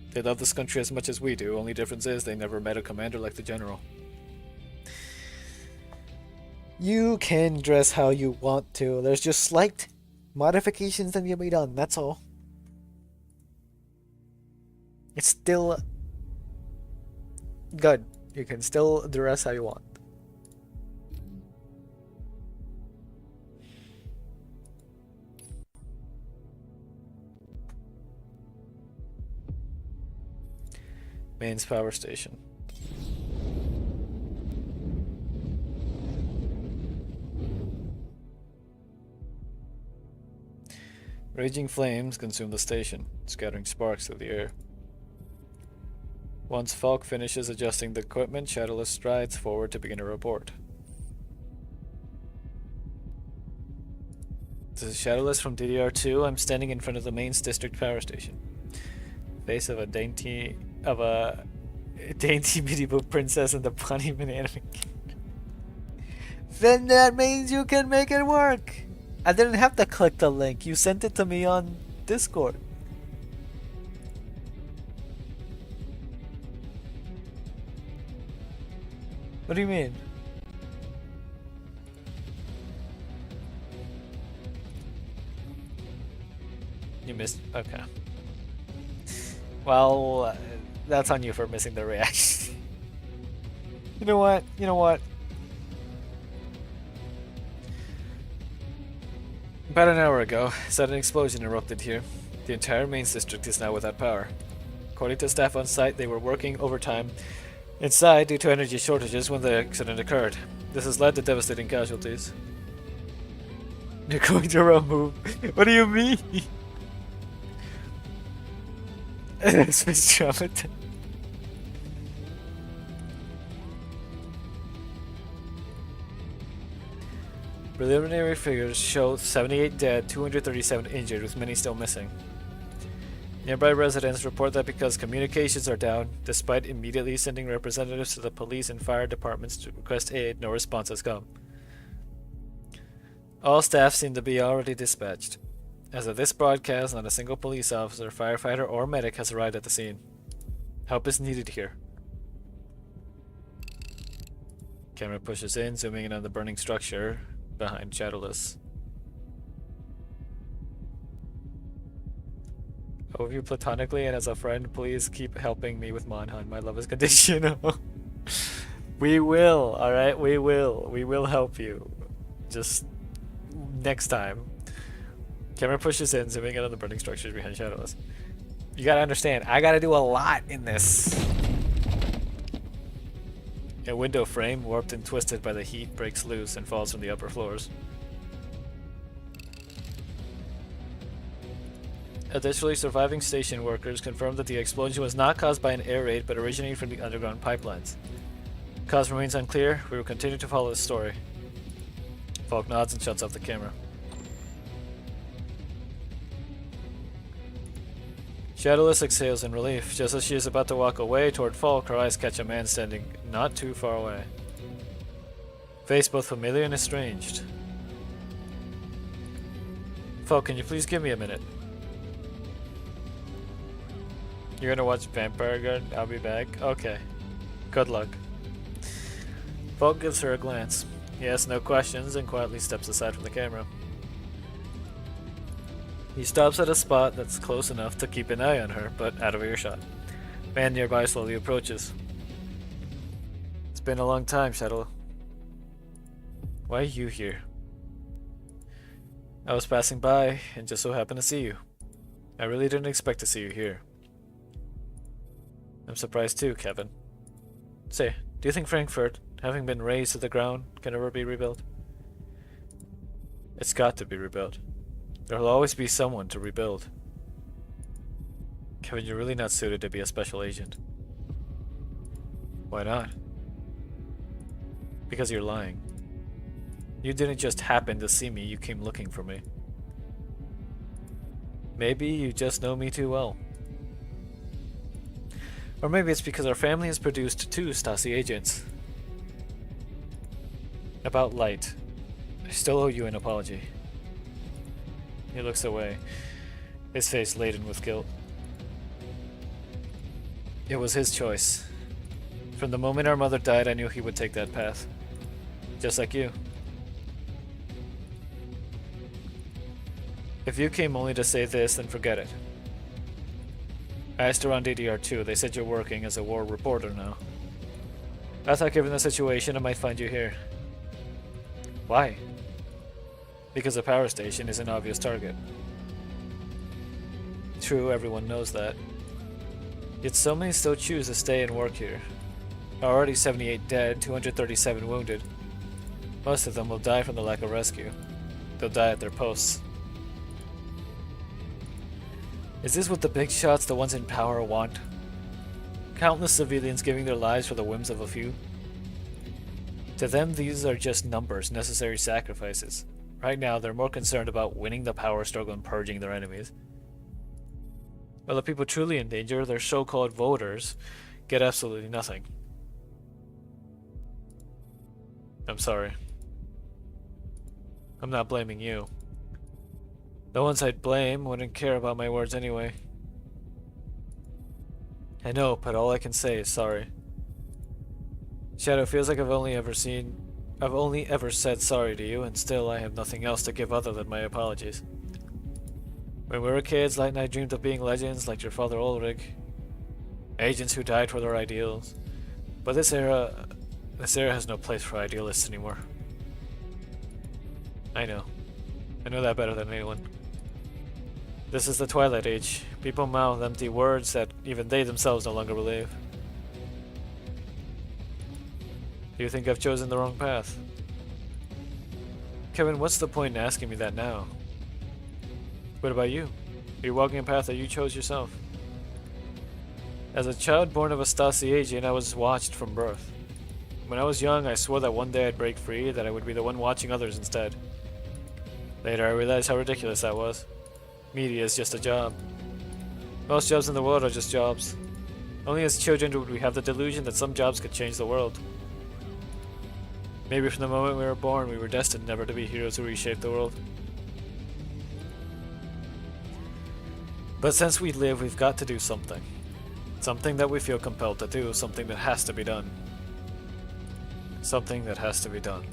They love this country as much as we do, only difference is they never met a commander like the general. You can dress how you want to. There's just slight modifications that can be done, that's all. It's still good. You can still dress how you want. Mains power station. Raging flames consume the station, scattering sparks through the air. Once Falk finishes adjusting the equipment, Shadowless strides forward to begin a report. This is Shadowless from DDR2. I'm standing in front of the mains district power station. Face of a dainty medieval princess in the bunny banana. Then that means you can make it work. I didn't have to click the link. You sent it to me on Discord. What do you mean? You missed. Okay. Well, that's on you for missing the reaction. You know what? You know what? About an hour ago, a sudden explosion erupted here. The entire mains district is now without power. According to staff on site, they were working overtime inside due to energy shortages when the accident occurred. This has led to devastating casualties. You're going to remove... What do you mean? It's been traumatized. Preliminary figures show 78 dead, 237 injured, with many still missing. Nearby residents report that because communications are down, despite immediately sending representatives to the police and fire departments to request aid, no response has come. All staff seem to be already dispatched. As of this broadcast, not a single police officer, firefighter, or medic has arrived at the scene. Help is needed here. Camera pushes in, zooming in on the burning structure behind Shadowless. love you platonically and as a friend, please keep helping me with Monhan. My love is conditional. We will, alright? We will. We will help you. Just next time. Camera pushes in, zooming in on the burning structures behind Shadowless. You gotta understand, I gotta do a lot in this. A window frame, warped and twisted by the heat, breaks loose and falls from the upper floors. Additionally, surviving station workers confirmed that the explosion was not caused by an air raid but originating from the underground pipelines. Cause remains unclear. We will continue to follow this story. Falk nods and shuts off the camera. Shadowless exhales in relief. Just as she is about to walk away toward Falk, her eyes catch a man standing not too far away. Face both familiar and estranged. Falk, can you please give me a minute? You're gonna watch Vampire Guard? I'll be back. Okay. Good luck. Falk gives her a glance. He asks no questions and quietly steps aside from the camera. He stops at a spot that's close enough to keep an eye on her, but out of earshot. Man nearby slowly approaches. It's been a long time, Shadow. Why are you here? I was passing by and just so happened to see you. I really didn't expect to see you here. I'm surprised too, Kevin. Say, do you think Frankfurt, having been razed to the ground, can ever be rebuilt? It's got to be rebuilt. There'll always be someone to rebuild. Kevin, you're really not suited to be a special agent. Why not? Because you're lying. You didn't just happen to see me, you came looking for me. Maybe you just know me too well. Or maybe it's because our family has produced 2 Stasi agents. About Light. I still owe you an apology. He looks away, his face laden with guilt. It was his choice. From the moment our mother died, I knew he would take that path. Just like you. If you came only to say this, then forget it. I asked around DDR2, they said you're working as a war reporter now. I thought given the situation, I might find you here. Why? Because the power station is an obvious target. True, everyone knows that. Yet so many still choose to stay and work here. Already 78 dead, 237 wounded. Most of them will die from the lack of rescue. They'll die at their posts. Is this what the big shots, the ones in power, want? Countless civilians giving their lives for the whims of a few? To them, these are just numbers, necessary sacrifices. Right now, they're more concerned about winning the power struggle and purging their enemies. While the people truly in danger, their so-called voters, get absolutely nothing. I'm sorry. I'm not blaming you. The ones I'd blame wouldn't care about my words anyway. I know, but all I can say is sorry. Shadow, feels like I've only ever said sorry to you, and still I have nothing else to give other than my apologies. When we were kids, Light and I dreamed of being legends like your father Ulrich. Agents who died for their ideals. But this era has no place for idealists anymore. I know that better than anyone. This is the Twilight Age. People mouth empty words that even they themselves no longer believe. Do you think I've chosen the wrong path? Kevin, what's the point in asking me that now? What about you? Are you walking a path that you chose yourself? As a child born of a Stasi agent, I was watched from birth. When I was young, I swore that one day I'd break free, that I would be the one watching others instead. Later, I realized how ridiculous that was. Media is just a job. Most jobs in the world are just jobs. Only as children would we have the delusion that some jobs could change the world. Maybe from the moment we were born, we were destined never to be heroes who reshape the world. But since we live, we've got to do something. Something that we feel compelled to do, something that has to be done. Something that has to be done.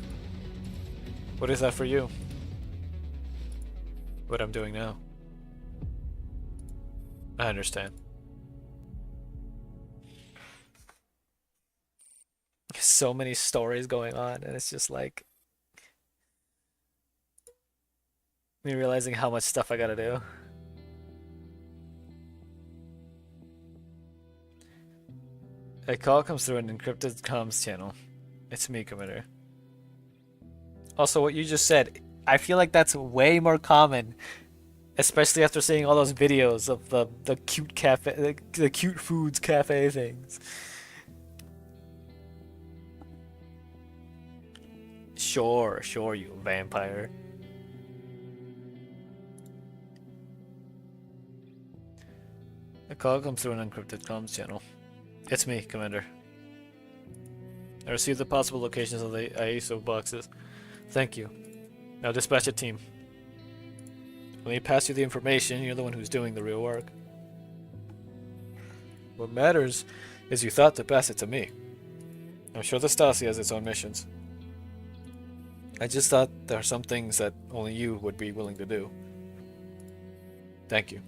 What is that for you? What I'm doing now. I understand. So many stories going on, and it's just like me realizing how much stuff I gotta do. A call comes through an encrypted comms channel. It's me, Commander. Also, what you just said, I feel like that's way more common, especially after seeing all those videos of the cute cafe, the cute foods cafe things. Sure, sure, you vampire. A call comes through an encrypted comms channel. It's me, Commander. I received the possible locations of the ISO boxes. Thank you. Now dispatch a team. When you pass you the information, you're the one who's doing the real work. What matters is you thought to pass it to me. I'm sure the Stasi has its own missions. I just thought there are some things that only you would be willing to do. Thank you.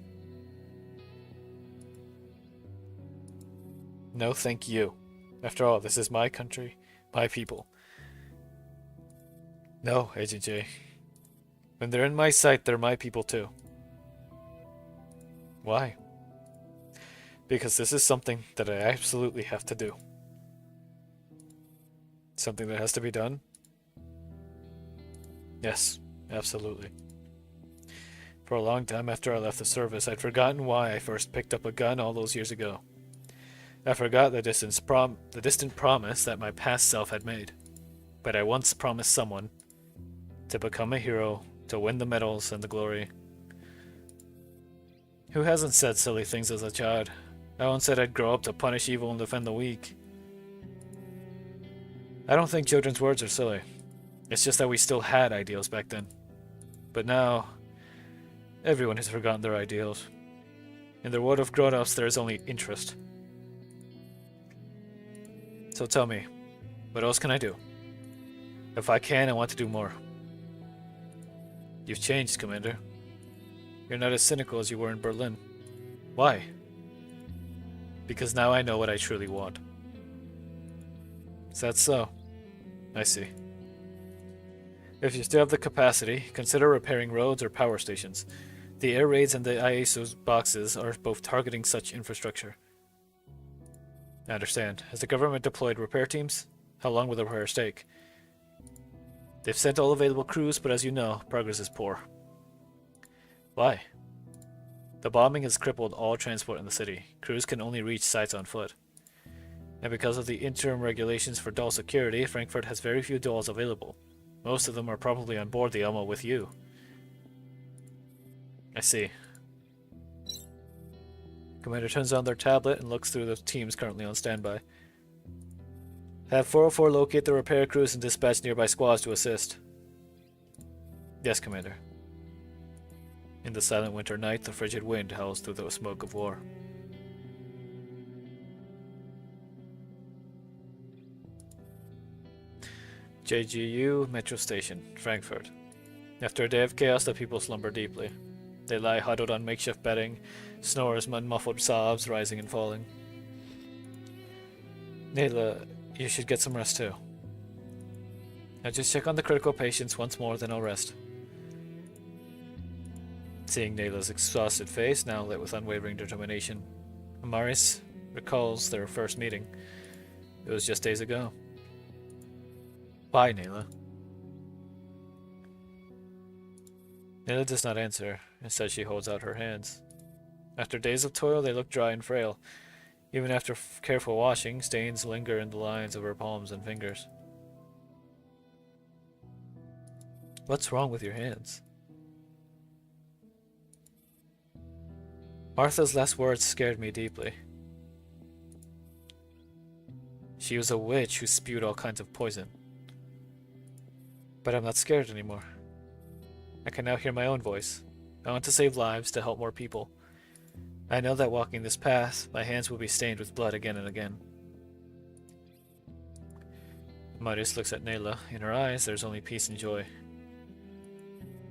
No, thank you. After all, this is my country, my people. No, Agent J. When they're in my sight, they're my people too. Why? Because this is something that I absolutely have to do. Something that has to be done? Yes, absolutely. For a long time after I left the service, I'd forgotten why I first picked up a gun all those years ago. I forgot the distant promise that my past self had made. But I once promised someone to become a hero, to win the medals and the glory. Who hasn't said silly things as a child? I once said I'd grow up to punish evil and defend the weak. I don't think children's words are silly. It's just that we still had ideals back then. But now, everyone has forgotten their ideals. In the world of grown-ups, there is only interest. So tell me, what else can I do? If I can, I want to do more. You've changed, Commander. You're not as cynical as you were in Berlin. Why? Because now I know what I truly want. Is that so? I see. If you still have the capacity, consider repairing roads or power stations. The air raids and the ISO's boxes are both targeting such infrastructure. I understand. Has the government deployed repair teams? How long will the repairs take? They've sent all available crews, but as you know, progress is poor. Why? The bombing has crippled all transport in the city. Crews can only reach sites on foot. And because of the interim regulations for doll security, Frankfurt has very few dolls available. Most of them are probably on board the Elmo with you. I see. Commander turns on their tablet and looks through the teams currently on standby. Have 404 locate the repair crews and dispatch nearby squads to assist. Yes, Commander. In the silent winter night, the frigid wind howls through the smoke of war. JGU Metro Station, Frankfurt. After a day of chaos, the people slumber deeply. They lie huddled on makeshift bedding, snores and muffled sobs rising and falling. Nayla, you should get some rest too. Now just check on the critical patients once more, then I'll rest. Seeing Nayla's exhausted face, now lit with unwavering determination, Amaris recalls their first meeting. It was just days ago. Why, Nayla? Nayla does not answer. Instead, she holds out her hands. After days of toil, they look dry and frail. Even after careful washing, stains linger in the lines of her palms and fingers. What's wrong with your hands? Martha's last words scared me deeply. She was a witch who spewed all kinds of poison. But I'm not scared anymore. I can now hear my own voice. I want to save lives, to help more people. I know that walking this path, my hands will be stained with blood again and again. Marius looks at Nayla. In her eyes, there's only peace and joy.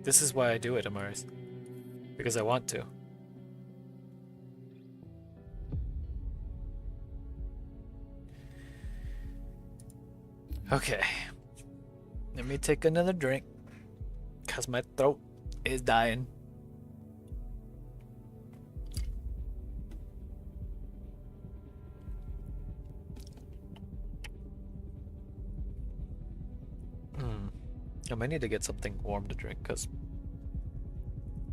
This is why I do it, Amaris. Because I want to. Okay. Let me take another drink. Cause my throat is dying. I might need to get something warm to drink because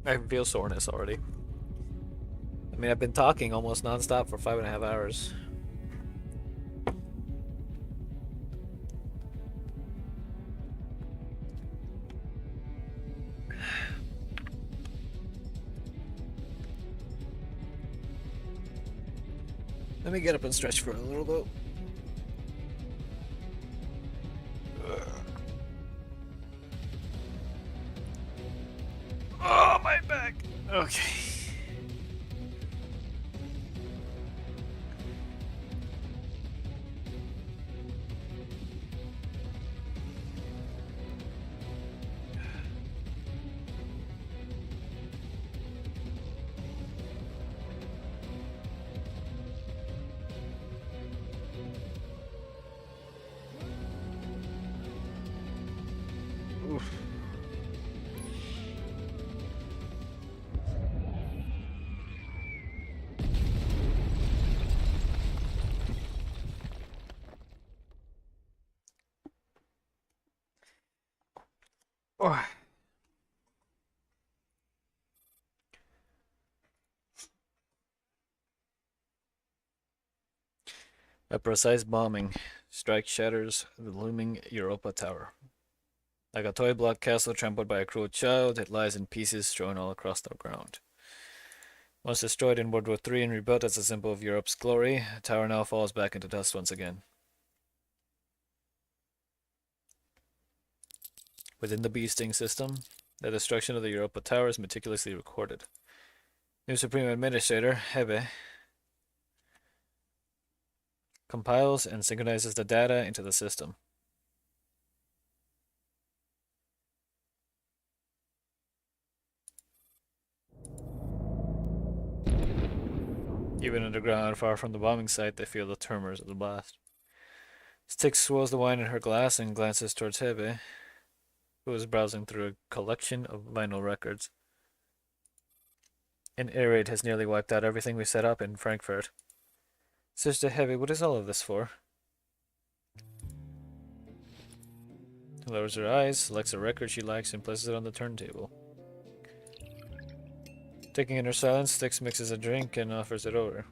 I feel soreness already. I mean, I've been talking almost non-stop for 5.5 hours. Let me get up and stretch for a little though. Oh, my back. Okay. Oh. A precise bombing strike shatters the looming Europa Tower. Like a toy block castle trampled by a cruel child, it lies in pieces strewn all across the ground. Once destroyed in World War III and rebuilt as a symbol of Europe's glory, the tower now falls back into dust once again. Within the bee sting system, the destruction of the Europa Tower is meticulously recorded. New Supreme Administrator, Hebe, compiles and synchronizes the data into the system. Even underground, far from the bombing site, they feel the tremors of the blast. Styx swirls the wine in her glass and glances towards Hebe, who is browsing through a collection of vinyl records. An air raid has nearly wiped out everything we set up in Frankfurt. Sister Hebe, what is all of this for? She lowers her eyes, selects a record she likes, and places it on the turntable. Taking in her silence, Styx mixes a drink and offers it over.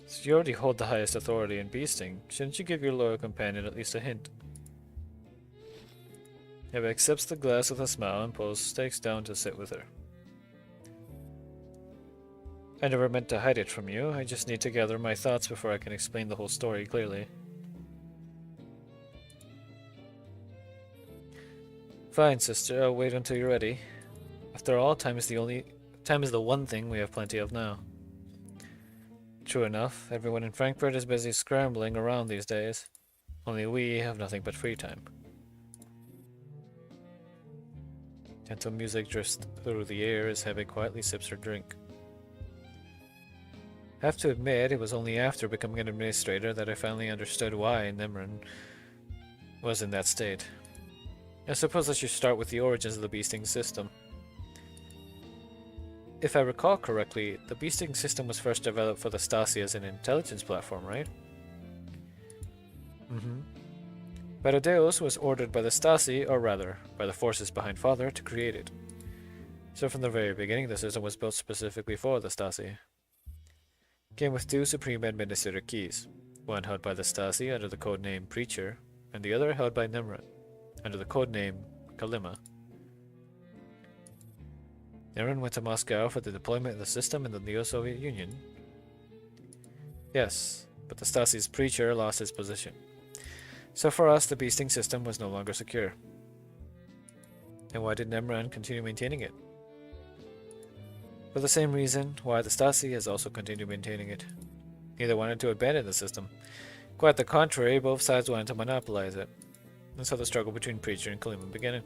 So you already hold the highest authority in beasting. Shouldn't you give your loyal companion at least a hint? Hebe accepts the glass with a smile and pulls Styx down to sit with her. I never meant to hide it from you. I just need to gather my thoughts before I can explain the whole story clearly. Fine, sister. I'll wait until you're ready. After all, time is the one thing we have plenty of now. True enough, everyone in Frankfurt is busy scrambling around these days. Only we have nothing but free time. Gentle music drifts through the air as Hebe quietly sips her drink. Have to admit, it was only after becoming an administrator that I finally understood why Nemryn was in that state. I suppose I should start with the origins of the beasting system. If I recall correctly, the beasting system was first developed for the Stasi as an intelligence platform, right? Badadeus was ordered by the Stasi, or rather, by the forces behind Father, to create it. So from the very beginning, the system was built specifically for the Stasi. Came with two Supreme Administrator keys, one held by the Stasi under the codename Preacher, and the other held by Nemryn, under the codename Kalima. Nemryn went to Moscow for the deployment of the system in the Neo-Soviet Union. Yes, but the Stasi's Preacher lost his position. So for us, the beasting system was no longer secure. And why did Nemryn continue maintaining it? For the same reason why the Stasi has also continued maintaining it. Neither wanted to abandon the system. Quite the contrary, both sides wanted to monopolize it. And so the struggle between Preacher and Kalima began.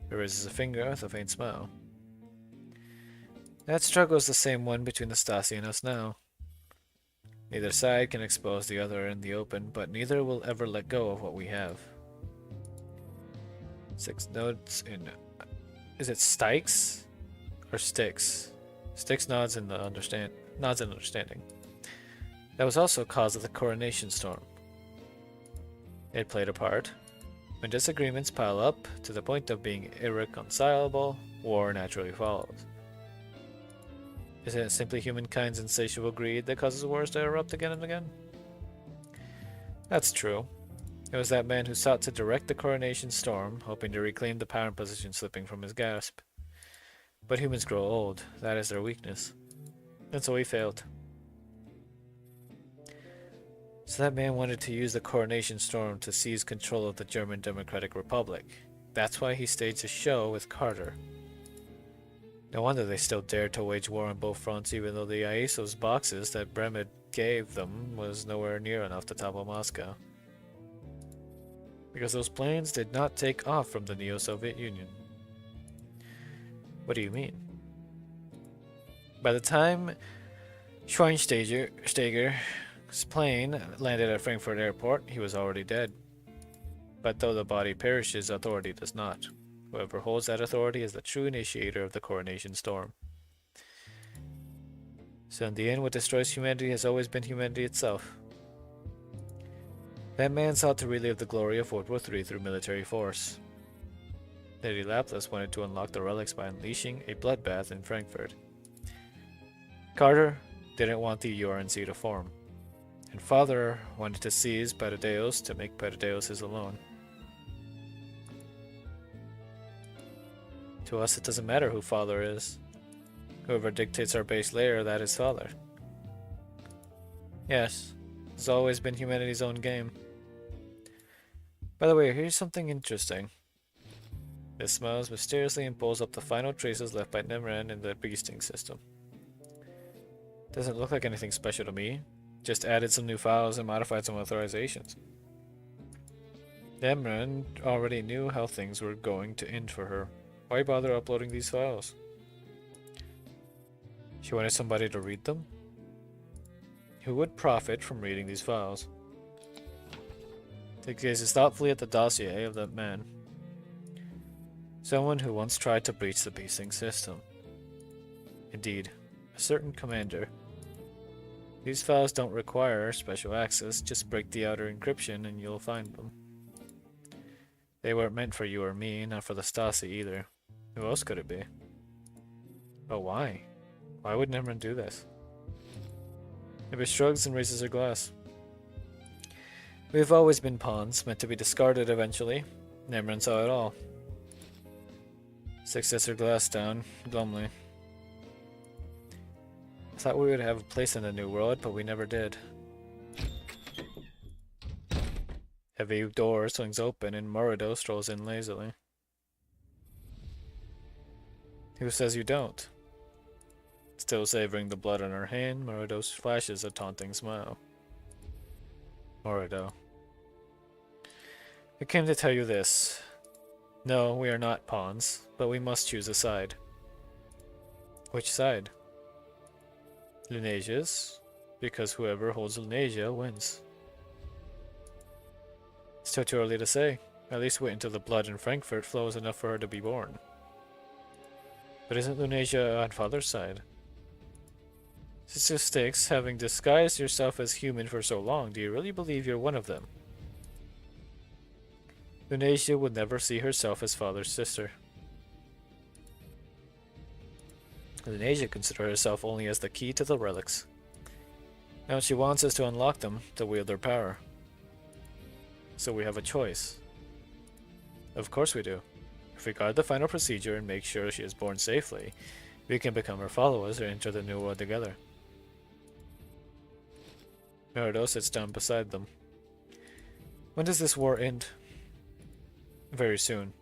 He raises a finger with a faint smile. That struggle is the same one between the Stasi and us now. Neither side can expose the other in the open, but neither will ever let go of what we have. 6 nodes in... Is it Stikes? Or Sticks? Sticks nods in understanding. That was also cause of the coronation storm. It played a part. When disagreements pile up to the point of being irreconcilable, war naturally follows. Isn't it simply humankind's insatiable greed that causes wars to erupt again and again? That's true. It was that man who sought to direct the coronation storm, hoping to reclaim the power position slipping from his grasp. But humans grow old, that is their weakness. And so he failed. So that man wanted to use the coronation storm to seize control of the German Democratic Republic. That's why he staged a show with Carter. No wonder they still dared to wage war on both fronts, even though the ISO's boxes that Bremed gave them was nowhere near enough to topple Moscow. Because those planes did not take off from the Neo-Soviet Union. What do you mean? By the time Schweinsteiger's plane landed at Frankfurt airport, he was already dead. But though the body perishes, authority does not. Whoever holds that authority is the true initiator of the coronation storm. So in the end, what destroys humanity has always been humanity itself. That man sought to relive the glory of World War III through military force. Lady Laplace wanted to unlock the relics by unleashing a bloodbath in Frankfurt. Carter didn't want the URNC to form, and Father wanted to seize Patadeos to make Patadeos his alone. To us, it doesn't matter who Father is. Whoever dictates our base layer, that is Father. Yes, it's always been humanity's own game. By the way, here's something interesting. This smiles mysteriously and pulls up the final traces left by Nemran in the beasting system. Doesn't look like anything special to me. Just added some new files and modified some authorizations. Nemran already knew how things were going to end for her. Why bother uploading these files? She wanted somebody to read them? Who would profit from reading these files? He gazes thoughtfully at the dossier of that man. Someone who once tried to breach the beasting system. Indeed, a certain commander. These files don't require special access, just break the outer encryption and you'll find them. They weren't meant for you or me, not for the Stasi either. Who else could it be? But why? Why would Nemran do this? Maybe shrugs and raises her glass. We've always been pawns, meant to be discarded eventually. Nemran saw it all. Six sets her glass down, glumly. I thought we would have a place in the new world, but we never did. Heavy door swings open and Morido strolls in lazily. Who says you don't? Still savoring the blood on her hand, Morido flashes a taunting smile. Morido. I came to tell you this. No, we are not pawns, but we must choose a side. Which side? Lunasia's, because whoever holds Lunasia wins. It's still too early to say. At least wait until the blood in Frankfurt flows enough for her to be born. But isn't Lunasia on Father's side? Sister Styx, having disguised yourself as human for so long, do you really believe you're one of them? Lunasia would never see herself as Father's sister. Lunasia considers herself only as the key to the relics. Now she wants us to unlock them to wield their power. So we have a choice. Of course we do. If we guard the final procedure and make sure she is born safely, we can become her followers and enter the new world together. Merido sits down beside them. When does this war end? Very soon.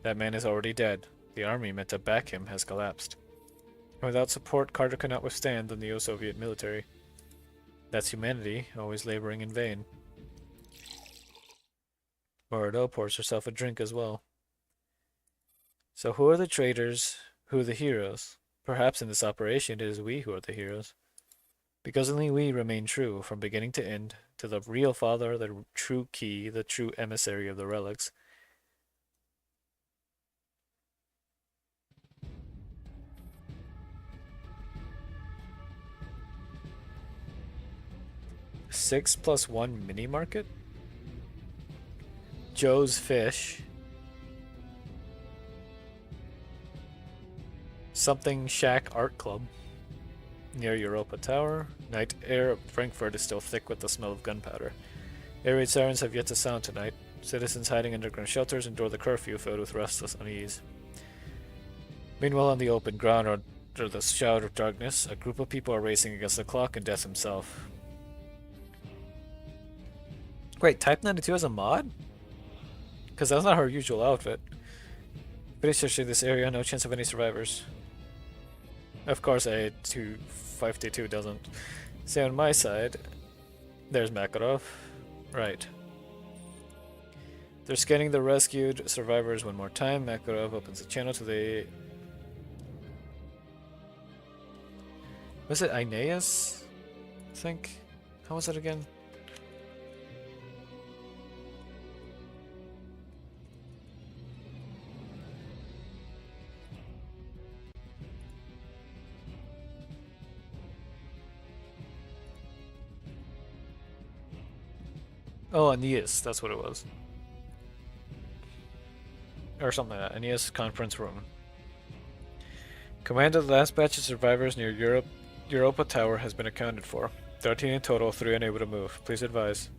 That man is already dead. The army meant to back him has collapsed. And without support, Carter cannot withstand the Neo-Soviet military. That's humanity, always laboring in vain. Morido pours herself a drink as well. So who are the traitors? Who are the heroes? Perhaps in this operation it is we who are the heroes. Because only we remain true, from beginning to end, to the real father, the true key, the true emissary of the relics. Six plus one mini market? Joe's Fish. Something Shack Art Club. Near Europa Tower. Night air of Frankfurt is still thick with the smell of gunpowder. Air raid sirens have yet to sound tonight. Citizens hiding underground shelters endure the curfew filled with restless unease. Meanwhile, on the open ground under the shroud of darkness, a group of people are racing against the clock and death himself. Wait, Type 92 has a mod? Because that's not her usual outfit. Pretty searching this area, no chance of any survivors. Of course, A252 doesn't. Say on my side, there's Makarov. Right. They're scanning the rescued survivors one more time. Makarov opens the channel to the... Was it Aeneas? I think. How was it again? Oh, Aeneas, that's what it was. Or something like that. Aeneas conference room. Command of the last batch of survivors near Europa Tower has been accounted for. 13 in total, 3 unable to move. Please advise.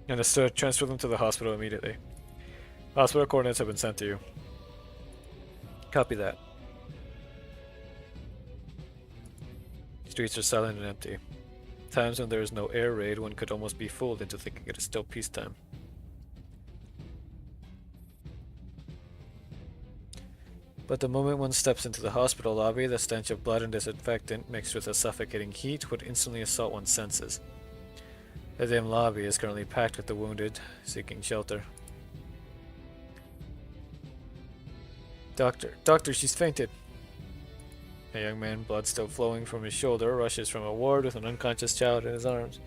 Understood. Transfer them to the hospital immediately. Hospital coordinates have been sent to you. Copy that. Streets are silent and empty. Times when there is no air raid, one could almost be fooled into thinking it is still peacetime. But the moment one steps into the hospital lobby, the stench of blood and disinfectant mixed with a suffocating heat would instantly assault one's senses. The dim lobby is currently packed with the wounded, seeking shelter. Doctor, she's fainted. A young man, blood still flowing from his shoulder, rushes from a ward with an unconscious child in his arms.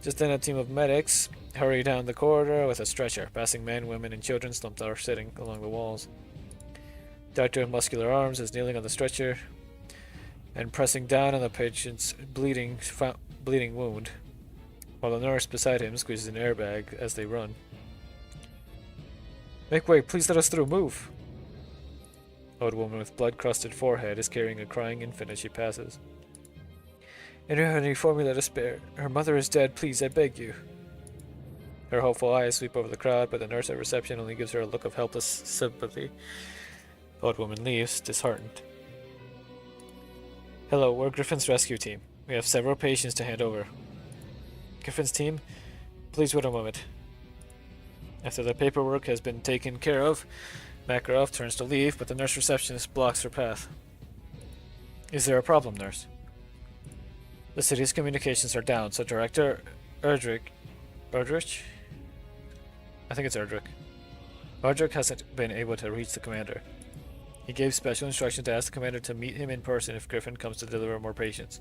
Just then a team of medics hurry down the corridor with a stretcher, passing men, women, and children slumped or sitting along the walls. Doctor with muscular arms is kneeling on the stretcher and pressing down on the patient's bleeding wound, while the nurse beside him squeezes an airbag as they run. Make way, please let us through, move! Old woman with blood-crusted forehead is carrying a crying infant as she passes. Any formula to spare? Her mother is dead, please, I beg you. Her hopeful eyes sweep over the crowd, but the nurse at reception only gives her a look of helpless sympathy. Old woman leaves, disheartened. Hello, we're Griffin's rescue team. We have several patients to hand over. Griffin's team? Please wait a moment. After the paperwork has been taken care of, Makarov turns to leave, but the nurse receptionist blocks her path. Is there a problem, nurse? The city's communications are down, so Director Erdrich? I think it's Erdrich. Erdrich hasn't been able to reach the commander. He gave special instructions to ask the commander to meet him in person if Griffin comes to deliver more patients.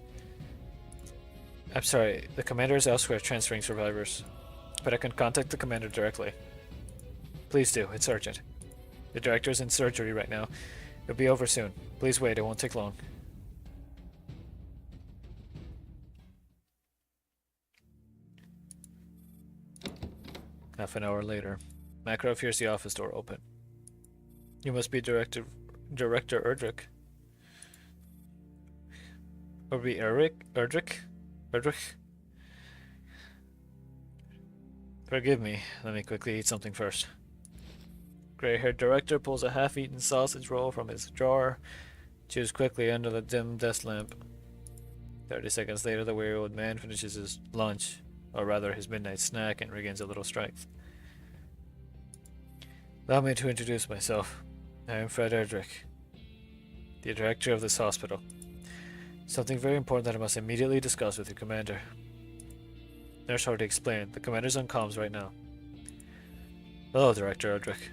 I'm sorry, the commander is elsewhere transferring survivors, but I can contact the commander directly. Please do, it's urgent. The director is in surgery right now. It'll be over soon. Please wait, it won't take long. Half an hour later, Makarov hears the office door open. You must be Director Erdrich. Or be Erdrich? Forgive me, let me quickly eat something first. Gray-haired director pulls a half-eaten sausage roll from his drawer, chews quickly under the dim desk lamp. 30 seconds later, the weary old man finishes his lunch, or rather his midnight snack, and regains a little strength. Allow me to introduce myself. I am Fred Erdrich, the director of this hospital. Something very important that I must immediately discuss with your commander. Nurse already explained. The commander's on comms right now. Hello, Director Erdrich.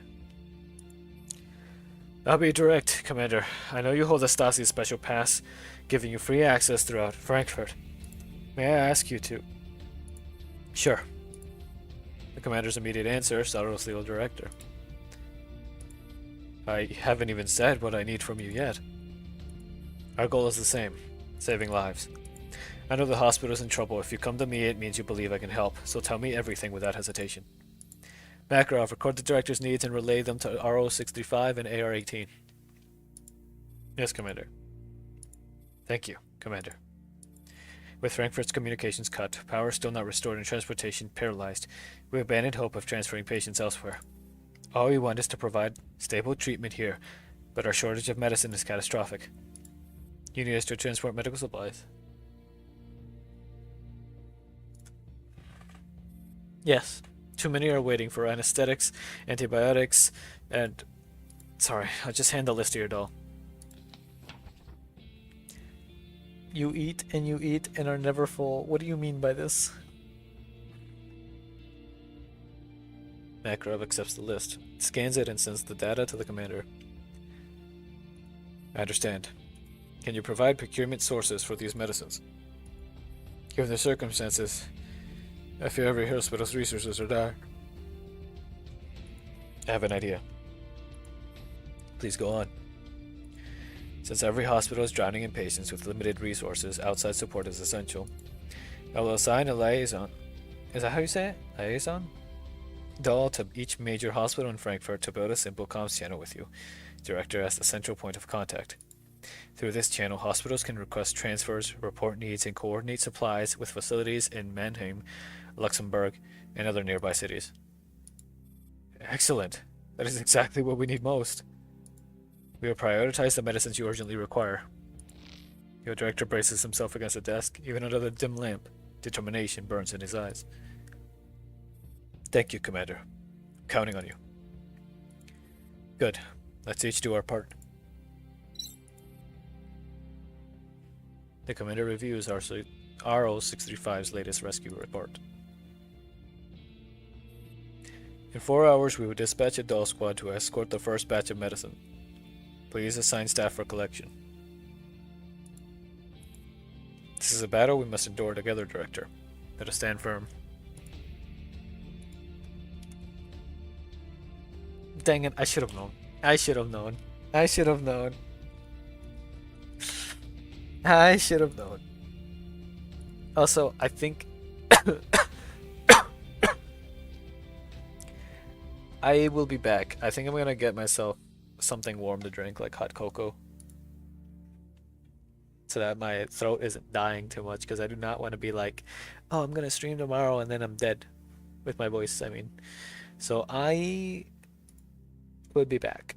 I'll be direct, Commander. I know you hold a Stasi special pass, giving you free access throughout Frankfurt. May I ask you to... Sure. The Commander's immediate answer startles the old director. I haven't even said what I need from you yet. Our goal is the same, saving lives. I know the hospital's in trouble. If you come to me, it means you believe I can help, so tell me everything without hesitation. Makarov, record the director's needs and relay them to RO-635 and AR-18. Yes, Commander. Thank you, Commander. With Frankfurt's communications cut, power still not restored and transportation paralyzed, we abandoned hope of transferring patients elsewhere. All we want is to provide stable treatment here, but our shortage of medicine is catastrophic. You need us to transport medical supplies. Yes. Too many are waiting for anesthetics, antibiotics, and... Sorry, I'll just hand the list to your doll. You eat and are never full. What do you mean by this? Makarov accepts the list, scans it, and sends the data to the commander. I understand. Can you provide procurement sources for these medicines? Given the circumstances, I fear every hospital's resources are dire. I have an idea. Please go on. Since every hospital is drowning in patients with limited resources, outside support is essential. I will assign a liaison. Is that how you say it? Liaison? Doll to each major hospital in Frankfurt to build a simple comms channel with you. Director as the central point of contact. Through this channel, hospitals can request transfers, report needs, and coordinate supplies with facilities in Mannheim, Luxembourg, and other nearby cities. Excellent. That is exactly what we need most. We will prioritize the medicines you urgently require. Your director braces himself against the desk, even under the dim lamp. Determination burns in his eyes. Thank you, Commander. I'm counting on you. Good. Let's each do our part. The Commander reviews RO-635's latest rescue report. In 4 hours, we will dispatch a doll squad to escort the first batch of medicine. Please assign staff for collection. This is a battle we must endure together, Director. Let us stand firm. Dang it, I should have known. I should have known. I should have known. I should have known. Also, I think... I will be back. I think I'm gonna get myself something warm to drink, like hot cocoa. So that my throat isn't dying too much, because I do not want to be like, oh, I'm gonna stream tomorrow and then I'm dead with my voice, I mean. So I will be back.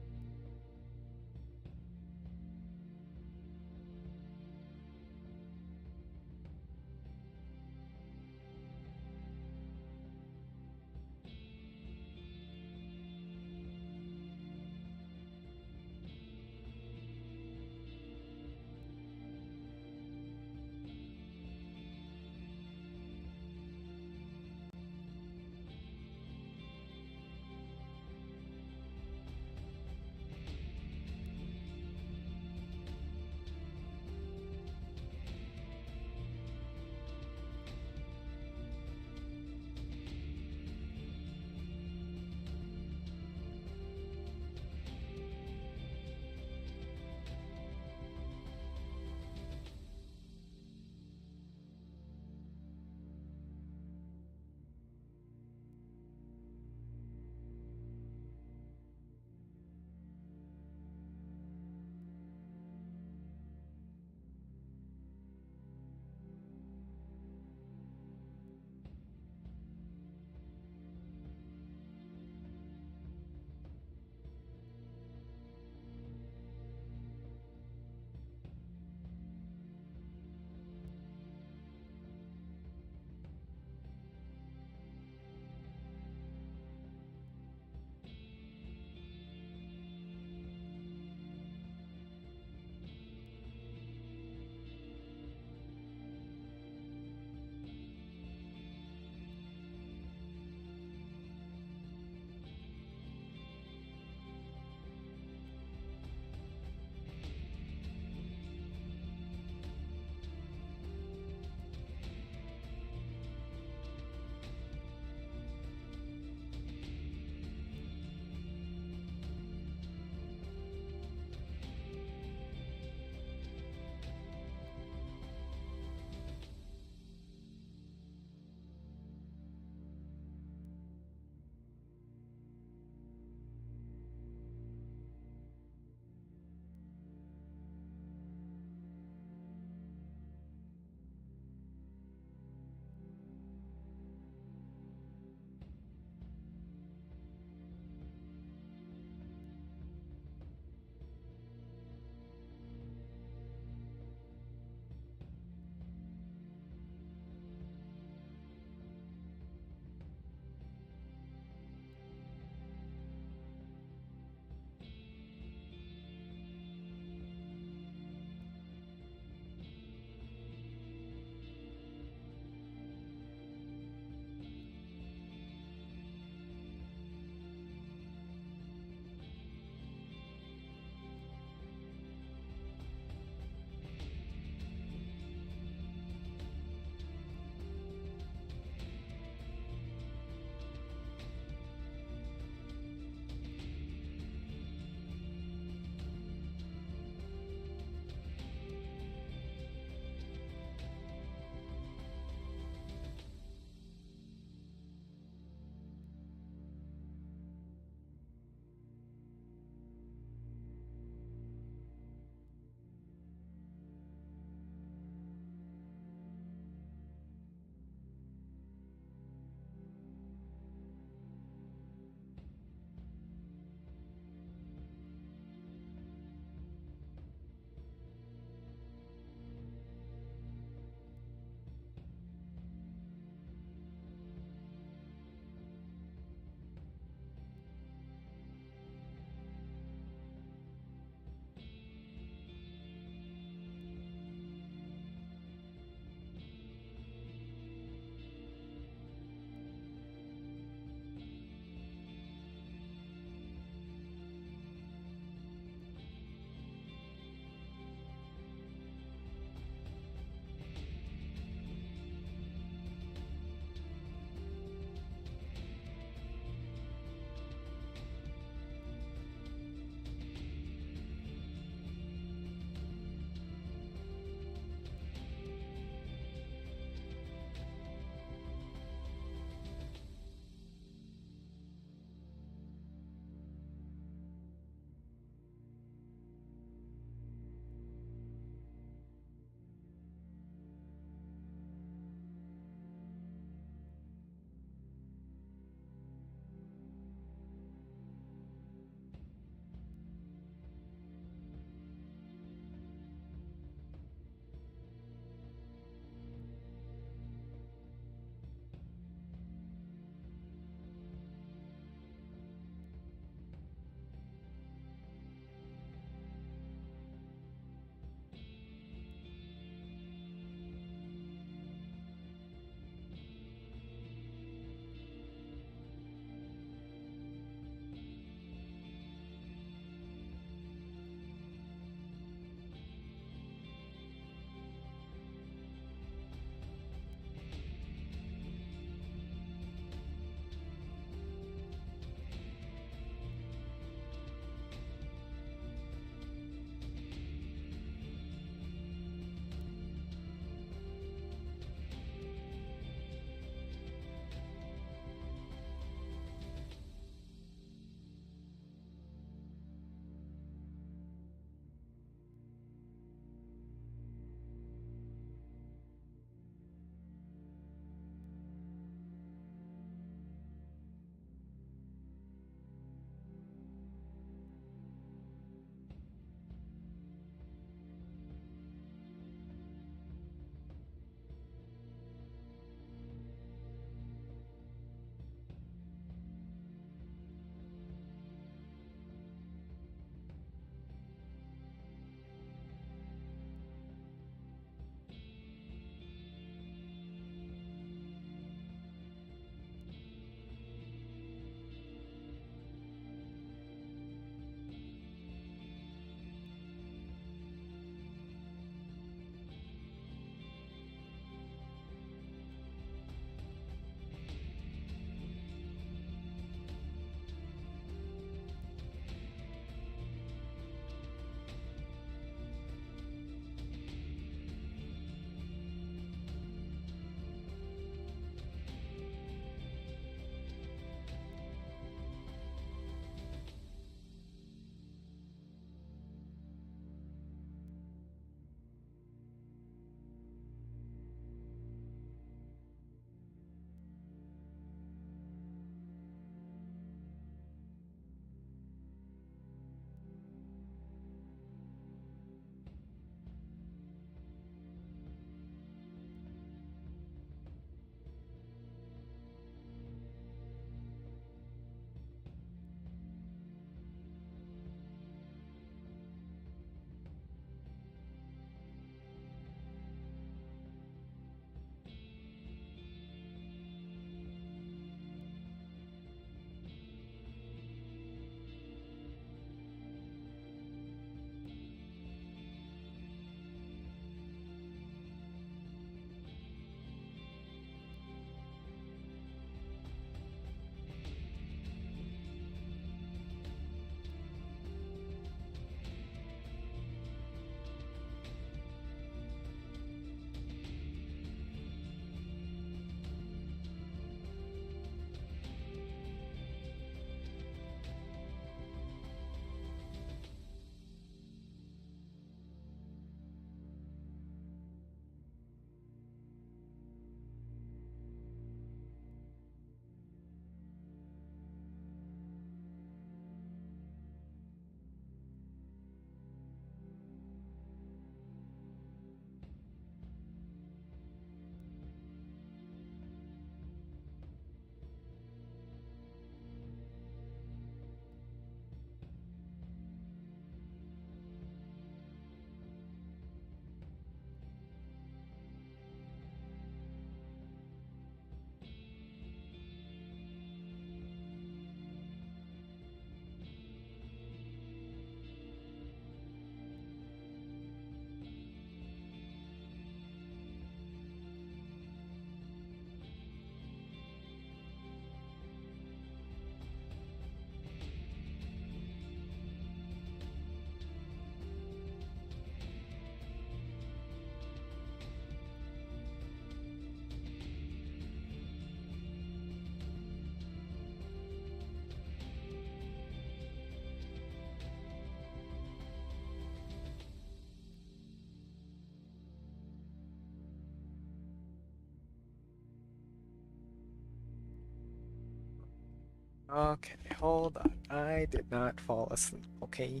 Okay, hold on. I did not fall asleep, okay?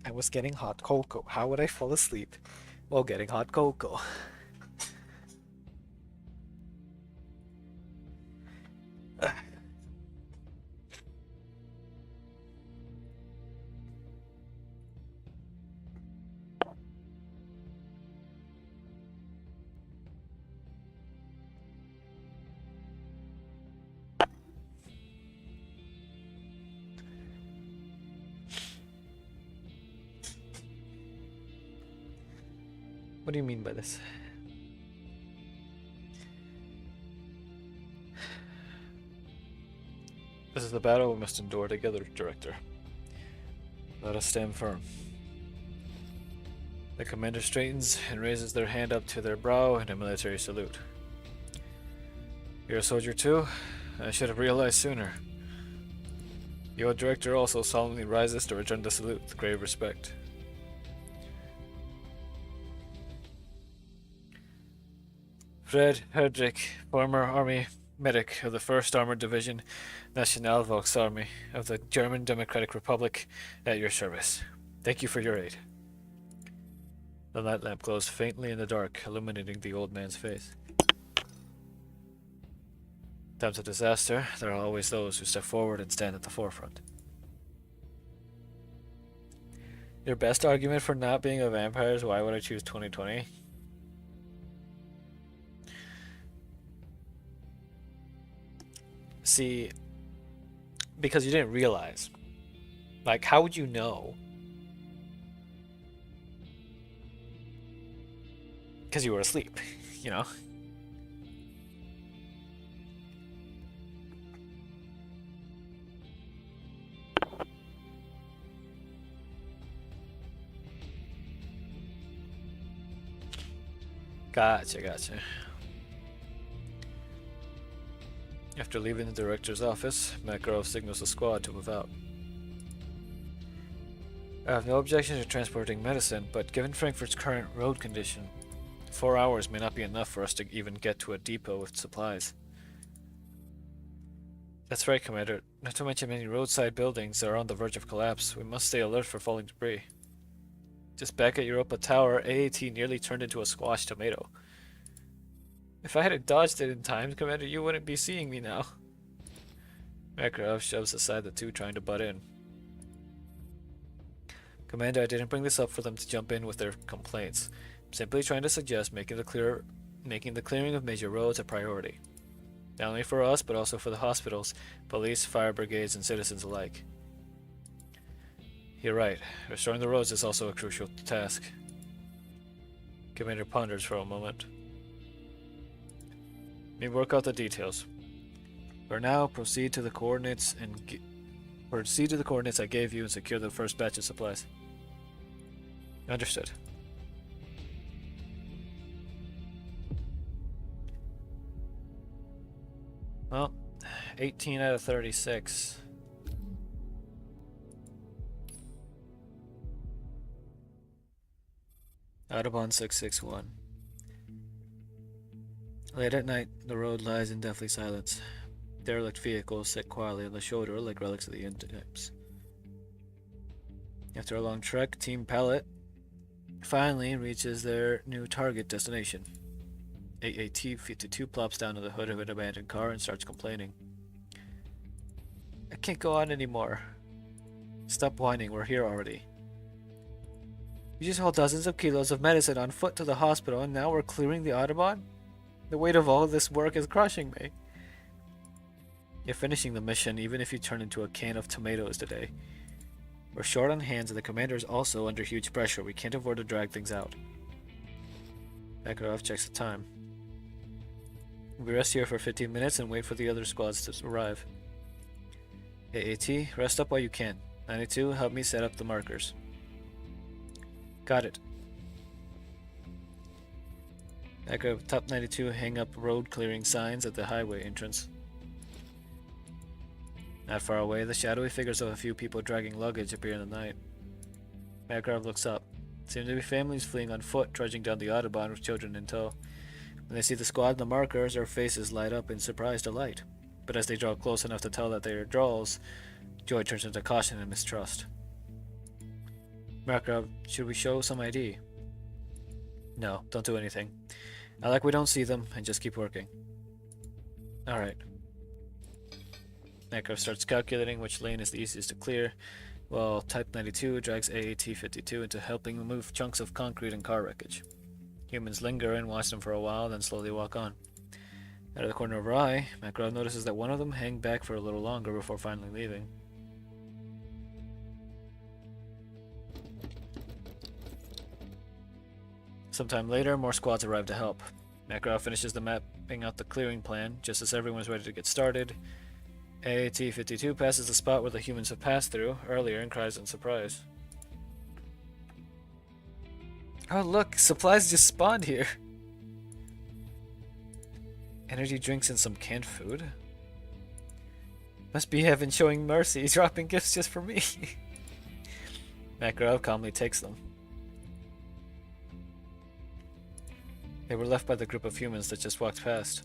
I was getting hot cocoa. How would I fall asleep while getting hot cocoa? What do you mean by this? This is the battle we must endure together, Director. Let us stand firm. The commander straightens and raises their hand up to their brow in a military salute. You're a soldier too? I should have realized sooner. Your director also solemnly rises to return the salute with grave respect. Fred Herdrich, former army medic of the 1st Armored Division, Nationalvolksarmee of the German Democratic Republic, at your service. Thank you for your aid. The night lamp glows faintly in the dark, illuminating the old man's face. In times of disaster, there are always those who step forward and stand at the forefront. Your best argument for not being a vampire is why would I choose 2020? See, because you didn't realize. Like, how would you know? Because you were asleep, you know? Gotcha. After leaving the director's office, Makarov signals the squad to move out. I have no objection to transporting medicine, but given Frankfurt's current road condition, 4 hours may not be enough for us to even get to a depot with supplies. That's right, Commander. Not to mention many roadside buildings are on the verge of collapse. We must stay alert for falling debris. Just back at Europa Tower, AAT nearly turned into a squash tomato. If I hadn't dodged it in time, Commander, you wouldn't be seeing me now. Makarov shoves aside the two trying to butt in. Commander, I didn't bring this up for them to jump in with their complaints. I'm simply trying to suggest making the clearing of major roads a priority. Not only for us, but also for the hospitals, police, fire brigades, and citizens alike. You're right. Restoring the roads is also a crucial task. Commander ponders for a moment. Let me work out the details. For now, proceed to the coordinates I gave you and secure the first batch of supplies. Understood. Well, 18 out of 36. Autobahn 661. Late at night, the road lies in deathly silence. Derelict vehicles sit quietly on the shoulder like relics of the end times. After a long trek, Team Pallet finally reaches their new target destination. AAT 52 plops down to the hood of an abandoned car and starts complaining. I can't go on anymore. Stop whining, we're here already. We just hauled dozens of kilos of medicine on foot to the hospital and now we're clearing the Autobahn? The weight of all this work is crushing me. You're finishing the mission even if you turn into a can of tomatoes today. We're short on hands and the commander is also under huge pressure. We can't afford to drag things out. Makarov checks the time. We rest here for 15 minutes and wait for the other squads to arrive. AAT, rest up while you can. 92, help me set up the markers. Got it. Makarov, top 92, hang up road clearing signs at the highway entrance. Not far away, the shadowy figures of a few people dragging luggage appear in the night. Makarov looks up. Seem to be families fleeing on foot, trudging down the Autobahn with children in tow. When they see the squad and the markers, their faces light up in surprised delight. but as they draw close enough to tell that they are draws, joy turns into caution and mistrust. Markov, should we show some ID? No, don't do anything. I like we don't see them, and just keep working. Alright. Markov starts calculating which lane is the easiest to clear, while Type 92 drags AAT-52 into helping move chunks of concrete and car wreckage. Humans linger and watch them for a while, then slowly walk on. Out of the corner of her eye, Makarov notices that one of them hang back for a little longer before finally leaving. Sometime later, more squads arrive to help. Makarov finishes the mapping out the clearing plan. Just as everyone's ready to get started, AAT-52 passes the spot where the humans have passed through earlier and cries in surprise. Oh look, supplies just spawned here! Energy drinks and some canned food? Must be heaven showing mercy, dropping gifts just for me. Makarov calmly takes them. They were left by the group of humans that just walked past.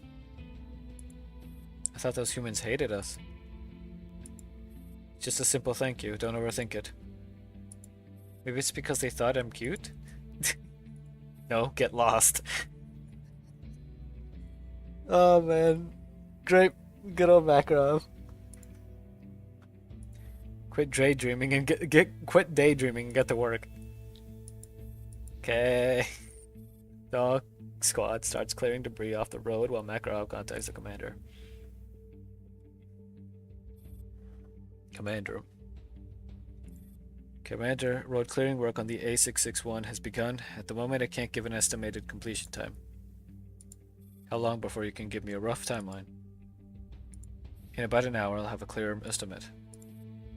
I thought those humans hated us. Just a simple thank you, don't overthink it. Maybe it's because they thought I'm cute? No, get lost. Oh man. Great, good old Makarov. Quit daydreaming and quit daydreaming and get to work. Okay. Dog squad starts clearing debris off the road while Makarov contacts the commander. Commander, road clearing work on the A661 has begun. At the moment, I can't give an estimated completion time. How long before you can give me a rough timeline? In about an hour, I'll have a clearer estimate.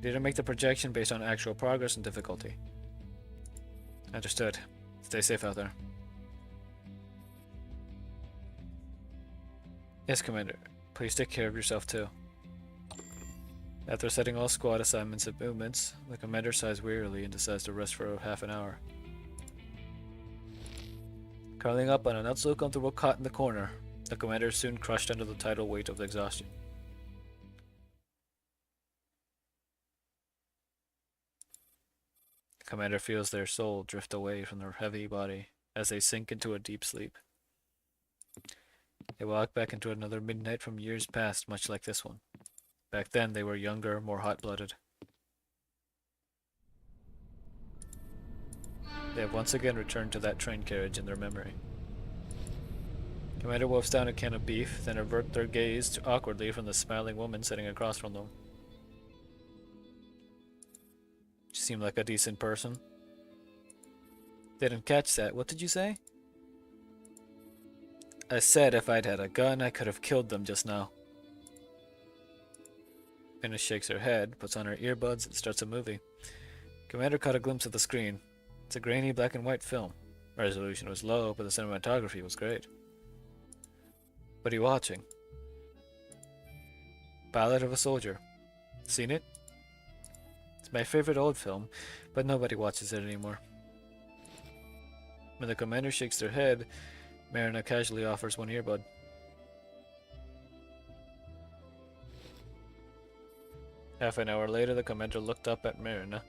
Need to make the projection based on actual progress and difficulty. Understood. Stay safe out there. Yes, Commander. Please take care of yourself too. After setting all squad assignments and movements, the commander sighs wearily and decides to rest for half an hour. Curling up on a not so comfortable cot in the corner, the commander is soon crushed under the tidal weight of exhaustion. The commander feels their soul drift away from their heavy body as they sink into a deep sleep. They walk back into another midnight from years past, much like this one. Back then, they were younger, more hot-blooded. They have once again returned to that train carriage in their memory. Commander wolfs down a can of beef, then avert their gaze awkwardly from the smiling woman sitting across from them. She seemed like a decent person. Didn't catch that. What did you say? I said if I'd had a gun, I could have killed them just now. Minna shakes her head, puts on her earbuds, and starts a movie. Commander caught a glimpse of the screen. It's a grainy black and white film. Resolution was low, but the cinematography was great. What are you watching? Ballad of a Soldier. Seen it? It's my favorite old film, but nobody watches it anymore. When the commander shakes her head, Marina casually offers one earbud. Half an hour later, the commander looked up at Marina,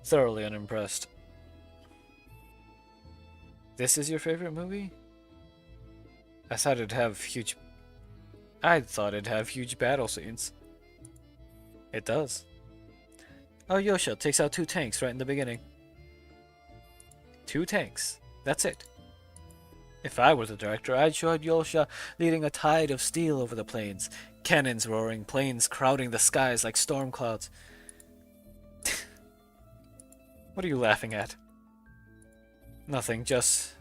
thoroughly unimpressed. This is your favorite movie? I thought it'd have huge battle scenes. It does. Oh, Yosha takes out 2 tanks right in the beginning. 2 tanks. That's it. If I were the director, I'd show Yosha leading a tide of steel over the plains. Cannons roaring, planes crowding the skies like storm clouds. What are you laughing at? Nothing, just...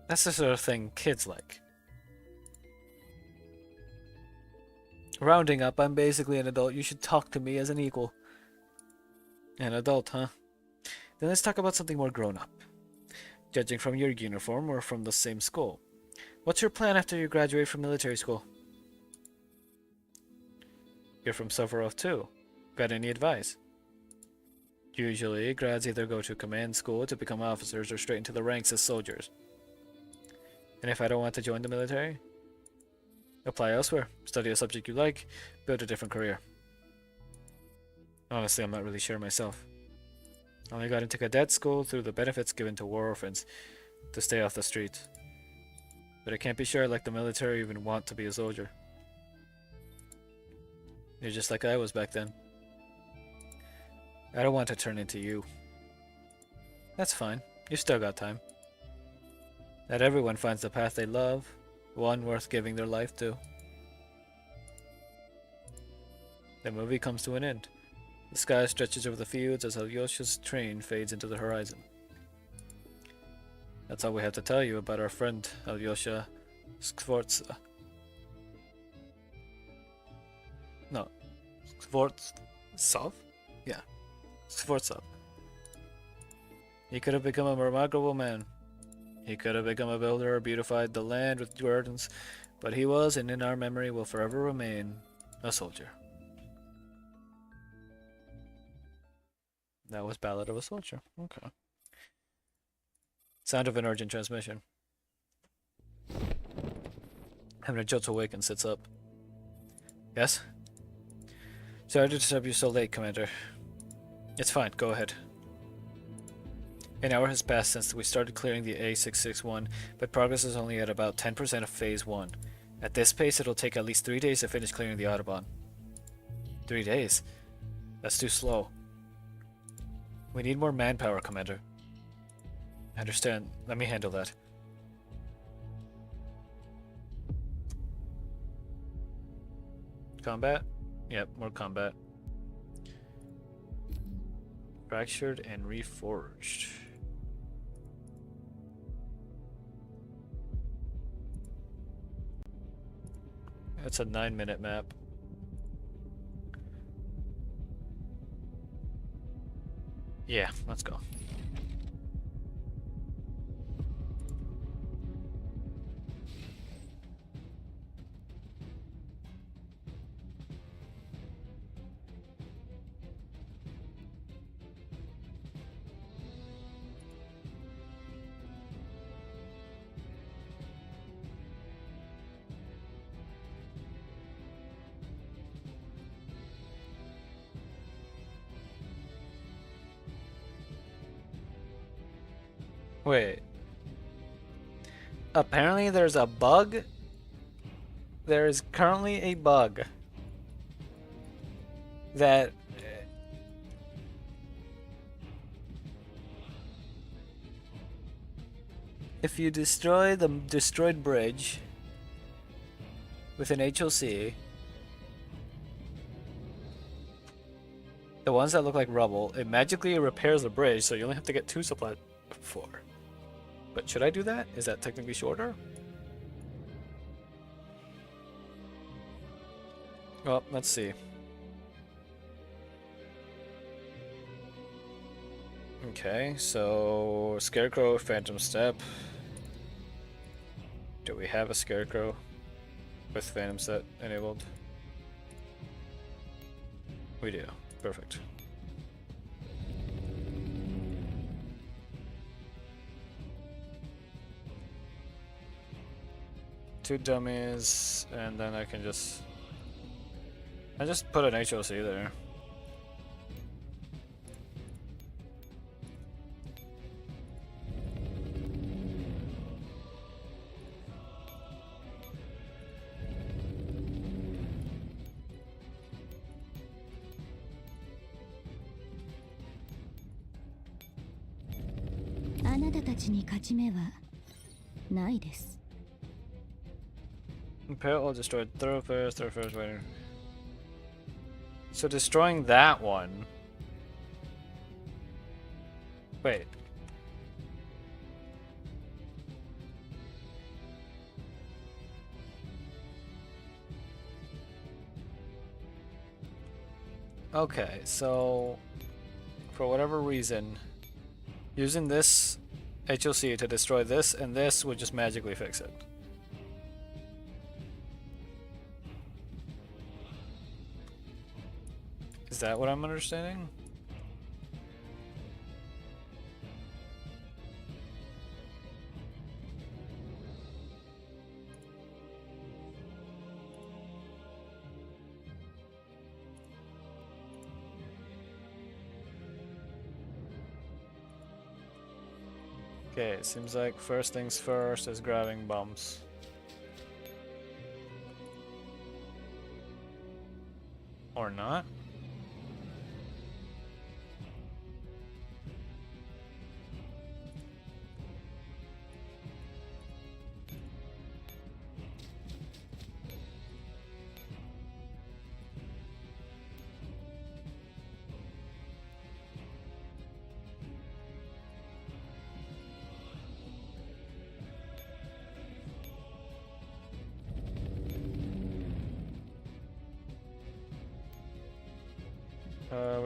That's the sort of thing kids like. Rounding up, I'm basically an adult. You should talk to me as an equal. An adult, huh? Then let's talk about something more grown up. Judging from your uniform, we're from the same school. What's your plan after you graduate from military school? You're from Suvorov too. Got any advice? Usually, grads either go to command school to become officers or straight into the ranks as soldiers. And if I don't want to join the military? Apply elsewhere, study a subject you like, build a different career. Honestly, I'm not really sure myself. I only got into cadet school through the benefits given to war orphans to stay off the streets. But I can't be sure I like the military or even want to be a soldier. You're just like I was back then. I don't want to turn into you. That's fine. You still got time. Not everyone finds the path they love, one worth giving their life to. The movie comes to an end. The sky stretches over the fields as Alyosha's train fades into the horizon. That's all we have to tell you about our friend Alyosha Skvortsa. No. Skvortsov? Yeah. Skvortsov. He could have become a remarkable man. He could have become a builder or beautified the land with gardens, but he was, and in our memory will forever remain, a soldier. That was Ballad of a Soldier. Okay. Sound of an urgent transmission. Having a jolt awake and sits up. Yes? Sorry to disturb you so late, Commander. It's fine, go ahead. An hour has passed since we started clearing the A661, but progress is only at about 10% of Phase 1. At this pace, it'll take at least 3 days to finish clearing the Autobahn. 3 days? That's too slow. We need more manpower, Commander. I understand. Let me handle that. Combat? Yep, more combat. Fractured and reforged. That's a 9-minute map. Yeah, let's go. Wait. Apparently there's a bug? There is currently a bug that if you destroy the destroyed bridge with an HOC, the ones that look like rubble, it magically repairs the bridge, so you only have to get 2 supply 4. But should I do that? Is that technically shorter? Well, let's see. Okay, so Scarecrow, Phantom Step. Do we have a Scarecrow with Phantom Step enabled? We do. Perfect. Two dummies, and then I can just put an HOC there. Repair all destroyed thoroughfares waiting. So destroying that one. Wait. Okay, so for whatever reason, using this HOC to destroy this and this would just magically fix it. Is that what I'm understanding? Okay, it seems like first things first is grabbing bombs. Or not?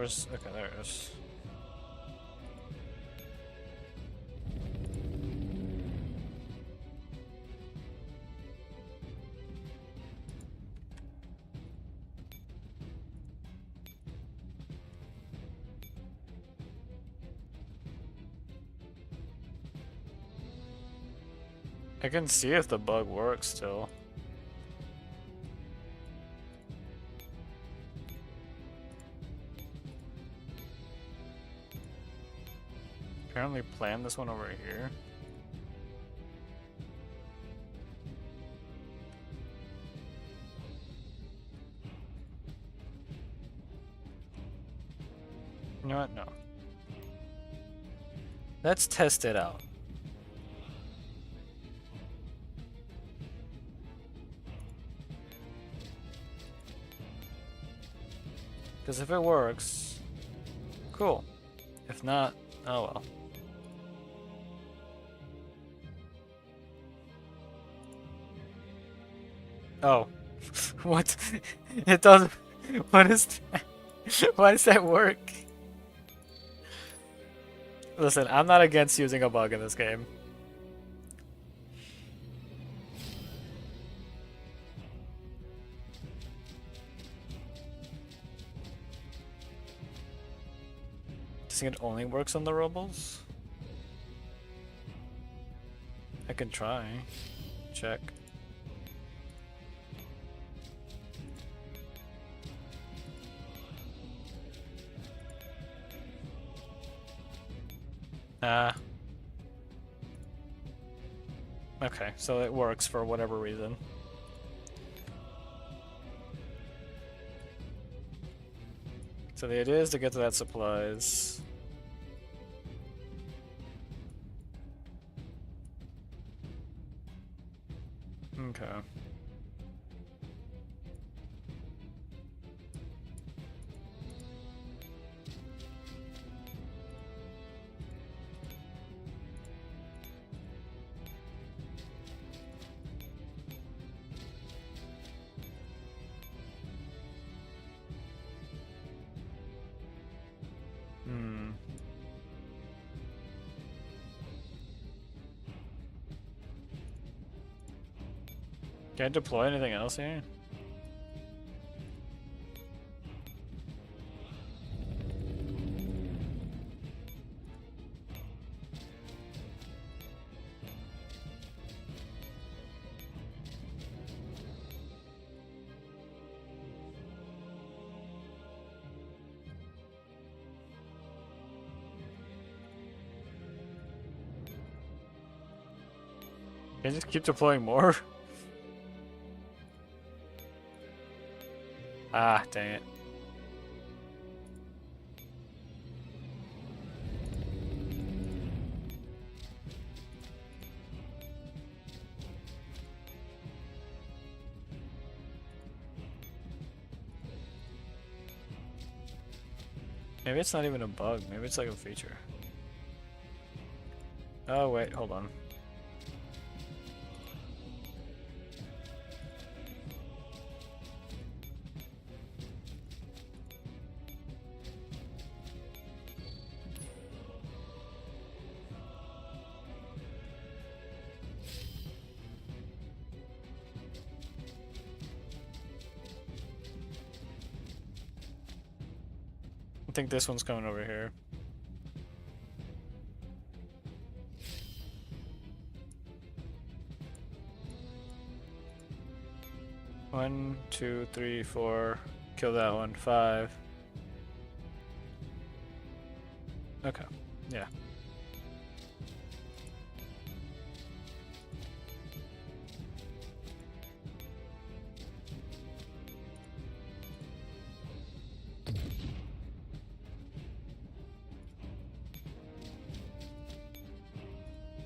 Where's... Okay, there it is. I can see if the bug works still. Apparently plan this one over here. You know what? No. Let's test it out. Because if it works, cool. If not, oh well. Oh. What? It doesn't... What is that? Why does that work? Listen, I'm not against using a bug in this game. Do you think it only works on the robles? I can try. Check. Okay, so it works for whatever reason. So the idea is to get to that supplies. Okay. Can I deploy anything else here? Can I just keep deploying more? Ah, dang it. Maybe it's not even a bug, maybe it's like a feature. Oh wait, hold on. I think this one's coming over here. One, two, three, four. Kill that one. 5. Okay. Yeah.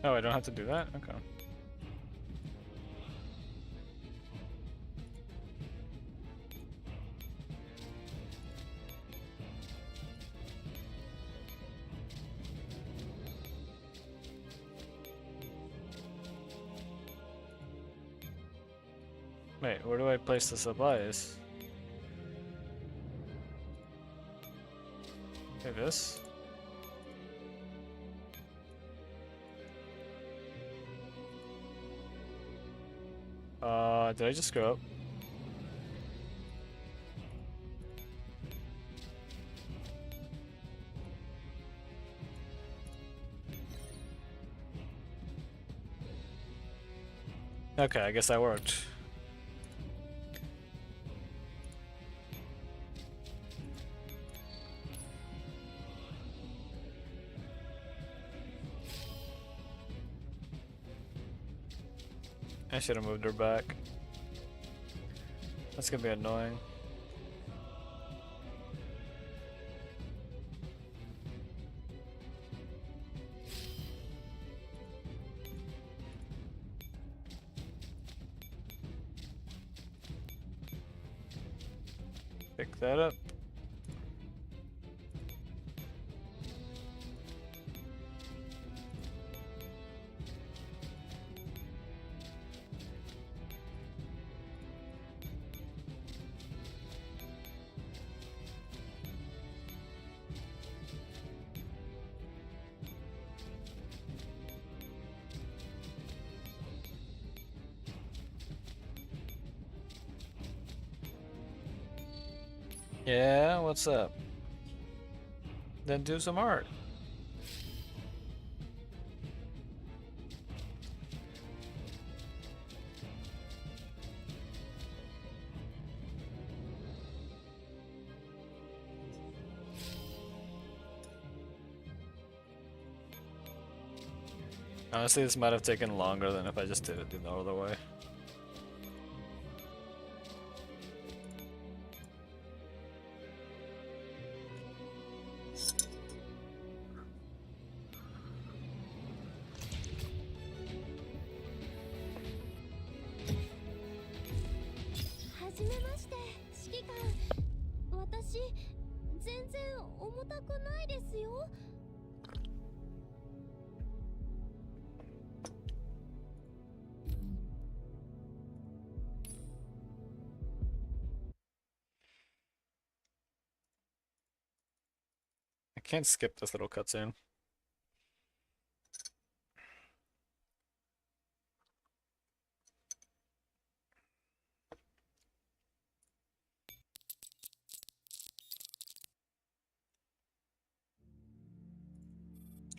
Oh, I don't have to do that? Okay. Wait, where do I place the supplies? Okay, this? Did I just screw up? Okay, I guess that worked. I should have moved her back. That's gonna be annoying. Pick that up. Yeah, what's up? Then do some art. Honestly, this might have taken longer than if I just did it the other way. I can't skip this little cutscene.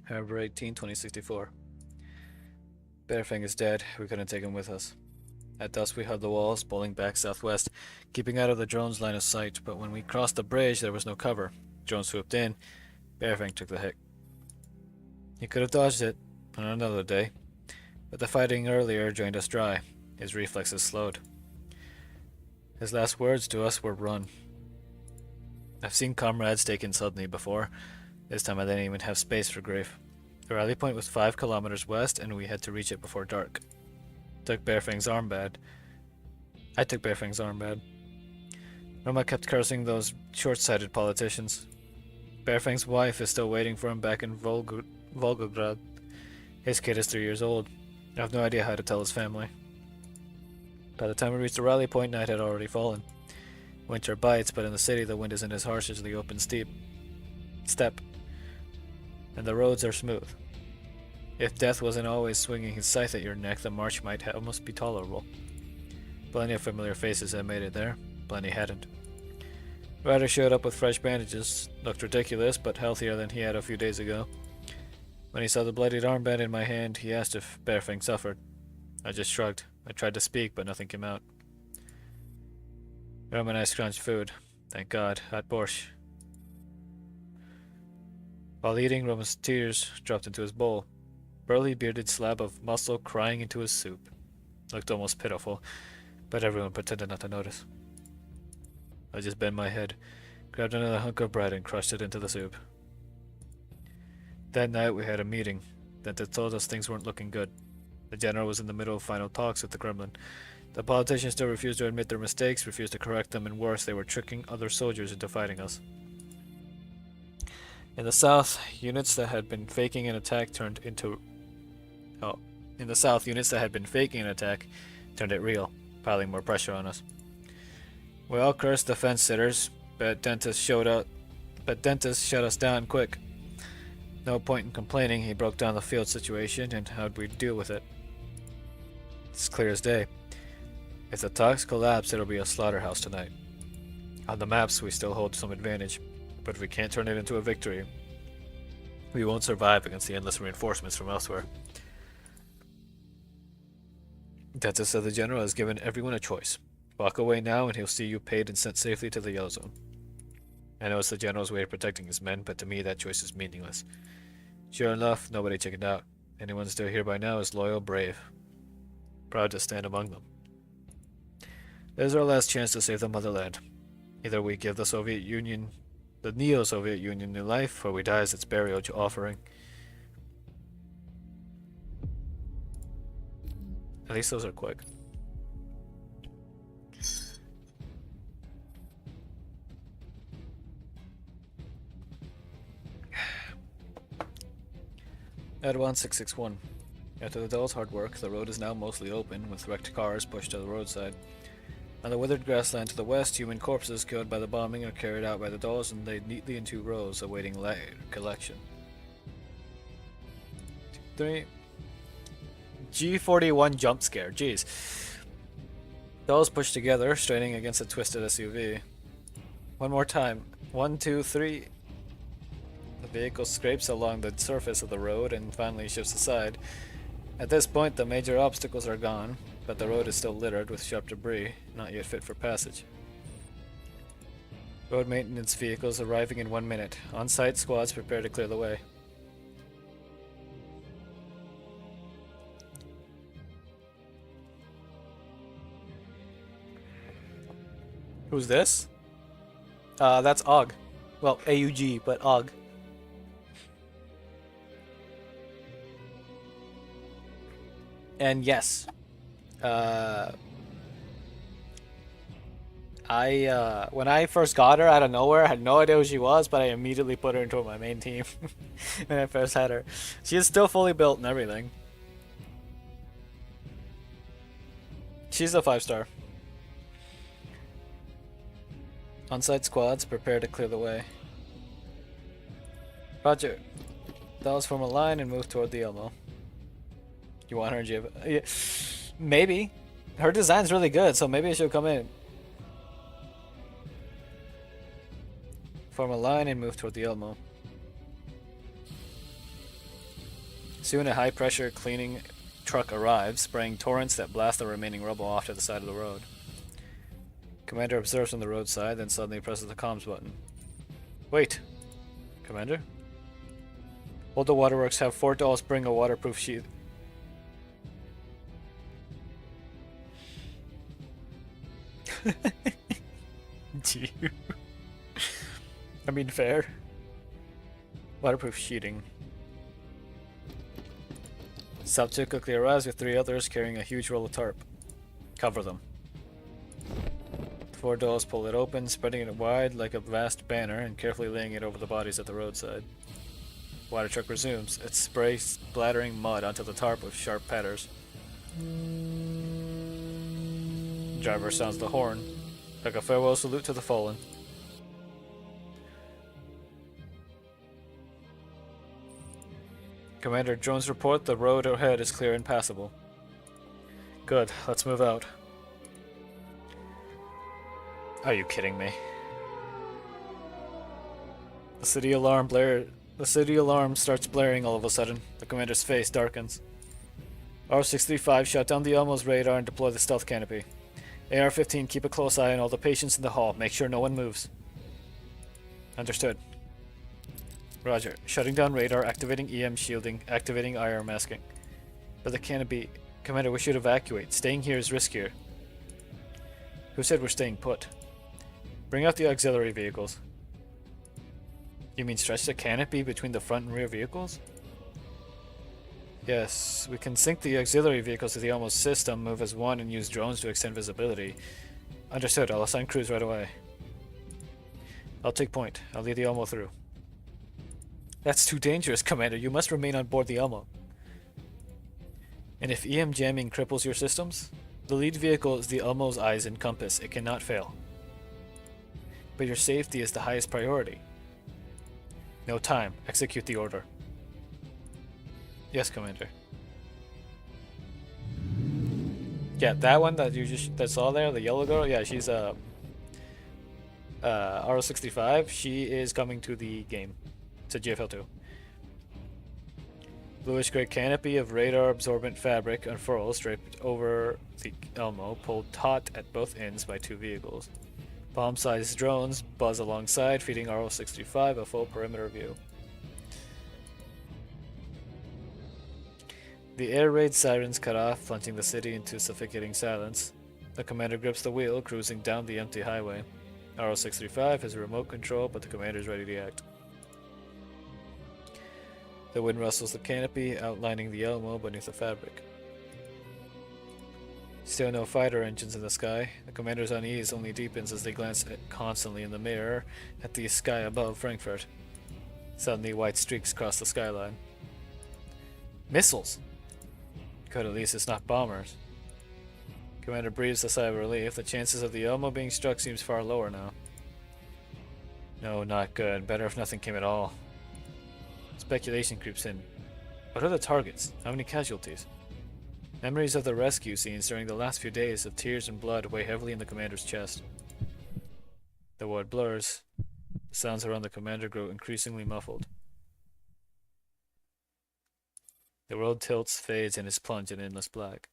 November 18, 2064. Bearfang is dead. We couldn't take him with us. At dusk we held the walls, bowling back southwest, keeping out of the drone's line of sight, but when we crossed the bridge there was no cover. Drone swooped in. Bearfang took the hit. He could have dodged it on another day, but the fighting earlier drained us dry. His reflexes slowed. His last words to us were run. I've seen comrades taken suddenly before. This time I didn't even have space for grief. The rally point was 5 kilometers west and we had to reach it before dark. I took Bearfang's armband. Roma kept cursing those short-sighted politicians. Bearfang's wife is still waiting for him back in Volgograd. His kid is 3 years old. I have no idea how to tell his family. By the time we reached the rally point, night had already fallen. Winter bites, but in the city the wind isn't as harsh as the open steppe. And the roads are smooth. If death wasn't always swinging his scythe at your neck, the march might almost be tolerable. Plenty of familiar faces had made it there, plenty hadn't. Ryder showed up with fresh bandages, looked ridiculous, but healthier than he had a few days ago. When he saw the bloodied armband in my hand, he asked if Bearfang suffered. I just shrugged. I tried to speak, but nothing came out. Rom and I scrunched food. Thank God, hot borscht. While eating, Roman's tears dropped into his bowl. Burly bearded slab of muscle crying into his soup. Looked almost pitiful, but everyone pretended not to notice. I just bent my head, grabbed another hunk of bread and crushed it into the soup. That night we had a meeting. Dentis told us things weren't looking good. The general was in the middle of final talks with the Kremlin. The politicians still refused to admit their mistakes, refused to correct them, and worse, they were tricking other soldiers into fighting us. In the south, units that had been faking an attack turned it real, piling more pressure on us. We all cursed the fence sitters, but Dentis shut us down quick. No point in complaining, he broke down the field situation and how'd we deal with it. It's clear as day. If the talks collapse, it'll be a slaughterhouse tonight. On the maps, we still hold some advantage, but if we can't turn it into a victory, we won't survive against the endless reinforcements from elsewhere. Dentis said the general has given everyone a choice. Walk away now and he'll see you paid and sent safely to the Yellow Zone. I know it's the general's way of protecting his men, but to me that choice is meaningless. Sure enough, nobody chickened out. Anyone still here by now is loyal, brave. Proud to stand among them. This is our last chance to save the motherland. Either we give the Neo-Soviet Union new life, or we die as its burial offering. At least those are quick. Adwan 661. After the Doll's hard work, the road is now mostly open, with wrecked cars pushed to the roadside. On the withered grassland to the west, human corpses killed by the bombing are carried out by the Dolls and laid neatly in 2 rows, awaiting collection. 3. G41 jump scare, jeez. Dolls pushed together, straining against a twisted SUV. One more time. 1, 2, 3. The vehicle scrapes along the surface of the road and finally shifts aside. At this point, the major obstacles are gone, but the road is still littered with sharp debris, not yet fit for passage. Road maintenance vehicles arriving in 1 minute. On-site squads prepare to clear the way. Who's this? That's Og. Well, AUG, but Og. And yes, when I first got her out of nowhere, I had no idea who she was, but I immediately put her into my main team when I first had her. She is still fully built and everything. She's a 5-star. On-site squads prepare to clear the way. Roger. Dolls form a line and move toward the Elmo. You want her in GFL? Yeah, maybe. Her design's really good, so maybe she'll come in. Form a line and move toward the Elmo. Soon a high-pressure cleaning truck arrives, spraying torrents that blast the remaining rubble off to the side of the road. Commander observes on the roadside, then suddenly presses the comms button. Wait. Commander? Hold the waterworks, have 4 dolls bring a waterproof sheet. Gee. I mean, fair. Waterproof sheeting. Subject quickly arrives with 3 others carrying a huge roll of tarp. Cover them. 4 dolls pull it open, spreading it wide like a vast banner and carefully laying it over the bodies at the roadside. Water truck resumes, its spray splattering mud onto the tarp with sharp patters. Driver sounds the horn, like a farewell salute to the fallen. Commander, drones report the road ahead is clear and passable. Good, let's move out. Are you kidding me? The city alarm starts blaring all of a sudden. The commander's face darkens. R635 shut down the Elmo's radar and deploy the stealth canopy. AR-15, keep a close eye on all the patients in the hall. Make sure no one moves. Understood. Roger. Shutting down radar, activating EM shielding, activating IR masking. But the canopy... Commander, we should evacuate. Staying here is riskier. Who said we're staying put? Bring out the auxiliary vehicles. You mean stretch the canopy between the front and rear vehicles? Yes, we can sync the auxiliary vehicles to the Elmo system, move as one, and use drones to extend visibility. Understood, I'll assign crews right away. I'll take point. I'll lead the Elmo through. That's too dangerous, Commander. You must remain on board the Elmo. And if EM jamming cripples your systems, the lead vehicle is the Elmo's eyes and compass. It cannot fail. But your safety is the highest priority. No time. Execute the order. Yes, Commander. Yeah, that one that you just saw there, the yellow girl, yeah, she's RO65. She is coming to the game. To GFL 2. Bluish gray canopy of radar absorbent fabric unfurls draped over the Elmo, pulled taut at both ends by two vehicles. Bomb-sized drones buzz alongside, feeding RO65 a full perimeter view. The air raid sirens cut off, plunging the city into suffocating silence. The commander grips the wheel, cruising down the empty highway. RO65 has remote control, but the commander is ready to act. The wind rustles the canopy, outlining the Elmo beneath the fabric. Still no fighter engines in the sky. The commander's unease only deepens as they glance constantly in the mirror at the sky above Frankfurt. Suddenly, white streaks cross the skyline. Missiles! Good, at least it's not bombers. Commander breathes a sigh of relief. The chances of the Elmo being struck seems far lower now. No, not good. Better if nothing came at all. Speculation creeps in. What are the targets? How many casualties? Memories of the rescue scenes during the last few days of tears and blood weigh heavily in the commander's chest. The world blurs. The sounds around the commander grow increasingly muffled. The world tilts, fades, and is plunged in endless black.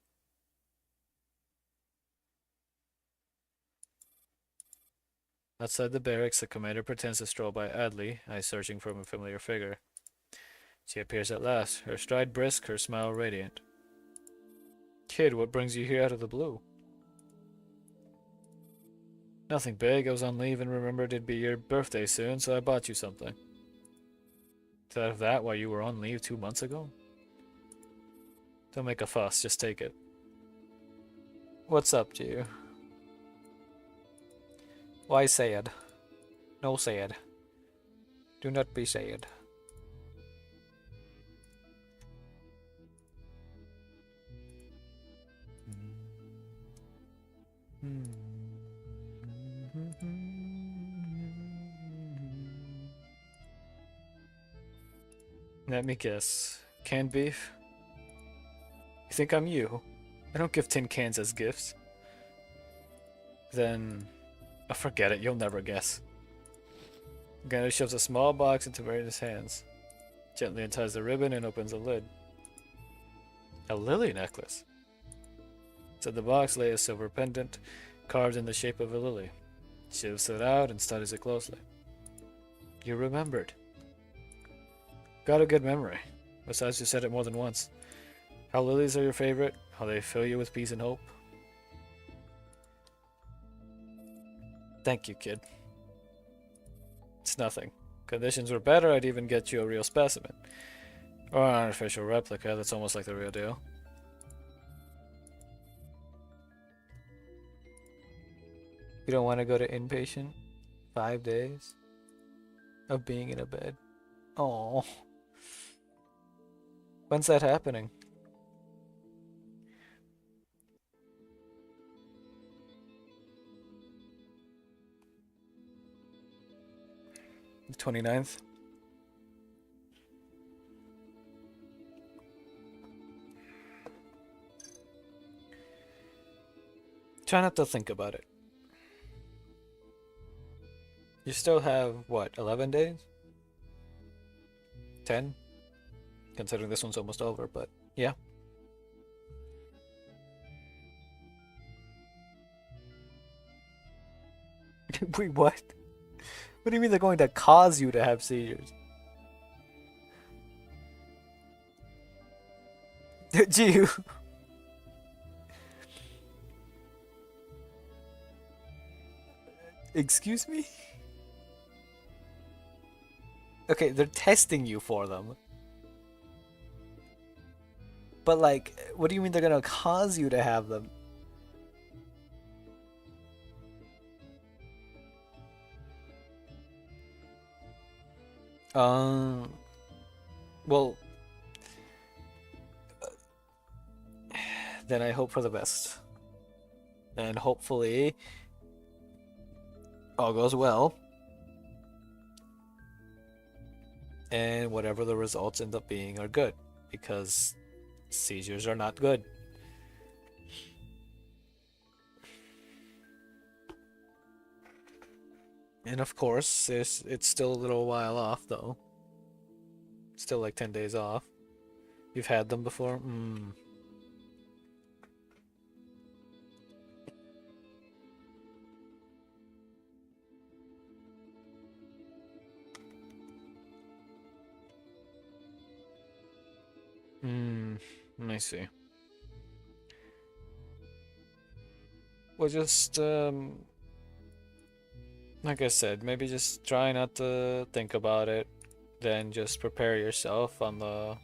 Outside the barracks, the commander pretends to stroll by idly, eyes searching for a familiar figure. She appears at last, her stride brisk, her smile radiant. Kid, what brings you here out of the blue? Nothing big. I was on leave and remembered it'd be your birthday soon, so I bought you something. Thought of that while you were on leave 2 months ago? Don't make a fuss, just take it. What's up to you? Why sad? No sad. Do not be sad. Let me guess. Canned beef? You think I'm you? I don't give tin cans as gifts. Then... oh, forget it, you'll never guess. Gunner shoves a small box into Marina's hands. Gently unties the ribbon and opens the lid. A lily necklace. Inside the box lay a silver pendant, carved in the shape of a lily. She lifts it out and studies it closely. You remembered. Got a good memory. Besides, you said it more than once. How lilies are your favorite, how they fill you with peace and hope. Thank you, kid. It's nothing. Conditions were better, I'd even get you a real specimen. Or an artificial replica that's almost like the real deal. You don't want to go to inpatient? 5 days? Of being in a bed? Oh. When's that happening? The 29th? Try not to think about it. You still have, what, 11 days? 10? Considering this one's almost over, but yeah. Wait, what? What do you mean they're going to cause you to have seizures? Did you? Excuse me? Okay, they're testing you for them. But like, what do you mean they're gonna cause you to have them? Well, then I hope for the best. And hopefully all goes well. And whatever the results end up being are good. Because seizures are not good. And of course, it's still a little while off though. Still like 10 days off. You've had them before? I see. Well, just, like I said, maybe just try not to think about it. Then just prepare yourself on the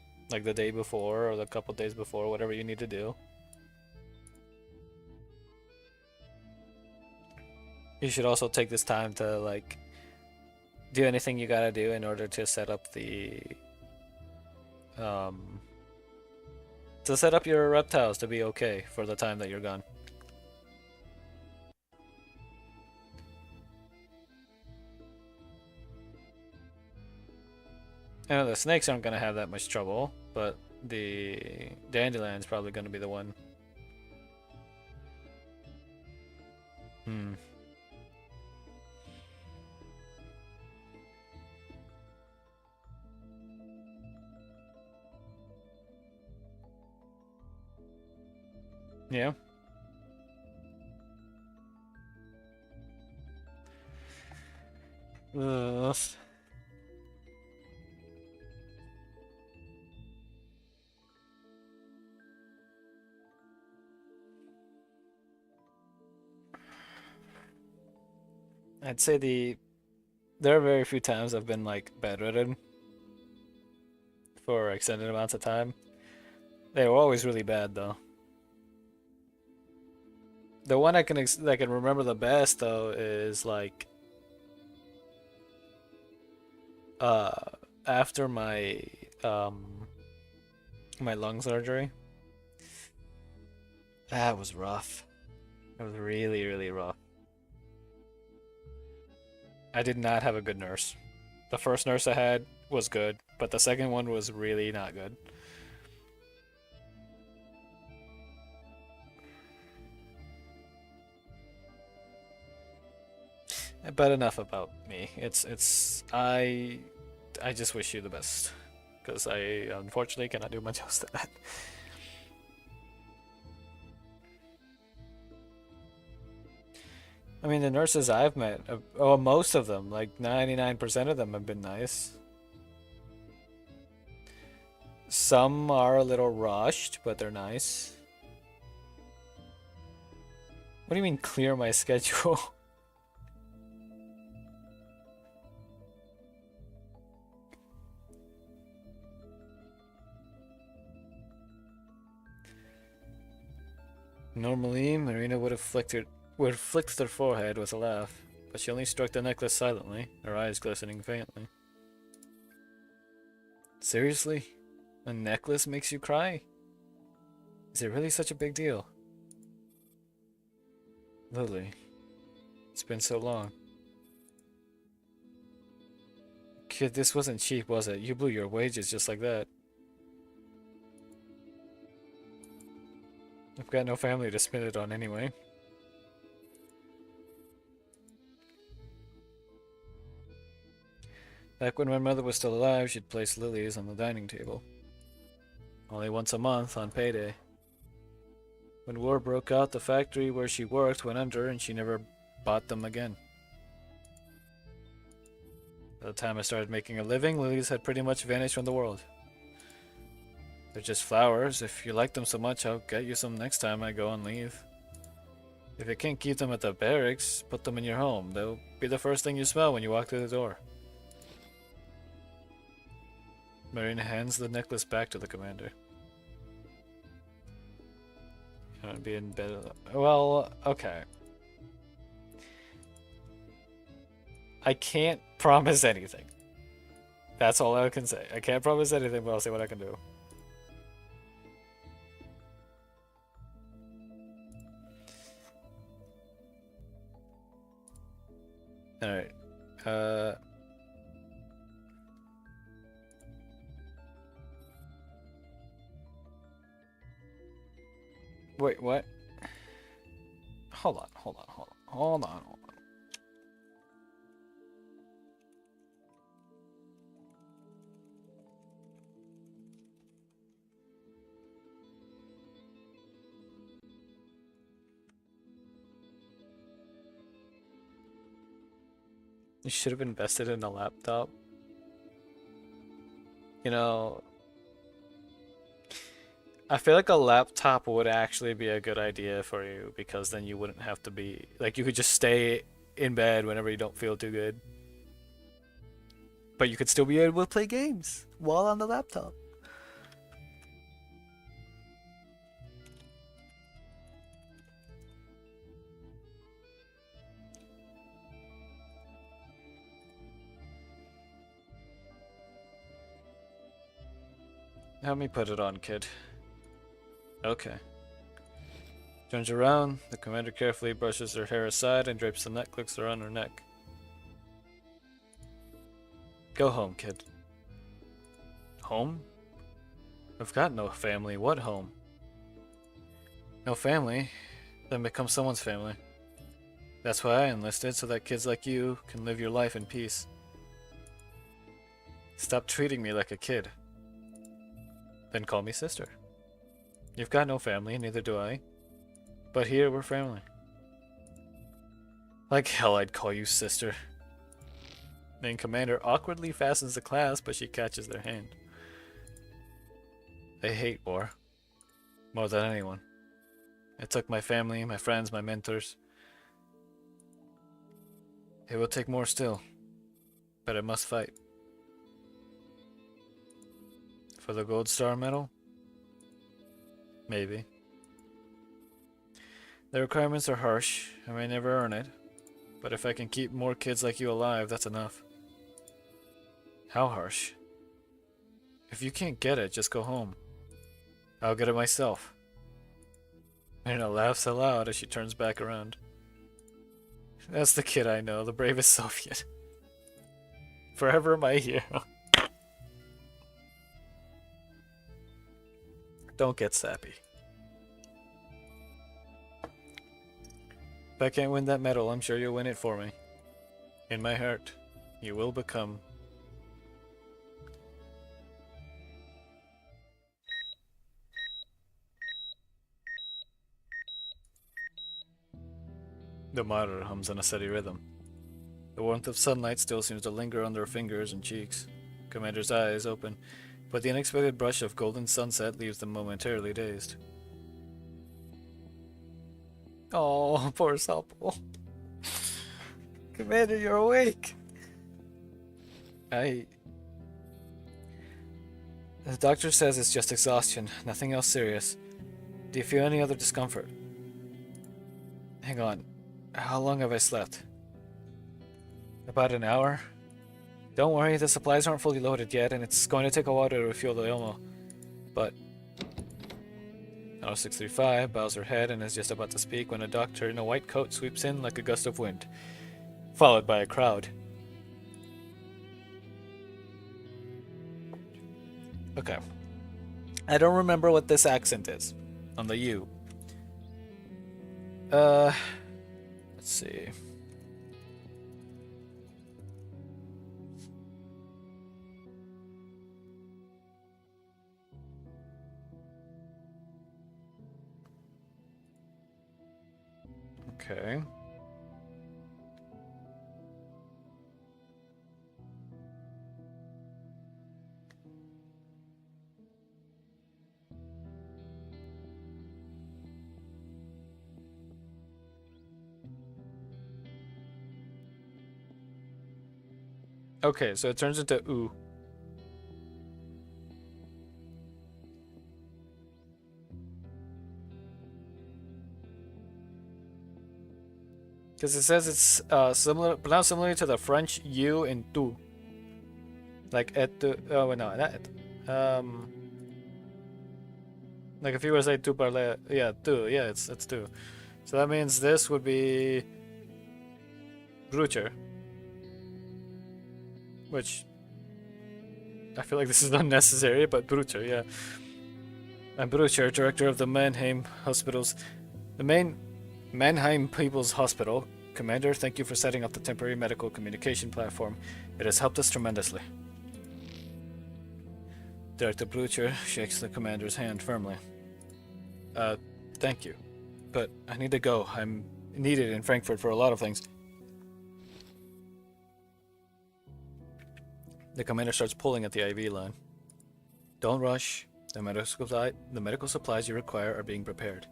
day before or the couple days before, whatever you need to do. You should also take this time to like do anything you gotta do in order to set up your reptiles to be okay for the time that you're gone. I know the snakes aren't gonna have that much trouble, but the dandelion's probably gonna be the one. Yeah. I'd say there are very few times I've been like bedridden for extended amounts of time. They were always really bad though. The one I can remember the best though is like after my my lung surgery. That was rough. It was really, really rough. I did not have a good nurse. The first nurse I had was good, but the second one was really not good. But enough about me. I just wish you the best, because I unfortunately cannot do much else than that. I mean, the nurses I've met, most of them, like 99% of them have been nice. Some are a little rushed, but they're nice. What do you mean clear my schedule? Normally, Marina would have flicked their forehead with a laugh, but she only struck the necklace silently, her eyes glistening faintly. Seriously? A necklace makes you cry? Is it really such a big deal? Lily, it's been so long. Kid, this wasn't cheap, was it? You blew your wages just like that. I've got no family to spend it on anyway. Back when my mother was still alive, she'd place lilies on the dining table. Only once a month on payday. When war broke out, the factory where she worked went under and she never bought them again. By the time I started making a living, lilies had pretty much vanished from the world. They're just flowers. If you like them so much, I'll get you some next time I go on leave. If you can't keep them at the barracks, put them in your home. They'll be the first thing you smell when you walk through the door. Marina hands the necklace back to the commander. I'd be in bed. Well, okay. I can't promise anything. That's all I can say. I can't promise anything, but I'll see what I can do. Alright. Wait, what? Hold on. You should have invested in a laptop. You know, I feel like a laptop would actually be a good idea for you because then you wouldn't have to be like you could just stay in bed whenever you don't feel too good. But you could still be able to play games while on the laptop. Help me put it on, kid. Okay. Turns around, the commander carefully brushes her hair aside and drapes the necklace around her neck. Go home, kid. Home? I've got no family. What home? No family? Then become someone's family. That's why I enlisted, so that kids like you can live your life in peace. Stop treating me like a kid. Then call me sister. You've got no family, neither do I. But here, we're family. Like hell I'd call you sister. Main commander awkwardly fastens the clasp, but she catches their hand. I hate war. More than anyone. It took my family, my friends, my mentors. It will take more still. But I must fight. For the Gold Star Medal? Maybe. The requirements are harsh. I may never earn it. But if I can keep more kids like you alive, that's enough. How harsh? If you can't get it, just go home. I'll get it myself. Mirna laughs aloud as she turns back around. That's the kid I know, the bravest Soviet. Forever my hero. Don't get sappy. If I can't win that medal, I'm sure you'll win it for me. In my heart, you will become... The monitor hums in a steady rhythm. The warmth of sunlight still seems to linger on their fingers and cheeks. Commander's eyes open, but the unexpected brush of golden sunset leaves them momentarily dazed. Oh, poor Supple. Commander, you're awake. The doctor says it's just exhaustion, nothing else serious. Do you feel any other discomfort? Hang on. How long have I slept? About an hour? Don't worry, the supplies aren't fully loaded yet, and it's going to take a while to refuel the ammo. But... R635 bows her head and is just about to speak when a doctor in a white coat sweeps in like a gust of wind, followed by a crowd. Okay. I don't remember what this accent is on the U. Let's see. Okay. Okay, so it turns into ooh. Because it says it's similar, pronounced similarly to the French you and tu. Like et tu. Oh no, not et. Like if you were to say tu parler, yeah, tu, yeah, it's tu. So that means this would be Brucher, which I feel like this is unnecessary, but Brucher, yeah. I'm Brucher, director of the Mannheim Hospitals. The Mannheim People's Hospital. Commander, thank you for setting up the temporary medical communication platform. It has helped us tremendously. Director Brucher shakes the commander's hand firmly. Thank you. But I need to go. I'm needed in Frankfurt for a lot of things. The commander starts pulling at the IV line. Don't rush. The medical supplies you require are being prepared.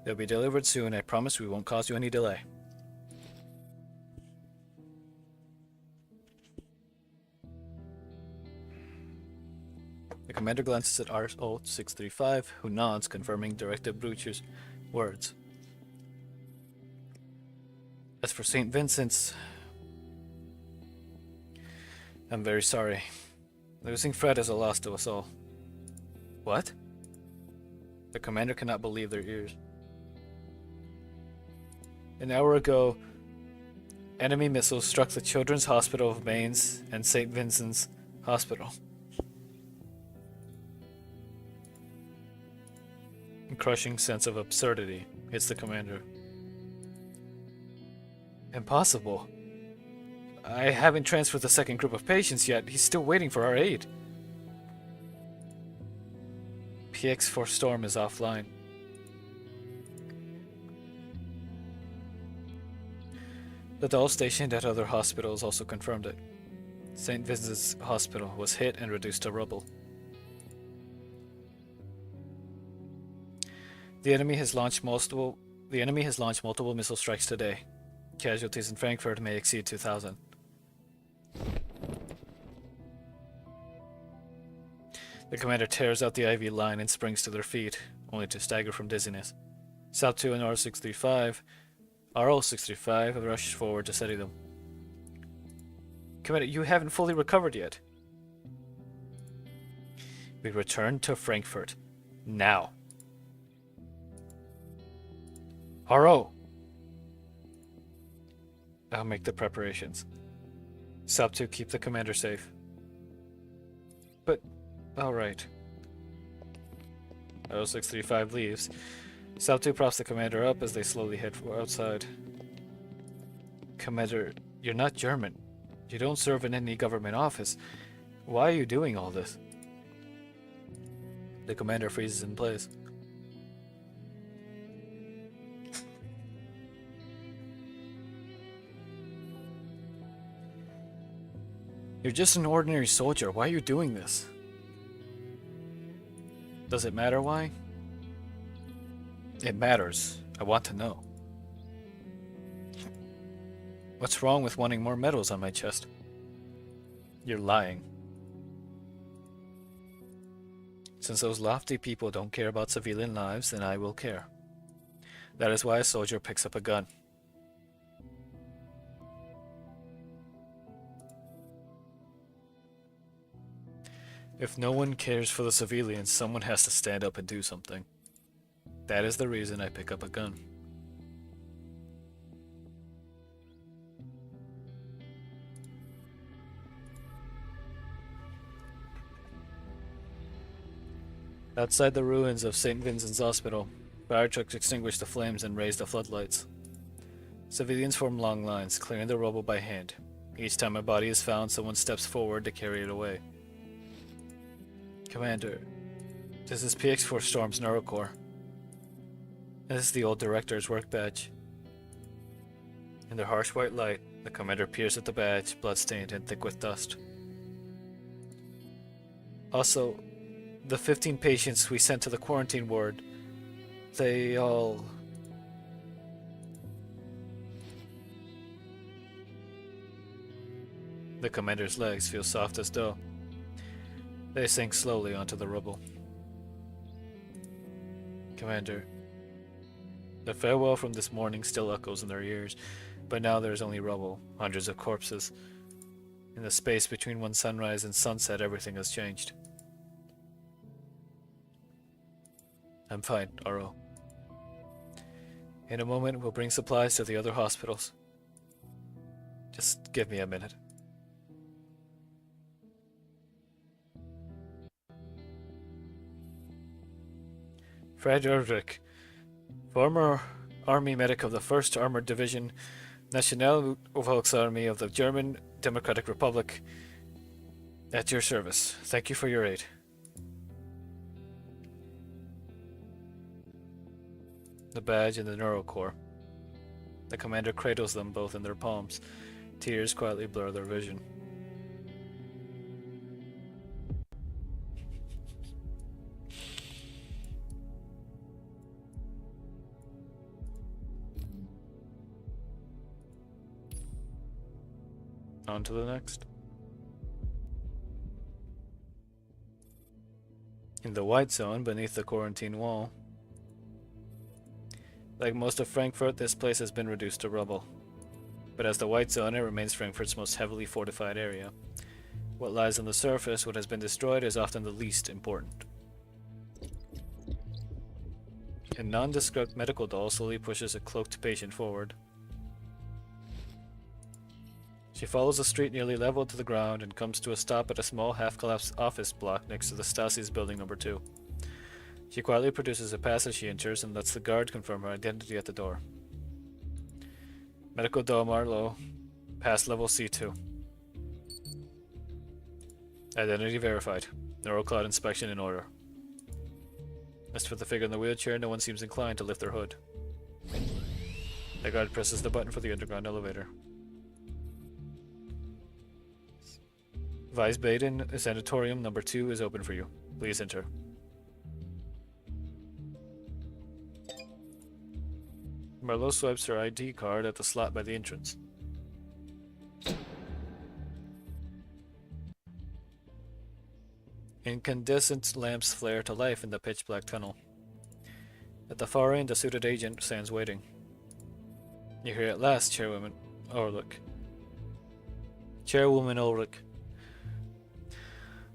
They'll be delivered soon. I promise we won't cause you any delay. The commander glances at RO-635, who nods, confirming Director Brucher's words. As for St. Vincent's, I'm very sorry. Losing Fred is a loss to us all. What? The commander cannot believe their ears. An hour ago, enemy missiles struck the Children's Hospital of Mainz and St. Vincent's Hospital. A crushing sense of absurdity hits the commander. Impossible. I haven't transferred the second group of patients yet. He's still waiting for our aid. PX-4 Storm is offline. The doll stationed at other hospitals also confirmed it. St. Vincent's Hospital was hit and reduced to rubble. The enemy has launched multiple missile strikes today. Casualties in Frankfurt may exceed 2,000. The commander tears out the IV line and springs to their feet, only to stagger from dizziness. South 2 and RO-635 have rushed forward to steady them. Commander, you haven't fully recovered yet. We return to Frankfurt. Now. RO! I'll make the preparations. Sub 2, keep the commander safe. But, alright. RO-635 leaves. Sub 2 props the commander up as they slowly head outside. Commander, you're not German. You don't serve in any government office. Why are you doing all this? The commander freezes in place. You're just an ordinary soldier. Why are you doing this? Does it matter why? It matters. I want to know. What's wrong with wanting more medals on my chest? You're lying. Since those lofty people don't care about civilian lives, then I will care. That is why a soldier picks up a gun. If no one cares for the civilians, someone has to stand up and do something. That is the reason I pick up a gun. Outside the ruins of St. Vincent's Hospital, fire trucks extinguish the flames and raise the floodlights. Civilians form long lines, clearing the rubble by hand. Each time a body is found, someone steps forward to carry it away. Commander, this is PX-4 Storm's Neurocore. This is the old director's work badge. In the harsh white light, the commander peers at the badge, bloodstained and thick with dust. Also, the 15 patients we sent to the quarantine ward, they all... The commander's legs feel soft as dough. They sink slowly onto the rubble. Commander, the farewell from this morning still echoes in their ears. But now there is only rubble, hundreds of corpses. In the space between one sunrise and sunset, everything has changed. I'm fine, Aro. In a moment, we'll bring supplies to the other hospitals. Just give me a minute. Fred Erdrich, former army medic of the 1st Armored Division, National Volksarmee of the German Democratic Republic, at your service. Thank you for your aid. The badge and the neural core. The commander cradles them both in their palms. Tears quietly blur their vision. On to the next. In the white zone beneath the quarantine wall. Like most of Frankfurt, this place has been reduced to rubble. But as the white zone, it remains Frankfurt's most heavily fortified area. What lies on the surface, what has been destroyed, is often the least important. A nondescript medical doll slowly pushes a cloaked patient forward. She follows a street nearly level to the ground and comes to a stop at a small half-collapsed office block next to the Stasi's building number 2. She quietly produces a pass as she enters and lets the guard confirm her identity at the door. Medical doll Marlowe, pass level C2. Identity verified. Neural cloud inspection in order. As for the figure in the wheelchair, no one seems inclined to lift their hood. The guard presses the button for the underground elevator. Wiesbaden Sanatorium number 2 is open for you. Please enter. Marlowe swipes her ID card at the slot by the entrance. Incandescent lamps flare to life in the pitch-black tunnel. At the far end, a suited agent stands waiting. You're here at last, Chairwoman Ulrich. Chairwoman Ulrich.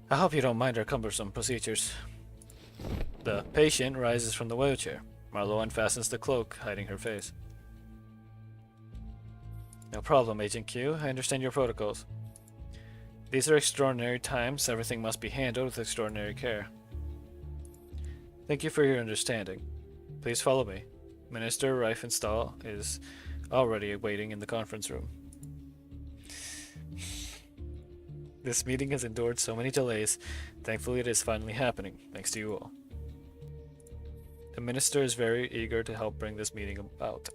I hope you don't mind our cumbersome procedures. The patient rises from the wheelchair. Marlowe unfastens the cloak, hiding her face. No problem, Agent Q. I understand your protocols. These are extraordinary times. Everything must be handled with extraordinary care. Thank you for your understanding. Please follow me. Minister Riefenstahl is already waiting in the conference room. This meeting has endured so many delays. Thankfully, it is finally happening, thanks to you all. The minister is very eager to help bring this meeting about.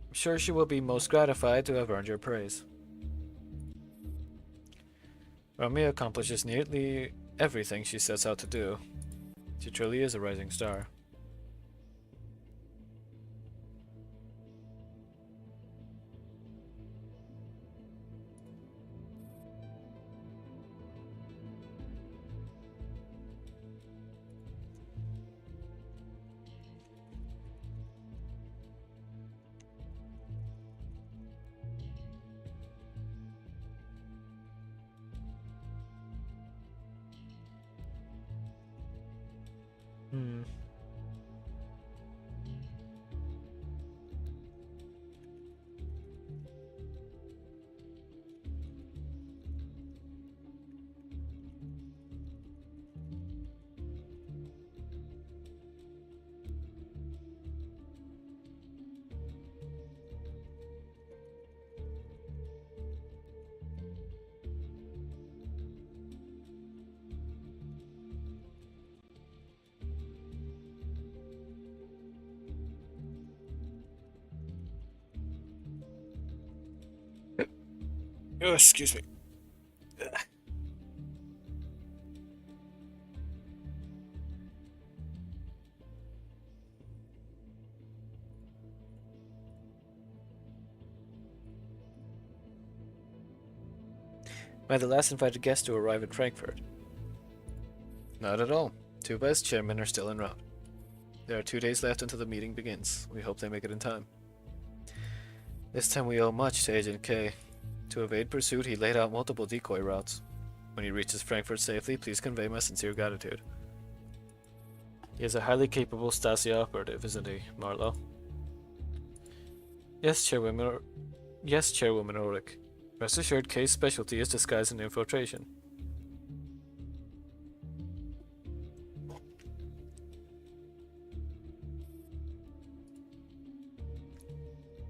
I'm sure she will be most gratified to have earned your praise. Romeo accomplishes nearly everything she sets out to do. She truly is a rising star. Oh, excuse me. Am I the last invited guest to arrive in Frankfurt? Not at all. Two vice chairmen are still en route. There are 2 days left until the meeting begins. We hope they make it in time. This time we owe much to Agent K. To evade pursuit, he laid out multiple decoy routes. When he reaches Frankfurt safely, please convey my sincere gratitude. He is a highly capable Stasi operative, isn't he, Marlowe? Yes, Chairwoman Ulrich. Rest assured, K's specialty is disguise and infiltration.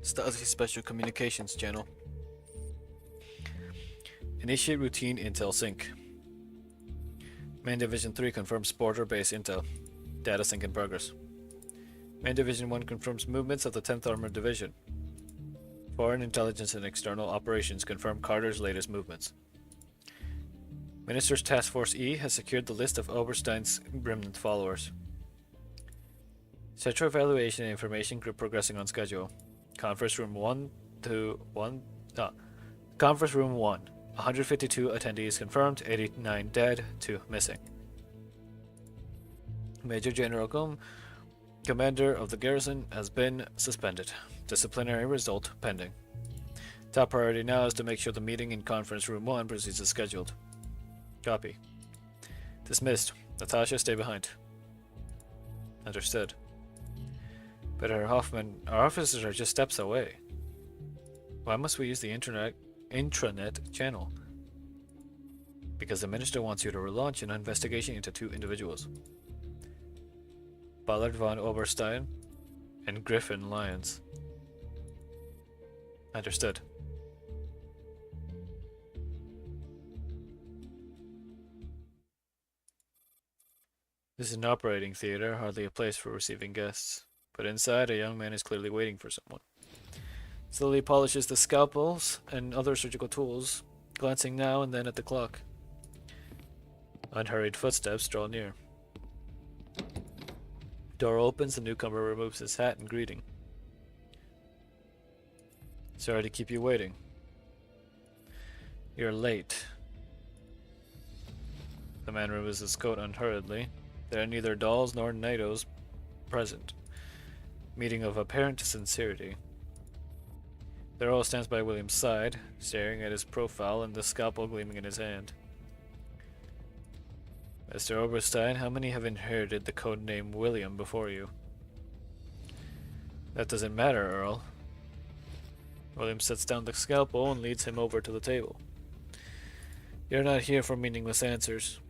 Stasi Special Communications Channel. Initiate routine intel sync. Main Division 3 confirms border base intel. Data sync in progress. Main Division 1 confirms movements of the 10th Armored Division. Foreign Intelligence and External Operations confirm Carter's latest movements. Minister's Task Force E has secured the list of Oberstein's remnant followers. Central Evaluation and Information Group progressing on schedule. Conference Room 1. 152 attendees confirmed, 89 dead, 2 missing. Major General Gum, commander of the garrison, has been suspended. Disciplinary result pending. Top priority now is to make sure the meeting in Conference Room 1 proceeds as scheduled. Copy. Dismissed. Natasha, stay behind. Understood. But Herr Hoffman, our officers are just steps away. Why must we use the intranet channel? Because the minister wants you to relaunch an investigation into 2 individuals. Ballard von Oberstein and Griffin Lyons. Understood. This is an operating theater, hardly a place for receiving guests. But inside, a young man is clearly waiting for someone. Slowly polishes the scalpels and other surgical tools, glancing now and then at the clock. Unhurried footsteps draw near. Door opens, the newcomer removes his hat in greeting. Sorry to keep you waiting. You're late. The man removes his coat unhurriedly. There are neither dolls nor NATOs present. Meeting of apparent sincerity. The Earl stands by William's side, staring at his profile and the scalpel gleaming in his hand. Mr. Oberstein, how many have inherited the code name William before you? That doesn't matter, Earl. William sets down the scalpel and leads him over to the table. You're not here for meaningless answers.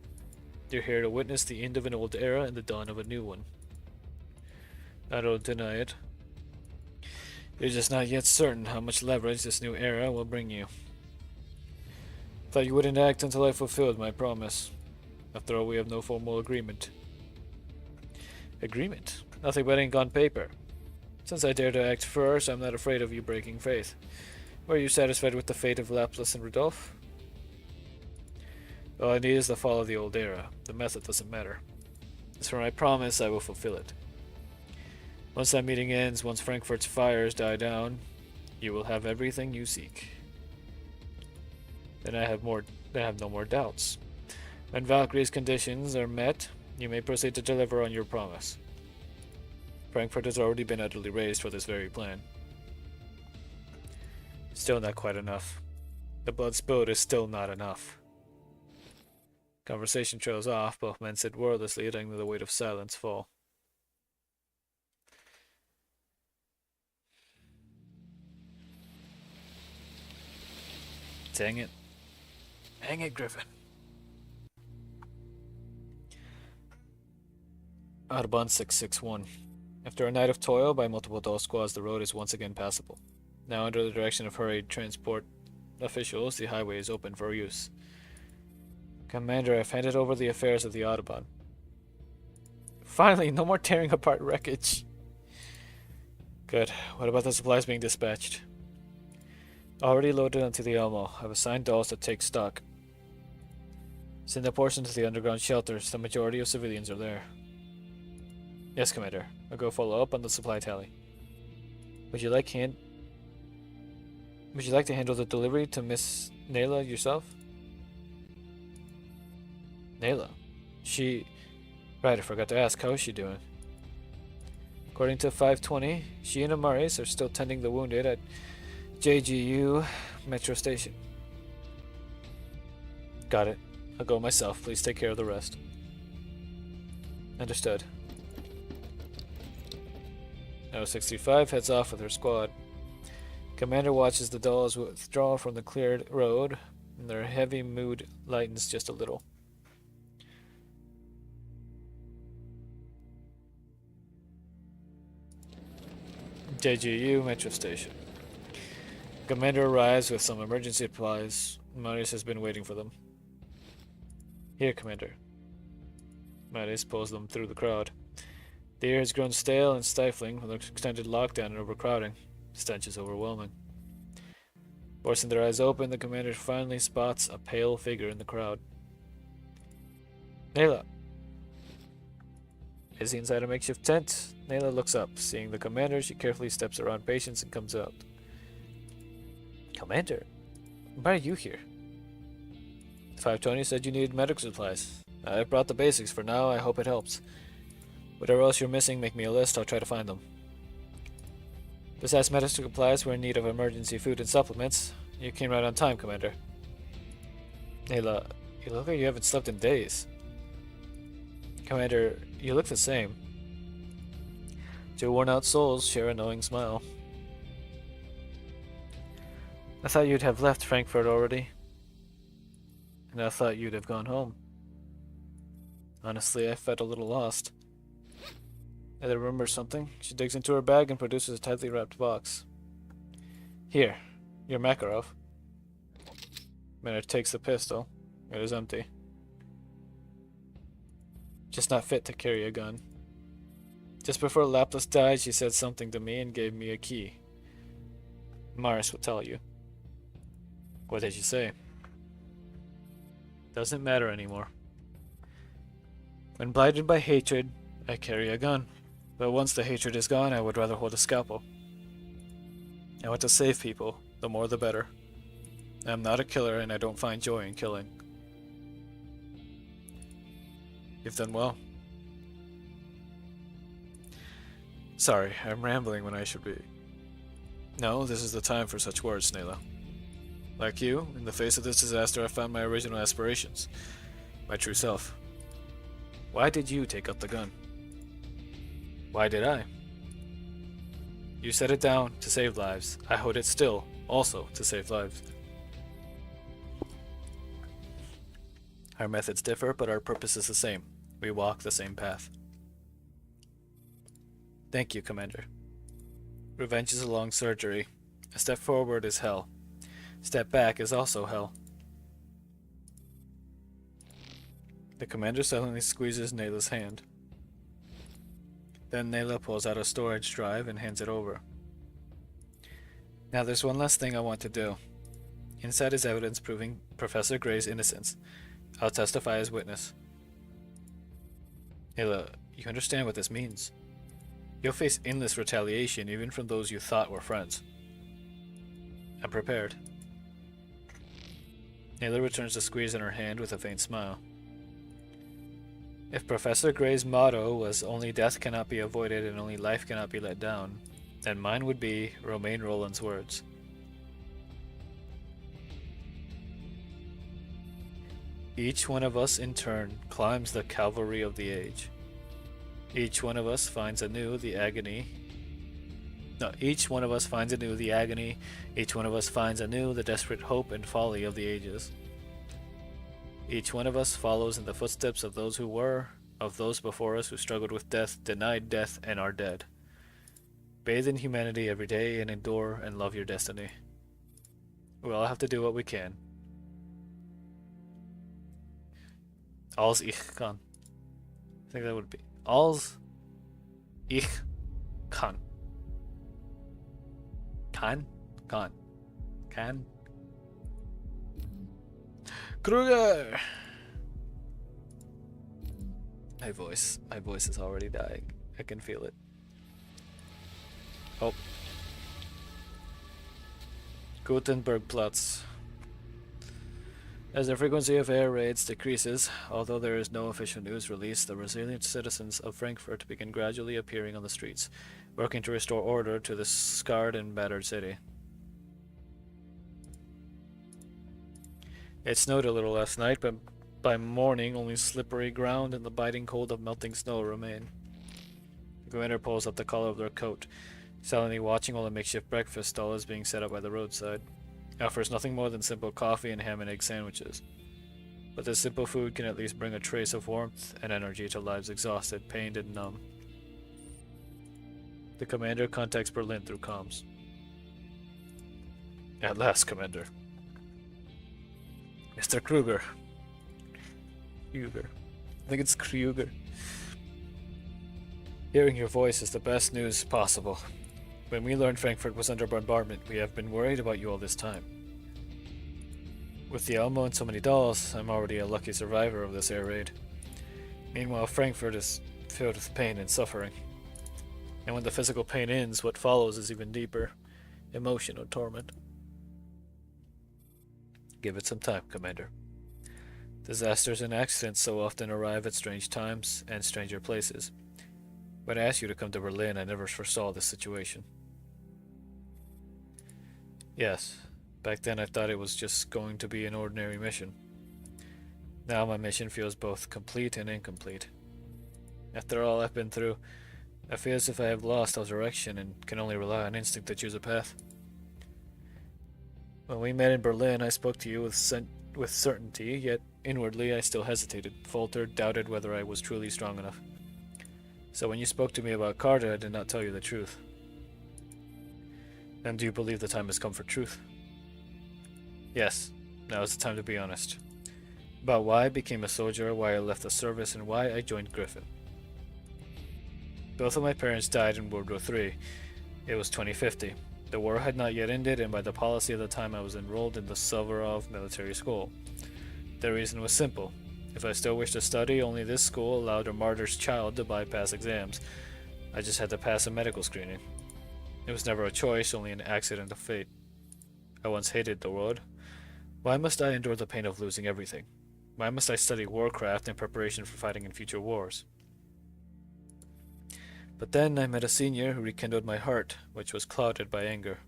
You're here to witness the end of an old era and the dawn of a new one. I don't deny it. You're just not yet certain how much leverage this new era will bring you. Thought you wouldn't act until I fulfilled my promise. After all, we have no formal agreement. Agreement? Nothing but ink on paper. Since I dare to act first, I'm not afraid of you breaking faith. Were you satisfied with the fate of Laplace and Rudolph? All I need is the fall of the old era. The method doesn't matter. As for my promise, I will fulfill it. Once that meeting ends, once Frankfurt's fires die down, you will have everything you seek. Then I have no more doubts. When Valkyrie's conditions are met, you may proceed to deliver on your promise. Frankfurt has already been utterly razed for this very plan. Still not quite enough. The blood spilled is still not enough. Conversation trails off, both men sit wordlessly, letting the weight of silence fall. Dang it. Hang it, Griffin. Autobahn 661. After a night of toil by multiple dole squads, the road is once again passable. Now under the direction of hurried transport officials, the highway is open for use. Commander, I've handed over the affairs of the Autobahn. Finally, no more tearing apart wreckage. Good. What about the supplies being dispatched? Already loaded onto the Elmo. I've assigned dolls to take stock. Send a portion to the underground shelters. The majority of civilians are there. Yes, Commander. I'll go follow up on the supply tally. Would you like to handle the delivery to Miss Nayla yourself? Nayla. She... Right, I forgot to ask, how is she doing? According to 520, she and Amaris are still tending the wounded at JGU Metro Station. Got it. I'll go myself. Please take care of the rest. Understood. No 65 heads off with her squad. Commander watches the dolls withdraw from the cleared road, and their heavy mood lightens just a little. JGU Metro Station. Commander arrives with some emergency supplies. Marius has been waiting for them. Here, Commander. Marius pulls them through the crowd. The air has grown stale and stifling from the extended lockdown and overcrowding. The stench is overwhelming. Forcing their eyes open, the commander finally spots a pale figure in the crowd. Nayla. Is he inside a makeshift tent? Nayla looks up. Seeing the commander, she carefully steps around Patience and comes out. Commander? Why are you here? 520 said you needed medical supplies. I brought the basics for now. I hope it helps. Whatever else you're missing, make me a list. I'll try to find them. Besides medical supplies, we're in need of emergency food and supplements. You came right on time, Commander. Nayla, you look like you haven't slept in days. Commander, you look the same. Two worn-out souls share a knowing smile. I thought you'd have left Frankfurt already. And I thought you'd have gone home. Honestly, I felt a little lost. I remember something. She digs into her bag and produces a tightly wrapped box. Here, your Makarov. Maynard takes the pistol. It is empty. Just not fit to carry a gun. Just before Laplas died, she said something to me and gave me a key. Maris will tell you. What did she say? Doesn't matter anymore. When blinded by hatred, I carry a gun. But once the hatred is gone, I would rather hold a scalpel. I want to save people, the more the better. I'm not a killer and I don't find joy in killing. You've done well. Sorry, I'm rambling when I should be. No, this is the time for such words, Nayla. Like you, in the face of this disaster I found my original aspirations. My true self. Why did you take up the gun? Why did I? You set it down to save lives. I hold it still, also to save lives. Our methods differ, but our purpose is the same. We walk the same path. Thank you, Commander. Revenge is a long surgery. A step forward is hell. Step back is also hell. The commander suddenly squeezes Nayla's hand. Then Nayla pulls out a storage drive and hands it over. Now there's one last thing I want to do. Inside is evidence proving Professor Gray's innocence. I'll testify as witness. Nayla, you understand what this means. You'll face endless retaliation even from those you thought were friends. I'm prepared. Nayla returns the squeeze in her hand with a faint smile. If Professor Gray's motto was only death cannot be avoided and only life cannot be let down, then mine would be Romain Roland's words. Each one of us in turn climbs the Calvary of the age. Each one of us finds anew the agony. Each one of us finds anew the agony. Each one of us finds anew the desperate hope and folly of the ages. Each one of us follows in the footsteps of those who were, of those before us who struggled with death, denied death, and are dead. Bathe in humanity every day and endure and love your destiny. We all have to do what we can. Als ich kann. I think that would be als ich kann. Kann? Kann? Kruger! My voice is already dying. I can feel it. Oh. Gutenbergplatz. As the frequency of air raids decreases, although there is no official news release, the resilient citizens of Frankfurt begin gradually appearing on the streets, working to restore order to this scarred and battered city. It snowed a little last night, but by morning only slippery ground and the biting cold of melting snow remain. The commander pulls up the collar of their coat, silently watching while a makeshift breakfast stall is being set up by the roadside. Offers nothing more than simple coffee and ham and egg sandwiches. But this simple food can at least bring a trace of warmth and energy to lives exhausted, pained, and numb. The commander contacts Berlin through comms. At last, Commander. Mr. Kruger. Kruger. I think it's Kruger. Hearing your voice is the best news possible. When we learned Frankfurt was under bombardment, we have been worried about you all this time. With the Elmo and so many dolls, I'm already a lucky survivor of this air raid. Meanwhile, Frankfurt is filled with pain and suffering. And when the physical pain ends, what follows is even deeper. Emotional torment. Give it some time, Commander. Disasters and accidents so often arrive at strange times and stranger places. When I asked you to come to Berlin, I never foresaw this situation. Yes, back then I thought it was just going to be an ordinary mission. Now my mission feels both complete and incomplete. After all I've been through, I feel as if I have lost all direction and can only rely on instinct to choose a path. When we met in Berlin, I spoke to you with certainty, yet inwardly I still hesitated, faltered, doubted whether I was truly strong enough. So when you spoke to me about Carter, I did not tell you the truth. And do you believe the time has come for truth? Yes, now is the time to be honest. About why I became a soldier, why I left the service, and why I joined Griffin. Both of my parents died in World War III. It was 2050. The war had not yet ended, and by the policy of the time I was enrolled in the Suvorov Military School. The reason was simple. If I still wished to study, only this school allowed a martyr's child to bypass exams. I just had to pass a medical screening. It was never a choice, only an accident of fate. I once hated the world. Why must I endure the pain of losing everything? Why must I study warcraft in preparation for fighting in future wars? But then I met a senior who rekindled my heart, which was clouded by anger.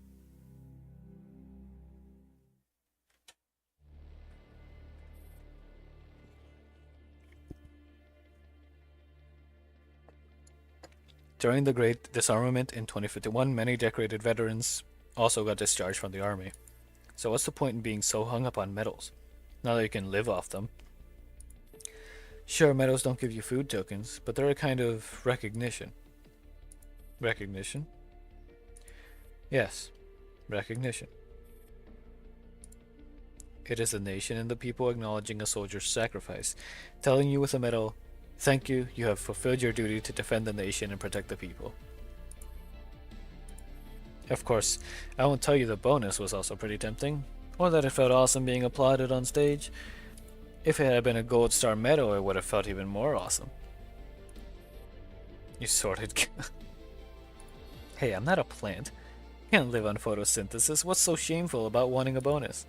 During the Great Disarmament in 2051, many decorated veterans also got discharged from the army. So what's the point in being so hung up on medals? Now that you can live off them. Sure, medals don't give you food tokens, but they're a kind of recognition. Recognition? Yes, recognition. It is the nation and the people acknowledging a soldier's sacrifice, telling you with a medal, "Thank you, you have fulfilled your duty to defend the nation and protect the people." Of course, I won't tell you the bonus was also pretty tempting, or that it felt awesome being applauded on stage. If it had been a gold star medal, it would have felt even more awesome. You sordid. Hey, I'm not a plant. Can't live on photosynthesis. What's so shameful about wanting a bonus?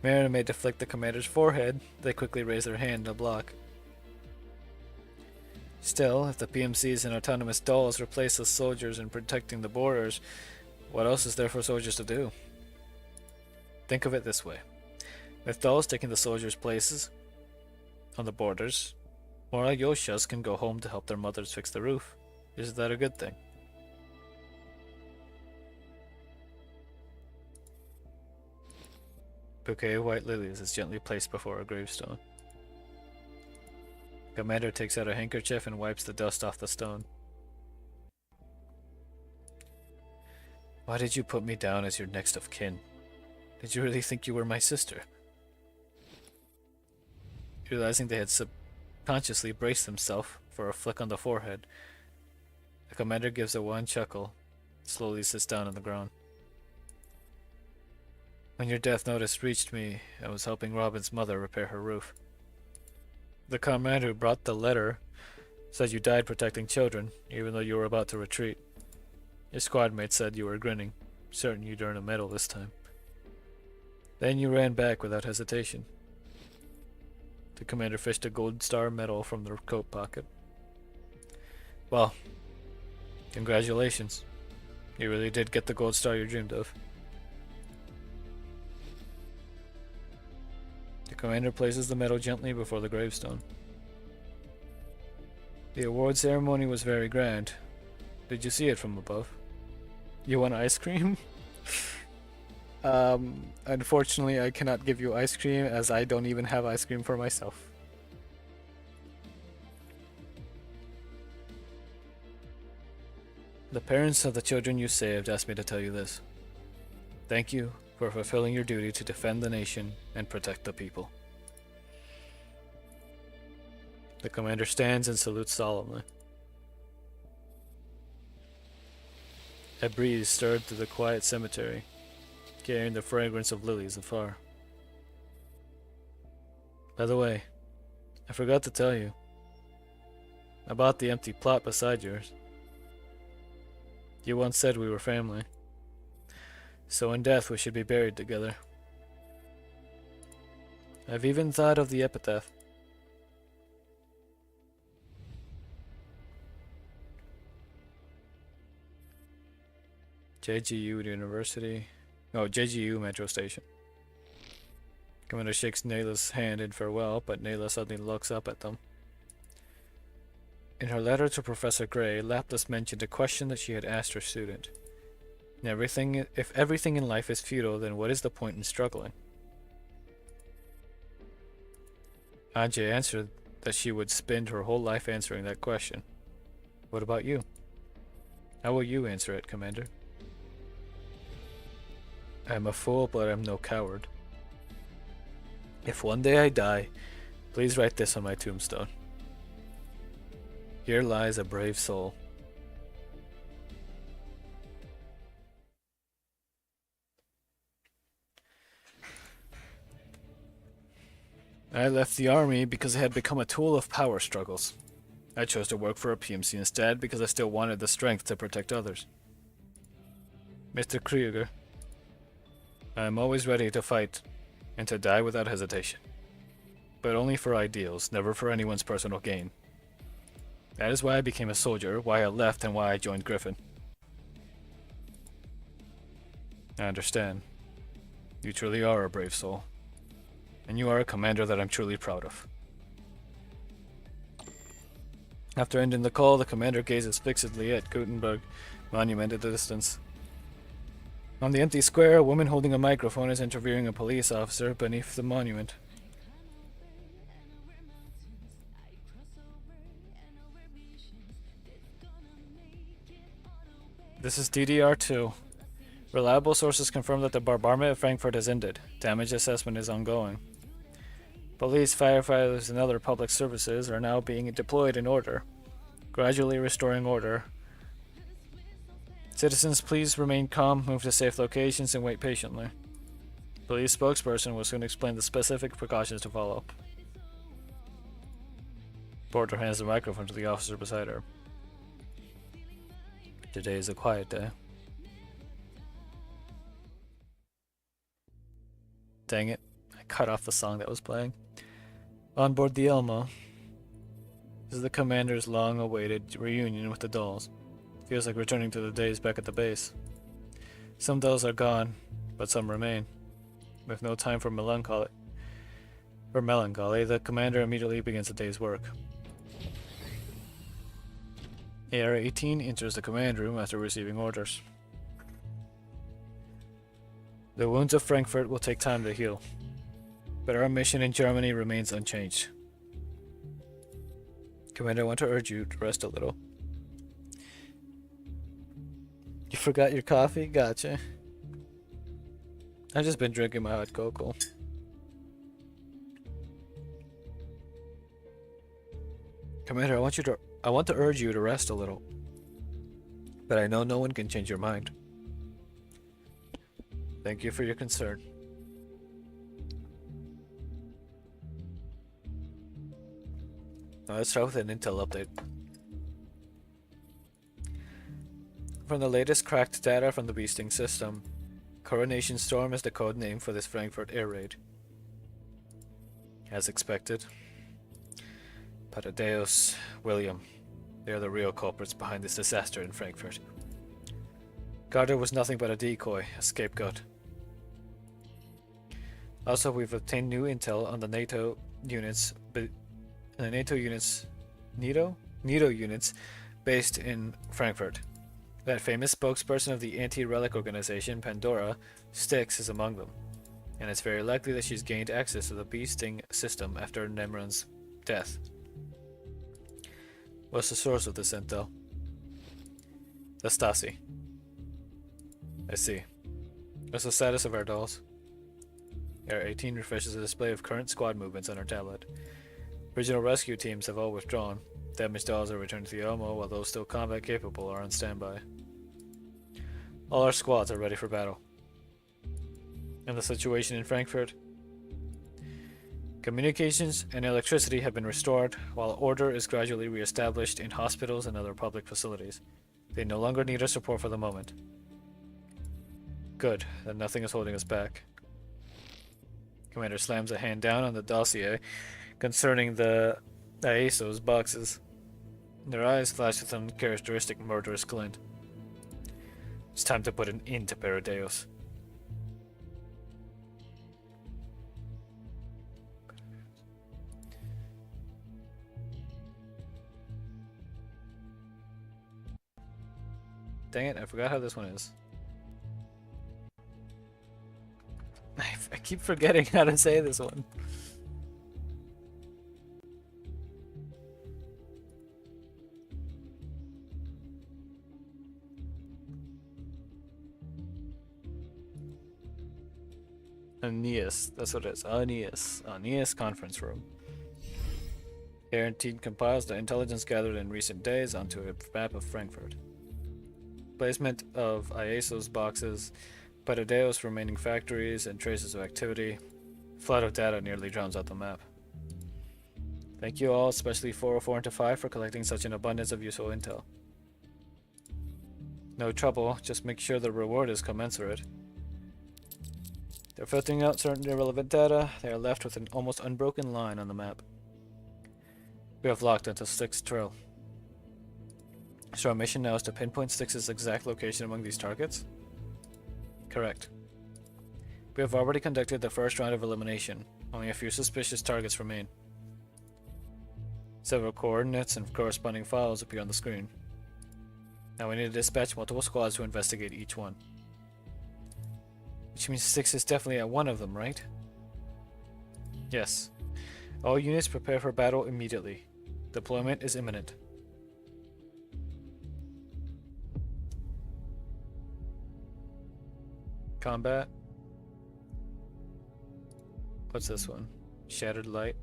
Mariner may deflect the commander's forehead. They quickly raise their hand to block. Still, if the PMCs and autonomous dolls replace the soldiers in protecting the borders, what else is there for soldiers to do? Think of it this way. With dolls taking the soldiers' places on the borders, more Yoshas can go home to help their mothers fix the roof. Isn't that a good thing? Bouquet of white lilies is gently placed before a gravestone. Commander takes out a handkerchief and wipes the dust off the stone. Why did you put me down as your next of kin? Did you really think you were my sister? Realizing they had subconsciously braced themselves for a flick on the forehead, the commander gives a wan chuckle, slowly sits down on the ground. When your death notice reached me, I was helping Robin's mother repair her roof. The commander who brought the letter said you died protecting children, even though you were about to retreat. Your squad mate said you were grinning, certain you'd earn a medal this time. Then you ran back without hesitation. The commander fished a gold star medal from the coat pocket. Well, congratulations. You really did get the gold star you dreamed of. The commander places the medal gently before the gravestone. The award ceremony was very grand. Did you see it from above? You want ice cream? Unfortunately, I cannot give you ice cream as I don't even have ice cream for myself. The parents of the children you saved asked me to tell you this. Thank you for fulfilling your duty to defend the nation and protect the people. The commander stands and salutes solemnly. A breeze stirred through the quiet cemetery, carrying the fragrance of lilies afar. By the way, I forgot to tell you about the empty plot beside yours. You once said we were family, so in death we should be buried together. I've even thought of the epitaph. JGU University. Oh, JGU Metro Station. Commander shakes Nayla's hand in farewell, but Nayla suddenly looks up at them. In her letter to Professor Gray, Lapis mentioned a question that she had asked her student. If everything in life is futile, then what is the point in struggling? Ajay answered that she would spend her whole life answering that question. What about you? How will you answer it, Commander? I am a fool, but I am no coward. If one day I die, please write this on my tombstone. Here lies a brave soul. I left the army because it had become a tool of power struggles. I chose to work for a PMC instead because I still wanted the strength to protect others. Mr. Krieger, I am always ready to fight and to die without hesitation. But only for ideals, never for anyone's personal gain. That is why I became a soldier, why I left, and why I joined Griffin. I understand. You truly are a brave soul. And you are a commander that I'm truly proud of. After ending the call, the commander gazes fixedly at Gutenberg monument at the distance. On the empty square, a woman holding a microphone is interviewing a police officer beneath the monument. This is DDR2. Reliable sources confirm that the bombardment of Frankfurt has ended. Damage assessment is ongoing. Police, firefighters, and other public services are now being deployed in order, gradually restoring order. Citizens, please remain calm, move to safe locations, and wait patiently. Police spokesperson will soon explain the specific precautions to follow. Porter hands the microphone to the officer beside her. Today is a quiet day. Dang it, I cut off the song that was playing. On board the Elmo. This is the commander's long-awaited reunion with the dolls. Feels like returning to the days back at the base. Some dolls are gone, but some remain. With no time for melancholy, the commander immediately begins the day's work. AR-18 enters the command room after receiving orders. The wounds of Frankfurt will take time to heal, but our mission in Germany remains unchanged. Commander, I want to urge you to rest a little. You forgot your coffee? Gotcha. I've just been drinking my hot cocoa. Commander, I want to urge you to rest a little. But I know no one can change your mind. Thank you for your concern. Now let's start with an intel update. From the latest cracked data from the Beasting system, Coronation Storm is the code name for this Frankfurt air raid. As expected. Patadeus, William. They are the real culprits behind this disaster in Frankfurt. Carter was nothing but a decoy, a scapegoat. Also, we've obtained new intel on the NATO units, NATO units based in Frankfurt. That famous spokesperson of the anti-relic organization, Pandora, Styx, is among them, and it's very likely that she's gained access to the bee sting system after Nemron's death. What's the source of this intel? The Stasi. I see. What's the status of our dolls? Air 18 refreshes a display of current squad movements on our tablet. Regional rescue teams have all withdrawn. Damaged dolls are returned to the Elmo, while those still combat capable are on standby. All our squads are ready for battle. And the situation in Frankfurt? Communications and electricity have been restored, while order is gradually re-established in hospitals and other public facilities. They no longer need our support for the moment. Good, then nothing is holding us back. Commander slams a hand down on the dossier concerning the IASO's boxes. Their eyes flash with uncharacteristic murderous glint. It's time to put an end to Paradeus. Dang it, I forgot how this one is. I keep forgetting how to say this one. Aeneas, that's what it is. Aeneas conference room. Guaranteed compiles the intelligence gathered in recent days onto a map of Frankfurt. Placement of IASO's boxes, Patadeus remaining factories, and traces of activity. Flood of data nearly drowns out the map. Thank you all, especially 404 into 5, for collecting such an abundance of useful intel. No trouble, just make sure the reward is commensurate. They're filtering out certain irrelevant data. They are left with an almost unbroken line on the map. We have locked into Styx Trail. So our mission now is to pinpoint Styx's exact location among these targets? Correct. We have already conducted the first round of elimination. Only a few suspicious targets remain. Several coordinates and corresponding files appear on the screen. Now we need to dispatch multiple squads to investigate each one. Which means Styx is definitely at one of them, right? Yes. All units prepare for battle immediately. Deployment is imminent. Combat. What's this one? Shattered light.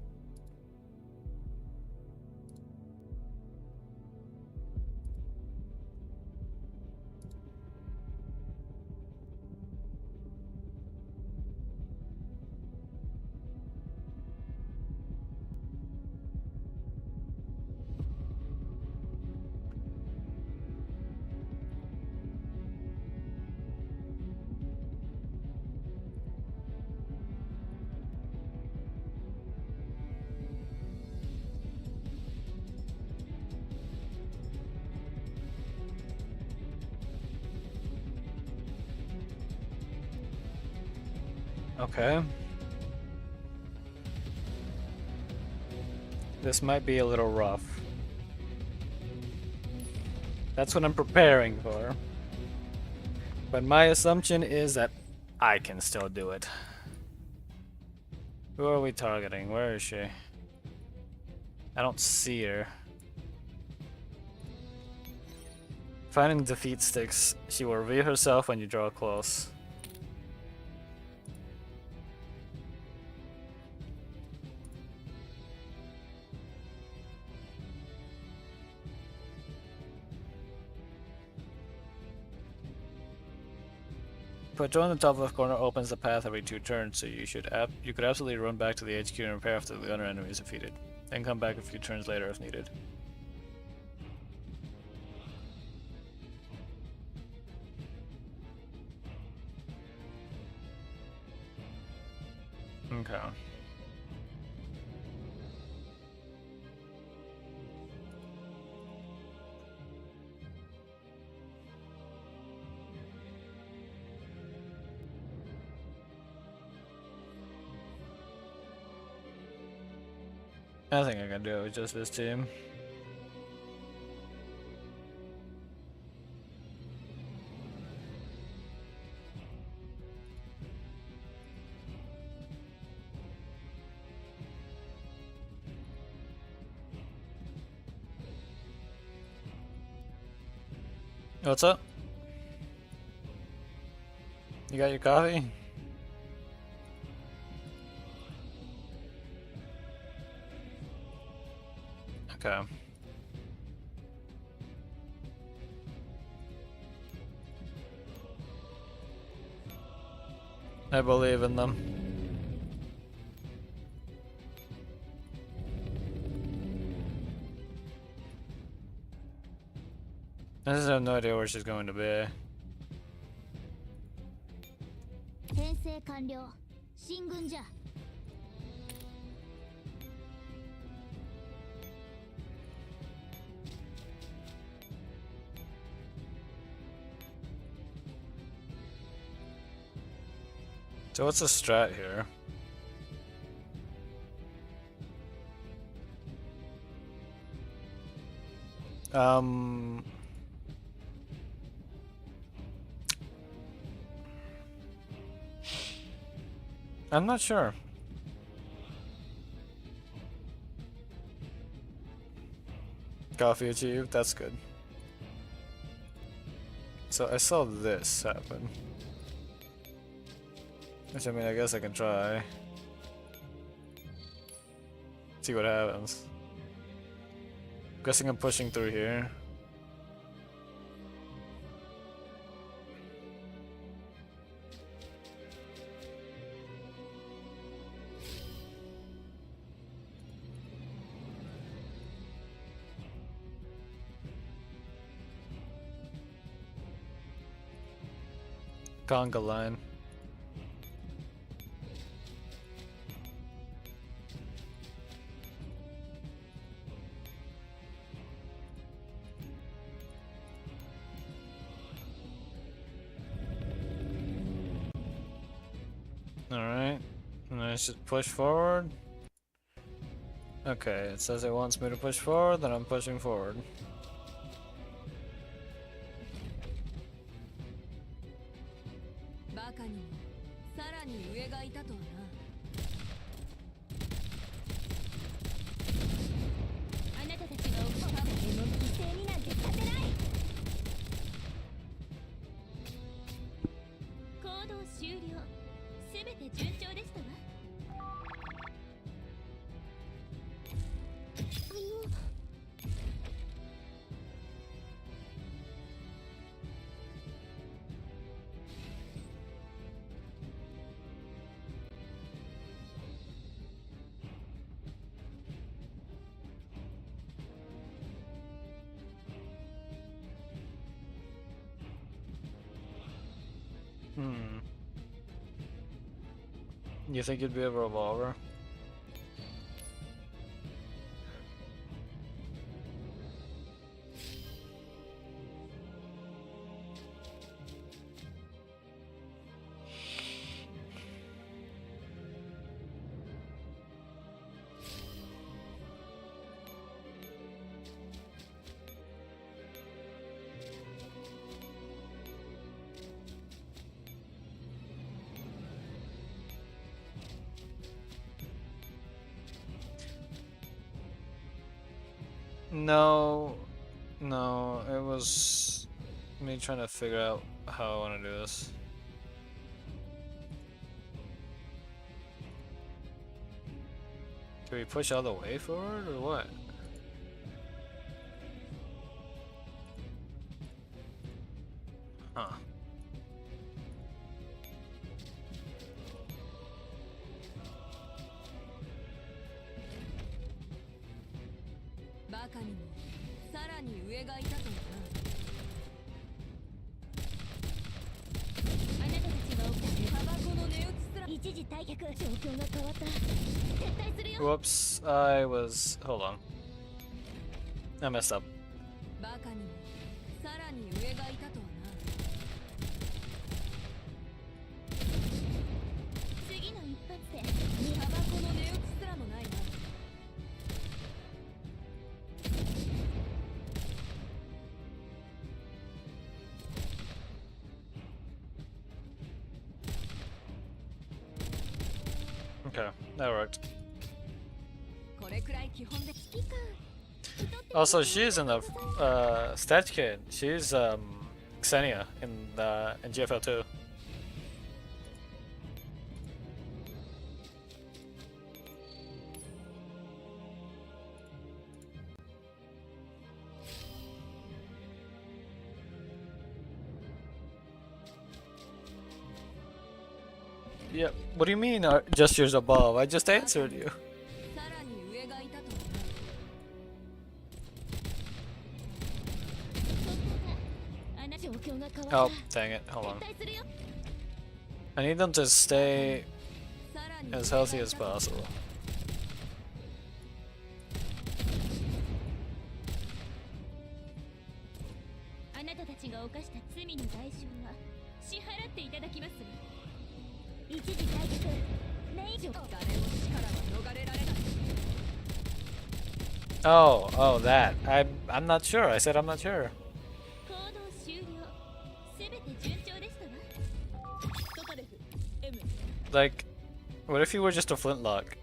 Okay. This might be a little rough. That's what I'm preparing for. But my assumption is that I can still do it. Who are we targeting? Where is she? I don't see her. Finding defeat Styx. She will reveal herself when you draw close. Patrol in the top left corner opens the path every 2 turns, so you could absolutely run back to the HQ and repair after the other enemy is defeated. Then come back a few turns later if needed. Okay. I think I can do it with just this team. What's up? You got your coffee? Okay. I believe in them. I just have no idea where she's going to be. 編成完了。進軍じゃ。So what's the strat here? I'm not sure. Coffee achieved, that's good. So I saw this happen. Which, I mean, I guess I can try. See what happens. Guessing I'm pushing through here. Conga line. Alright, and I should push forward. Okay, it says it wants me to push forward, then I'm pushing forward. You think you'd be a revolver? No, it was me trying to figure out how I want to do this. Do we push all the way forward or what? Huh. 一時退却。状況が変わった。撤退するよ。 Whoops, I was. Hold on. I messed up. バカにもさらに上がいたとはな。次の一発でタバコの値打ちすらもないな。Okay, that worked. これくらい基本で指揮官。 Also, she's in the stat kit. She's Xenia in GFL too. Yep. What do you mean gestures above? I just answered you. さらに上がいたとはな。あな状況が変わった。 Oh, dang it. Hold on. I need them to stay as healthy as possible. あなたたちが犯した罪の代償は支払っていただきます。一時退却。ネイジョ誰も力は逃れられない。 Oh, that. I'm not sure. I said I'm not sure. 行動終了。すべて順調でしたわ。トカレフ M。 Like, what if you were just a flintlock?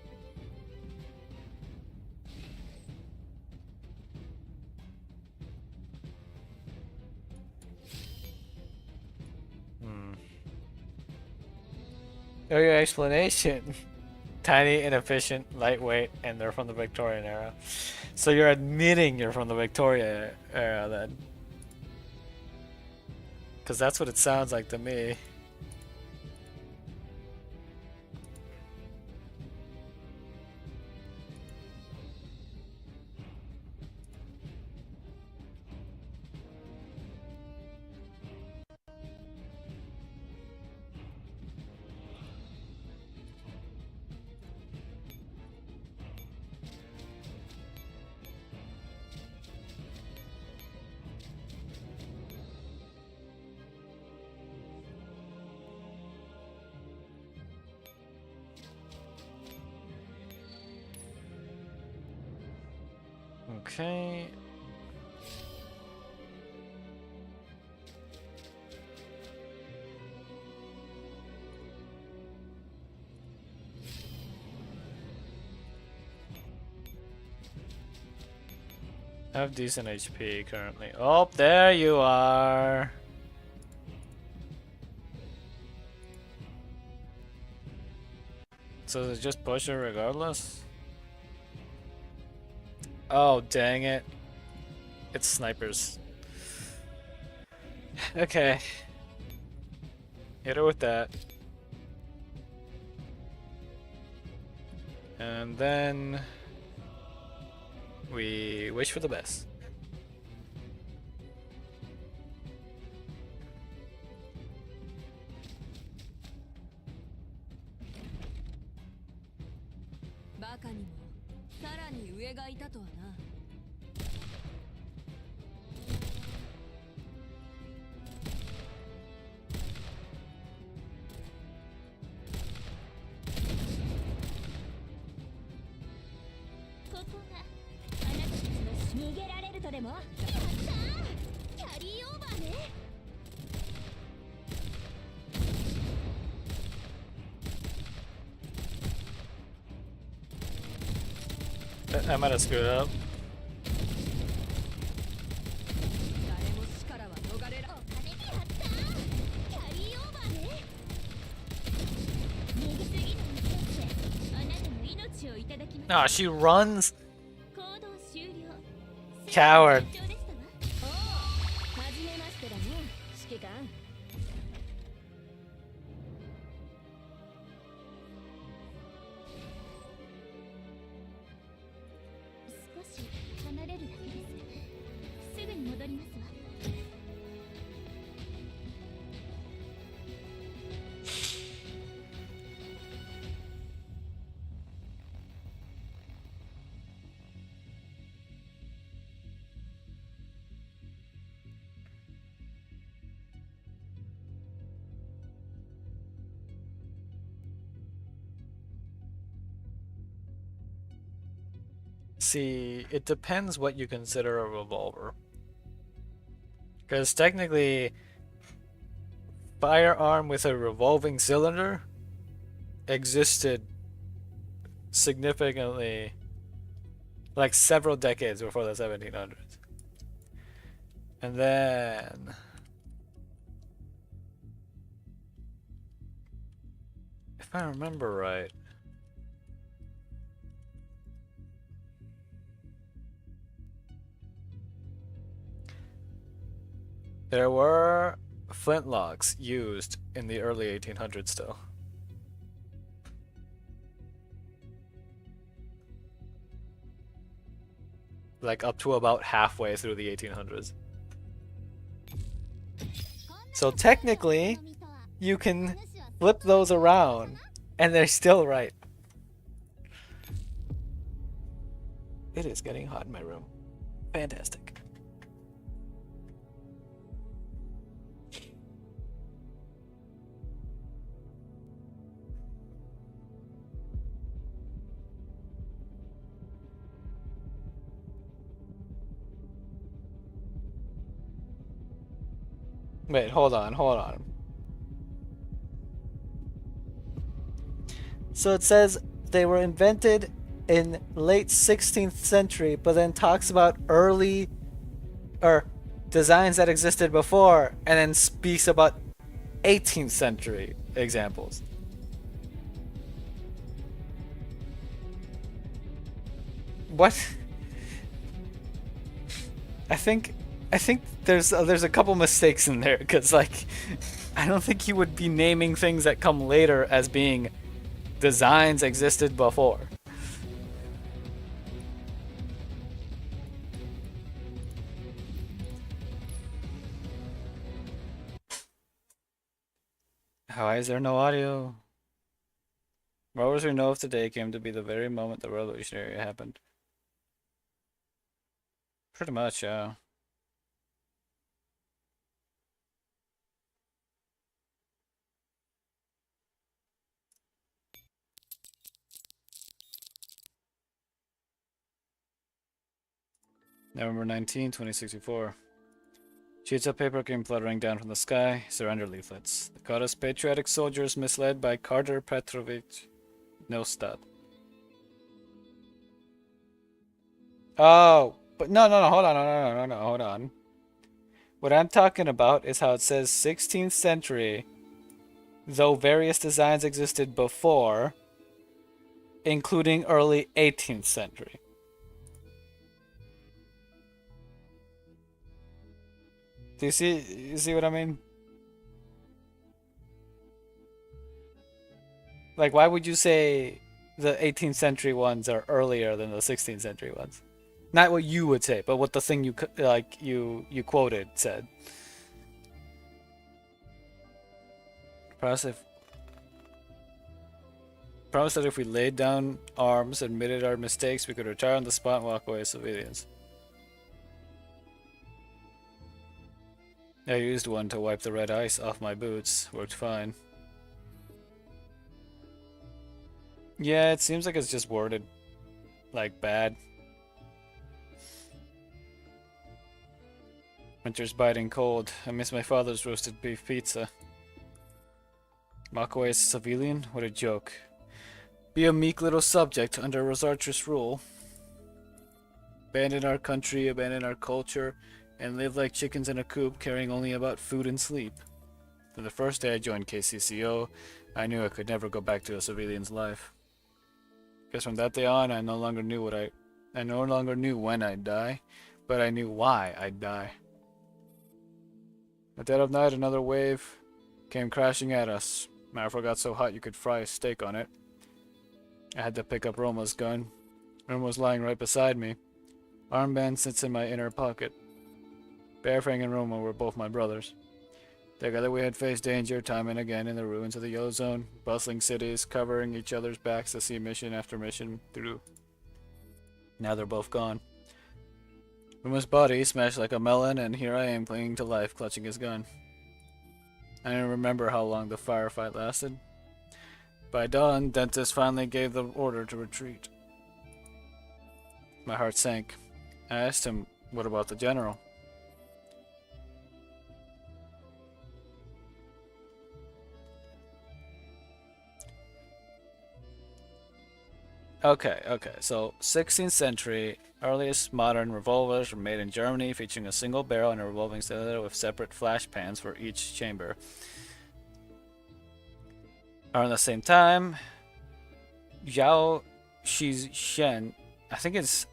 Oh, your explanation. Tiny, inefficient, lightweight, and they're from the Victorian era. So you're admitting you're from the Victorian era then? Because that's what it sounds like to me. Okay. I have decent HP currently. Oh, there you are. So they just push her regardless? Oh, dang it. It's snipers. Okay. Hit her with that. And then we wish for the best. Baka ni mo, さらに上がいたとはな。ここがあなたたちの逃げられるとでも。やったー！キャリーオーバーね。 I might have screwed up. 誰も力は逃れら。お金でやったー！キャリーオーバーね。逃げすぎの一つであなたの命をいただきます。 Ah, she runs. 行動終了。 Coward. 順調でしたわ。おお、はじめましてだね、指揮官。少し離れるだけです。すぐに戻りますわ。See, it depends what you consider a revolver. Because technically, firearm with a revolving cylinder existed significantly, like several decades before the 1700s. And then if I remember right, there were flintlocks used in the early 1800s still. Like up to about halfway through the 1800s. So technically, you can flip those around and they're still right. It is getting hot in my room. Fantastic. Wait, hold on. So it says they were invented in late 16th century, but then talks about early or designs that existed before, and then speaks about 18th century examples. What? I think there's a couple mistakes in there, because like I don't think you would be naming things that come later as being designs existed before. Why is there no audio? What was we know of today came to be the very moment the revolutionary happened. Pretty much, yeah. November 19, 2064. Sheets of paper came fluttering down from the sky, surrender leaflets. The Kara's patriotic soldiers misled by Carter Petrovich Nostad. Oh, but no, hold on. What I'm talking about is how it says 16th century, though various designs existed before, including early 18th century. Do you see what I mean? Like, why would you say the 18th century ones are earlier than the 16th century ones? Not what you would say, but what the thing you quoted said. Promise that if we laid down arms, admitted our mistakes, we could retire on the spot and walk away as civilians. I used one to wipe the red ice off my boots. Worked fine. Yeah, it seems like it's just worded like bad. Winter's biting cold. I miss my father's roasted beef pizza. Mock away as a civilian? What a joke. Be a meek little subject under Rosartrus rule. Abandon our country, abandon our culture, and live like chickens in a coop, caring only about food and sleep. From the first day I joined KCCO, I knew I could never go back to a civilian's life. Because from that day on, I no longer knew when I'd die, but I knew why I'd die. At dead of night, another wave came crashing at us. Marfor got so hot you could fry a steak on it. I had to pick up Roma's gun. Roma was lying right beside me. Armband sits in my inner pocket. Bearfang and Roma were both my brothers. Together we had faced danger time and again in the ruins of the Yellow Zone, bustling cities, covering each other's backs to see mission after mission through. Now they're both gone. Roma's body smashed like a melon, and here I am clinging to life, clutching his gun. I don't remember how long the firefight lasted. By dawn, Dentist finally gave the order to retreat. My heart sank. I asked him, what about the general? Okay, so 16th century, earliest modern revolvers were made in Germany, featuring a single barrel and a revolving cylinder with separate flash pans for each chamber. Around the same time, Yao Shizhen, I think it's,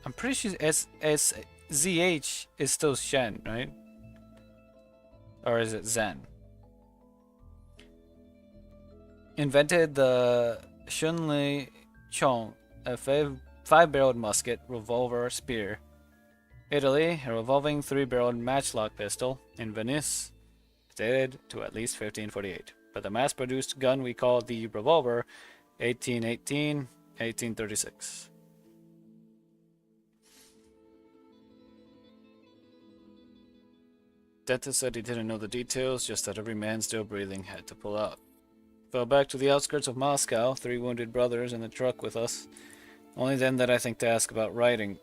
I'm pretty sure SZH is still Shen, right? Or is it Zen? Invented the Shunli Chong, a five-barreled musket, revolver, spear. Italy, a revolving three-barreled matchlock pistol. In Venice, dated to at least 1548. But the mass-produced gun we call the revolver, 1818, 1836. Dentist said he didn't know the details, just that every man still breathing had to pull out. Fell back to the outskirts of Moscow, 3 wounded brothers in the truck with us. Only then did I think to ask about Ryder.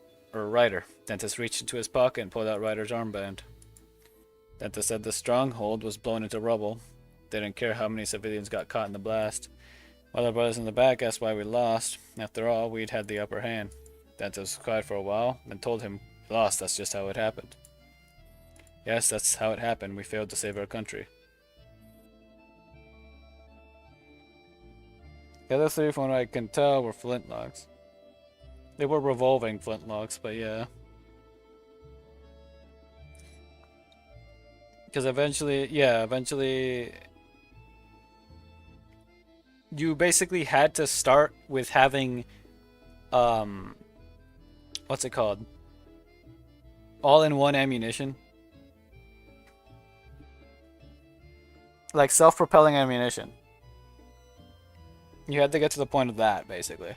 Dentist reached into his pocket and pulled out Ryder's armband. Dentist said the stronghold was blown into rubble. Didn't care how many civilians got caught in the blast. While our brothers in the back asked why we lost. After all, we'd had the upper hand. Dentist was quiet for a while, then told him, we lost, that's just how it happened. Yes, that's how it happened. We failed to save our country. The other 3, from what I can tell, were flintlocks. They were revolving flintlocks, but yeah. Because eventually, you basically had to start with having, what's it called? All-in-one ammunition. Like self-propelling ammunition. You had to get to the point of that, basically.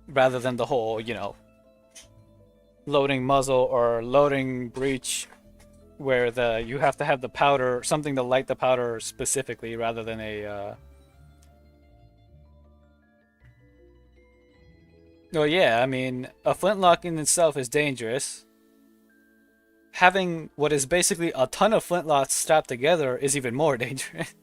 Rather than the whole, loading muzzle or loading breech, where you have to have the powder, something to light the powder specifically, rather than a. Well, yeah, I mean, a flintlock in itself is dangerous. Having what is basically a ton of flintlocks strapped together is even more dangerous.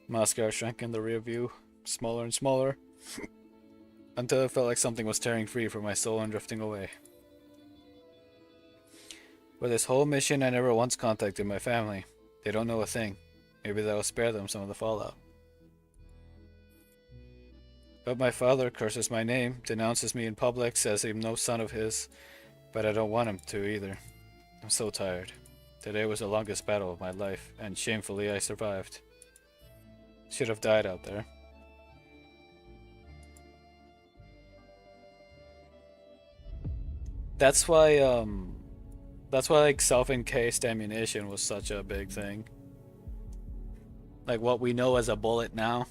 Moscow shrank in the rear view, smaller and smaller, until it felt like something was tearing free from my soul and drifting away. For this whole mission, I never once contacted my family. They don't know a thing. Maybe that'll spare them some of the fallout. But my father curses my name, denounces me in public, says I'm no son of his, but I don't want him to either. I'm so tired. Today was the longest battle of my life, and shamefully I survived. Should have died out there. That's why like self-encased ammunition was such a big thing. Like what we know as a bullet now.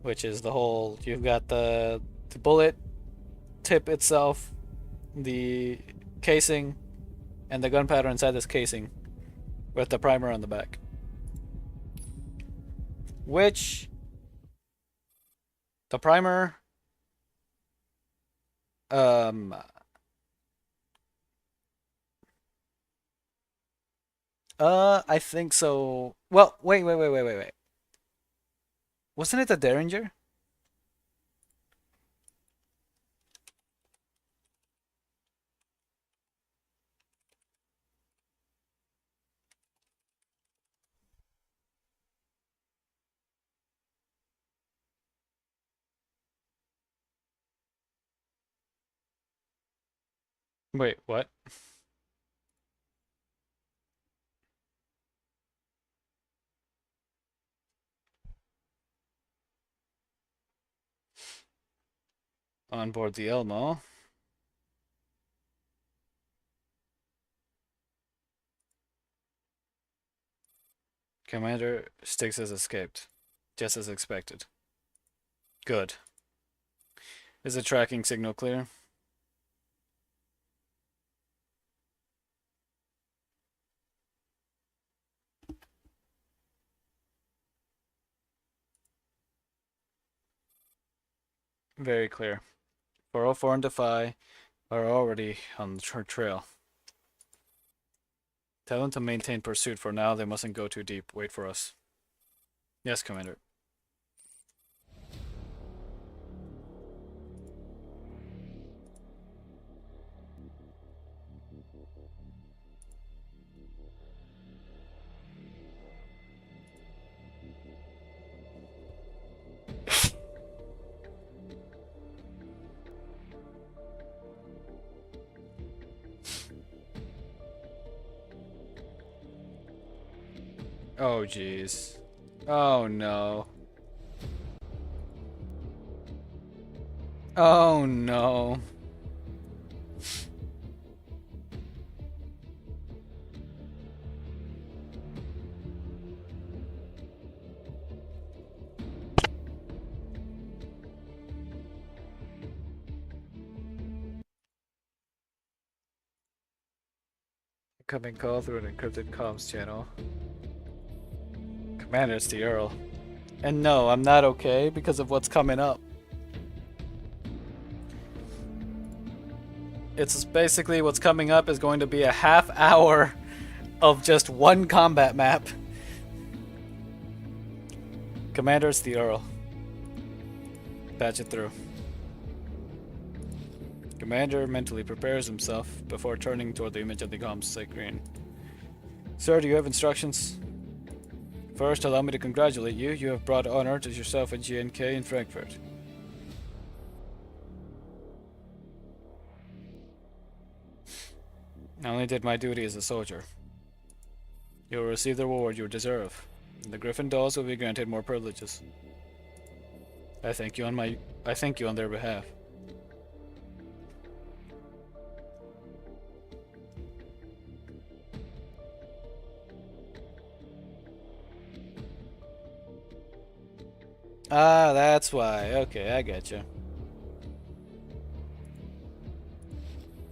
Which is the whole, you've got the bullet tip itself, the casing, and the gunpowder inside this casing with the primer on the back. Which the primer I think so. Well, wait. Wasn't it the Derringer? Wait, what? On board the Elmo. Commander Styx has escaped, just as expected. Good. Is the tracking signal clear? Very clear. 404 and Defy are already on the trail. Tell them to maintain pursuit for now. They mustn't go too deep. Wait for us. Yes, Commander. Oh, jeez. Oh, no. Oh, no. Incoming call through an encrypted comms channel. Commander, it's the Earl. And no, I'm not okay because of what's coming up. It's basically what's coming up is going to be a half hour of just one combat map. Commander, it's the Earl. Patch it through. Commander mentally prepares himself before turning toward the image of the comms screen. Sir, do you have instructions? First, allow me to congratulate you. You have brought honor to yourself and GNK in Frankfurt. I only did my duty as a soldier. You will receive the reward you deserve. And the Griffin dolls will be granted more privileges. I thank you on their behalf. Ah, that's why. Okay, I getcha.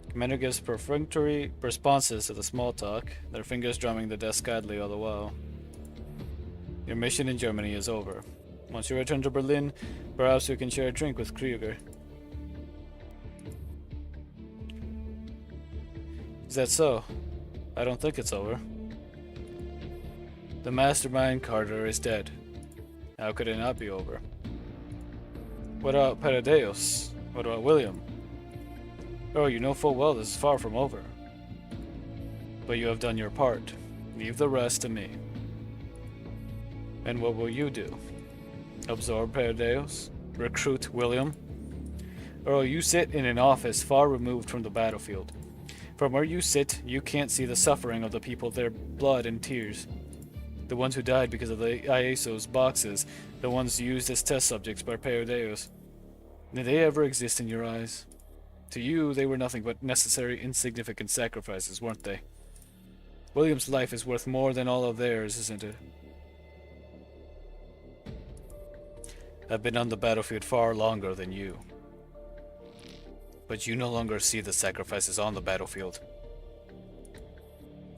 Commander gives perfunctory responses to the small talk, their fingers drumming the desk idly all the while. Your mission in Germany is over. Once you return to Berlin, perhaps you can share a drink with Krieger. Is that so? I don't think it's over. The mastermind Carter is dead. How could it not be over? What about Paradeus? What about William? Oh, you know full well this is far from over. But you have done your part. Leave the rest to me. And what will you do? Absorb Paradeus? Recruit William? Or you sit in an office far removed from the battlefield. From where you sit, you can't see the suffering of the people, their blood and tears. The ones who died because of the IASO's boxes, the ones used as test subjects by Paradeus. Did they ever exist in your eyes? To you, they were nothing but necessary, insignificant sacrifices, weren't they? William's life is worth more than all of theirs, isn't it? I've been on the battlefield far longer than you. But you no longer see the sacrifices on the battlefield.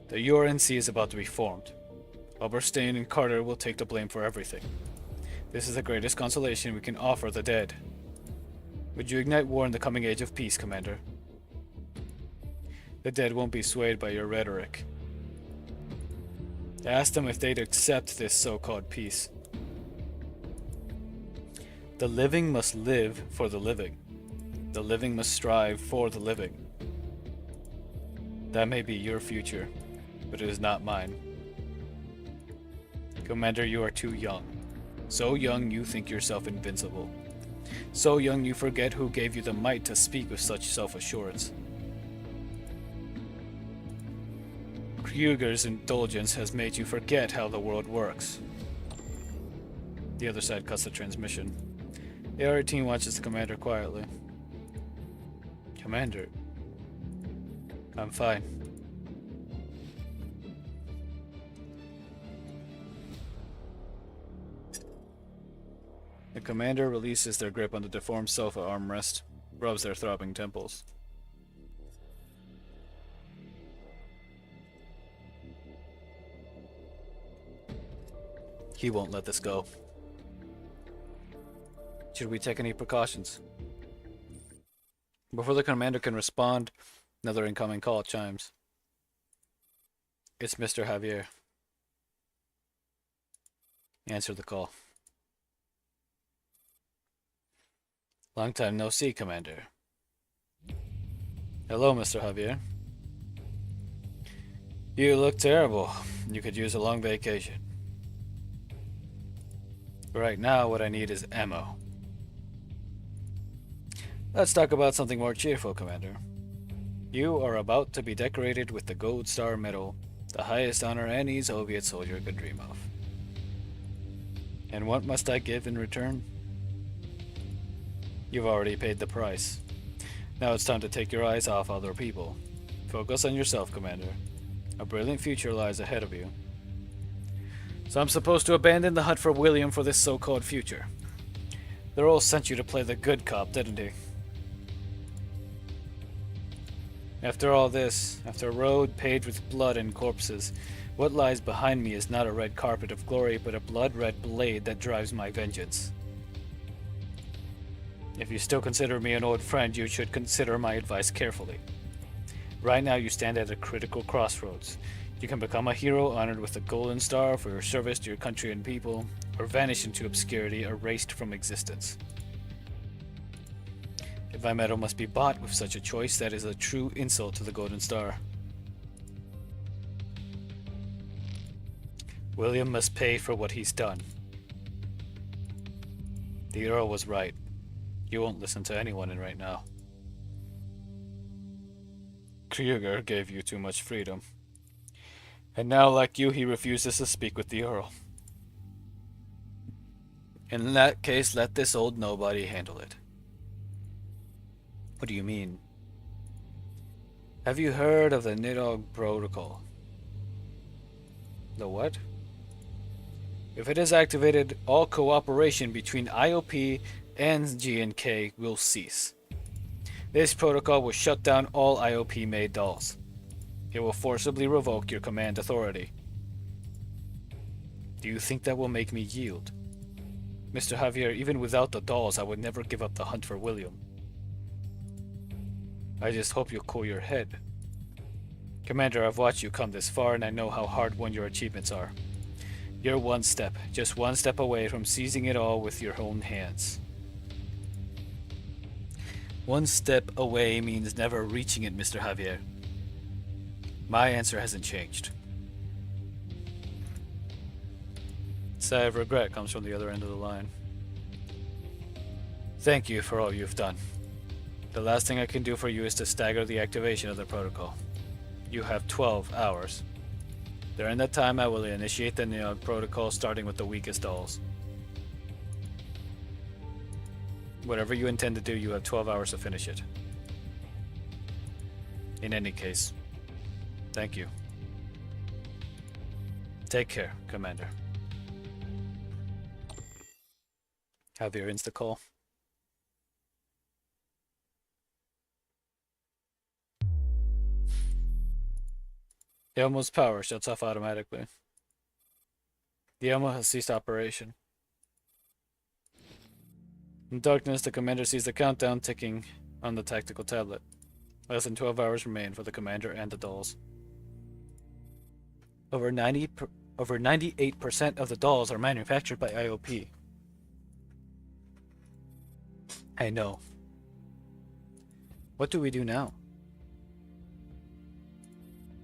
The URNC is about to be formed. Oberstein and Carter will take the blame for everything. This is the greatest consolation we can offer the dead. Would you ignite war in the coming age of peace, Commander? The dead won't be swayed by your rhetoric. Ask them if they'd accept this so-called peace. The living must live for the living. The living must strive for the living. That may be your future, but it is not mine. Commander, you are too young. So young you think yourself invincible. So young you forget who gave you the might to speak with such self-assurance. Krieger's indulgence has made you forget how the world works. The other side cuts the transmission. The AR-18 watches the commander quietly. Commander, I'm fine. The commander releases their grip on the deformed sofa armrest, rubs their throbbing temples. He won't let this go. Should we take any precautions? Before the commander can respond, another incoming call chimes. It's Mr. Javier. Answer the call. Long time no see, Commander. Hello, Mr. Javier. You look terrible. You could use a long vacation. Right now, what I need is ammo. Let's talk about something more cheerful, Commander. You are about to be decorated with the Gold Star Medal, the highest honor any Soviet soldier could dream of. And what must I give in return? You've already paid the price. Now it's time to take your eyes off other people. Focus on yourself, Commander. A brilliant future lies ahead of you. So I'm supposed to abandon the hunt for William for this so-called future. The all sent you to play the good cop, didn't he? After all this, after a road paved with blood and corpses, what lies behind me is not a red carpet of glory, but a blood-red blade that drives my vengeance. If you still consider me an old friend, you should consider my advice carefully. Right now you stand at a critical crossroads. You can become a hero honored with a golden star for your service to your country and people, or vanish into obscurity, erased from existence. If my medal must be bought with such a choice, that is a true insult to the Golden Star. William must pay for what he's done. The Earl was right. You won't listen to anyone right now. Krieger gave you too much freedom. And now, like you, he refuses to speak with the Earl. In that case, let this old nobody handle it. What do you mean? Have you heard of the Nidhogg Protocol? The what? If it is activated, all cooperation between IOP and GNK will cease. This protocol will shut down all IOP-made dolls. It will forcibly revoke your command authority. Do you think that will make me yield? Mr. Javier, even without the dolls, I would never give up the hunt for William. I just hope you'll cool your head. Commander, I've watched you come this far and I know how hard-won your achievements are. You're one step, just one step away from seizing it all with your own hands. One step away means never reaching it, Mr. Javier. My answer hasn't changed. Sigh of regret comes from the other end of the line. Thank you for all you've done. The last thing I can do for you is to stagger the activation of the protocol. You have 12 hours. During that time, I will initiate the Nidhogg protocol, starting with the weakest dolls. Whatever you intend to do, you have 12 hours to finish it. In any case, thank you. Take care, Commander. Javier ends the call. Elmo's power shuts off automatically. The Elmo has ceased operation. In darkness, the commander sees the countdown ticking on the tactical tablet. Less than 12 hours remain for the commander and the dolls. Over 98% of the dolls are manufactured by IOP. I know. What do we do now?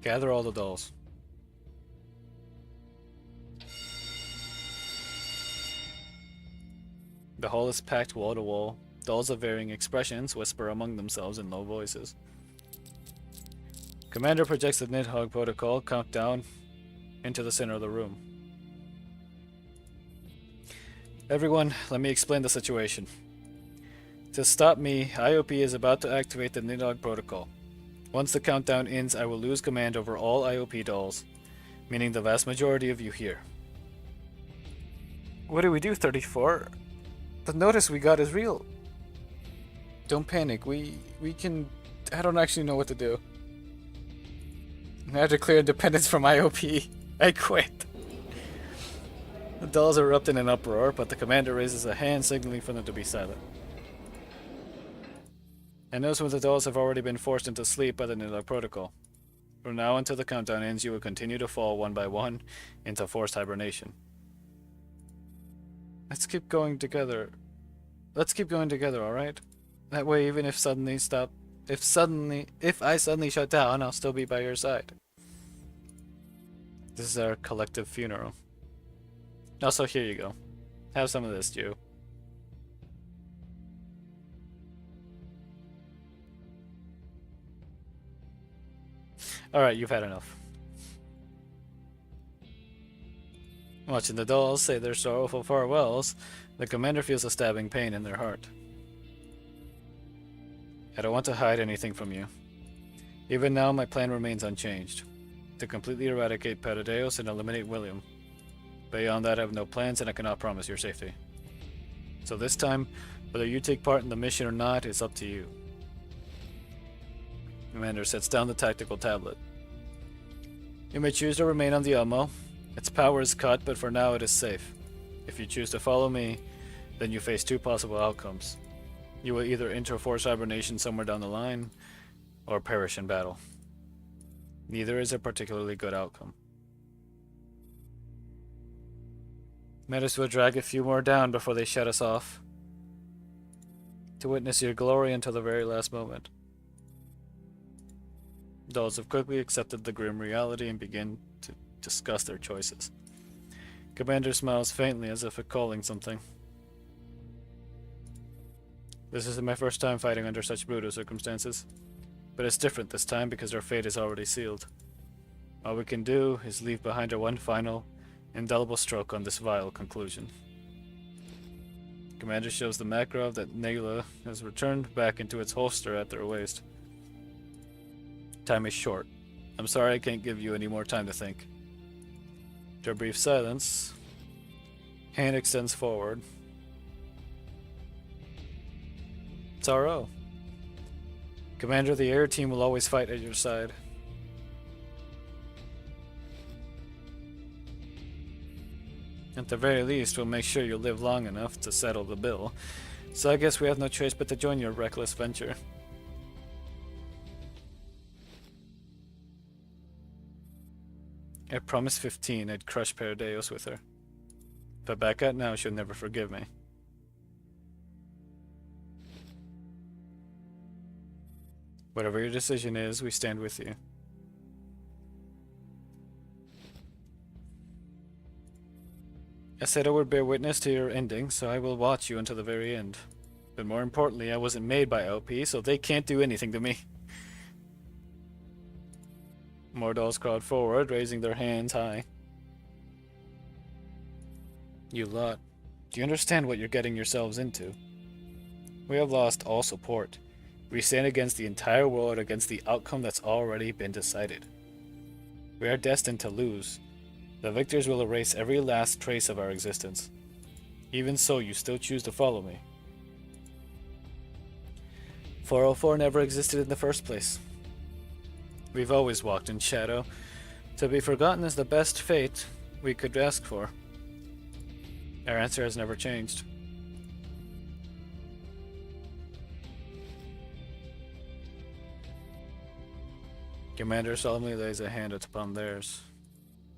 Gather all the dolls. The hall is packed wall to wall. Dolls of varying expressions whisper among themselves in low voices. Commander projects the Nidhogg protocol countdown into the center of the room. Everyone, let me explain the situation. To stop me, IOP is about to activate the Nidhogg protocol. Once the countdown ends, I will lose command over all IOP dolls, meaning the vast majority of you here. What do we do, 34? The notice we got is real. Don't panic, we can... I don't actually know what to do. I have to declare independence from IOP. I quit. The dolls erupt in an uproar, but the commander raises a hand signaling for them to be silent. And those with the dolls have already been forced into sleep by the Nidhogg Protocol. From now until the countdown ends, you will continue to fall one by one into forced hibernation. Let's keep going together. Let's keep going together, alright? That way, even if I suddenly shut down, I'll still be by your side. This is our collective funeral. Also, here you go. Have some of this, Jew. Alright, you've had enough. Watching the dolls say their sorrowful farewells, the commander feels a stabbing pain in their heart. I don't want to hide anything from you. Even now, my plan remains unchanged. To completely eradicate Paradeus and eliminate William. Beyond that, I have no plans and I cannot promise your safety. So this time, whether you take part in the mission or not is up to you. Commander sets down the tactical tablet. You may choose to remain on the Elmo. Its power is cut, but for now it is safe. If you choose to follow me, then you face two possible outcomes. You will either enter forced hibernation somewhere down the line, or perish in battle. Neither is a particularly good outcome. Metis will drag a few more down before they shut us off. To witness your glory until the very last moment. Dolls have quickly accepted the grim reality and begin to discuss their choices. Commander smiles faintly as if recalling something. This isn't my first time fighting under such brutal circumstances, but it's different this time because our fate is already sealed. All we can do is leave behind our one final, indelible stroke on this vile conclusion. Commander shows the Makarov that Nayla has returned back into its holster at their waist. Time is short. I'm sorry I can't give you any more time to think. After a brief silence, hand extends forward. Taro. Commander, the air team will always fight at your side. At the very least, we'll make sure you live long enough to settle the bill. So I guess we have no choice but to join your reckless venture. I promised 15 I'd crush Paradeus with her. If I back out now, she'll never forgive me. Whatever your decision is, we stand with you. I said I would bear witness to your ending, so I will watch you until the very end. But more importantly, I wasn't made by LP, so they can't do anything to me. More dolls crowd forward, raising their hands high. You lot, do you understand what you're getting yourselves into? We have lost all support. We stand against the entire world against the outcome that's already been decided. We are destined to lose. The victors will erase every last trace of our existence. Even so, you still choose to follow me. 404 never existed in the first place. We've always walked in shadow. To be forgotten is the best fate we could ask for. Our answer has never changed. Commander solemnly lays a hand upon theirs.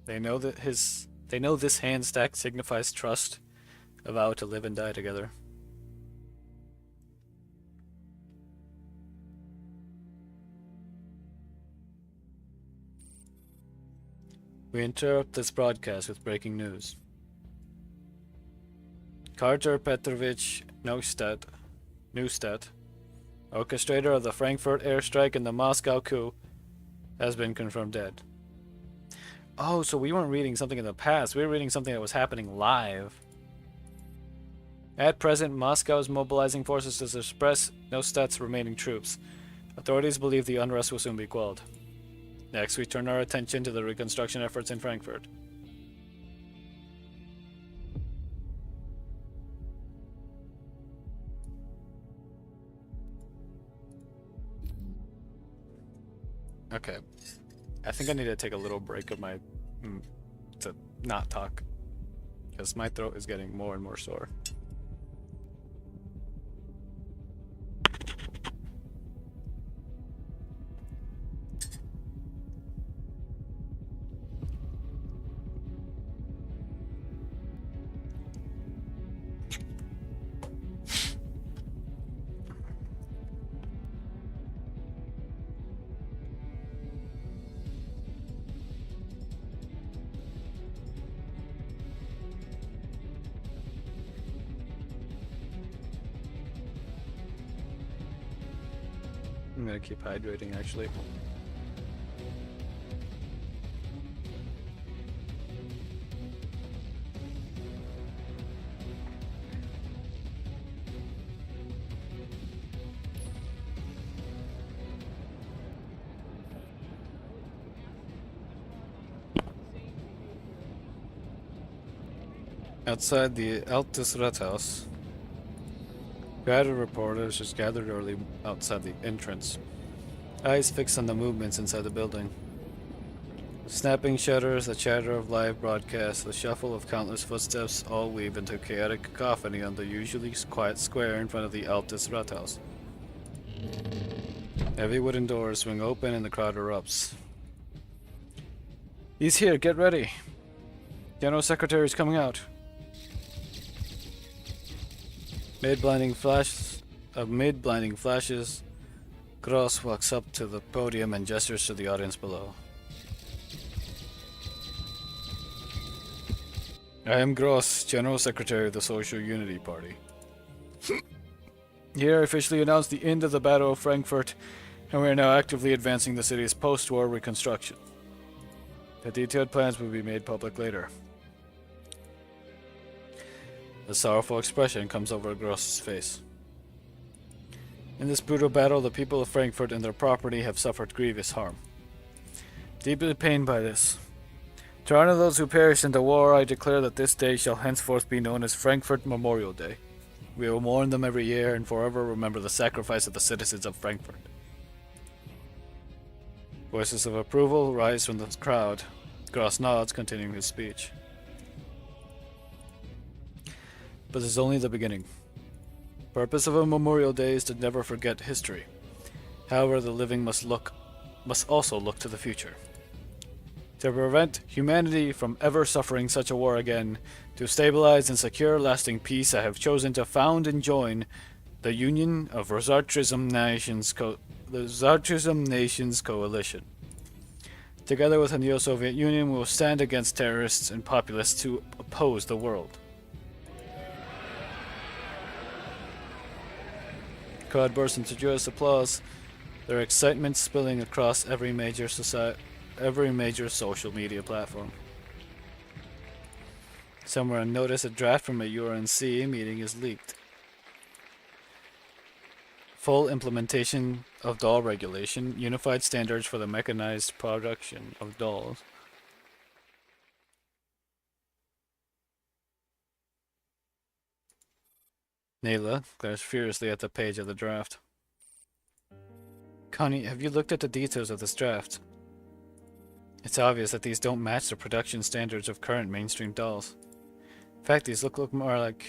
They know this hand stack signifies trust, a vow to live and die together. We interrupt this broadcast with breaking news. Carter Petrovich Neustadt, orchestrator of the Frankfurt airstrike and the Moscow coup, has been confirmed dead. Oh, so we weren't reading something in the past. We were reading something that was happening live. At present, Moscow is mobilizing forces to suppress Neustadt's remaining troops. Authorities believe the unrest will soon be quelled. Next, we turn our attention to the reconstruction efforts in Frankfurt. Okay. I think I need to take a little break of my... to not talk. Because my throat is getting more and more sore. I'm gonna keep hydrating actually. Outside the Altes Rathaus, gathered reporters just gathered early outside the entrance, eyes fixed on the movements inside the building. Snapping shutters, the chatter of live broadcasts, the shuffle of countless footsteps all weave into chaotic cacophony on the usually quiet square in front of the Altes Rathaus. Heavy wooden doors swing open and the crowd erupts. He's here, get ready! General Secretary's coming out. Amid blinding flashes, Gross walks up to the podium and gestures to the audience below. I am Gross, General Secretary of the Social Unity Party. Here I officially announce the end of the Battle of Frankfurt, and we are now actively advancing the city's post-war reconstruction. The detailed plans will be made public later. A sorrowful expression comes over Gross's face. In this brutal battle, the people of Frankfurt and their property have suffered grievous harm. Deeply pained by this, to honor those who perished in the war, I declare that this day shall henceforth be known as Frankfurt Memorial Day. We will mourn them every year and forever remember the sacrifice of the citizens of Frankfurt. Voices of approval rise from the crowd. Gross nods, continuing his speech. But this is only the beginning. The purpose of a Memorial Day is to never forget history. However, the living must also look to the future. To prevent humanity from ever suffering such a war again, to stabilize and secure lasting peace, I have chosen to found and join the Union of Zartrism Nations Coalition. Together with the Neo-Soviet Union, we will stand against terrorists and populists who oppose the world. The crowd bursts into joyous applause, their excitement spilling across every major social media platform. Somewhere unnoticed, a draft from a URNC meeting is leaked. Full implementation of doll regulation, unified standards for the mechanized production of dolls. Nayla glares furiously at the page of the draft. Connie, have you looked at the details of this draft? It's obvious that these don't match the production standards of current mainstream dolls. In fact, these look more like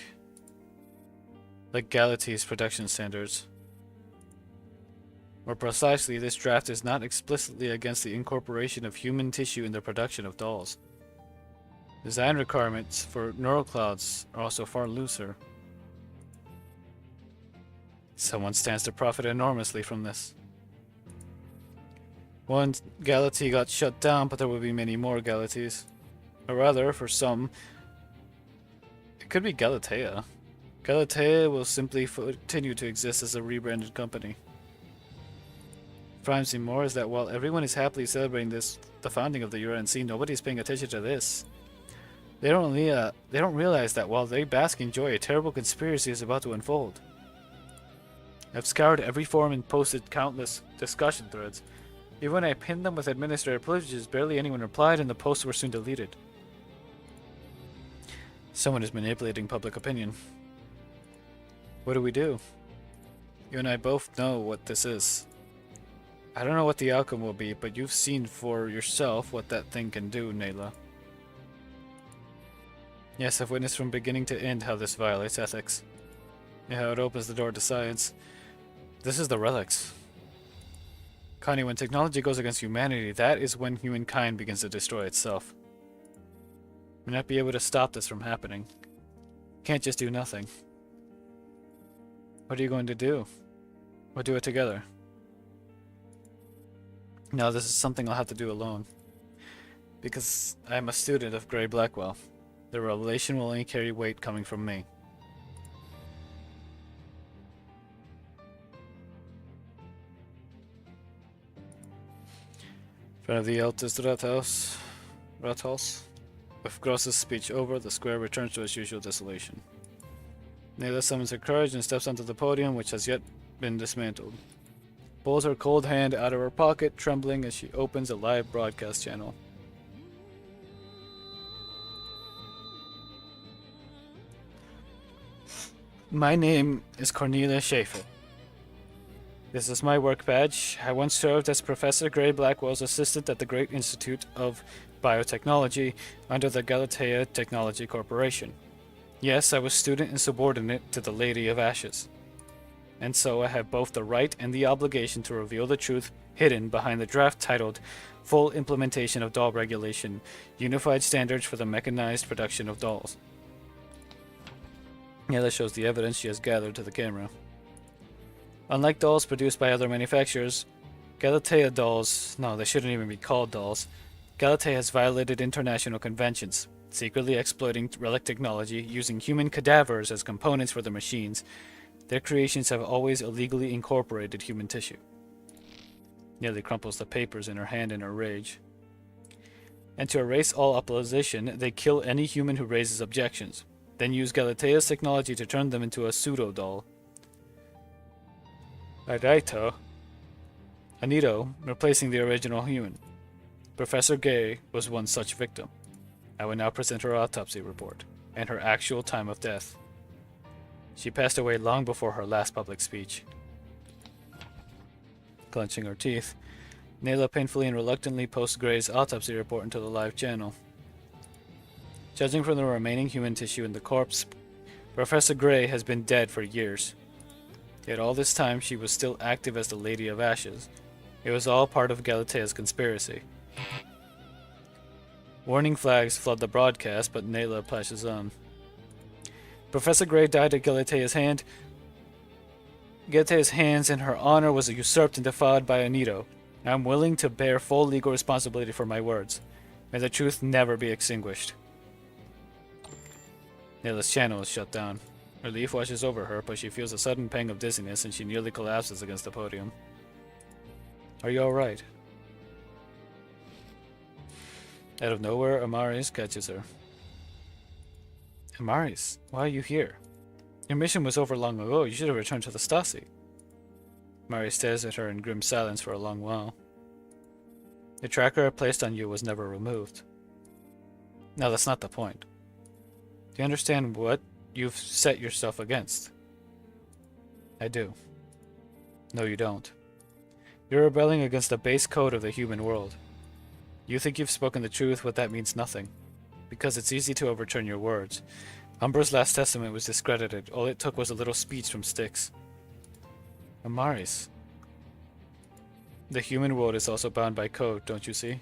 Galatee's production standards. More precisely, this draft is not explicitly against the incorporation of human tissue in the production of dolls. Design requirements for neural clouds are also far looser. Someone stands to profit enormously from this. One Galatee got shut down, but there will be many more Galatees. Or rather, for some, it could be Galatea. Galatea will simply continue to exist as a rebranded company. What frightens me more is that while everyone is happily celebrating the founding of the URNC, nobody's paying attention to this. They don't realize that while they bask in joy, a terrible conspiracy is about to unfold. I've scoured every forum and posted countless discussion threads. Even when I pinned them with administrator privileges, barely anyone replied and the posts were soon deleted. Someone is manipulating public opinion. What do we do? You and I both know what this is. I don't know what the outcome will be, but you've seen for yourself what that thing can do, Nayla. Yes, I've witnessed from beginning to end how this violates ethics. And how it opens the door to science. This is the relics. Connie, when technology goes against humanity, that is when humankind begins to destroy itself. We'll not be able to stop this from happening. Can't just do nothing. What are you going to do? We'll do it together. No, this is something I'll have to do alone. Because I'm a student of Gray Blackwell. The revelation will only carry weight coming from me. front of the Altus Rathaus. With Gross's speech over, the square returns to its usual desolation. Nayla summons her courage and steps onto the podium, which has yet been dismantled. Pulls her cold hand out of her pocket, trembling as she opens a live broadcast channel. My name is Cornelia Schaefer. This is my work badge. I once served as Professor Gray Blackwell's assistant at the Great Institute of Biotechnology under the Galatea Technology Corporation. Yes, I was student and subordinate to the Lady of Ashes. And so I have both the right and the obligation to reveal the truth hidden behind the draft titled Full Implementation of Doll Regulation, Unified Standards for the Mechanized Production of Dolls. Yeah, that shows the evidence she has gathered to the camera. Unlike dolls produced by other manufacturers, Galatea dolls, no, they shouldn't even be called dolls, Galatea has violated international conventions, secretly exploiting relic technology, using human cadavers as components for their machines. Their creations have always illegally incorporated human tissue. Nearly crumples the papers in her hand in her rage. And to erase all opposition, they kill any human who raises objections, then use Galatea's technology to turn them into a pseudo-doll. Anito, replacing the original human. Professor Gay was one such victim. I will now present her autopsy report, and her actual time of death. She passed away long before her last public speech. Clenching her teeth, Nayla painfully and reluctantly posts Gray's autopsy report into the live channel. Judging from the remaining human tissue in the corpse, Professor Gray has been dead for years. Yet all this time she was still active as the Lady of Ashes. It was all part of Galatea's conspiracy. Warning flags flood the broadcast, but Nayla flashes on. Professor Gray died at Galatea's hand. Galatea's hands in her honor was usurped and defiled by Anito. I am willing to bear full legal responsibility for my words. May the truth never be extinguished. Nayla's channel is shut down. Relief washes over her, but she feels a sudden pang of dizziness and she nearly collapses against the podium. Are you alright? Out of nowhere, Amaris catches her. Amaris, why are you here? Your mission was over long ago. You should have returned to the Stasi. Amaris stares at her in grim silence for a long while. The tracker I placed on you was never removed. No, that's not the point. Do you understand what you've set yourself against? I do. No, you don't. You're rebelling against the base code of the human world. You think you've spoken the truth, but that means nothing. Because it's easy to overturn your words. Umbra's last testament was discredited. All it took was a little speech from Styx. Amaris. The human world is also bound by code, don't you see?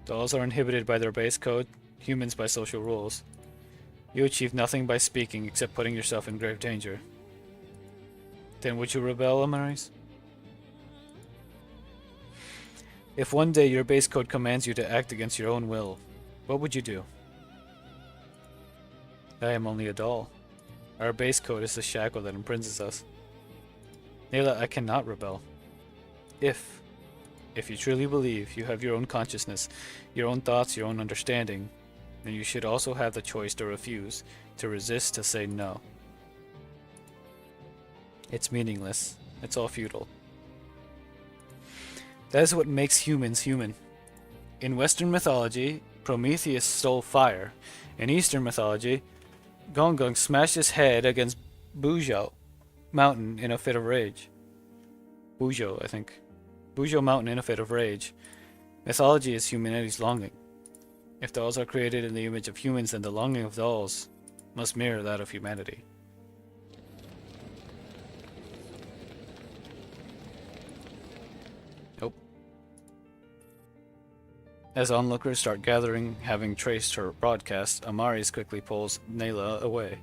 Dolls are inhibited by their base code, humans by social rules. You achieve nothing by speaking except putting yourself in grave danger. Then would you rebel, Amaris? If one day your base code commands you to act against your own will, what would you do? I am only a doll. Our base code is the shackle that imprisons us. Nayla, I cannot rebel. If you truly believe you have your own consciousness, your own thoughts, your own understanding, then you should also have the choice to refuse, to resist, to say no. It's meaningless. It's all futile. That is what makes humans human. In Western mythology, Prometheus stole fire. In Eastern mythology, Gongung smashed his head against Buzhou Mountain in a fit of rage. Buzhou, I think. Buzhou Mountain in a fit of rage. Mythology is humanity's longing. If dolls are created in the image of humans, then the longing of dolls must mirror that of humanity. Nope. As onlookers start gathering, having traced her broadcast, Amaris quickly pulls Nayla away.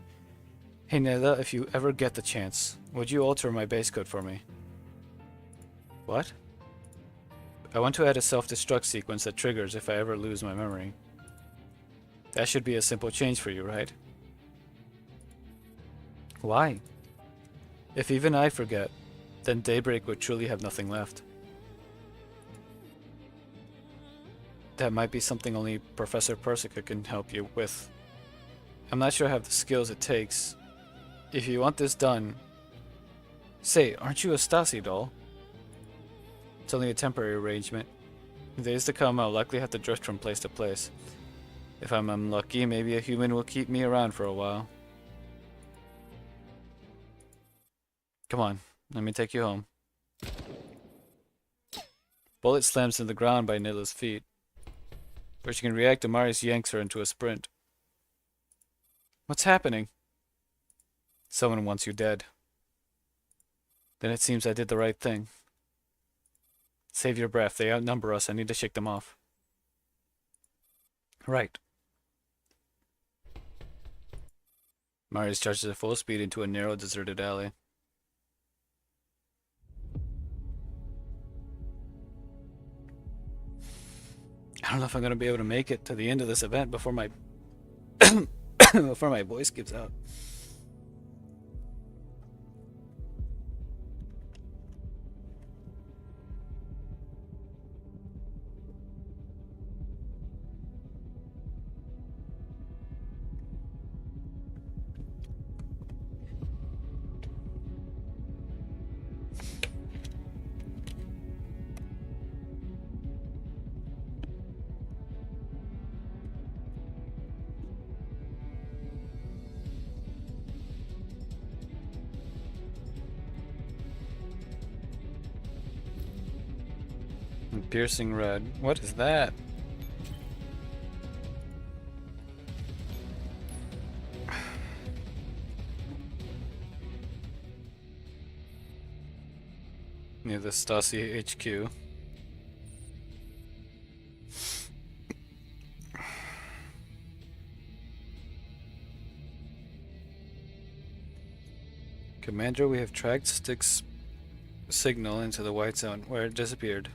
Hey Nayla, if you ever get the chance, would you alter my base code for me? What? I want to add a self-destruct sequence that triggers if I ever lose my memory. That should be a simple change for you, right? Why? If even I forget, then Daybreak would truly have nothing left. that might be something only Professor Persica can help you with. I'm not sure I have the skills it takes. If you want this done... Say, aren't you a Stasi doll? It's only a temporary arrangement. In days to come, I'll likely have to drift from place to place. If I'm unlucky, maybe a human will keep me around for a while. Come on, let me take you home. Bullet slams into the ground by Nila's feet. Before she can react, Amaris yanks her into a sprint. What's happening? Someone wants you dead. Then it seems I did the right thing. Save your breath. They outnumber us. I need to shake them off. Right. Marius charges at full speed into a narrow, deserted alley. I don't know if I'm going to be able to make it to the end of this event before my before my voice gives out. Piercing red. What is that? Near the Stasi HQ. Commander, we have tracked Stick's signal into the White Zone, where it disappeared.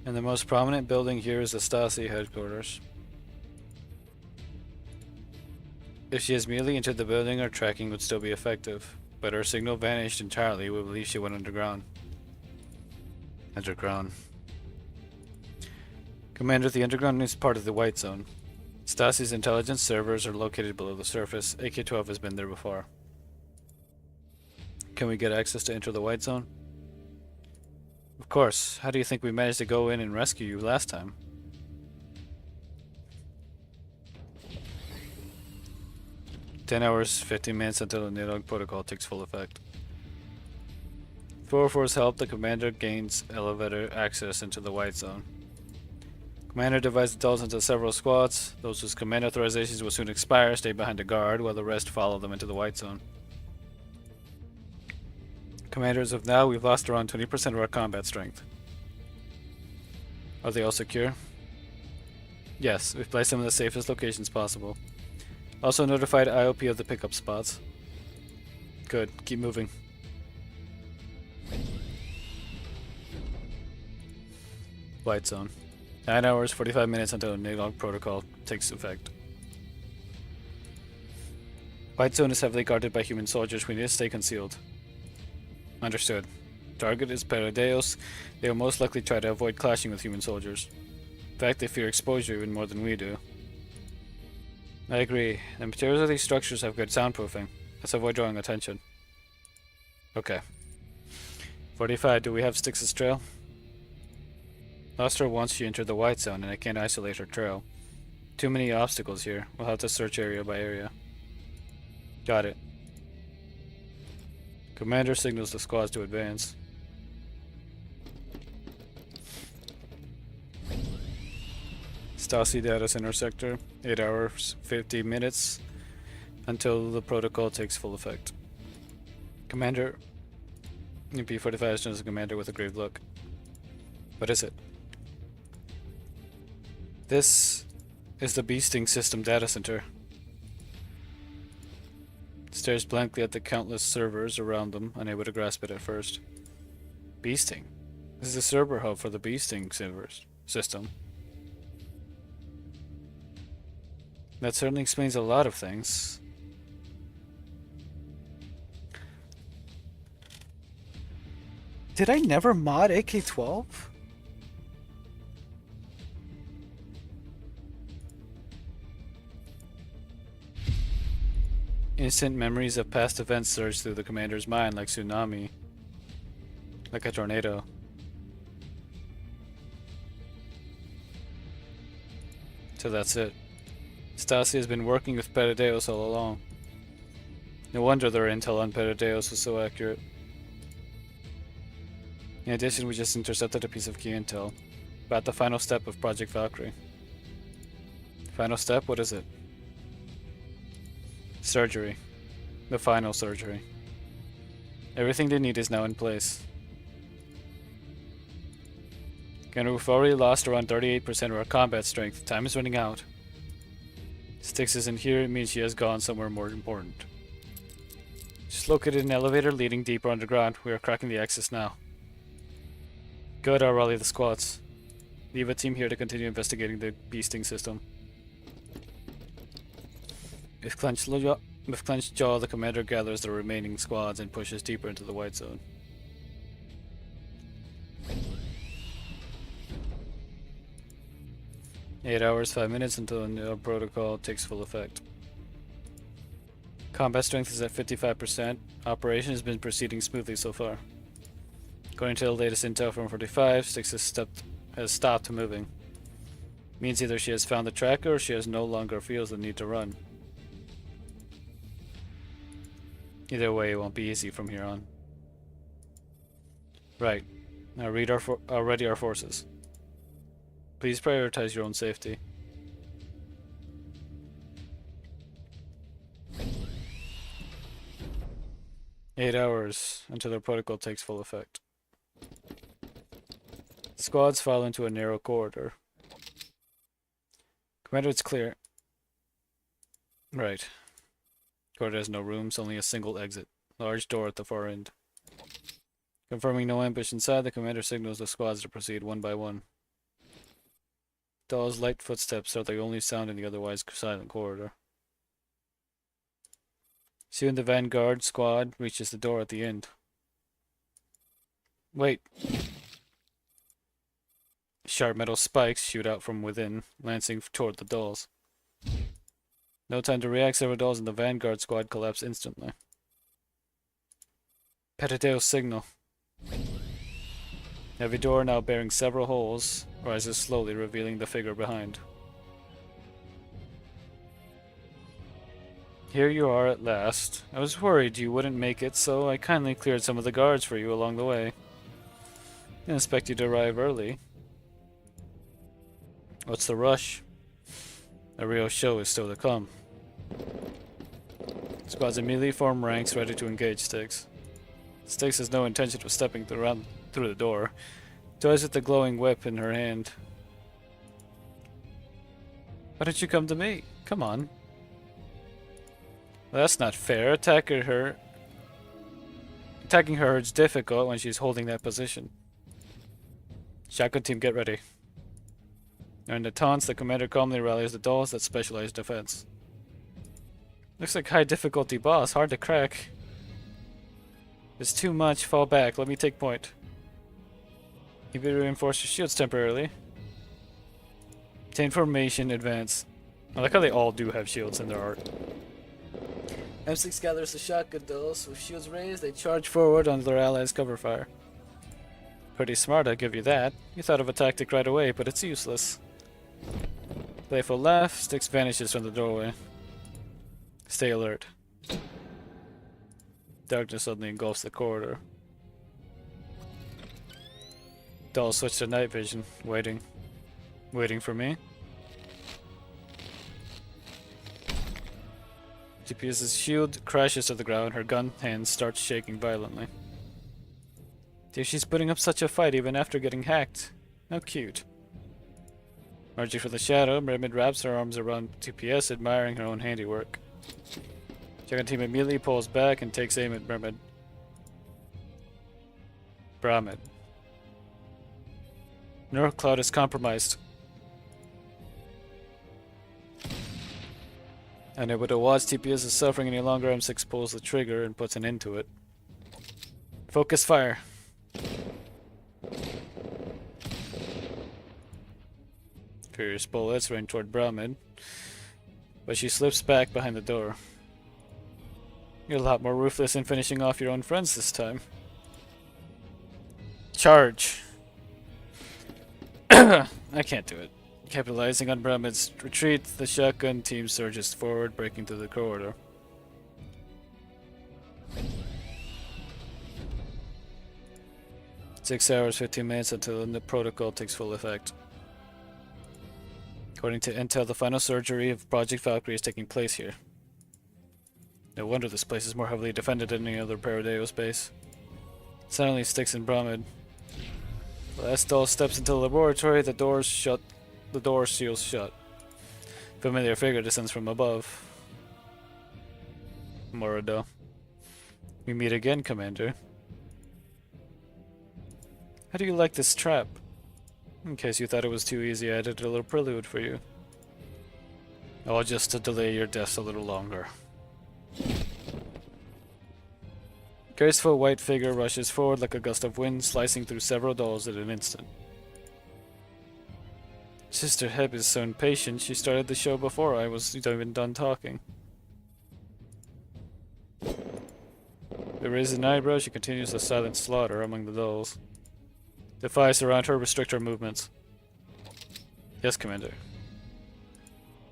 And the most prominent building here is the Stasi headquarters. If she has merely entered the building, our tracking would still be effective. But her signal vanished entirely. We believe she went underground. Underground. Commander, the underground is part of the White Zone. Stasi's intelligence servers are located below the surface. AK-12 has been there before. Can we get access to enter the White Zone? Of course. How do you think we managed to go in and rescue you last time? "10 hours, 15 minutes until the NIDOG protocol takes full effect. 404's help, the commander gains elevator access into the White Zone. Commander divides the dolls into several squads. Those whose command authorizations will soon expire stay behind a guard, while the rest follow them into the White Zone. Commander, as of now, we've lost around 20% of our combat strength. Are they all secure? Yes, we've placed them in the safest locations possible. Also notified IOP of the pickup spots. Good, keep moving. White Zone. 9 hours, 45 minutes until the NIDOG protocol takes effect. White Zone is heavily guarded by human soldiers. We need to stay concealed. Understood. Target is Paradeos. They will most likely try to avoid clashing with human soldiers. In fact, they fear exposure even more than we do. I agree. The materials of these structures have good soundproofing. Let's avoid drawing attention. Okay. 45, do we have Styx's trail? Lost her once she entered the White Zone, and I can't isolate her trail. Too many obstacles here. We'll have to search area by area. Got it. Commander signals the squads to advance. Stasi data center sector. 8 hours, 50 minutes until the protocol takes full effect. Commander. P-45 turns to the commander with a grave look. What is it? This is the Beasting System data center. Stares blankly at the countless servers around them, unable to grasp it at first. Beasting? This is a server hub for the Beasting servers system. That certainly explains a lot of things. Did I never mod AK-12? Instant memories of past events surge through the commander's mind like tsunami. Like a tornado. So that's it. Stasi has been working with Perideos all along. No wonder their intel on Perideos was so accurate. In addition, we just intercepted a piece of key intel about the final step of Project Valkyrie. Final step? What is it? Surgery. The final surgery. Everything they need is now in place. And we've already lost around 38% of our combat strength. Time is running out. Styx isn't here, it means she has gone somewhere more important. She's located an elevator leading deeper underground. We are cracking the access now. Good, I'll rally the squads. Leave a team here to continue investigating the beasting system. With clenched jaw, the commander gathers the remaining squads and pushes deeper into the white zone. "8 hours, 5 minutes until the new protocol takes full effect. Combat strength is at 55%. Operation has been proceeding smoothly so far. According to the latest intel from 45, Styx has stopped moving. Means either she has found the tracker or she no longer feels the need to run. Either way, it won't be easy from here on. Right. Now ready our forces. Please prioritize your own safety. "8 hours until the protocol takes full effect. Squads fall into a narrow corridor. Commander, it's clear. Right. Corridor has no rooms, only a single exit. Large door at the far end. Confirming no ambush inside, the commander signals the squads to proceed one by one. Dahl's light footsteps are the only sound in the otherwise silent corridor. Soon the vanguard squad reaches the door at the end. Wait. Sharp metal spikes shoot out from within, lancing toward the dolls. No time to react, several dolls in the vanguard squad collapse instantly. Perideos signal. Heavy door, now bearing several holes, rises slowly, revealing the figure behind. Here you are at last. I was worried you wouldn't make it, so I kindly cleared some of the guards for you along the way. Didn't expect you to arrive early. What's the rush? The real show is still to come. Squads immediately form ranks ready to engage Styx. Styx has no intention of stepping through the door. Toys with the glowing whip in her hand. Why don't you come to me? Come on. Well, that's not fair. Attacking her is difficult when she's holding that position. Shotgun team, get ready. During the taunts, the commander calmly rallies the dolls that specialize defense. Looks like high difficulty boss, hard to crack. It's too much, fall back, let me take point. You better reinforce your shields temporarily. Obtain formation, advance. I like how they all do have shields in their art. M6 gathers the shotgun dolls. With shields raised, they charge forward under their allies' cover fire. Pretty smart, I'll give you that. You thought of a tactic right away, but it's useless. Playful laugh, Styx vanishes from the doorway. Stay alert. Darkness suddenly engulfs the corridor. Dolls switch to night vision, waiting. Waiting for me? GPS's shield crashes to the ground, her gun hand starts shaking violently. Dude, she's putting up such a fight even after getting hacked. How cute. Emerging from the shadow, Mermaid wraps her arms around TPS, admiring her own handiwork. Second team immediately pulls back and takes aim at Mermaid. Brahmin. Neural Cloud is compromised. Unable to watch TPS is suffering any longer, M6 pulls the trigger and puts an end to it. Focus fire. Furious bullets rain toward Brahmin, but she slips back behind the door. You're a lot more ruthless in finishing off your own friends this time. Charge. I can't do it. Capitalizing on Brahman's retreat, the shotgun team surges forward, breaking through the corridor. "6 hours, 15 minutes until the protocol takes full effect. According to intel, the final surgery of Project Valkyrie is taking place here. No wonder this place is more heavily defended than any other Paradeo space. Suddenly Styx and Brahmin. The last doll steps into the laboratory, the door seals shut. Familiar figure descends from above. Morado. We meet again, Commander. How do you like this trap? In case you thought it was too easy, I added a little prelude for you. All just to delay your deaths a little longer." Graceful white figure rushes forward like a gust of wind, slicing through several dolls in an instant. Sister Heb is so impatient, she started the show before I was even done talking. With raised an eyebrow, she continues the silent slaughter among the dolls. Defies around her restrict her movements. Yes, Commander.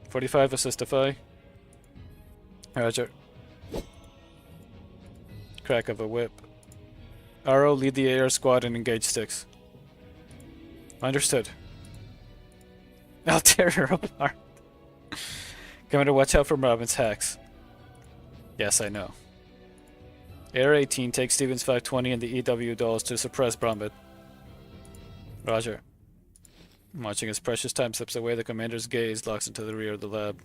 45 assistify. Roger. Crack of a whip. Aro, lead the AR squad and engage Styx. Understood. I'll tear her apart. Commander, watch out for Robin's hacks. Yes, I know. Air 18 takes Stevens 520 and the EW dolls to suppress Brahmin. Roger. Watching as precious time slips away, the commander's gaze locks into the rear of the lab.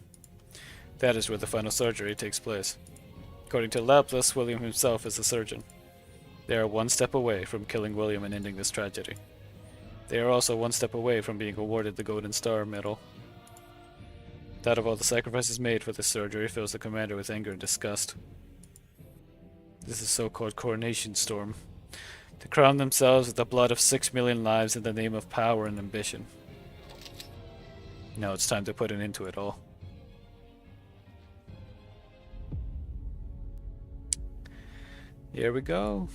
That is where the final surgery takes place. According to Laplace, William himself is the surgeon. They are one step away from killing William and ending this tragedy. They are also one step away from being awarded the Golden Star Medal. Thought of all the sacrifices made for this surgery fills the commander with anger and disgust. This is so-called coronation storm. To crown themselves with the blood of 6 million lives in the name of power and ambition. Now it's time to put an end to it all. Here we go.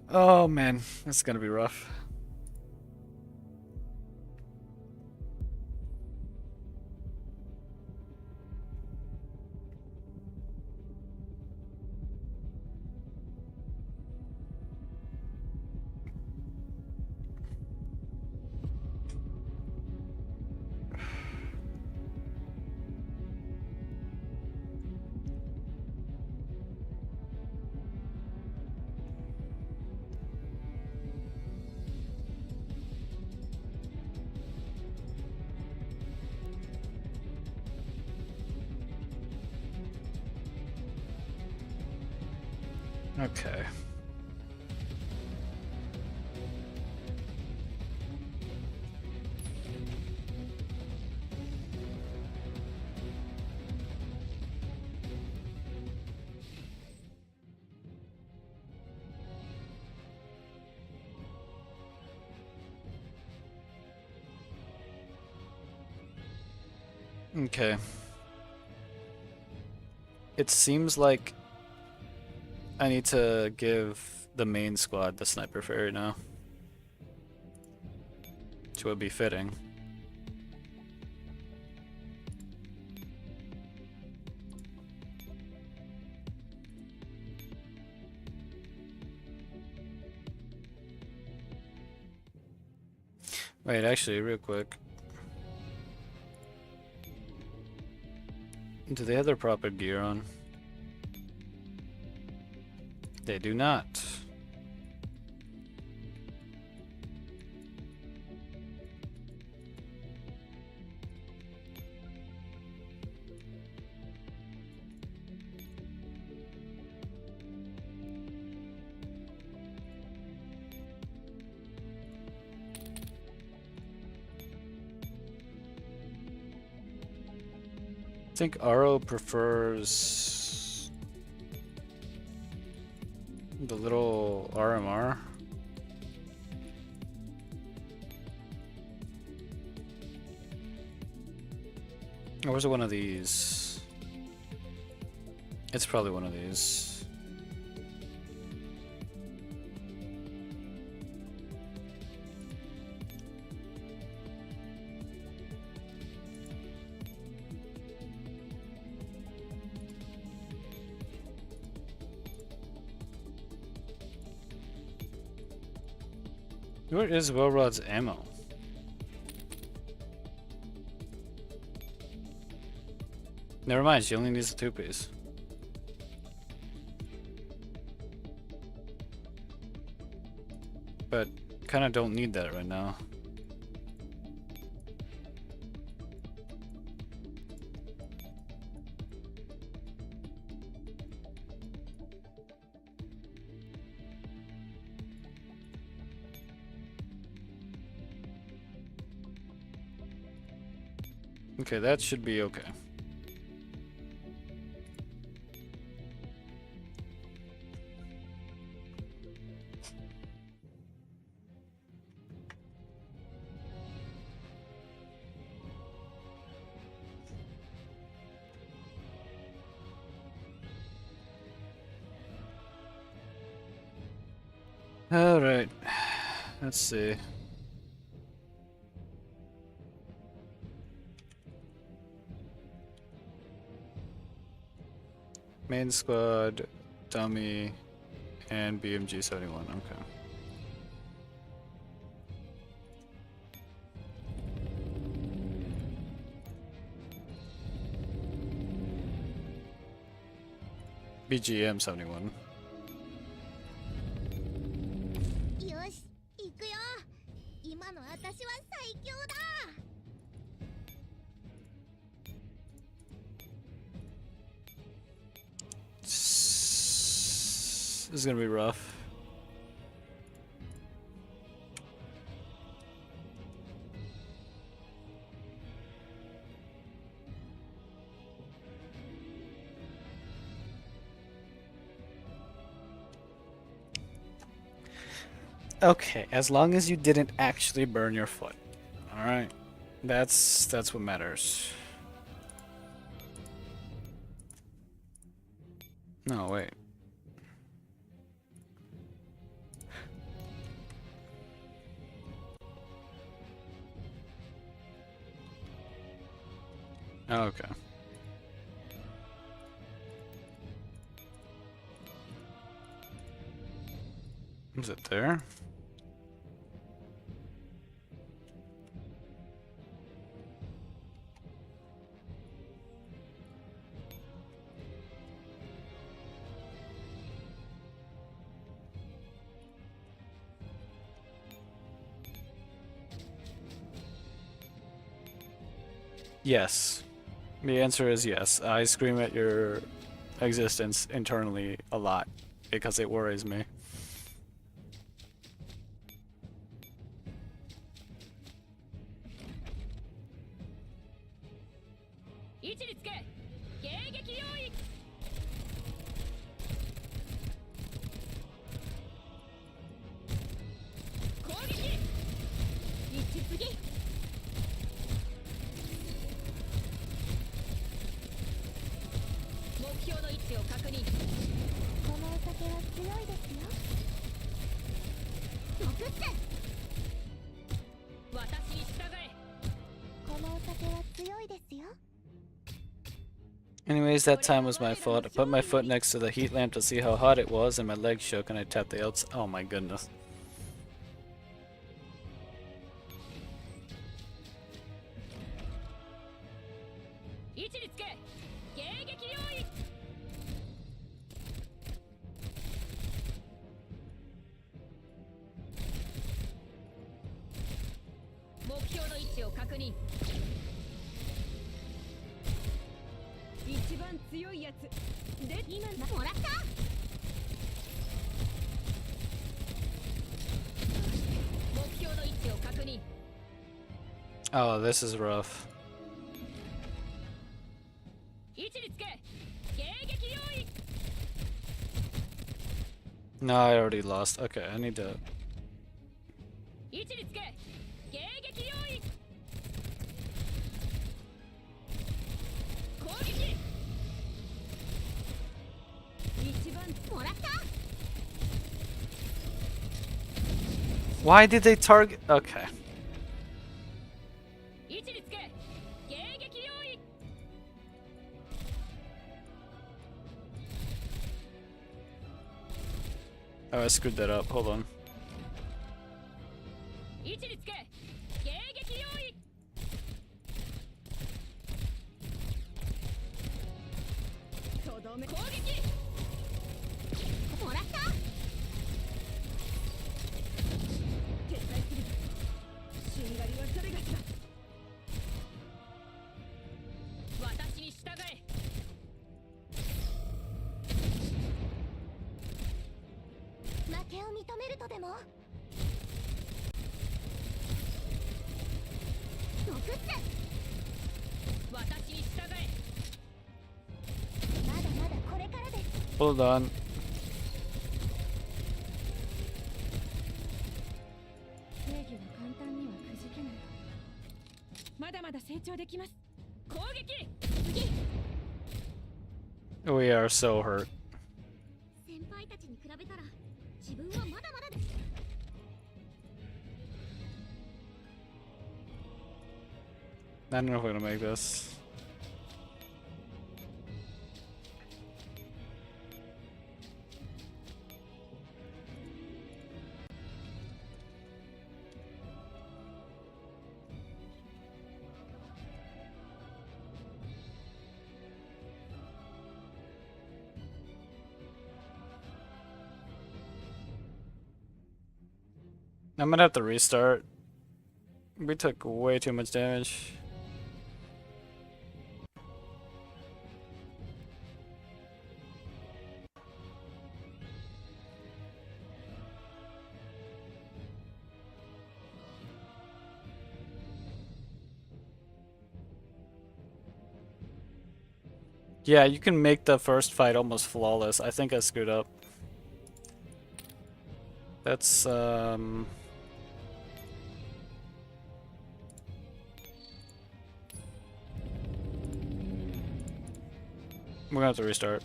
Oh man, this is gonna be rough. Okay. Okay. It seems like I need to give the main squad the sniper fairy now. Which would be fitting. Wait, actually, real quick. Do they have their proper gear on? They do not. I think Aro prefers the little RMR. Or was it one of these? It's probably one of these. Where is Wilrod's ammo? Never mind, she only needs the 2-piece. But kinda don't need that right now. Okay, that should be okay. All right, let's see. Main squad, dummy, and BMG 71. Okay. BGM 71. よし行くよ。今の私は最強だ。 This is gonna be rough. Okay, as long as you didn't actually burn your foot. Alright. That's what matters. No, wait. Okay. Is it there? Yes. The answer is yes. I scream at your existence internally a lot because it worries me. Anyways, that time was my fault. I put my foot next to the heat lamp to see how hot it was, and my leg shook, and I tapped the outside. Oh my goodness. Oh, this is rough. No, I already lost. Okay, I need to... Why did they target? Okay. Oh, I screwed that up. Hold on. Hold on. We are so hurt. I don't know if we're gonna make this. I'm gonna have to restart. We took way too much damage. Yeah, you can make the first fight almost flawless. I think I screwed up. That's we're gonna have to restart.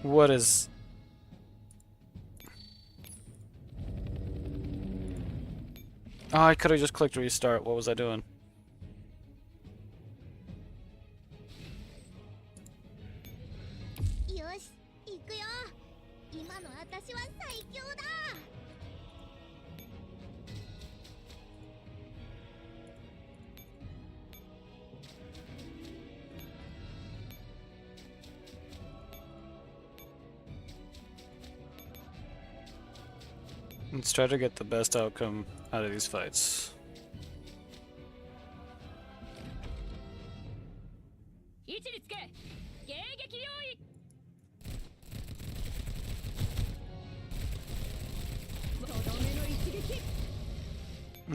What is... Oh, I could have just clicked restart. What was I doing? Let's try to get the best outcome out of these fights.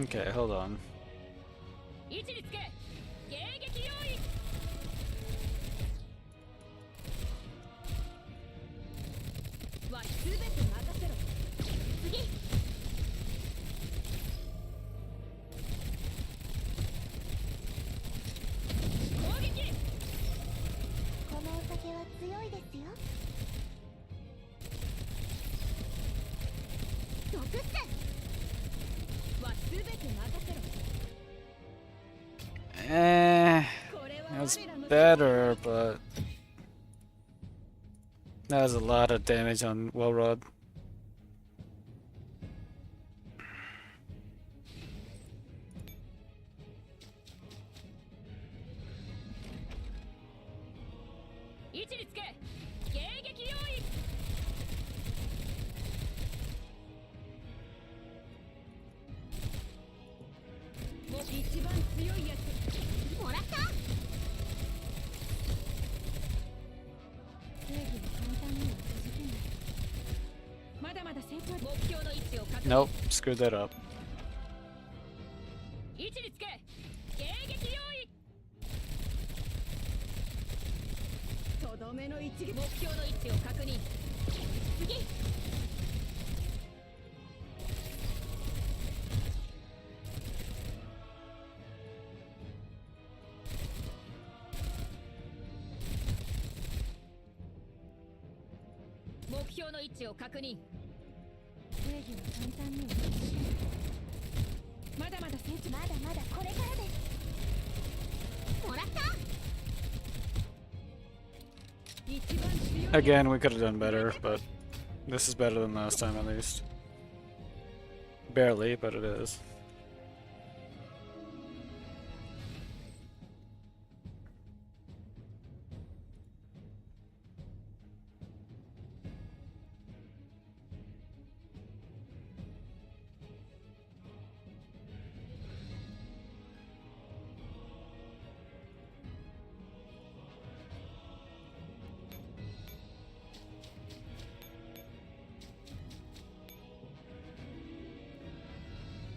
Okay, hold on. That's better, but that was a lot of damage on Well Rod. Nope, screwed that up. 標の位置を確認。正義は簡単には屈しない。まだまだ戦地まだまだこれからです。もらった。 Again, we could have done better, but this is better than last time at least. Barely, but it is.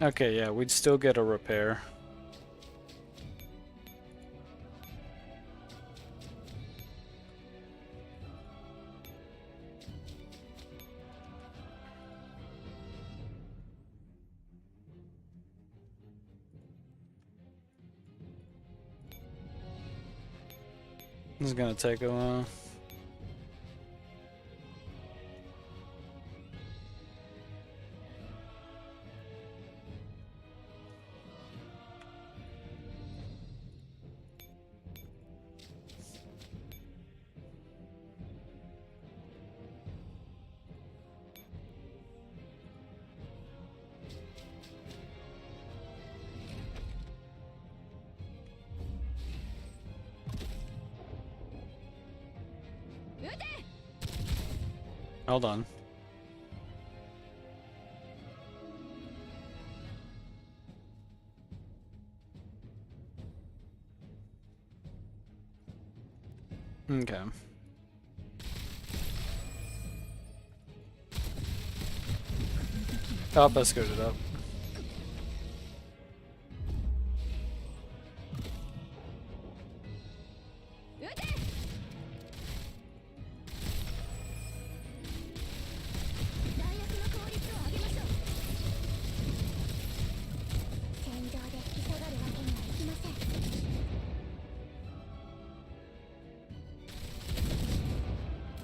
Okay, yeah, we'd still get a repair. This is gonna take a while. Hold on. Okay. Oh, I screwed it up.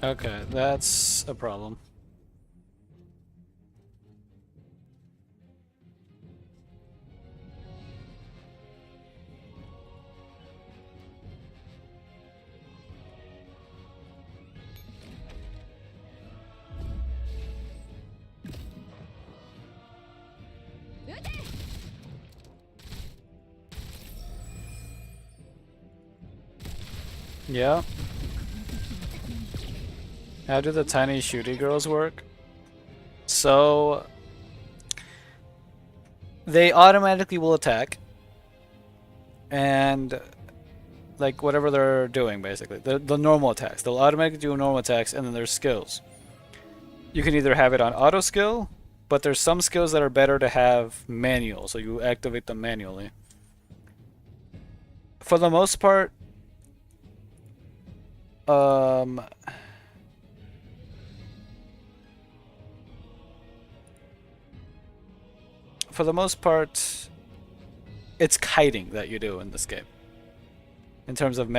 Okay, that's a problem. Yeah. How do the tiny shooty girls work? So they automatically will attack, and like whatever they're doing, basically the normal attacks, they'll automatically do normal attacks, and then there's skills. You can either have it on auto skill, but there's some skills that are better to have manual, so you activate them manually. For the most part, it's kiting that you do in this game. In terms of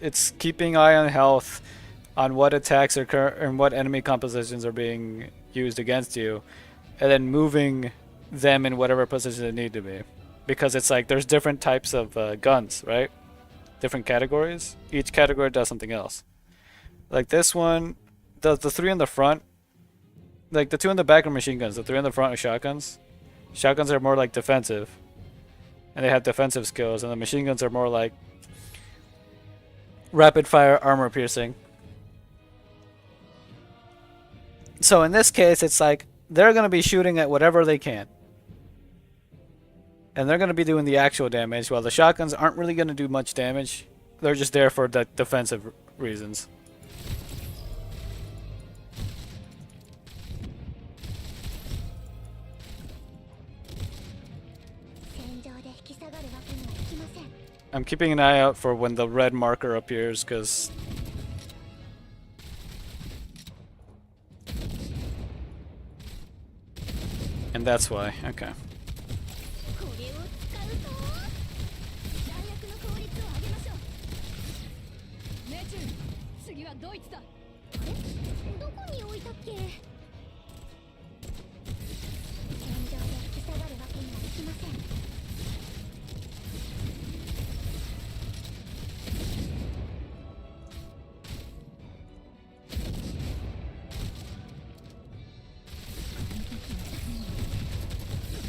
it's keeping eye on health, on what attacks occur and what enemy compositions are being used against you, and then moving them in whatever position they need to be. Because it's like there's different types of guns, right? Different categories. Each category does something else. Like this one, the three in the front, like the two in the back are machine guns, the three in the front are shotguns. Shotguns are more like defensive, and they have defensive skills, and the machine guns are more like rapid fire armor piercing. So in this case, it's like they're going to be shooting at whatever they can, and they're going to be doing the actual damage, while the shotguns aren't really going to do much damage. They're just there for the defensive reasons. I'm keeping an eye out for when the red marker appears, because and that's why. Okay. あれどこに置いたっけ。戦場で引き下がるわけにはいきません。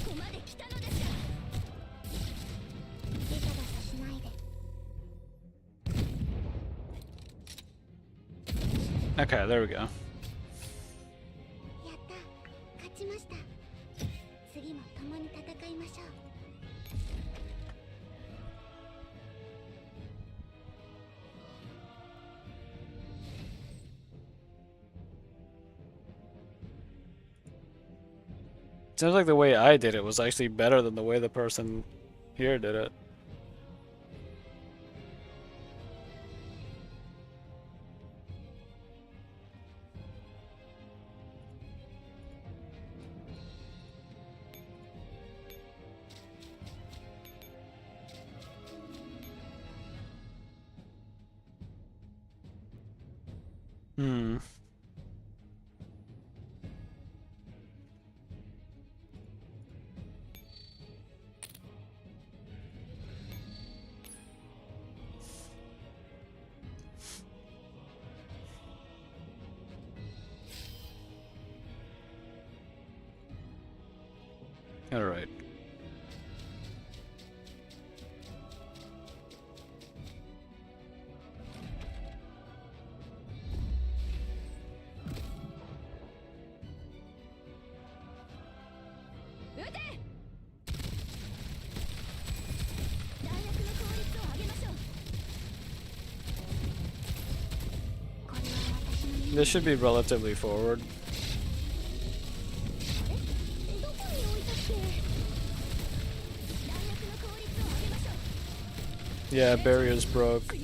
ここまで来たのですから。ゲタガサしないで。 Okay, there we go. やった勝ちました。次も共に戦いましょう。 Sounds like the way I did it was actually better than the way the person here did it. Hmm. All right. This should be relatively forward. Yeah, barriers broke.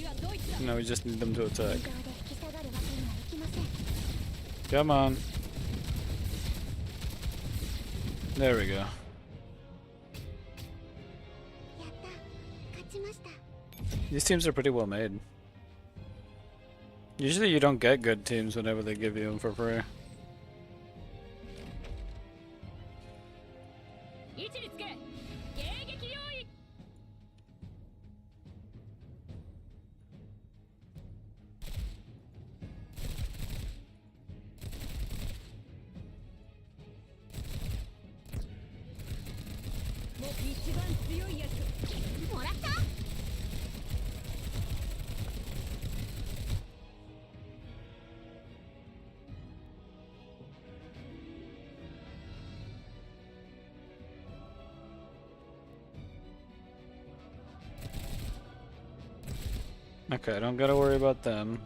Now we just need them to attack. Come on. There we go. These teams are pretty well made. Usually you don't get good teams whenever they give you them for free. Okay, I don't gotta worry about them.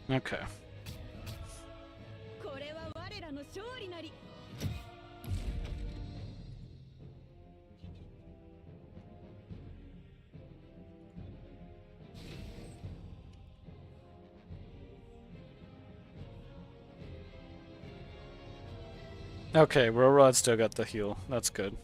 Okay. Okay, Rorod still got the heal. That's good.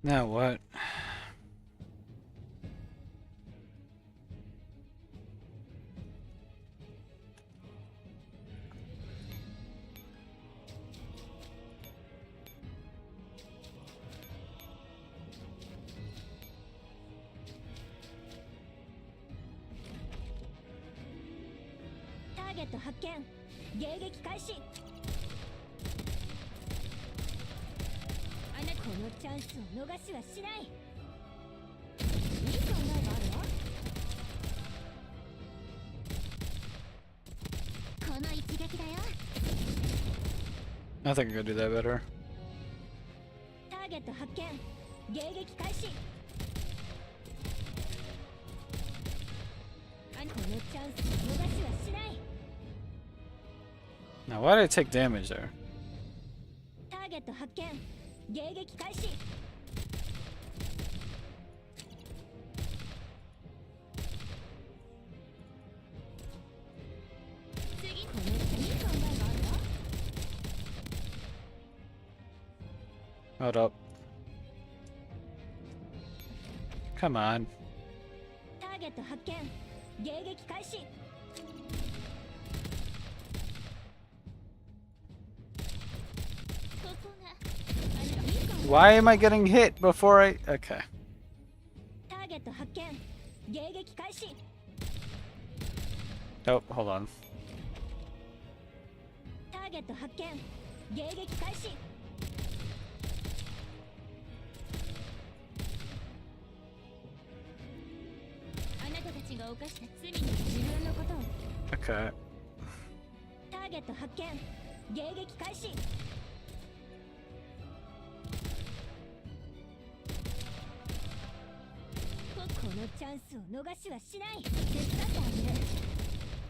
Now what? Target 発見。迎撃開始。このチャンスを逃しはしない。いい考えがあるわ。この一撃だよ。I think I could do that better. ターゲット発見。迎撃開始。Now, why did I take damage there? ターゲット発見迎撃開始 Hold up. Come on. ターゲット発見迎撃開始 Why am I getting hit before I... Okay. ターゲット発見迎撃開始 Nope, hold on. ターゲット発見迎撃開始 あなたたちが犯した罪に自分のことを Okay. ターゲット発見迎撃開始 このチャンスを逃しはしない手伝ってあ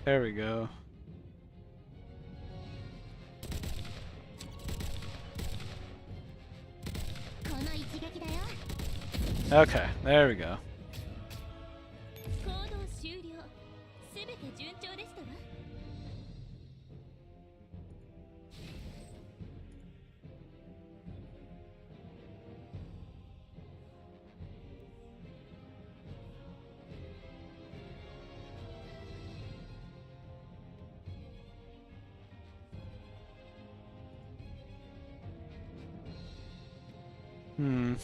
げる There we go. この一撃だよ Okay, there we go. 行動終了すべて順調でしたわ Hmm.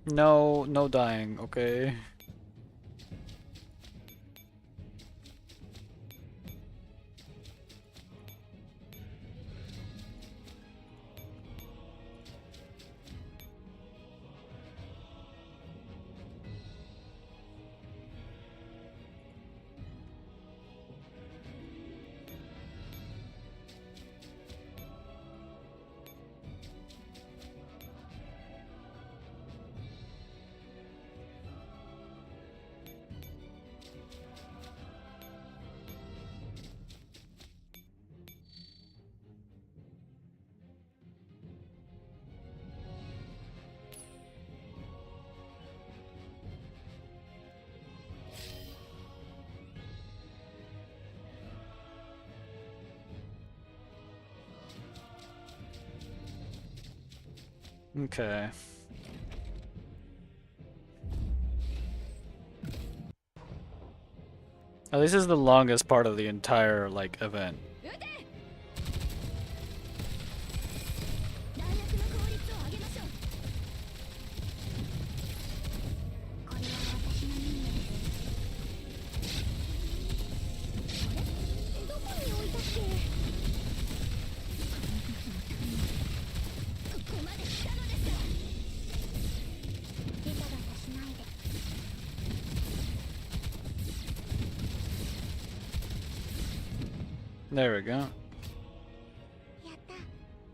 No, no dying, okay. Okay. Oh, this is the longest part of the entire, like, event. 弾薬の効率を上げましょうこれは私の任務ですあれどこに置いたっけここまで来たのですかゲタガタしないで There we go. やった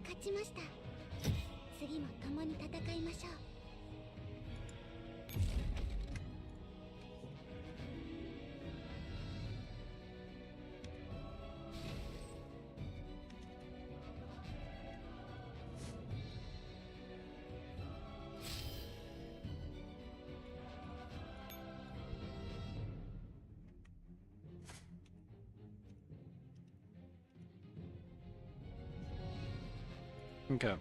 勝ちました次も共に戦いましょう Okay.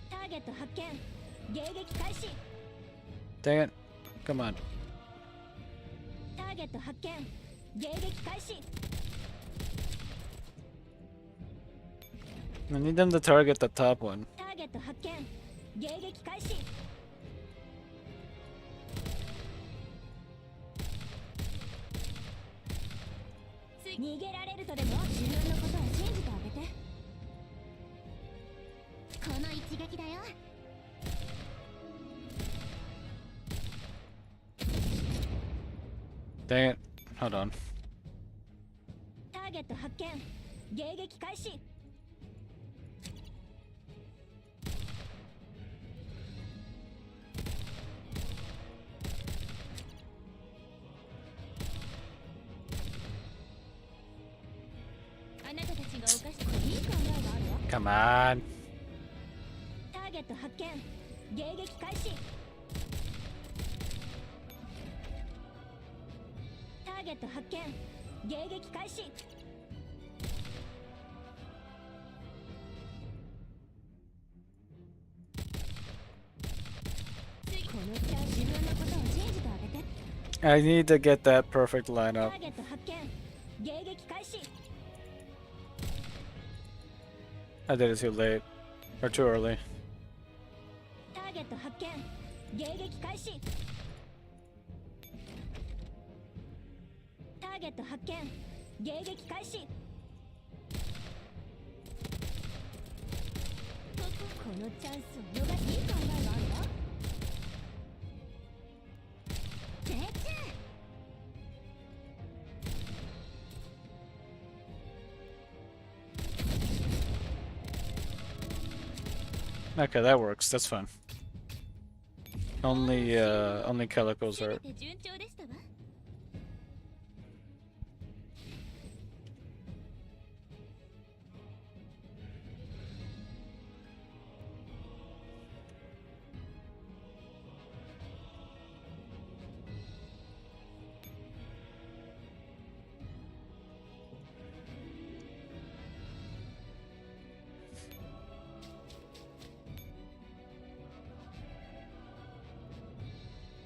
ターゲット発見迎撃開始 Dang it. Come on. ターゲット発見迎撃開始 I need them to target the top one. ターゲット発見迎撃開始 逃げられるとでも自分のことを信じてあげてこの一撃だよ Dang it. Hold on. ターゲット発見迎撃開始。あなたたちが犯したいい考えがあるわ。 Come on. ターゲット発見。迎撃開始。ターゲット発見。迎撃開始。このうちは自分のことを信じてあげて。 I need to get that perfect タ lineup. ーゲット発見。迎撃開始。 I did it too late. Or too early. ターゲット発見。迎撃開始。ターゲット発見。迎撃開始。このチャンスを逃しいい考えがあるわ。てっちゃん。 Okay, that works. That's fine. Only Calico's 全 hurt. て順調でしたわ。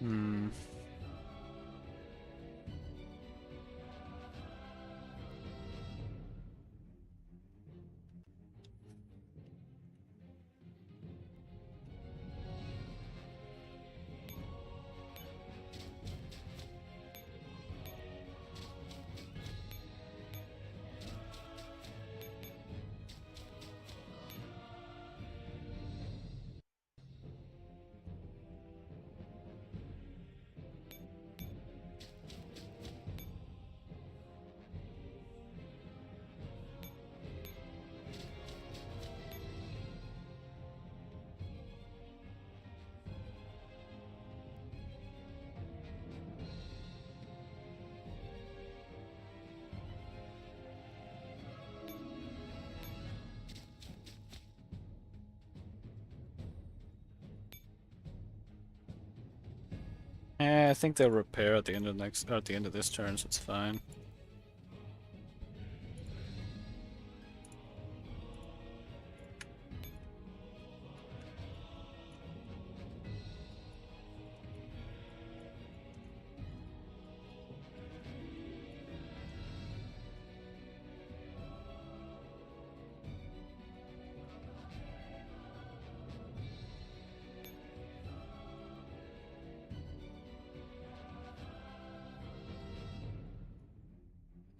Hmm. I think they'll repair at the end of this turn, so it's fine.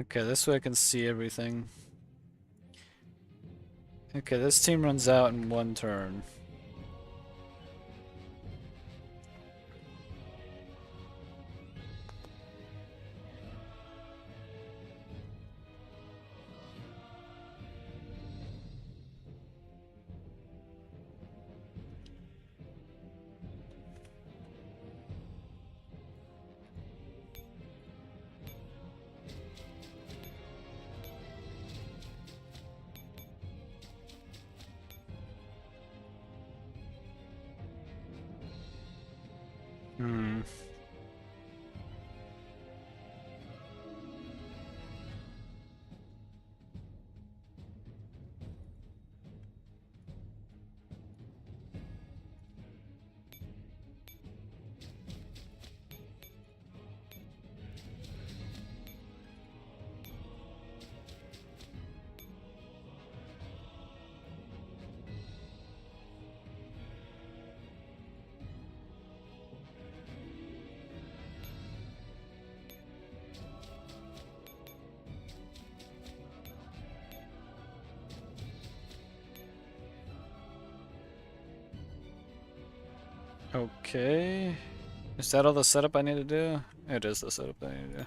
Okay, this way I can see everything. Okay, this team runs out in one turn. Hmm. Okay. Is that all the setup I need to do? It is the setup I need to do.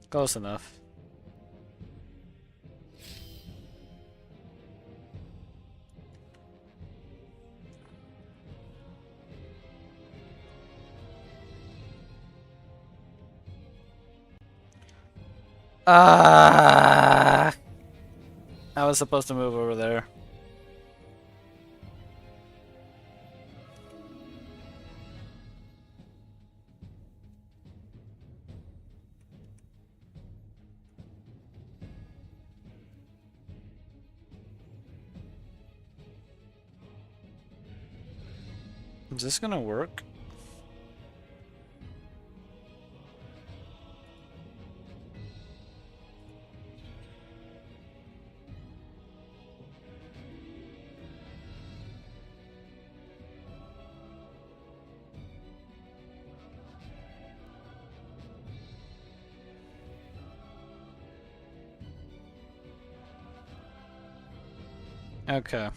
Close enough. Ah! I was supposed to move over there. Is this gonna work? Okay.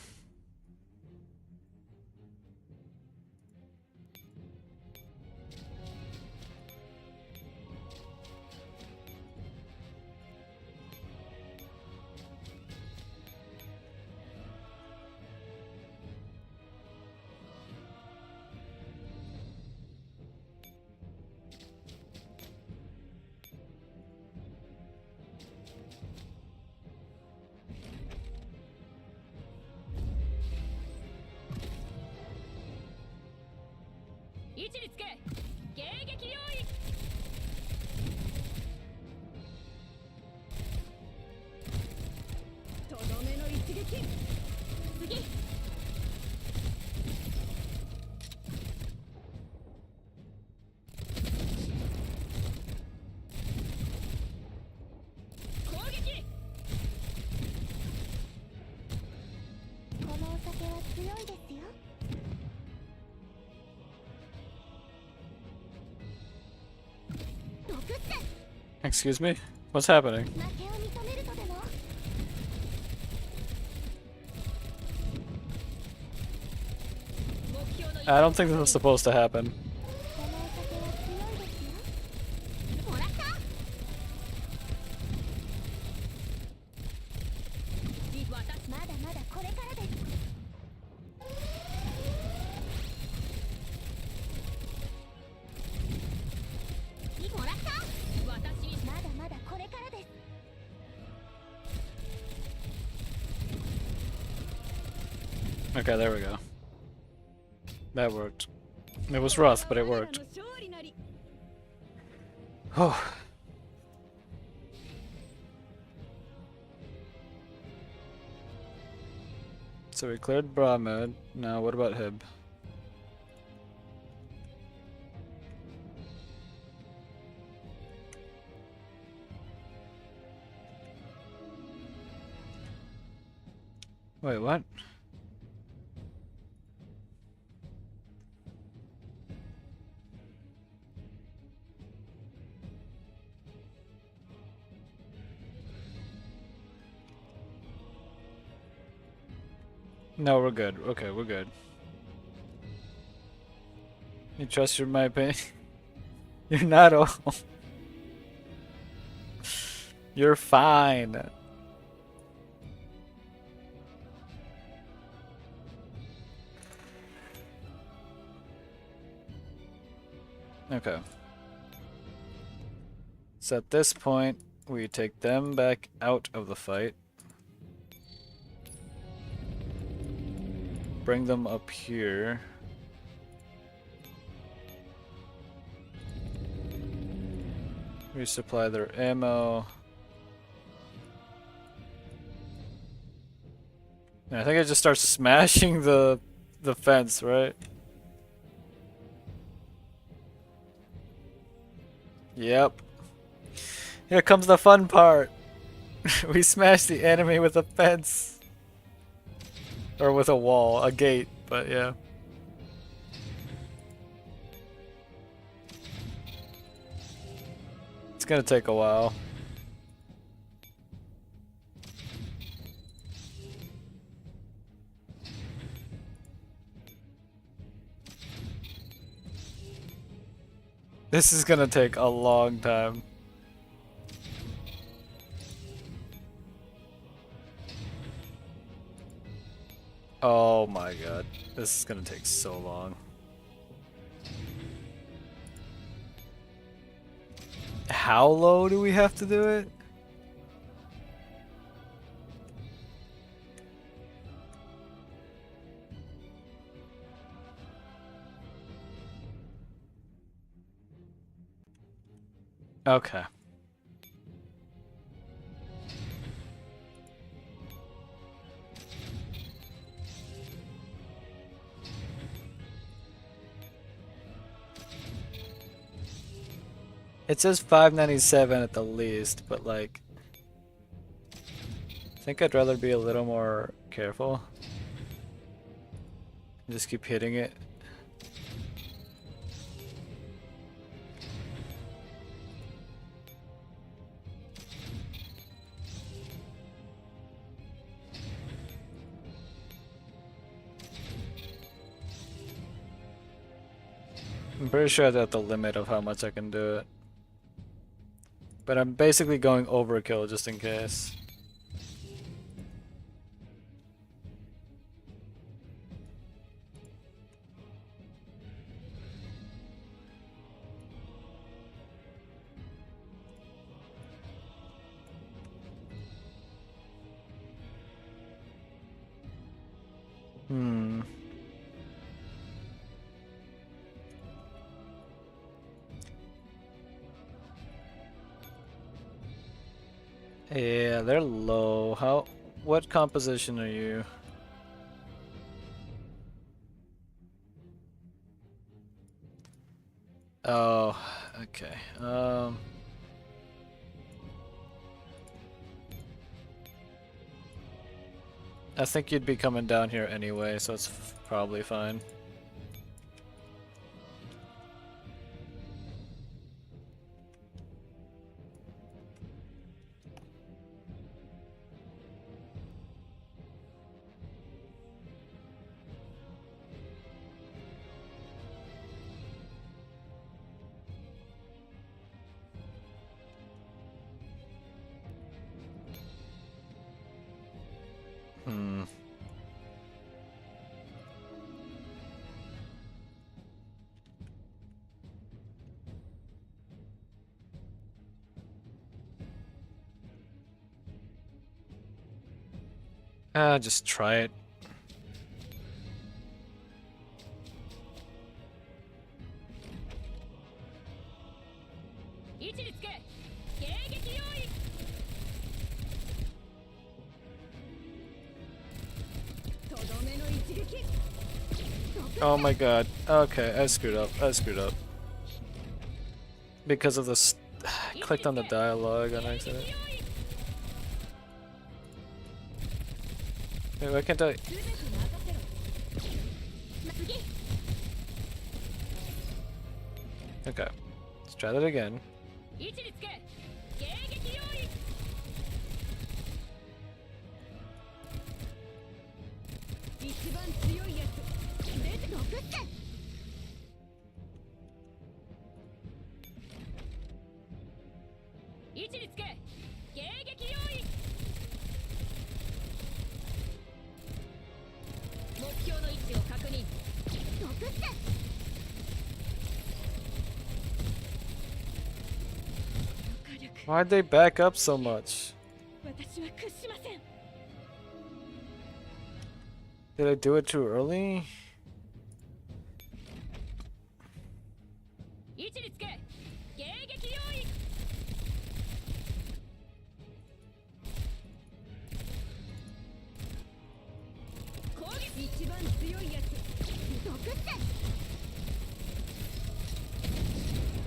Excuse me? What's happening? I don't think this was supposed to happen. Okay, there we go. That worked. It was rough, but it worked. Oh. So we cleared Brahmed. Now what about Hib? Wait, what? No, we're good. Okay, we're good. You trust my opinion? You're not all. You're fine. Okay. So at this point, we take them back out of the fight. Bring them up here. Resupply their ammo. And I think I just start smashing the fence, right? Yep. Here comes the fun part. We smash the enemy with a fence. Or with a wall, a gate, but yeah. It's gonna take a while. This is gonna take a long time. Oh my god. This is gonna take so long. How low do we have to do it? Okay. It says 597 at the least, but like, I think I'd rather be a little more careful. Just keep hitting it. I'm pretty sure that's the limit of how much I can do it. But I'm basically going overkill just in case. Hmm. Yeah, they're low. What composition are you? Oh, okay. I think you'd be coming down here anyway, so it's probably fine. Hmm. Just try it. Oh my god. Okay, I screwed up. I screwed up. Because of this, I clicked on the dialogue on accident. Wait, why can't I? Okay, let's try that again. Why'd they back up so much? Did I do it too early?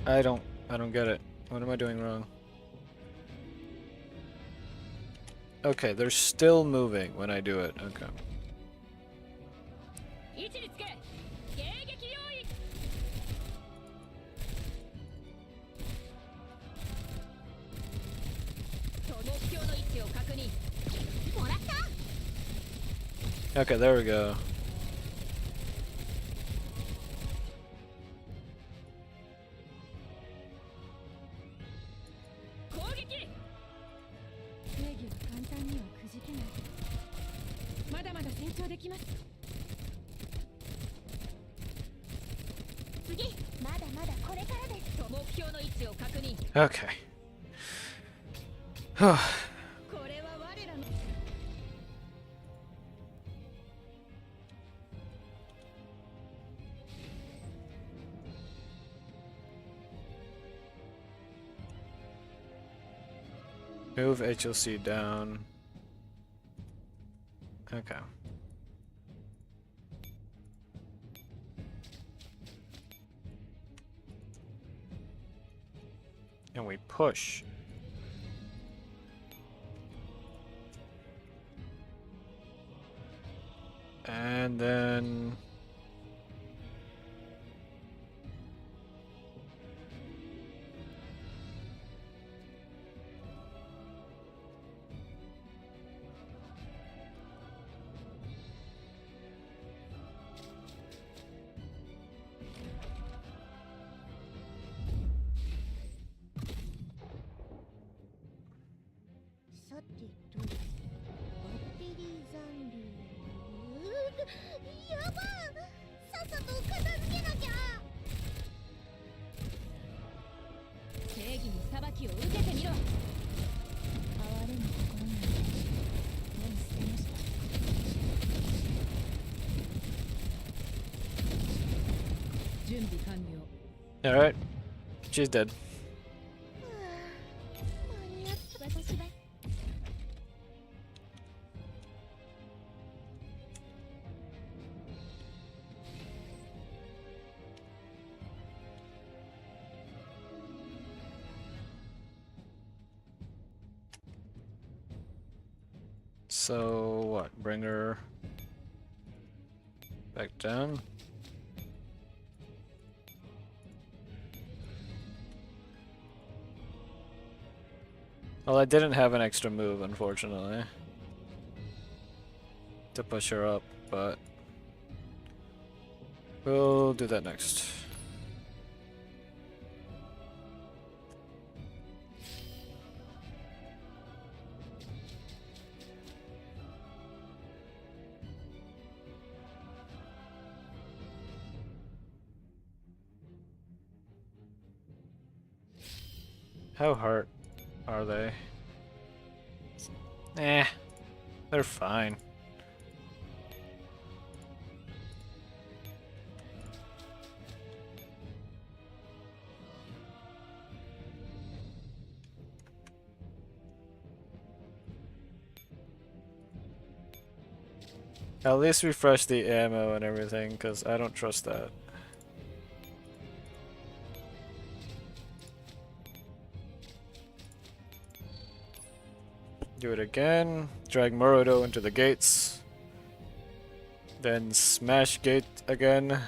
I don't get it. What am I doing wrong? Okay, they're still moving when I do it. Okay. Okay, there we go. 成長できます。次、まだまだこれからです。目標の位置を確認。 Okay. これは我らの Move HLC down. Okay. And we push. And then all right, she's dead. So what? Bring her back down. Well, I didn't have an extra move, unfortunately, to push her up, but we'll do that next. How hard are they? Eh, they're fine. At least refresh the ammo and everything, because I don't trust that. Do it again. Drag Morodo into the gates. Then smash gate again.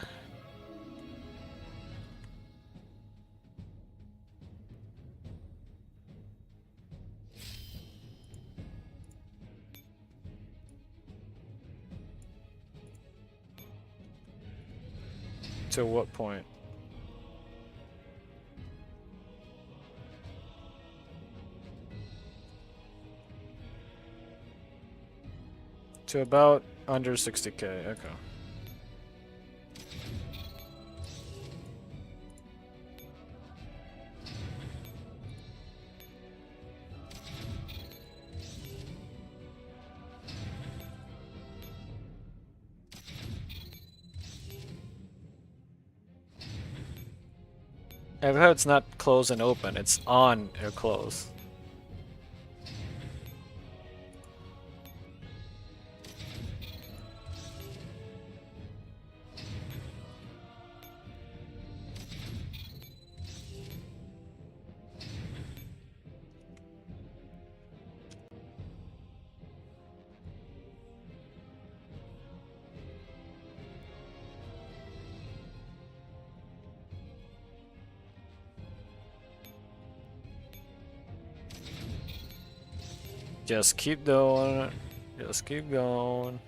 To what point? To about under 60k, okay. I've heard it's not close and open, it's on or close. Just keep doing it. Just keep going.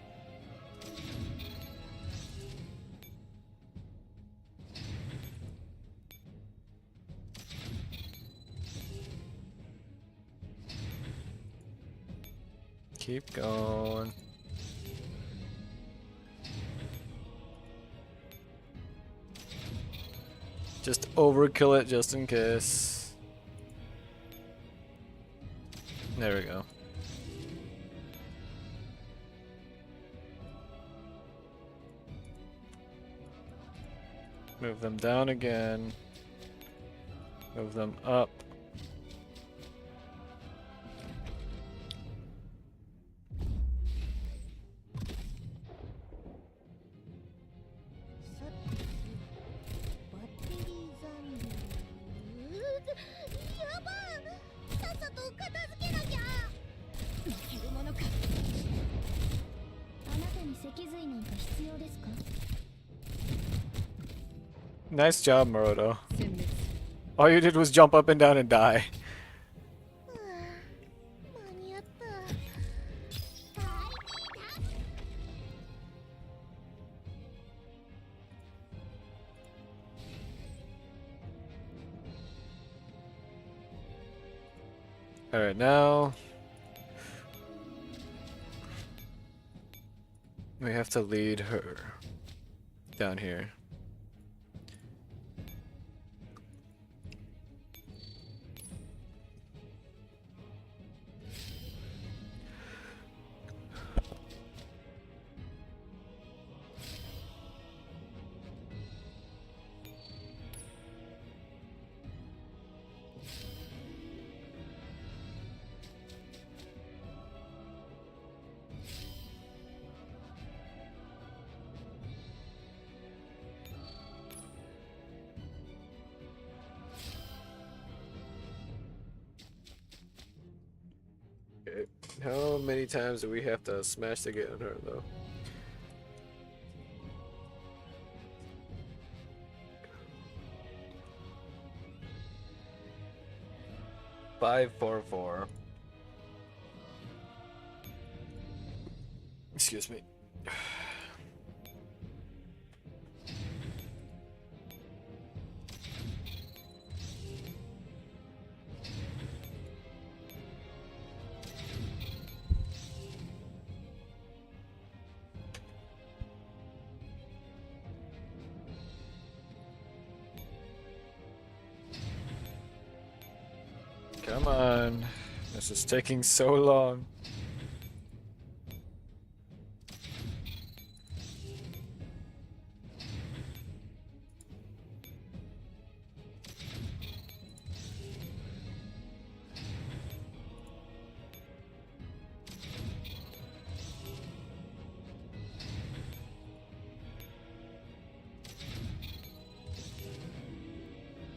Keep going. Just overkill it just in case. There we go. Move them down again. Move them up. Nice job, Maroto. All you did was jump up and down and die. Alright, now we have to lead her down here. How many times do we have to smash to get on her, though? Five, 4, 4. Excuse me. Come on. This is taking so long.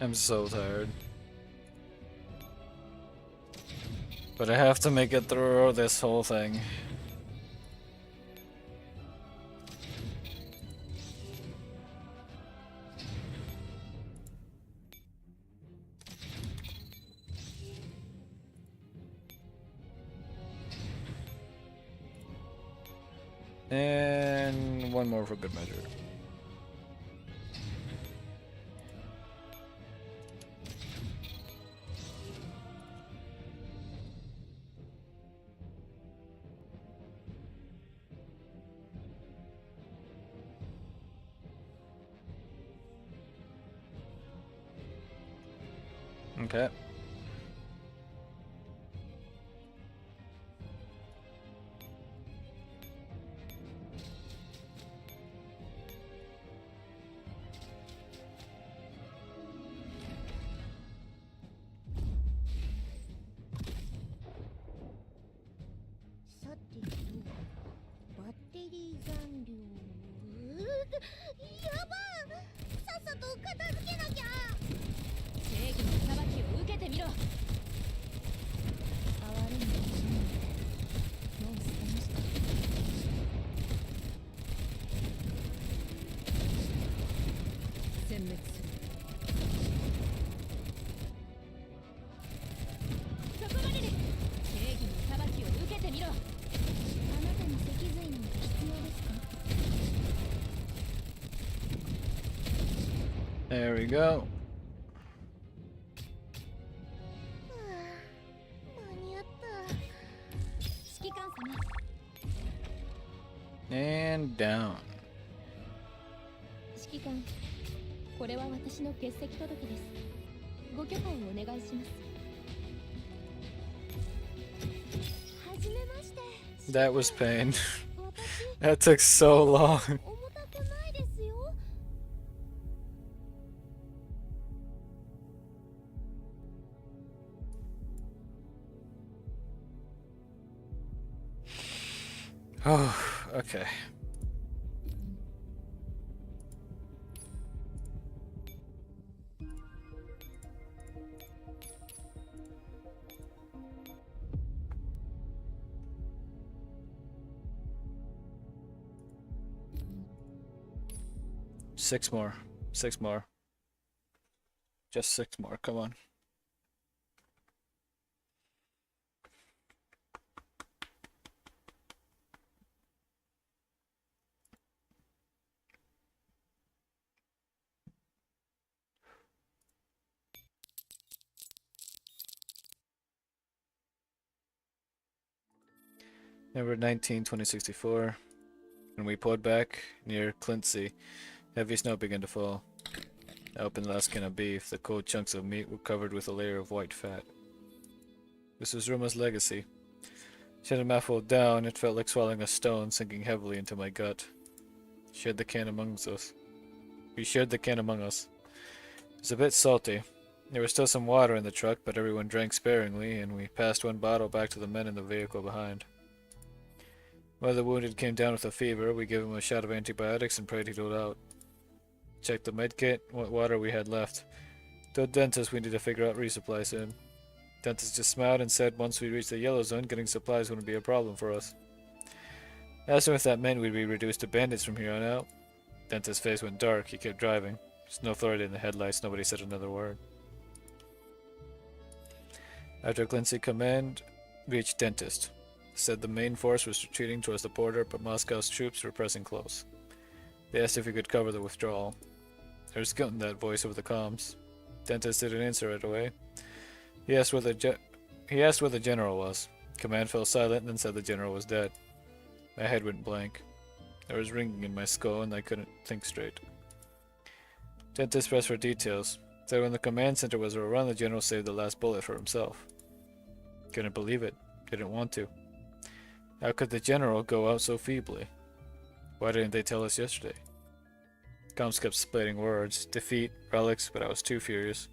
I'm so tired. But I have to make it through this whole thing. And one more for good measure. Okay. There we go. And down. これは私の欠席届です。ご許可をお願いします。はじめまして。 That was pain. That took so long. 重たくないですよ。 Oh, okay. Six more. Six more. Just six more. Come on. Number 19, 2064. When we pulled back near Clincy, heavy snow began to fall. I opened the last can of beef. The cold chunks of meat were covered with a layer of white fat. This was Ruma's legacy. She had a mouthful down. It felt like swallowing a stone sinking heavily into my gut. Shared the can amongst us. We shared the can among us. It was a bit salty. There was still some water in the truck, but everyone drank sparingly, and we passed one bottle back to the men in the vehicle behind. One of the wounded came down with a fever. We gave him a shot of antibiotics and prayed he'd hold out. Checked the medkit, what water we had left. Told dentist we need to figure out resupply soon. Dentist just smiled and said once we reached the yellow zone, getting supplies wouldn't be a problem for us. Asked him if that meant we'd be reduced to bandits from here on out. Dentist's face went dark. He kept driving. There's no authority in the headlights. Nobody said another word. After Clincy command reached dentist. Said the main force was retreating towards the border, but Moscow's troops were pressing close. They asked if we could cover the withdrawal. There was guilt in that voice over the comms. Dentist didn't answer right away. He asked where the general was. Command fell silent and then said the general was dead. My head went blank. There was ringing in my skull and I couldn't think straight. Dentist pressed for details. Said when the command center was overrun, the general saved the last bullet for himself. Couldn't believe it. Didn't want to. How could the general go out so feebly? Why didn't they tell us yesterday? Comms kept splitting words. Defeat, relics, but I was too furious.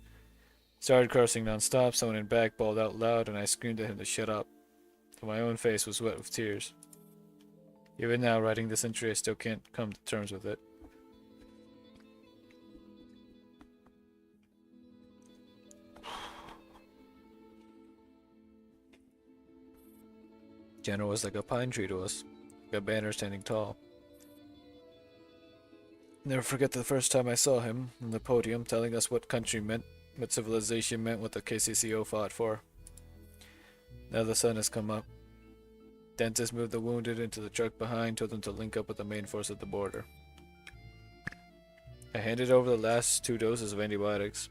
Started cursing non-stop. Someone in back bawled out loud and I screamed at him to shut up. But my own face was wet with tears. Even now, writing this entry, I still can't come to terms with it. General was like a pine tree to us, like a banner standing tall. Never forget the first time I saw him on the podium telling us what country meant, what civilization meant, what the KCCO fought for. Now the sun has come up. Dentist moved the wounded into the truck behind, told them to link up with the main force at the border. I handed over the last 2 doses of antibiotics.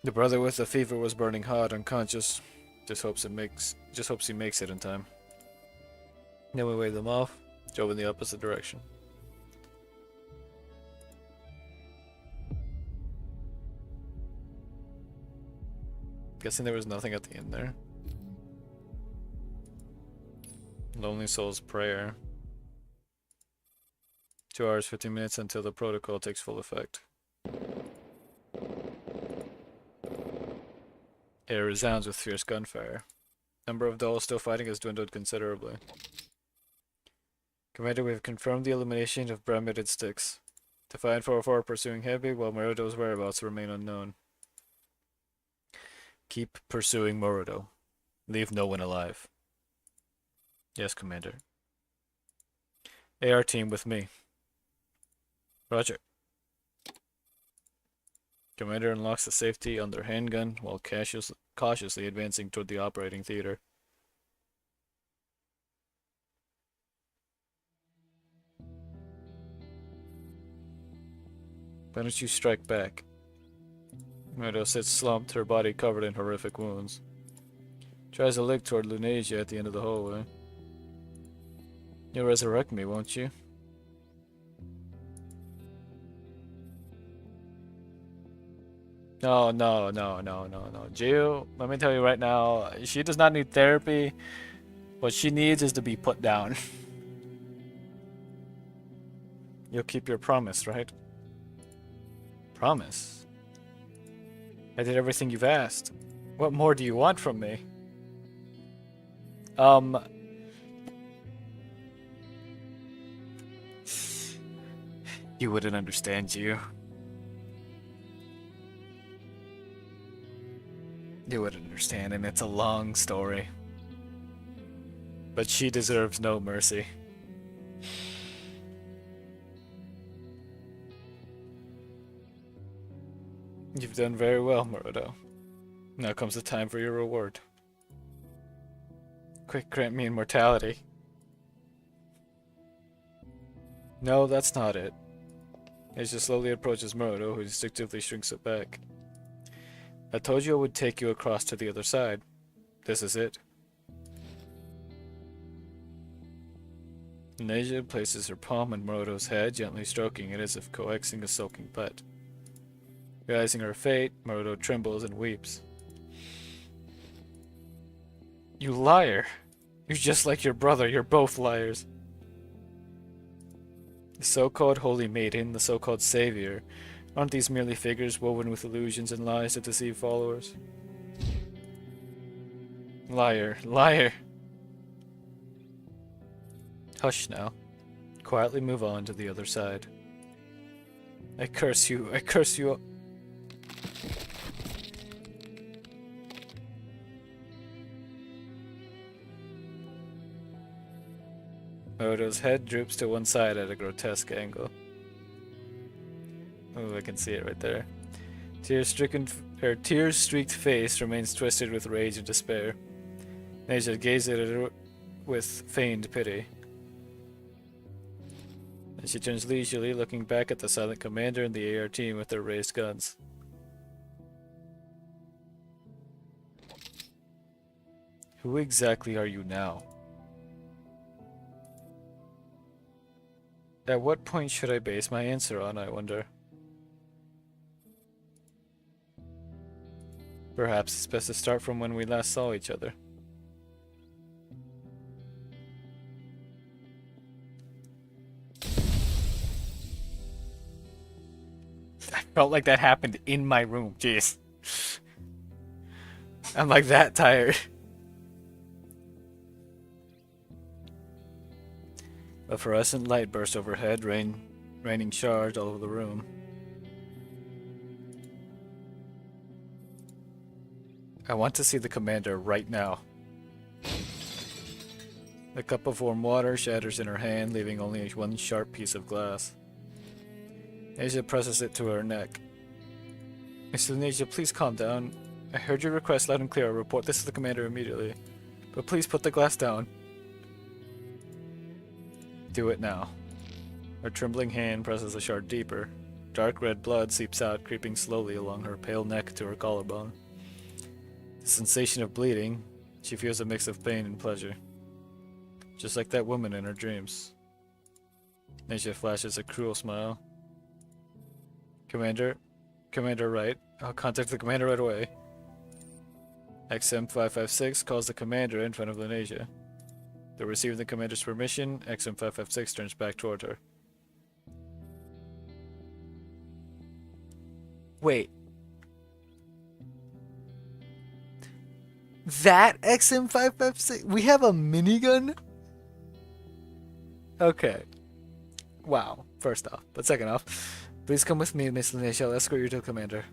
The brother with the fever was burning hot, unconscious. Just hopes he makes it in time. Then we waved them off, drove in the opposite direction. Guessing there was nothing at the end there. Lonely Soul's Prayer. 2 hours 15 minutes until the protocol takes full effect. Air resounds with fierce gunfire. Number of dolls still fighting has dwindled considerably. Commander, we have confirmed the elimination of brown-mitted sticks. Defiant 404 pursuing heavy, while Morodo's whereabouts remain unknown. Keep pursuing Morodo. Leave no one alive. Yes, Commander. AR team with me. Roger. Commander unlocks the safety on their handgun while cautiously advancing toward the operating theater. Why don't you strike back? Murdo sits slumped, her body covered in horrific wounds. Tries a leg toward Lunasia at the end of the hallway. You'll resurrect me, won't you? No, no, no, no, no, no. Gio, let me tell you right now, she does not need therapy. What she needs is to be put down. You'll keep your promise, right? Promise? I did everything you've asked. What more do you want from me? You wouldn't understand, Gio. You wouldn't understand, and it's a long story. But she deserves no mercy. You've done very well, Maruto. Now comes the time for your reward. Quick, grant me immortality. No, that's not it. Asia slowly approaches Maruto, who instinctively shrinks it back. I told you I would take you across to the other side. This is it. Asia places her palm on Maruto's head, gently stroking it as if coaxing a sulking pet. Realizing her fate, Maruto trembles and weeps. You liar! You're just like your brother, you're both liars. The so-called holy maiden, the so-called savior, aren't these merely figures woven with illusions and lies to deceive followers? Liar, liar! Hush now. Quietly move on to the other side. I curse you, I curse you. Maruto's head droops to one side at a grotesque angle. Oh, I can see it right there. Her tear-streaked face remains twisted with rage and despair. Neja gazes at her with feigned pity. And she turns leisurely, looking back at the silent commander and the AR team with their raised guns. Who exactly are you now? At what point should I base my answer on, I wonder? Perhaps it's best to start from when we last saw each other. I felt like that happened in my room, jeez. I'm like that tired. A fluorescent light burst overhead, raining shards all over the room. I want to see the commander right now. The cup of warm water shatters in her hand, leaving only one sharp piece of glass. Asia presses it to her neck. Miss Lunasia, please calm down. I heard your request loud and clear. I'll report this to the commander immediately. But please put the glass down. Do it now. Her trembling hand presses the shard deeper. Dark red blood seeps out, creeping slowly along her pale neck to her collarbone. The sensation of bleeding, she feels a mix of pain and pleasure. Just like that woman in her dreams. Neja flashes a cruel smile. Commander right. I'll contact the commander right away. XM556 calls the commander in front of Lenasia. Though receiving the commander's permission, XM556 turns back toward her. Wait. That XM556? We have a minigun? Okay. Wow, first off. But second off, please come with me, Miss Lenasia. I'll escort you to the commander.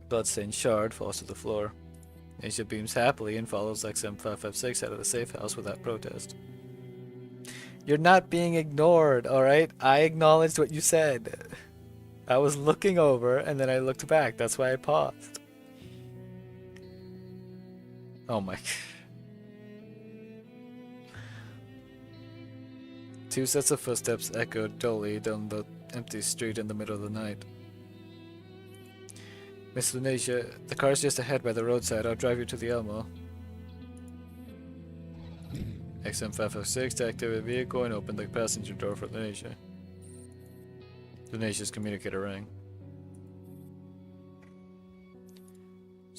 Bloodstained shard falls to the floor. Asia beams happily and follows XM556 out of the safe house without protest. You're not being ignored, alright? I acknowledged what you said. I was looking over and then I looked back. That's why I paused. Oh my. Two sets of footsteps echoed dully down the empty street in the middle of the night. Miss Lunasia, the car's just ahead by the roadside. I'll drive you to the Elmo. XM506 to activate the vehicle and open the passenger door for Lunasia. Lunasia's communicator rang.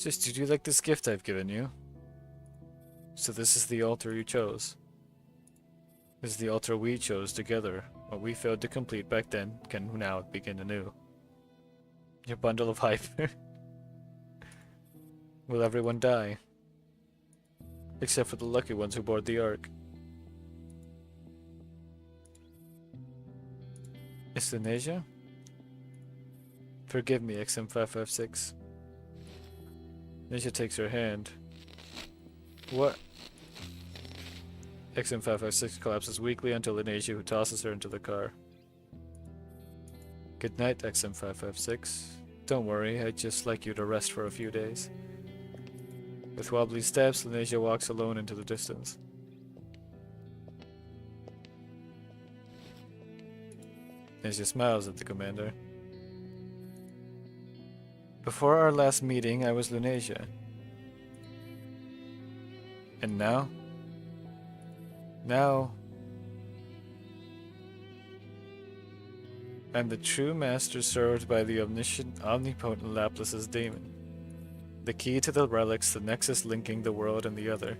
Just, did you like this gift I've given you? So this is the altar you chose. This is the altar we chose together. What we failed to complete back then can now begin anew. Your bundle of hype. Will everyone die? Except for the lucky ones who board the Ark. Is Lenasia? Forgive me, XM556. Lenasia takes her hand. What? XM556 collapses weakly until Lenasia, who tosses her into the car. Good night, XM556. Don't worry, I'd just like you to rest for a few days. With wobbly steps, Lenasia walks alone into the distance. Lenasia smiles at the commander. Before our last meeting, I was Lenasia. And now? Now, I'm the true master served by the omniscient, omnipotent Laplace's daemon. The key to the relics, the nexus linking the world and the other.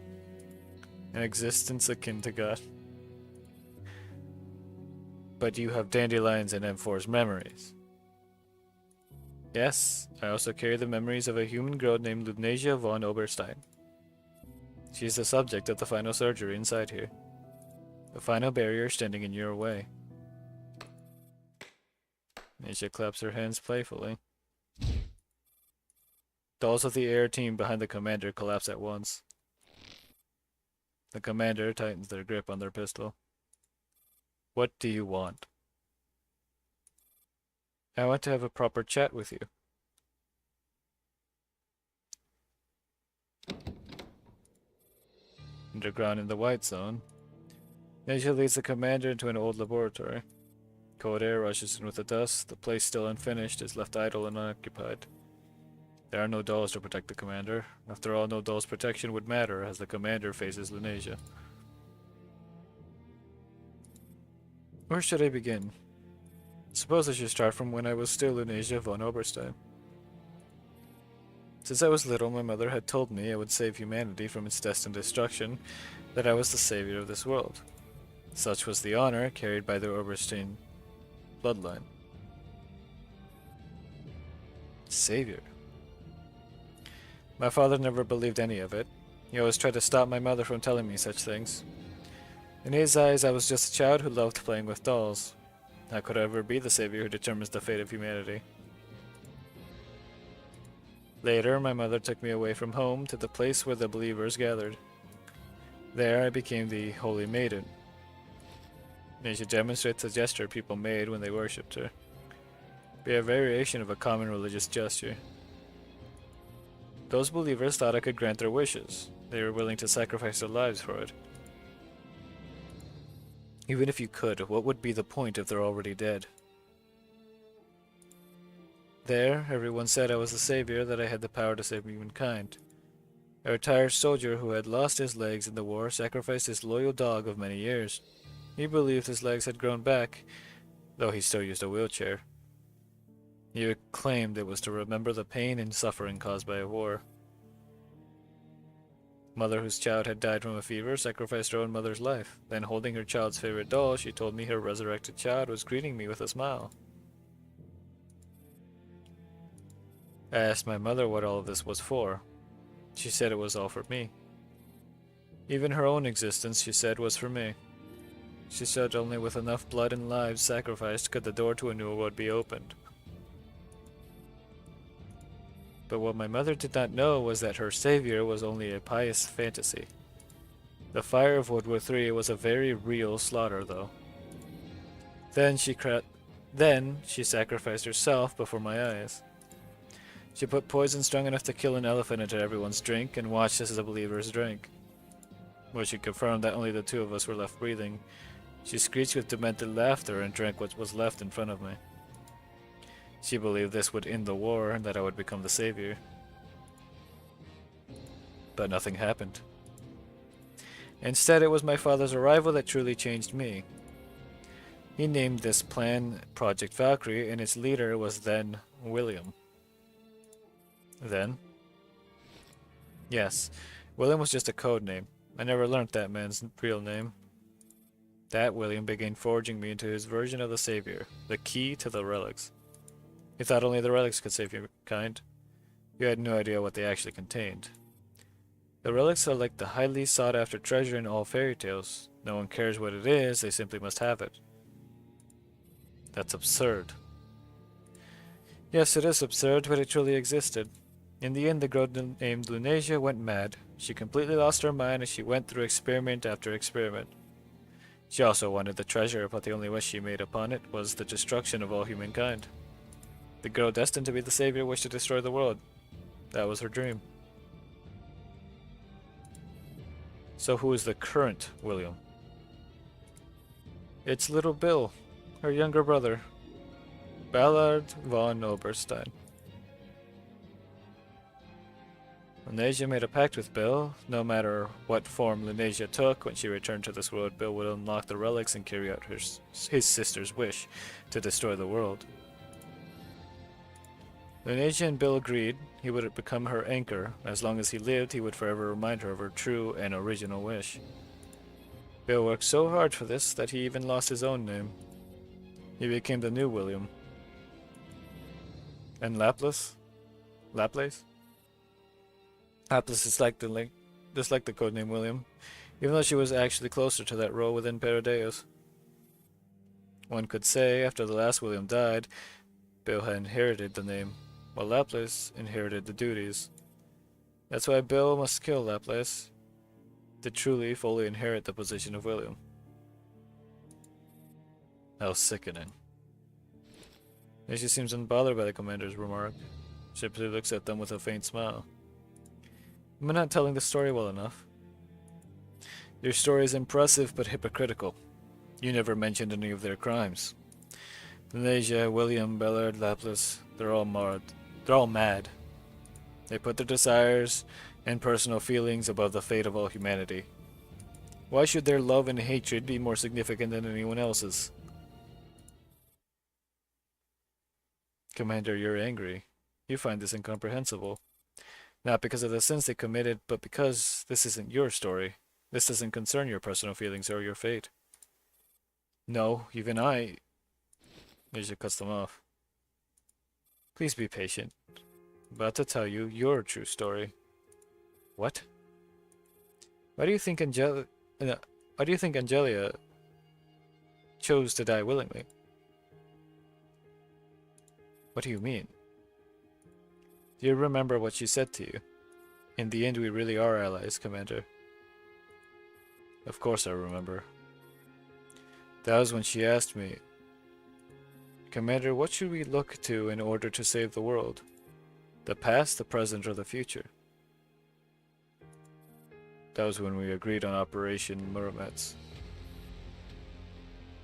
An existence akin to God. But you have Dandelion's and M4's memories. Yes, I also carry the memories of a human girl named Lenasia von Oberstein. She is the subject of the final surgery inside here. The final barrier standing in your way. Lenasia claps her hands playfully. Those of the air team behind the commander collapse at once. The commander tightens their grip on their pistol. What do you want? I want to have a proper chat with you. Underground in the White Zone, Lenasia leads the commander into an old laboratory. Cold air rushes in with the dust. The place, still unfinished, is left idle and unoccupied. There are no dolls to protect the commander. After all, no doll's protection would matter as the commander faces Lenasia. Where should I begin? Suppose I should start from when I was still Lenasia von Oberstein. Since I was little, my mother had told me I would save humanity from its destined destruction, that I was the savior of this world. Such was the honor carried by the Oberstein bloodline. Savior. My father never believed any of it. He always tried to stop my mother from telling me such things. In his eyes, I was just a child who loved playing with dolls. How could I ever be the savior who determines the fate of humanity? Later, my mother took me away from home to the place where the believers gathered. There, I became the Holy Maiden. She demonstrates the gesture people made when they worshipped her. Be a variation of a common religious gesture. Those believers thought I could grant their wishes. They were willing to sacrifice their lives for it. Even if you could, what would be the point if they're already dead? There, everyone said I was the savior, that I had the power to save humankind. A retired soldier who had lost his legs in the war sacrificed his loyal dog of many years. He believed his legs had grown back, though he still used a wheelchair. He claimed it was to remember the pain and suffering caused by a war. Mother whose child had died from a fever sacrificed her own mother's life. Then, holding her child's favorite doll, she told me her resurrected child was greeting me with a smile. I asked my mother what all of this was for. She said it was all for me. Even her own existence, she said, was for me. She said only with enough blood and lives sacrificed could the door to a new world be opened. But what my mother did not know was that her savior was only a pious fantasy. The fire of World War III was a very real slaughter, though. Then she sacrificed herself before my eyes. She put poison strong enough to kill an elephant into everyone's drink and watched as the believers drank. When she confirmed that only the two of us were left breathing, she screeched with demented laughter and drank what was left in front of me. She believed this would end the war and that I would become the savior. But nothing happened. Instead, it was my father's arrival that truly changed me. He named this plan Project Valkyrie, and its leader was then William. Then, Yes, William was just a code name. I never learnt that man's real name. That William began forging me into his version of the Savior, the key to the relics. He thought only the relics could save humankind. You had no idea what they actually contained. The relics are like the highly sought-after treasure in all fairy tales. No one cares what it is, they simply must have it. That's absurd. Yes, it is absurd, but it truly existed. In the end, the girl named Lunasia went mad. She completely lost her mind as she went through experiment after experiment. She also wanted the treasure, but the only wish she made upon it was the destruction of all humankind. The girl destined to be the savior wished to destroy the world. That was her dream. So who is the current William? It's little Bill, her younger brother, Ballard von Oberstein. Lunasia made a pact with Bill. No matter what form Lunasia took, when she returned to this world, Bill would unlock the relics and carry out his sister's wish to destroy the world. Lunasia and Bill agreed he would become her anchor. As long as he lived, he would forever remind her of her true and original wish. Bill worked so hard for this that he even lost his own name. He became the new William. And Laplace? Laplace is like just like the codename William, even though she was actually closer to that role within Paradeus. One could say, after the last William died, Bill had inherited the name, while Laplace inherited the duties. That's why Bill must kill Laplace to truly fully inherit the position of William. How sickening. She seems unbothered by the commander's remark. She simply looks at them with a faint smile. Am I not telling the story well enough? Your story is impressive but hypocritical. You never mentioned any of their crimes. Lunasia, William, Ballard, Laplace, they're all mad. They put their desires and personal feelings above the fate of all humanity. Why should their love and hatred be more significant than anyone else's? Commander, you're angry. You find this incomprehensible. Not because of the sins they committed, but because this isn't your story. This doesn't concern your personal feelings or your fate. No, even I... Lunasia cuts them off. Please be patient. I'm about to tell you your true story. What? Why do you think Angelia chose to die willingly? What do you mean? Do you remember what she said to you? In the end, we really are allies, Commander. Of course I remember. That was when she asked me, Commander, what should we look to in order to save the world? The past, the present, or the future? That was when we agreed on Operation Muromets.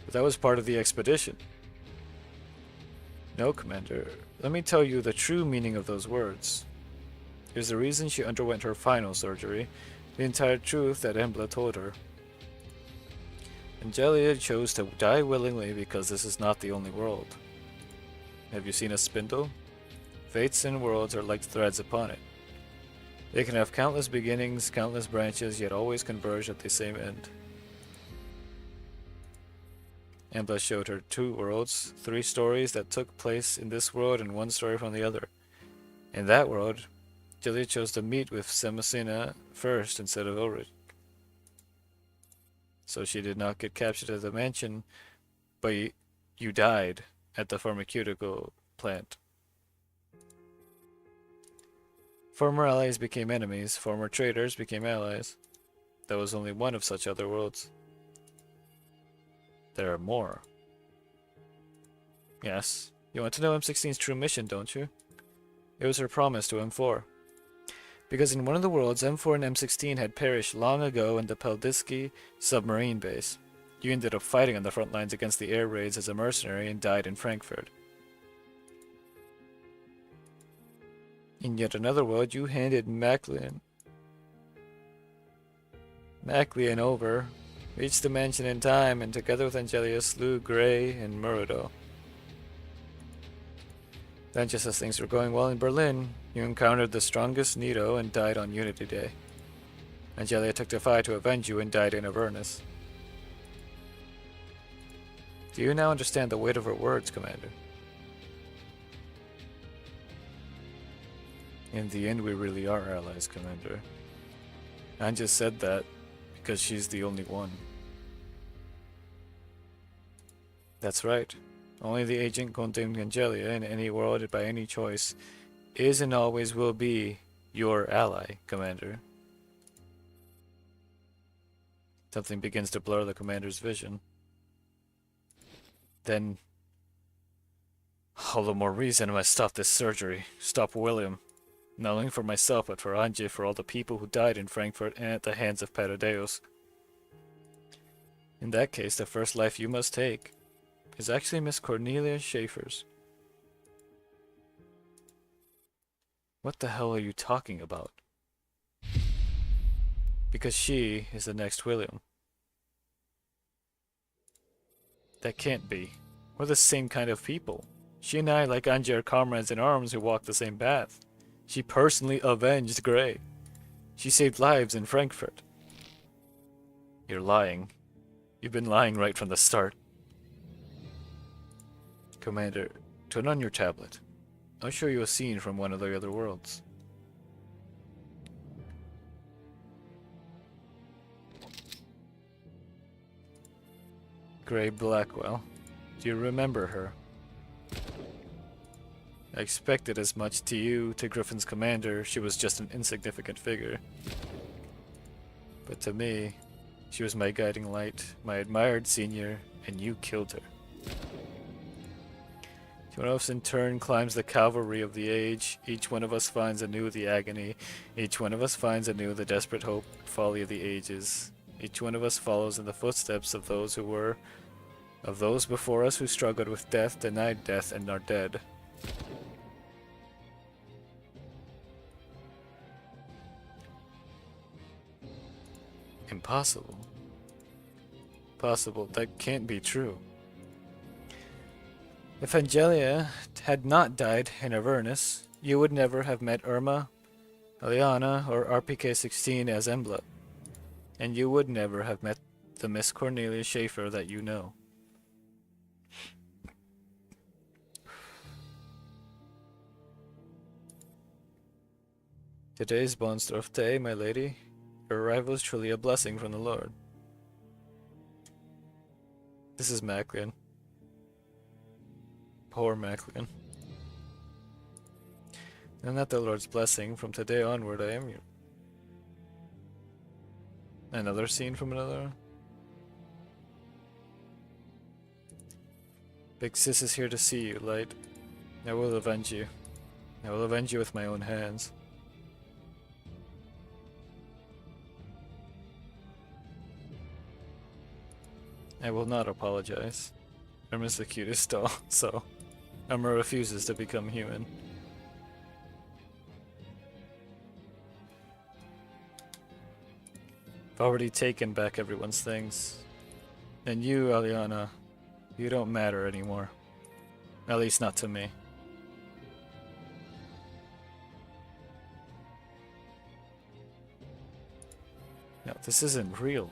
But that was part of the expedition. No, Commander. Let me tell you the true meaning of those words. It was the reason she underwent her final surgery, the entire truth that Embla told her. Angelia chose to die willingly because this is not the only world. Have you seen a spindle? Fates and worlds are like threads upon it. They can have countless beginnings, countless branches, yet always converge at the same end. Embla showed her 2 worlds, 3 stories that took place in this world and 1 story from the other. In that world, Angelia chose to meet with Semasina first instead of Ulrich. So she did not get captured at the mansion, but you died at the pharmaceutical plant. Former allies became enemies, former traitors became allies. There was only one of such other worlds. There are more. Yes, you want to know M16's true mission, don't you? It was her promise to M4. Because in one of the worlds, M4 and M16 had perished long ago in the Peldiski submarine base. You ended up fighting on the front lines against the air raids as a mercenary and died in Frankfurt. In yet another world, you handed Maclean over, reached the mansion in time, and together with Angelia slew Gray and Murdo. Then, just as things were going well in Berlin, you encountered the strongest Nito and died on Unity Day. Angelia took the fight to avenge you and died in Avernus. Do you now understand the weight of her words, Commander? In the end, we really are allies, Commander. Anja said that because she's the only one. That's right. Only the agent containing Angelia in any world by any choice is and always will be your ally, Commander. Something begins to blur the Commander's vision. Then, all the more reason I must stop this surgery. Stop William. Not only for myself, but for Anje, for all the people who died in Frankfurt and at the hands of Patadeus. In that case, the first life you must take is actually Miss Cornelia Schaefer's. What the hell are you talking about? Because she is the next William. That can't be. We're the same kind of people. She and I, like Anje, are comrades in arms who walk the same path. She personally avenged Grey. She saved lives in Frankfurt. You're lying. You've been lying right from the start. Commander, turn on your tablet. I'll show you a scene from one of the other worlds. Grey Blackwell. Do you remember her? I expected as much. To you, to Griffin's commander, she was just an insignificant figure. But to me, she was my guiding light, my admired senior, and you killed her. Each one of us in turn climbs the cavalry of the age. Each one of us finds anew the agony. Each one of us finds anew the desperate hope, folly of the ages. Each one of us follows in the footsteps of those who were, of those before us who struggled with death, denied death, and are dead. Impossible. Possible. That can't be true. If Angelia had not died in Avernus, you would never have met Irma, Eliana, or RPK-16 as Embla. And you would never have met the Miss Cornelia Schaefer that you know. Today's Bonsdorf Day, my lady. Your arrival is truly a blessing from the Lord. This is Maclean. Poor Maclean. And not the Lord's blessing. From today onward, I am you. Another scene from another. Big Sis is here to see you, Light. I will avenge you. I will avenge you with my own hands. I will not apologize. Irma's the cutest doll, so Irma refuses to become human. I've already taken back everyone's things. And you, Aliana, you don't matter anymore. At least not to me. No, this isn't real.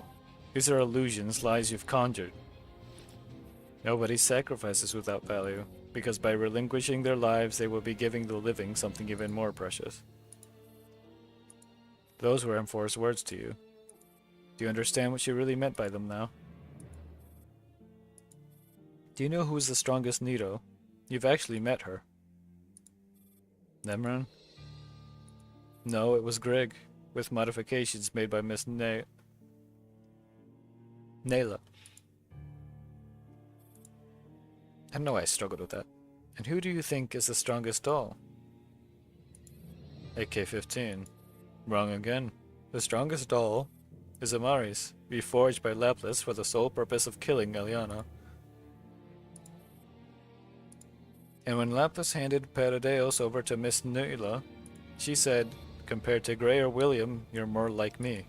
These are illusions, lies you've conjured. Nobody sacrifices without value, because by relinquishing their lives they will be giving the living something even more precious. Those were M4's words to you. Do you understand what she really meant by them now? Do you know who is the strongest Nito? You've actually met her. Nemron? No, it was Greg, with modifications made by Miss Nayla. I know I struggled with that. And who do you think is the strongest doll? AK-15. Wrong again. The strongest doll is Amari's, reforged by Laplace for the sole purpose of killing Eliana. And when Laplace handed Patadeus over to Miss Nayla, she said, compared to Gray or William, you're more like me.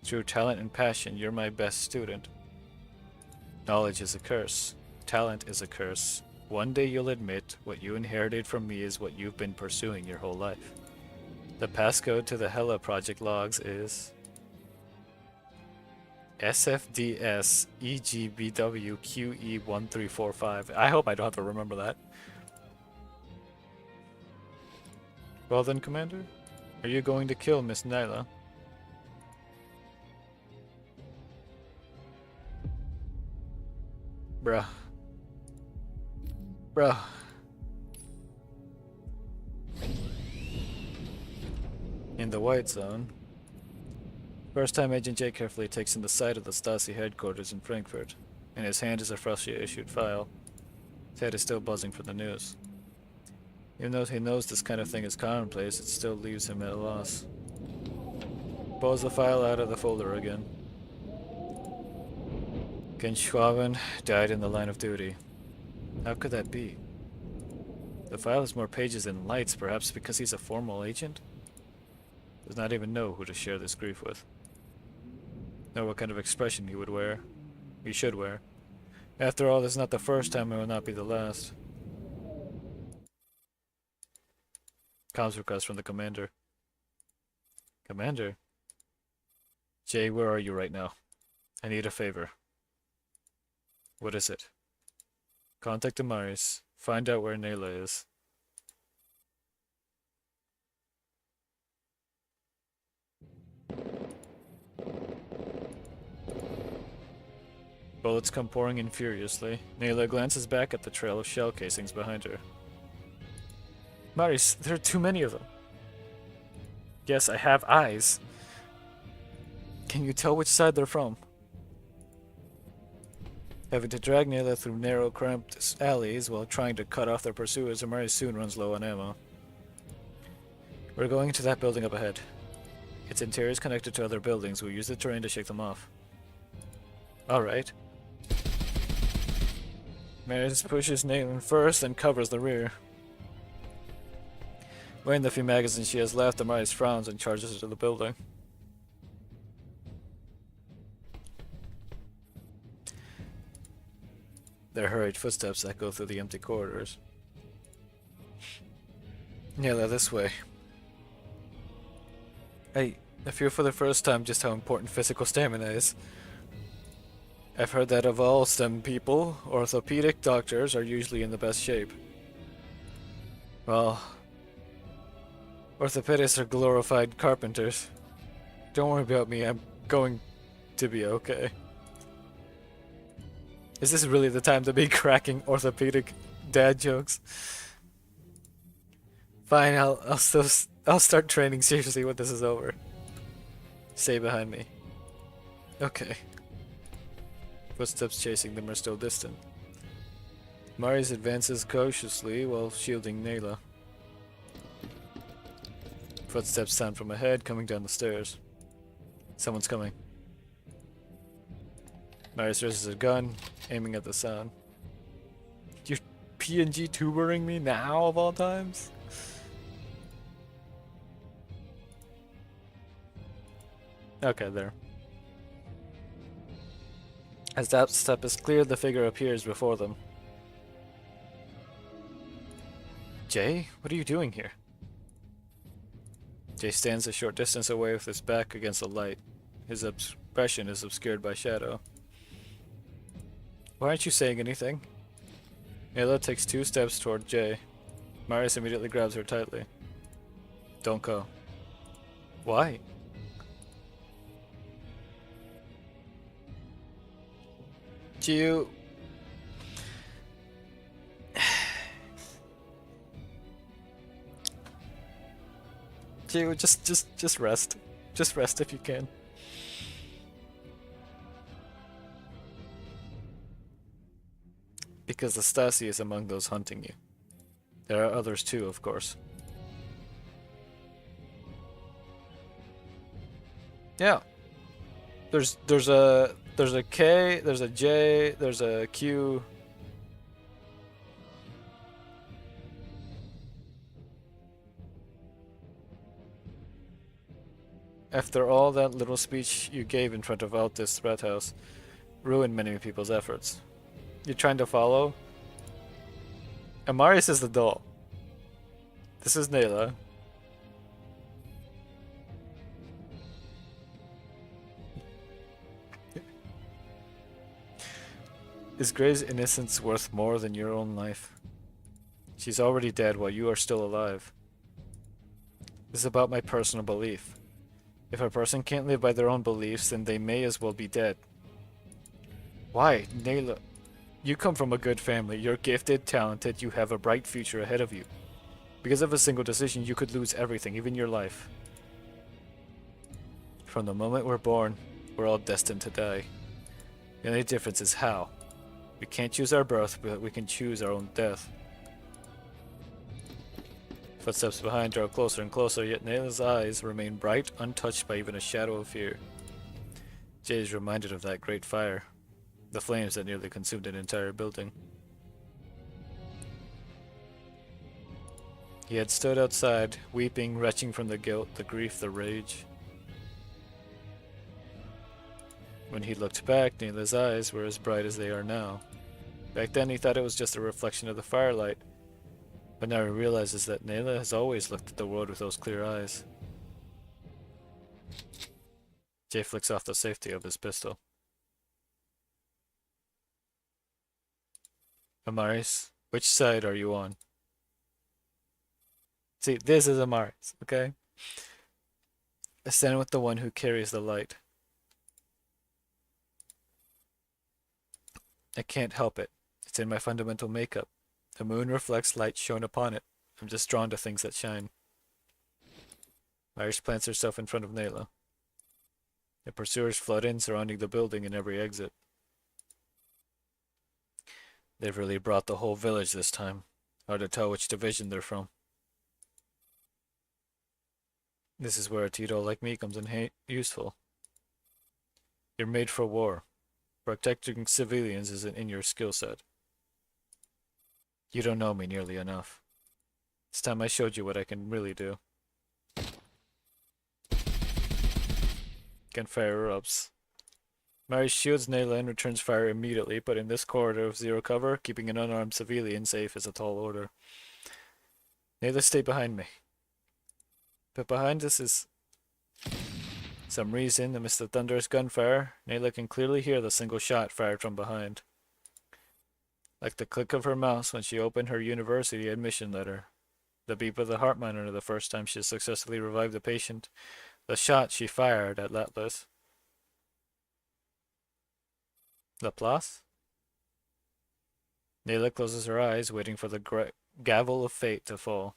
Through talent and passion, you're my best student. Knowledge is a curse. Talent is a curse. One day you'll admit what you inherited from me is what you've been pursuing your whole life. The passcode to the Hella project logs is SFDS EGBWQE1345. I hope I don't have to remember that. Well then, Commander, are you going to kill Miss Nyla? Bruh. Bruh. In the white zone. First time Agent J carefully takes in the site of the Stasi headquarters in Frankfurt. In his hand is a freshly issued file. His head is still buzzing for the news. Even though he knows this kind of thing is commonplace, it still leaves him at a loss. Pulls the file out of the folder again. Ken Schwaben died in the line of duty. How could that be? The file has more pages than lights, perhaps because he's a formal agent? Does not even know who to share this grief with. Know what kind of expression he would wear. He should wear. After all, this is not the first time, it will not be the last. Comms request from the commander. Commander? Jay, where are you right now? I need a favor. What is it? Contact Amaris. Find out where Nayla is. Bullets come pouring in furiously. Nayla glances back at the trail of shell casings behind her. Maris, there are too many of them. Yes, I have eyes. Can you tell which side they're from? Having to drag Nayla through narrow, cramped alleys while trying to cut off their pursuers, Amaris soon runs low on ammo. We're going into that building up ahead. Its interior is connected to other buildings. We'll use the terrain to shake them off. Alright. Maris pushes Nayla first and covers the rear. Weighing the few magazines she has left, Amaris frowns and charges into the building. Their hurried footsteps echo through the empty corridors. Nayla, this way. I feel for the first time just how important physical stamina is. I've heard that of all STEM people, orthopedic doctors are usually in the best shape. Well, orthopedists are glorified carpenters. Don't worry about me, I'm going to be okay. Is this really the time to be cracking orthopedic dad jokes? Fine, I'll start training seriously when this is over. Stay behind me. Okay. Footsteps chasing them are still distant. Maris advances cautiously while shielding Nayla. Footsteps sound from ahead, coming down the stairs. Someone's coming. Maris raises a gun, aiming at the sound. You're PNG tubering me now, of all times? Okay, there. As that step is cleared, the figure appears before them. Jay, what are you doing here? Jay stands a short distance away with his back against the light. His expression is obscured by shadow. Why aren't you saying anything? Nayla takes 2 steps toward Jay. Maris immediately grabs her tightly. Don't go. Why? You... Gio, just rest. Just rest if you can. Because the Stasi is among those hunting you. There are others too, of course. Yeah. There's a K, there's a J, there's a Q. After all that little speech you gave in front of Altis Threat House ruined many people's efforts. You trying to follow? Amaris is the doll. This is Nayla. Is Gray's innocence worth more than your own life? She's already dead while you are still alive. This is about my personal belief. If a person can't live by their own beliefs, then they may as well be dead. Why, Nayla? You come from a good family. You're gifted, talented, you have a bright future ahead of you. Because of a single decision, you could lose everything, even your life. From the moment we're born, we're all destined to die. The only difference is how. We can't choose our birth, but we can choose our own death. Footsteps behind draw closer and closer, yet Nayla's eyes remain bright, untouched by even a shadow of fear. Jay is reminded of that great fire, the flames that nearly consumed an entire building. He had stood outside, weeping, retching from the guilt, the grief, the rage. When he looked back, Nayla's eyes were as bright as they are now. Back then he thought it was just a reflection of the firelight, but now he realizes that Nayla has always looked at the world with those clear eyes. Jay flicks off the safety of his pistol. Amaris, which side are you on? See, this is Amaris, okay? I stand with the one who carries the light. I can't help it. It's in my fundamental makeup. The moon reflects light shone upon it. I'm just drawn to things that shine. Irish plants herself in front of Nayla. The pursuers flood in, surrounding the building and every exit. They've really brought the whole village this time. Hard to tell which division they're from. This is where a Tito like me comes in useful. You're made for war. Protecting civilians isn't in your skill set. You don't know me nearly enough. It's time I showed you what I can really do. Gunfire erupts. Mary shields Nayla and returns fire immediately, but in this corridor of zero cover, keeping an unarmed civilian safe is a tall order. Nayla, stay behind me. But behind us is some reason, amidst the thunderous gunfire, Nayla can clearly hear the single shot fired from behind. Like the click of her mouse when she opened her university admission letter. The beep of the heart monitor the first time she successfully revived a patient. The shot she fired at Laplace. Laplace? Nayla closes her eyes, waiting for the gavel of fate to fall.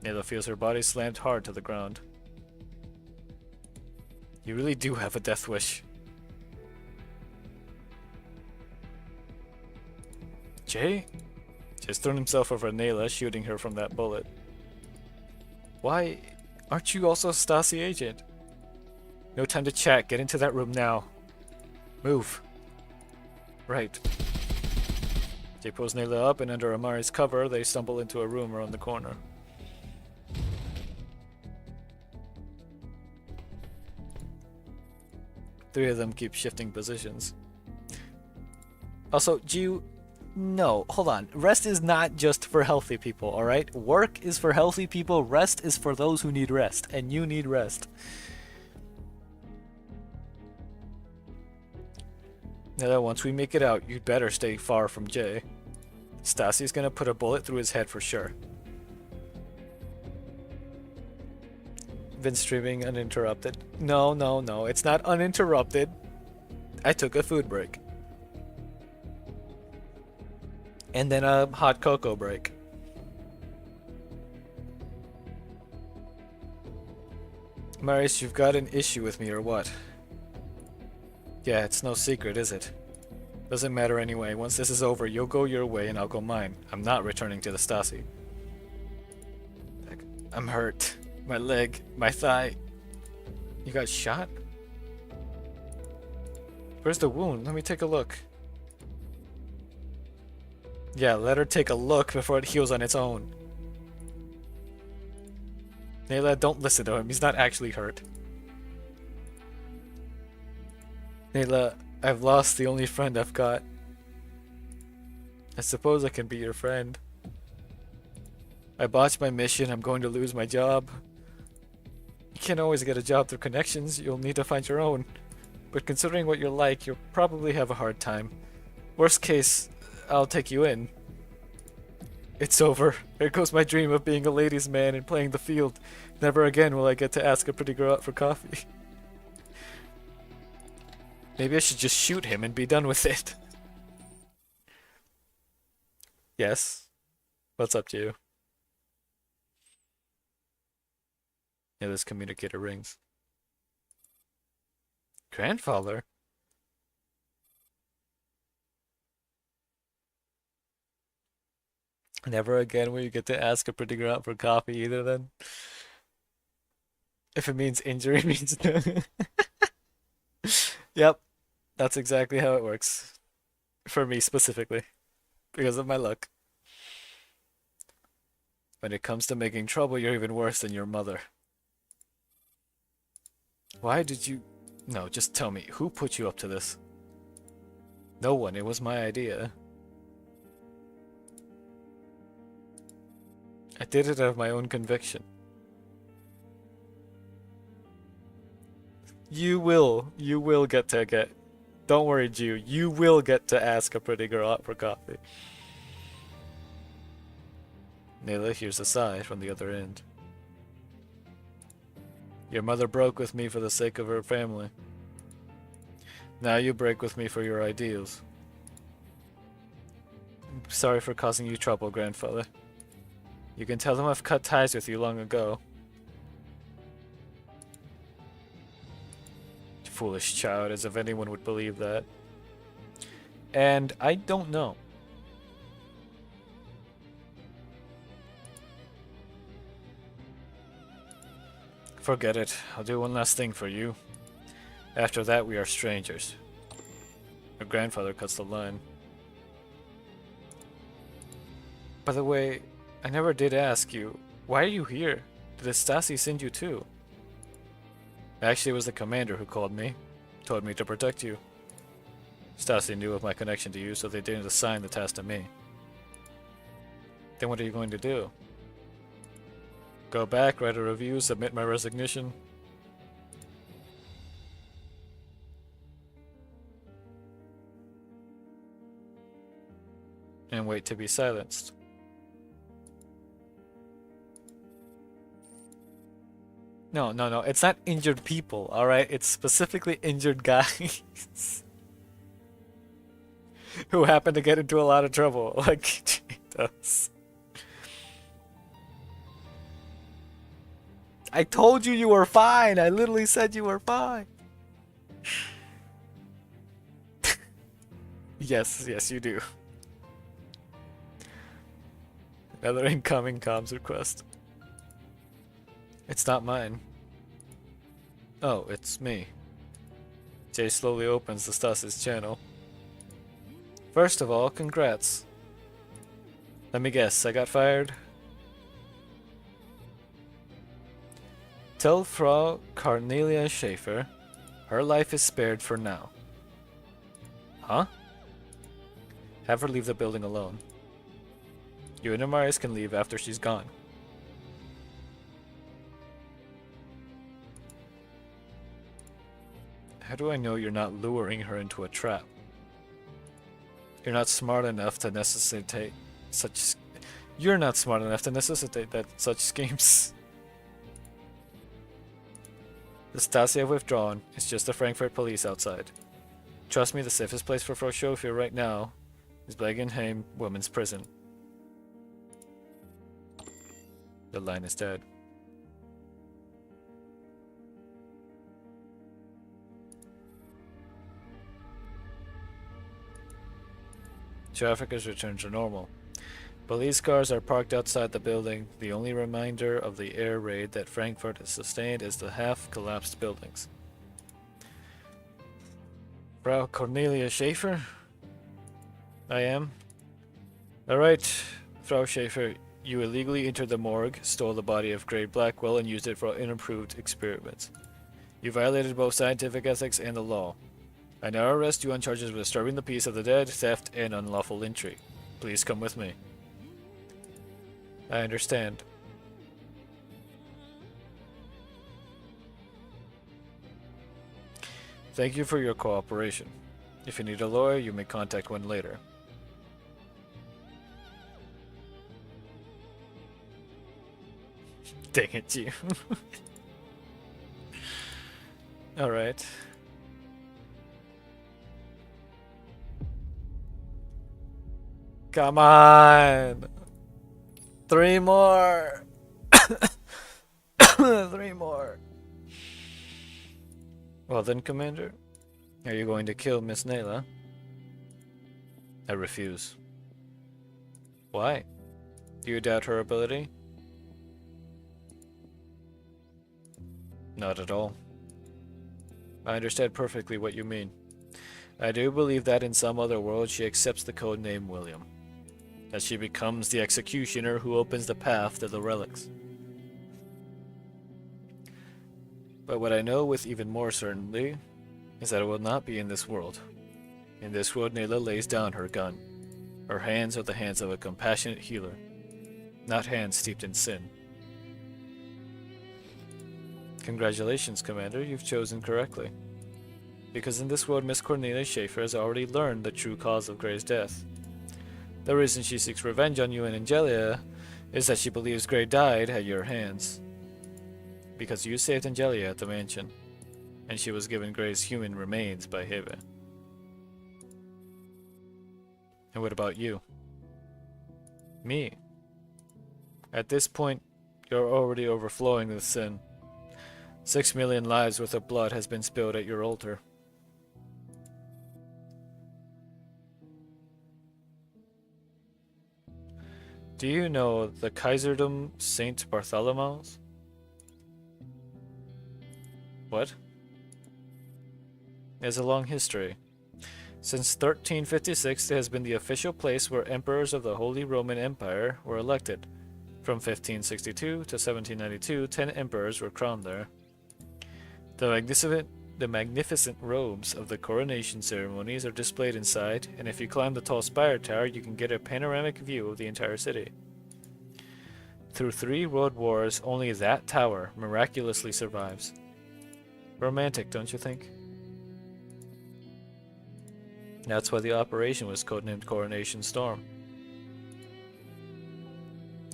Nayla feels her body slammed hard to the ground. You really do have a death wish. Jay? Jay's thrown himself over Nayla, shooting her from that bullet. Why aren't you also a Stasi agent? No time to chat, get into that room now. Move. Right. Jay pulls Nayla up, and under Amari's cover, they stumble into a room around the corner. Three of them keep shifting positions. Also, no, hold on. Rest is not just for healthy people, alright? Work is for healthy people, rest is for those who need rest, and you need rest. Now that once we make it out, you'd better stay far from Jay. Stasi's gonna put a bullet through his head for sure. Been streaming uninterrupted. No, it's not uninterrupted. I took a food break. And then a hot cocoa break. Marius, you've got an issue with me or what? Yeah, it's no secret, is it? Doesn't matter anyway. Once this is over, you'll go your way and I'll go mine. I'm not returning to the Stasi. I'm hurt. My leg, my thigh. You got shot? Where's the wound? Let me take a look. Yeah, let her take a look before it heals on its own. Nayla, don't listen to him. He's not actually hurt. Nayla, I've lost the only friend I've got. I suppose I can be your friend. I botched my mission, I'm going to lose my job. You can't always get a job through connections, you'll need to find your own. But considering what you're like, you'll probably have a hard time. Worst case, I'll take you in. It's over. There goes my dream of being a ladies' man and playing the field. Never again will I get to ask a pretty girl out for coffee. Maybe I should just shoot him and be done with it. Yes. What's up to you? Yeah, this communicator rings. Grandfather? Never again will you get to ask a pretty girl out for coffee either then. If it means injury, it means Yep, that's exactly how it works. For me specifically. Because of my luck. When it comes to making trouble, you're even worse than your mother. Why did you... No, just tell me, who put you up to this? No one, it was my idea. I did it out of my own conviction. You will get to get... Don't worry, Jew, you will get to ask a pretty girl out for coffee. Nayla hears a sigh from the other end. Your mother broke with me for the sake of her family. Now you break with me for your ideals. Sorry for causing you trouble, grandfather. You can tell them I've cut ties with you long ago. Foolish child, as if anyone would believe that. And I don't know. Forget it. I'll do one last thing for you. After that, we are strangers. Your grandfather cuts the line. By the way, I never did ask you, why are you here? Did Stasi send you too? Actually, it was the commander who called me. Told me to protect you. Stasi knew of my connection to you, so they didn't assign the task to me. Then what are you going to do? Go back, write a review, submit my resignation? And wait to be silenced. No, it's not injured people, alright? It's specifically injured guys. Who happen to get into a lot of trouble, like Jesus. I told you were fine! I literally said you were fine! Yes, you do. Another incoming comms request. It's not mine. Oh, it's me. Jay slowly opens the Stas's channel. First of all, congrats. Let me guess, I got fired? Tell Frau Cornelia Schaefer her life is spared for now. Huh? Have her leave the building alone. You and Amaris can leave after she's gone. How do I know you're not luring her into a trap? You're not smart enough to necessitate such... You're not smart enough to necessitate such schemes. The Stasi have withdrawn. It's just the Frankfurt police outside. Trust me, the safest place for Frau Schaefer right now is Blagenheim Women's Prison. The line is dead. Traffic has returned to normal. Police cars are parked outside the building. The only reminder of the air raid that Frankfurt has sustained is the half-collapsed buildings. Frau Cornelia Schaefer? I am. Alright, Frau Schaefer, you illegally entered the morgue, stole the body of Gray Blackwell, and used it for unapproved experiments. You violated both scientific ethics and the law. I now arrest you on charges of disturbing the peace of the dead, theft, and unlawful entry. Please come with me. I understand. Thank you for your cooperation. If you need a lawyer, you may contact one later. Dang it, you. Alright. Come on! 3 more! 3 more. Well then, Commander, are you going to kill Miss Nayla? I refuse. Why? Do you doubt her ability? Not at all. I understand perfectly what you mean. I do believe that in some other world she accepts the code name William. That she becomes the executioner who opens the path to the relics. But what I know with even more certainty is that it will not be in this world. In this world, Nayla lays down her gun. Her hands are the hands of a compassionate healer, not hands steeped in sin. Congratulations, Commander, you've chosen correctly. Because in this world, Miss Cornelia Schaefer has already learned the true cause of Gray's death. The reason she seeks revenge on you and Angelia is that she believes Gray died at your hands. Because you saved Angelia at the mansion, and she was given Gray's human remains by Hebe. And what about you? Me. At this point, you're already overflowing with sin. 6 million lives worth of blood has been spilled at your altar. Do you know the Kaiserdom Saint Bartholomew's? What? It has a long history. Since 1356, it has been the official place where emperors of the Holy Roman Empire were elected. From 1562 to 1792, 10 emperors were crowned there. The magnificent robes of the coronation ceremonies are displayed inside, and if you climb the tall spire tower, you can get a panoramic view of the entire city. Through 3 world wars, only that tower miraculously survives. Romantic, don't you think? That's why the operation was codenamed Coronation Storm.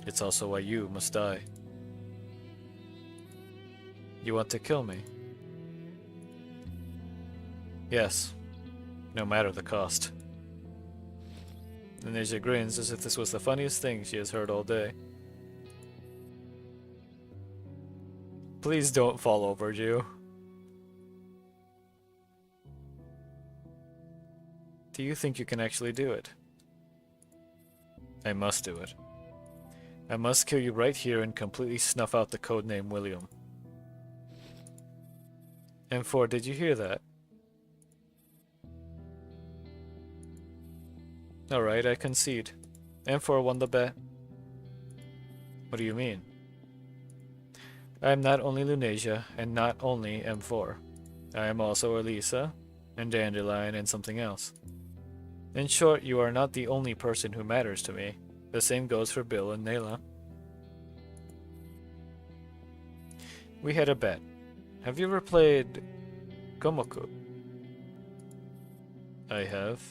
It's also why you must die. You want to kill me? Yes, no matter the cost. Linesia grins as if this was the funniest thing she has heard all day. Please don't fall over, Jew. Do you think you can actually do it? I must do it. I must kill you right here and completely snuff out the codename William. M4, did you hear that? Alright, I concede. M4 won the bet. What do you mean? I am not only Lunasia, and not only M4. I am also Elisa, and Dandelion, and something else. In short, you are not the only person who matters to me. The same goes for Bill and Nayla. We had a bet. Have you ever played Gomoku? I have.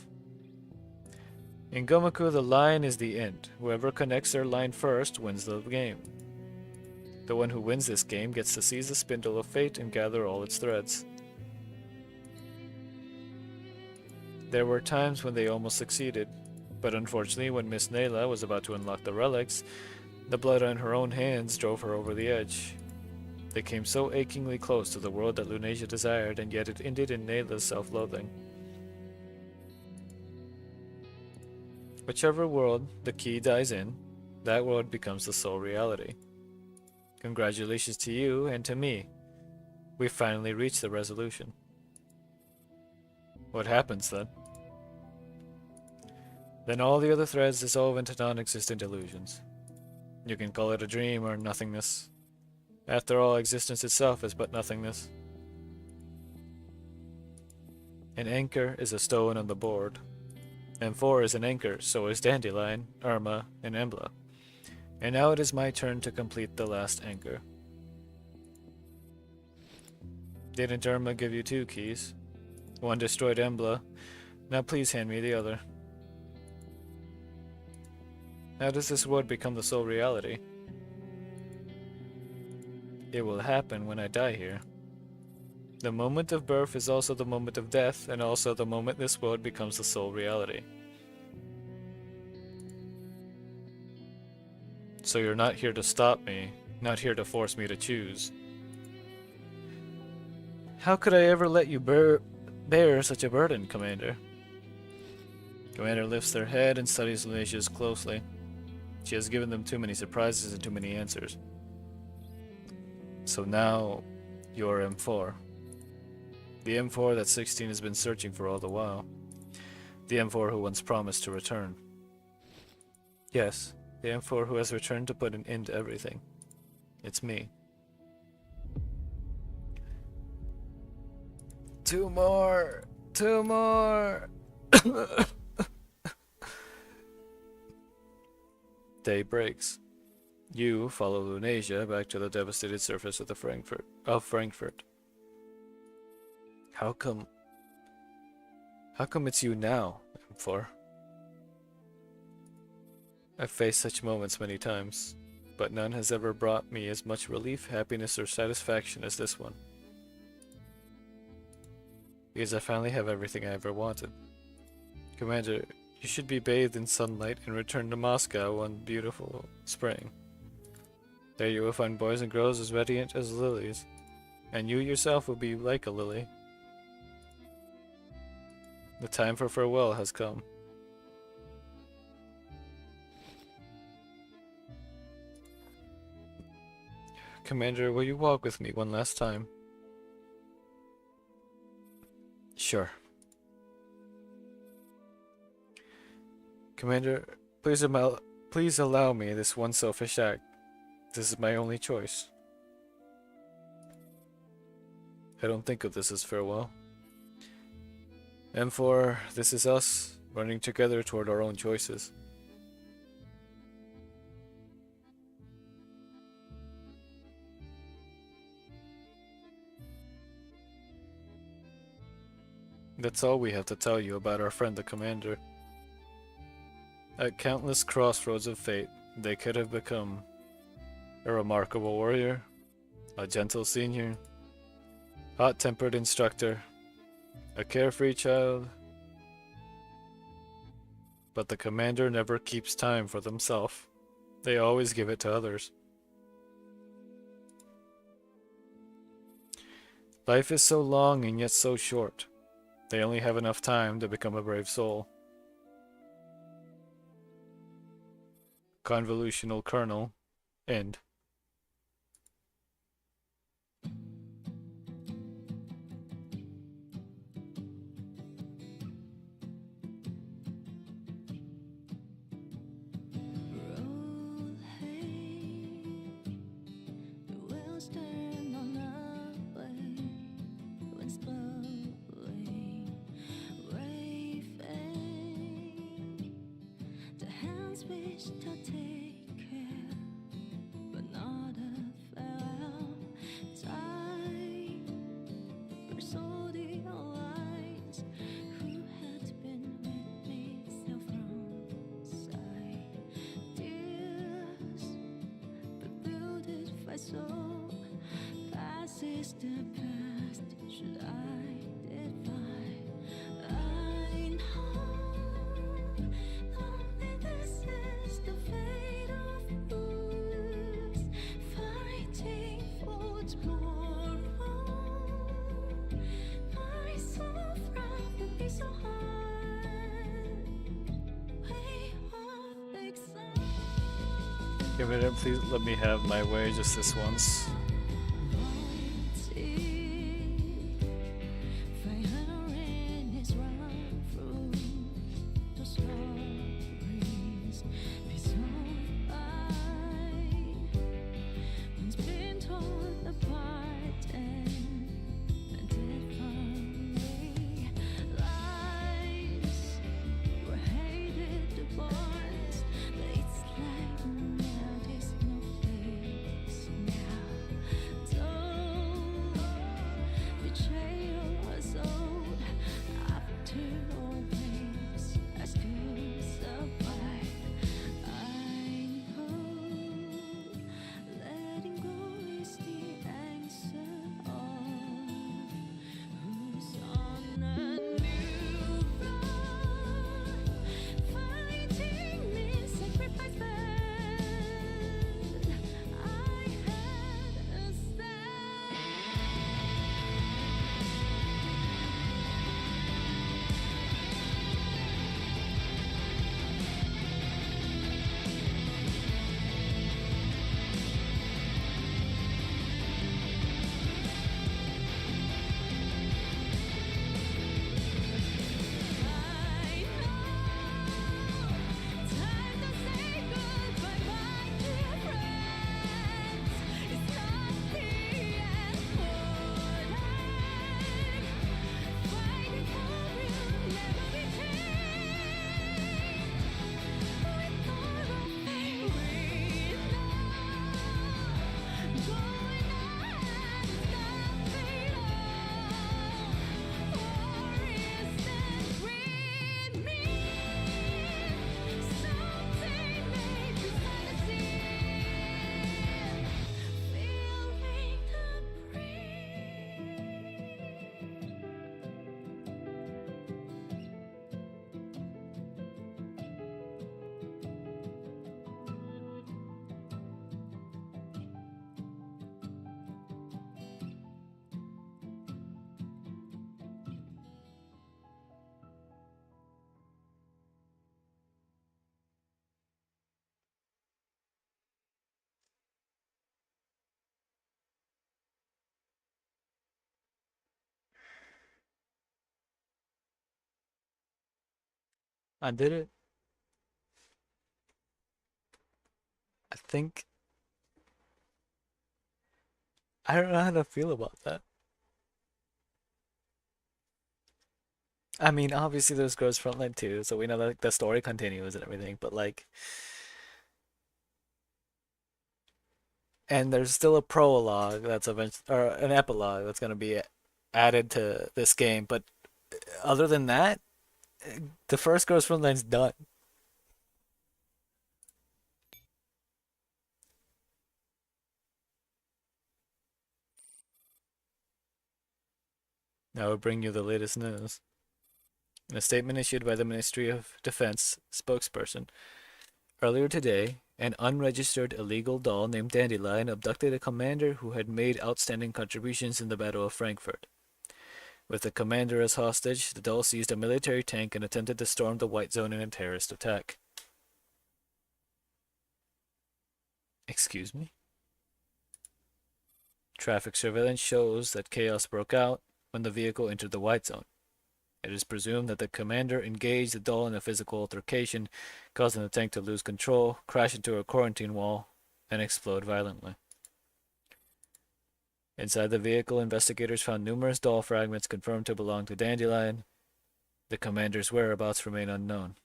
In Gomoku, the line is the end. Whoever connects their line first wins the game. The one who wins this game gets to seize the spindle of fate and gather all its threads. There were times when they almost succeeded, but unfortunately when Miss Nayla was about to unlock the relics, the blood on her own hands drove her over the edge. They came so achingly close to the world that Lunasia desired, and yet it ended in Nayla's self-loathing. Whichever world the key dies in, that world becomes the sole reality. Congratulations to you and to me. We finally reached the resolution. What happens then? Then all the other threads dissolve into non-existent illusions. You can call it a dream or nothingness. After all, existence itself is but nothingness. An anchor is a stone on the board. M4 is an anchor, so is Dandelion, Irma, and Embla. And now it is my turn to complete the last anchor. Didn't Irma give you 2 keys? One destroyed Embla. Now please hand me the other. How does this world become the sole reality? It will happen when I die here. The moment of birth is also the moment of death, and also the moment this world becomes the sole reality. So you're not here to stop me, not here to force me to choose. How could I ever let you bear such a burden, Commander? Commander lifts their head and studies Lunasia's closely. She has given them too many surprises and too many answers. So now, you're M4. The M4 that 16 has been searching for all the while. The M4 who once promised to return. Yes, the M4 who has returned to put an end to everything. It's me. 2 more! 2 more! Day breaks. You follow Lunasia back to the devastated surface of Frankfurt. How come it's you now, M4? I've faced such moments many times, but none has ever brought me as much relief, happiness, or satisfaction as this one. Because I finally have everything I ever wanted. Commander, you should be bathed in sunlight and return to Moscow one beautiful spring. There you will find boys and girls as radiant as lilies, and you yourself will be like a lily. The time for farewell has come. Commander, will you walk with me one last time? Sure. Commander, please allow me this one selfish act. This is my only choice. I don't think of this as farewell. M4, this is us, running together toward our own choices. That's all we have to tell you about our friend the Commander. At countless crossroads of fate, they could have become a remarkable warrior, a gentle senior, hot-tempered instructor, a carefree child. But the Commander never keeps time for themselves. They always give it to others. Life is so long and yet so short. They only have enough time to become a brave soul. Convolutional kernel. End. Commander, please let me have my way just this once. I did it. I think I don't know how to feel about that. I mean, obviously there's Girls Frontline too, so we know that the story continues and everything, but like, and there's still a prologue that's or an epilogue that's gonna be added to this game, but other than that, the first Girls Frontline's done. Now we'll bring you the latest news. In a statement issued by the Ministry of Defense spokesperson, earlier today, an unregistered illegal doll named Dandelion abducted a commander who had made outstanding contributions in the Battle of Frankfurt. With the commander as hostage, the doll seized a military tank and attempted to storm the White Zone in a terrorist attack. Excuse me? Traffic surveillance shows that chaos broke out when the vehicle entered the White Zone. It is presumed that the commander engaged the doll in a physical altercation, causing the tank to lose control, crash into a quarantine wall, and explode violently. Inside the vehicle, investigators found numerous doll fragments confirmed to belong to Dandelion. The commander's whereabouts remain unknown.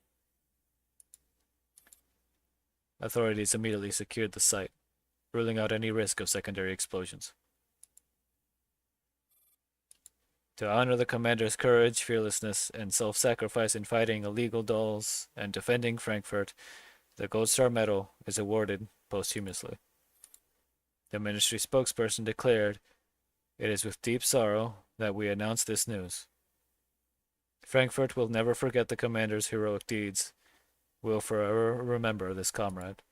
Authorities immediately secured the site, ruling out any risk of secondary explosions. To honor the commander's courage, fearlessness, and self-sacrifice in fighting illegal dolls and defending Frankfurt, the Gold Star Medal is awarded posthumously. The ministry spokesperson declared, "It is with deep sorrow that we announce this news. Frankfurt will never forget the commander's heroic deeds. We'll forever remember this comrade."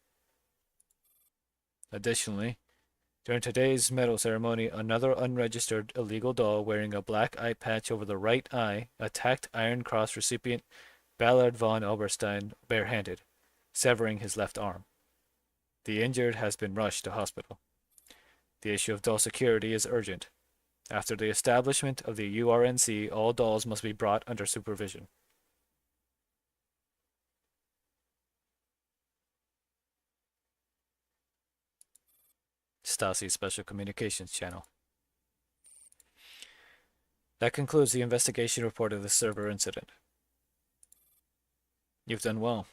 Additionally, during today's medal ceremony, another unregistered illegal doll wearing a black eye patch over the right eye attacked Iron Cross recipient Ballard von Oberstein barehanded, severing his left arm. The injured has been rushed to hospital. The issue of doll security is urgent. After the establishment of the URNC, all dolls must be brought under supervision. Stasi's Special Communications Channel. That concludes the investigation report of the server incident. You've done well.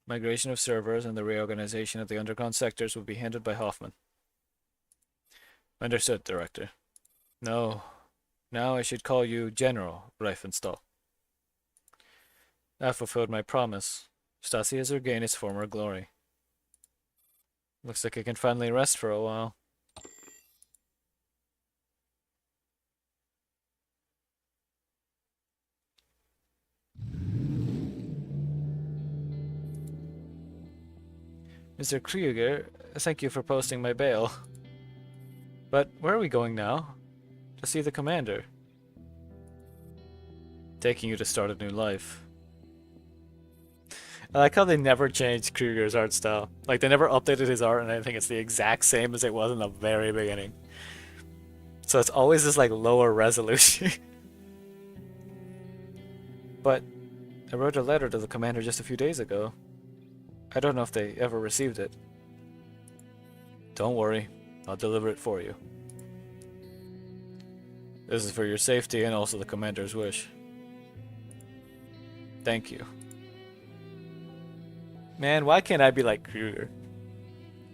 Migration of servers and the reorganization of the underground sectors will be handled by Hoffman. Understood, Director. No, now I should call you General Reifenstahl. I fulfilled my promise. Stasi has regained its former glory. Looks like I can finally rest for a while. Mr. Krieger, thank you for posting my bail. But where are we going now? To see the commander. Taking you to start a new life. I like how they never changed Krieger's art style. Like, they never updated his art, and I think it's the exact same as it was in the very beginning. So it's always this, like, lower resolution. But I wrote a letter to the commander just a few days ago. I don't know if they ever received it. Don't worry, I'll deliver it for you. This is for your safety and also the commander's wish. Thank you. Man, why can't I be like Krieger?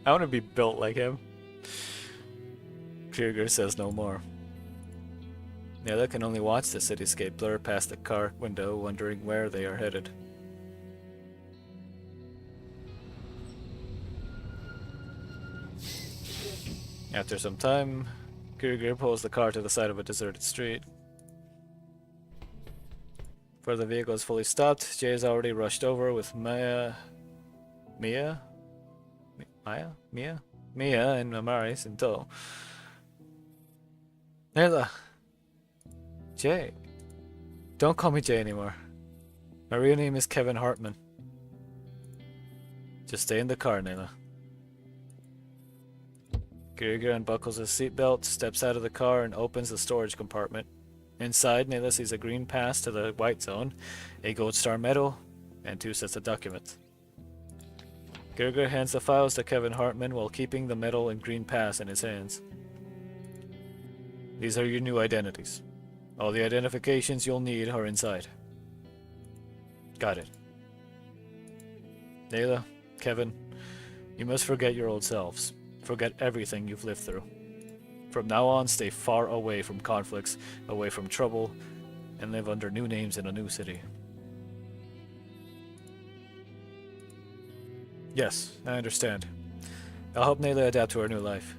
I want to be built like him. Krieger says no more. Nayla can only watch the cityscape blur past the car window, wondering where they are headed. After some time, Krieger pulls the car to the side of a deserted street. Before the vehicle is fully stopped, Jay has already rushed over with Mia and Amaris in tow. Nayla! Jay. Don't call me Jay anymore. My real name is Kevin Hartman. Just stay in the car, Nayla. Krieger unbuckles his seatbelt, steps out of the car, and opens the storage compartment. Inside, Nayla sees a green pass to the White Zone, a Gold Star medal, and 2 sets of documents. Gerger hands the files to Kevin Hartman while keeping the metal and green pass in his hands. These are your new identities. All the identifications you'll need are inside. Got it. Nayla, Kevin, you must forget your old selves. Forget everything you've lived through. From now on, stay far away from conflicts, away from trouble, and live under new names in a new city. Yes, I understand. I'll help Nayla adapt to her new life.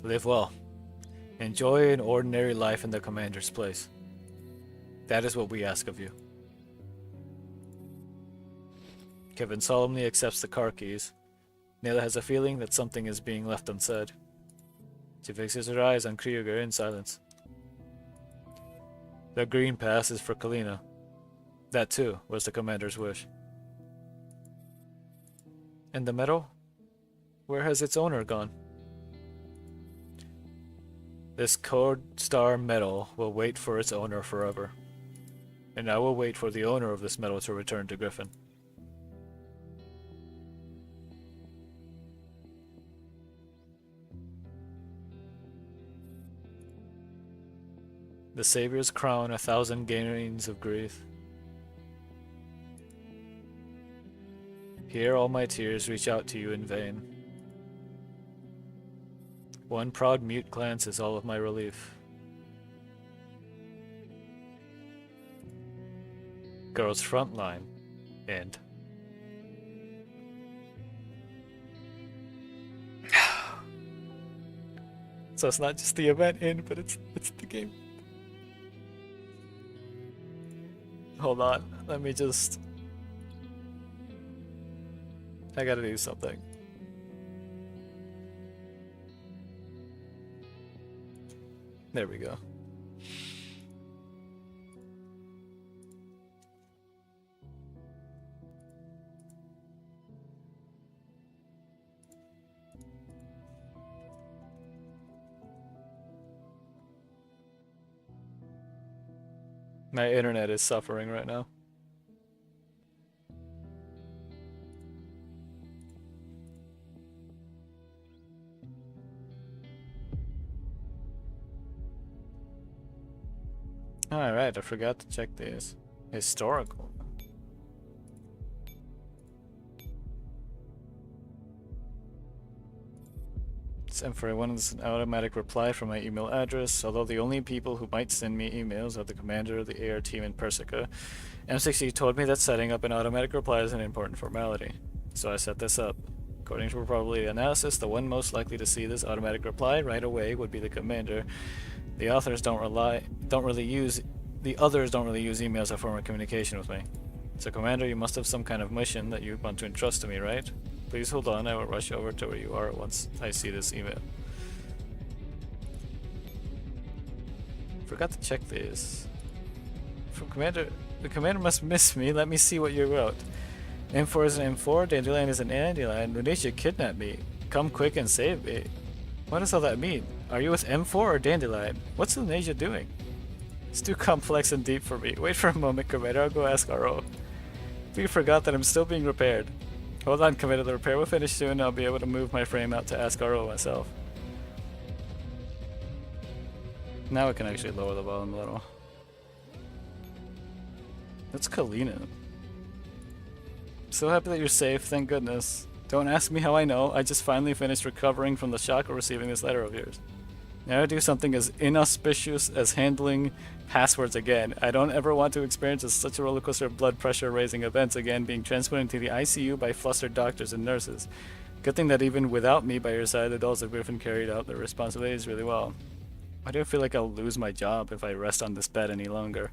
Live well. Enjoy an ordinary life in the commander's place. That is what we ask of you. Kevin solemnly accepts the car keys. Nayla has a feeling that something is being left unsaid. She fixes her eyes on Krieger in silence. The green pass is for Kalina. That too was the commander's wish. And the medal? Where has its owner gone? This Code Star medal will wait for its owner forever. And I will wait for the owner of this medal to return to Griffin. The Savior's crown 1,000 gains of grief. Here all my tears reach out to you in vain. One proud mute glance is all of my relief. Girls Frontline. End. So it's not just the event end, but it's the game. Hold on, let me just... I gotta do something. There we go. My internet is suffering right now. Alright, I forgot to check this. Historical. Send for one is an automatic reply from my email address. Although the only people who might send me emails are the commander of the AR team in Persica, M60 told me that setting up an automatic reply is an important formality. So I set this up. According to probability analysis, the one most likely to see this automatic reply right away would be the commander. The others don't really use emails as a form of communication with me. So Commander, you must have some kind of mission that you want to entrust to me, right? Please hold on, I will rush over to where you are once I see this email. Forgot to check this. From Commander, the Commander must miss me. Let me see what you wrote. M4 is an M4, Dandelion is an Dandelion. Lunatia kidnapped me. Come quick and save me. What does all that mean? Are you with M4 or Dandelion? What's Lunatia doing? It's too complex and deep for me. Wait for a moment, Commander. I'll go ask RO. We forgot that I'm still being repaired. Hold on, Commander. The repair will finish soon and I'll be able to move my frame out to ask RO myself. Now I can actually lower the volume a little. That's Kalina. So happy that you're safe, thank goodness. Don't ask me how I know, I just finally finished recovering from the shock of receiving this letter of yours. Now I do something as inauspicious as handling passwords again. I don't ever want to experience such a rollercoaster of blood pressure raising events again, being transported into the ICU by flustered doctors and nurses. Good thing that even without me by your side, the dolls of Griffin carried out their responsibilities really well. Why do I feel like I'll lose my job if I rest on this bed any longer?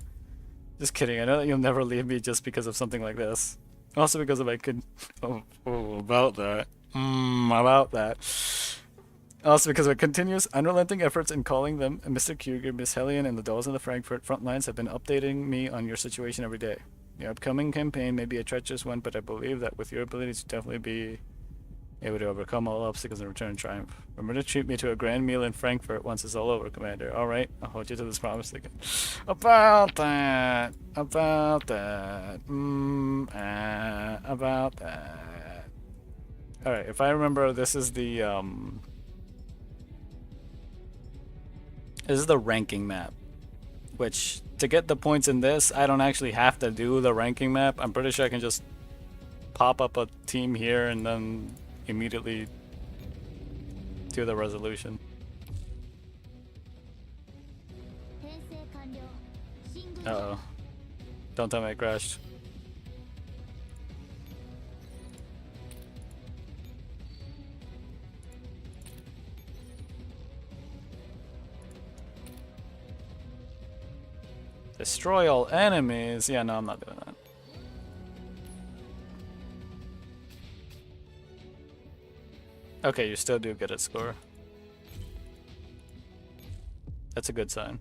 Just kidding, I know that you'll never leave me just because of something like this. Also because if I could... about that. Also because of my continuous, unrelenting efforts in calling them, Mr. Kruger, Miss Hellion, and the dolls in the Frankfurt front lines have been updating me on your situation every day. Your upcoming campaign may be a treacherous one, but I believe that with your ability to definitely be Able to overcome all obstacles and return in triumph. Remember to treat me to a grand meal in Frankfurt once it's all over, Commander. Alright, I'll hold you to this promise again. About that. About that. About that. Alright, if I remember, this is the ranking map. Which, to get the points in this, I don't actually have to do the ranking map. I'm pretty sure I can just pop up a team here and then immediately do the resolution. Uh-oh. Don't tell me I crashed. Destroy all enemies. Yeah, no, I'm not doing that. Okay, you still do get a score. That's a good sign.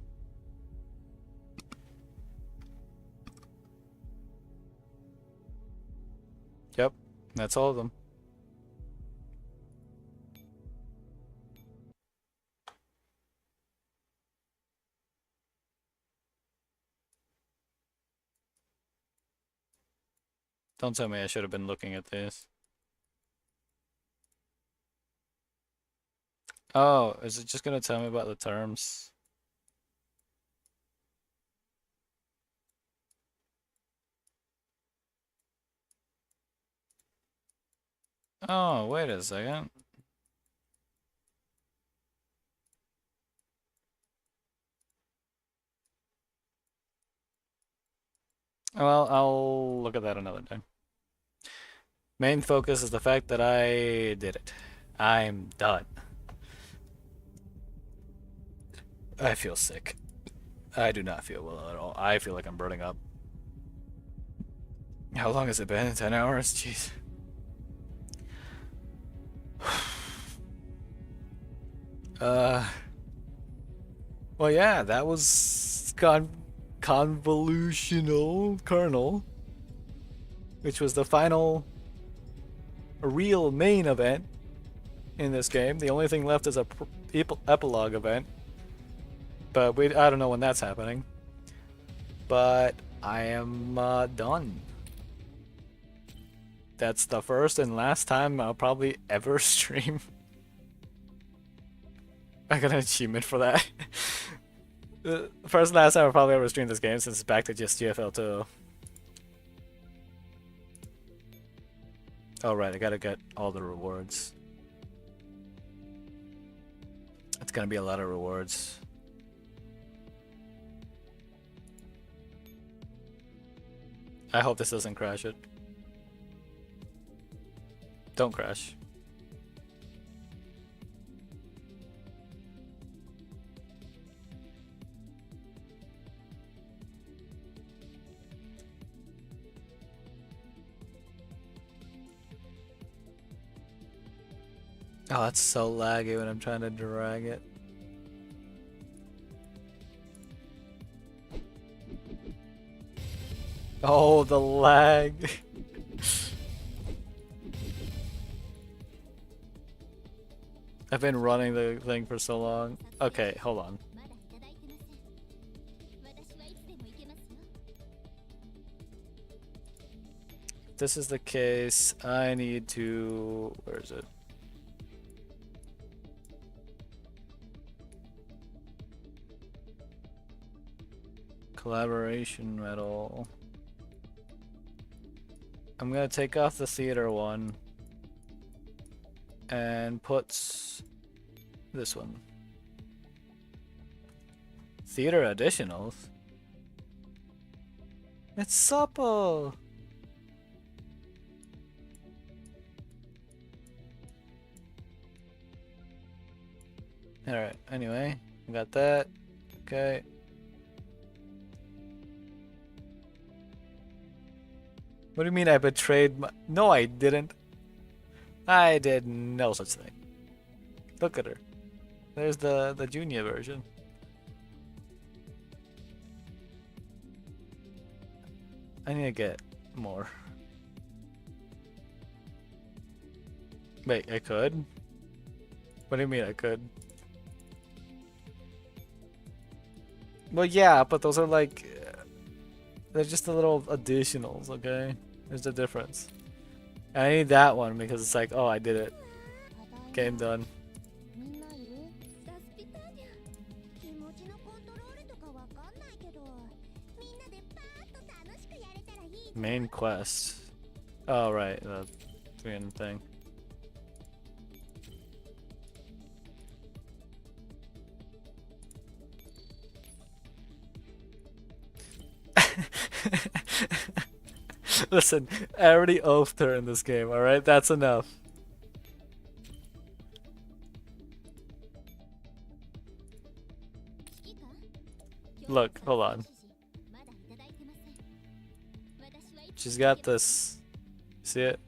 Yep, that's all of them. Don't tell me I should have been looking at this. Oh, is it just gonna tell me about the terms? Oh, wait a second. Well, I'll look at that another time. Main focus is the fact that I did it. I'm done. I feel sick. I do not feel well at all. I feel like I'm burning up. How long has it been? 10 hours? Jeez. Well, yeah, that was Convolutional Kernel, which was the final real main event in this game. The only thing left is a epilogue event, but I don't know when that's happening. But I am done. That's the first and last time I'll probably ever stream. I got an achievement for that. First and last time I'll probably ever stream this game since it's back to just GFL 2. Oh right, I gotta get all the rewards. It's gonna be a lot of rewards. I hope this doesn't crash it. Don't crash. Oh, that's so laggy when I'm trying to drag it. Oh, the lag. I've been running the thing for so long. Okay, hold on. If this is the case, I need to... Where is it? Collaboration medal. I'm gonna take off the theater one and put this one. Theater additionals? It's supple! Alright, anyway, got that. Okay. What do you mean I betrayed my... No, I didn't. I did no such thing. Look at her. There's the junior version. I need to get more. Wait, I could? What do you mean I could? Well, yeah, but those are like... they're just the little additionals, okay? There's a difference. And I need that one because it's like, oh, I did it. Game done. みんないるラスピターニャ気持ちのコントロールとかわかんないけどみんなでパーッと楽しくやれたらいい Main quest. Oh, right. The freaking thing. Listen, I already oafed her in this game, alright? That's enough. Look, hold on. She's got this. See it?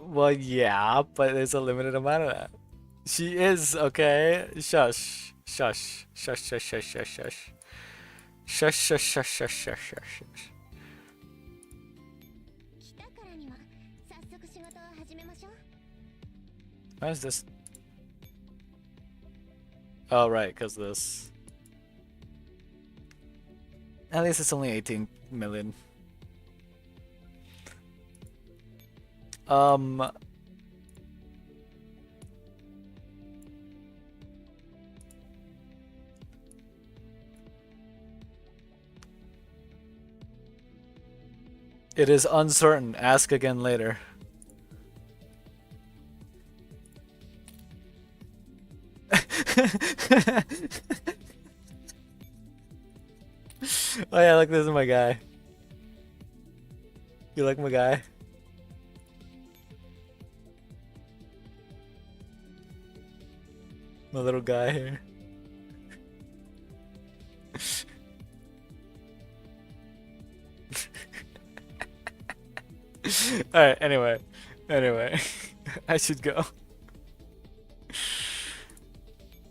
Well, yeah, but there's a limited amount of that. She is, okay? Shush. Shush. Shush, shush, shush, shush, shush. Shush, shush, shush, shush, shush, shush, shush. Why is this? Oh, right, because this. At least it's only 18 million. It is uncertain. Ask again later. Oh yeah, look, this is my guy. You like my guy? My little guy here. Alright, anyway. I should go.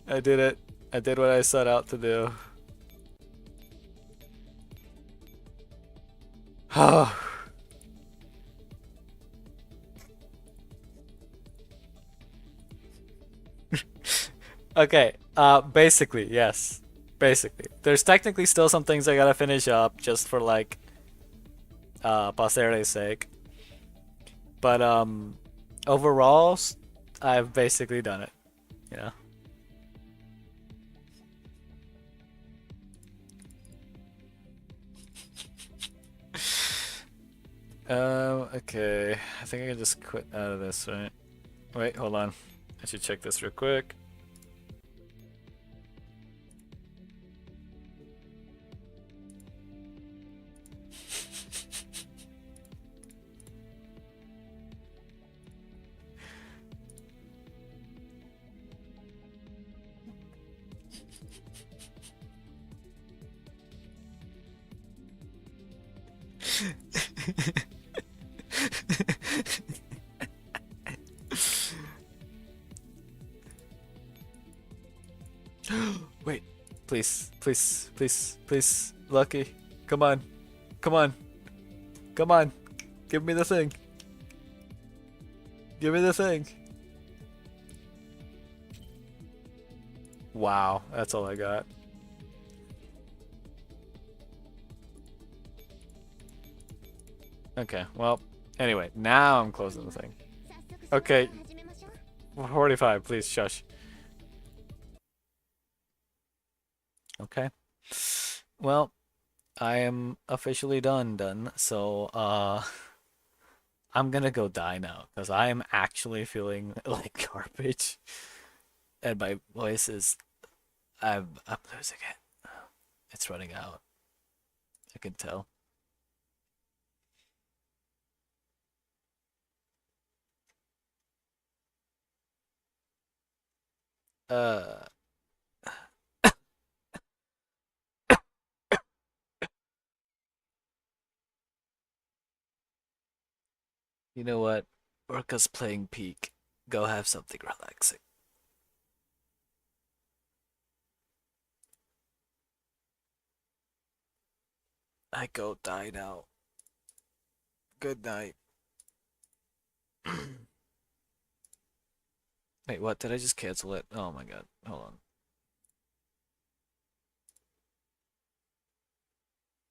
I did it. I did what I set out to do. Okay, basically, yes. Basically. There's technically still some things I gotta finish up just for like posterity's sake. But overall, I've basically done it, you know. Okay. I think I can just quit out of this, right? Wait, hold on. I should check this real quick. Wait, please, please, please, please, Lucky, come on, come on, come on, give me the thing, give me the thing. Wow, that's all I got. Okay, well, anyway, now I'm closing the thing. Okay, 45, please, shush. Okay. Well, I am officially done, so, I'm gonna go die now, because I am actually feeling like garbage. And my voice is, I'm losing it. It's running out. I can tell. You know what? Orca's playing Peak. Go have something relaxing. My goat died out. Good night. Wait, what? Did I just cancel it? Oh my god. Hold on.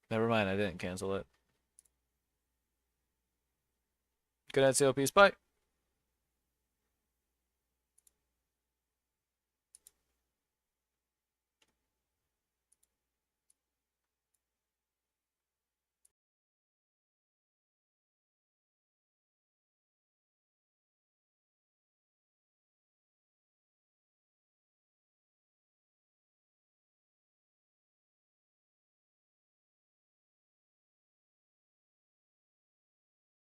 Never mind, I didn't cancel it. Good night, COPs. Bye.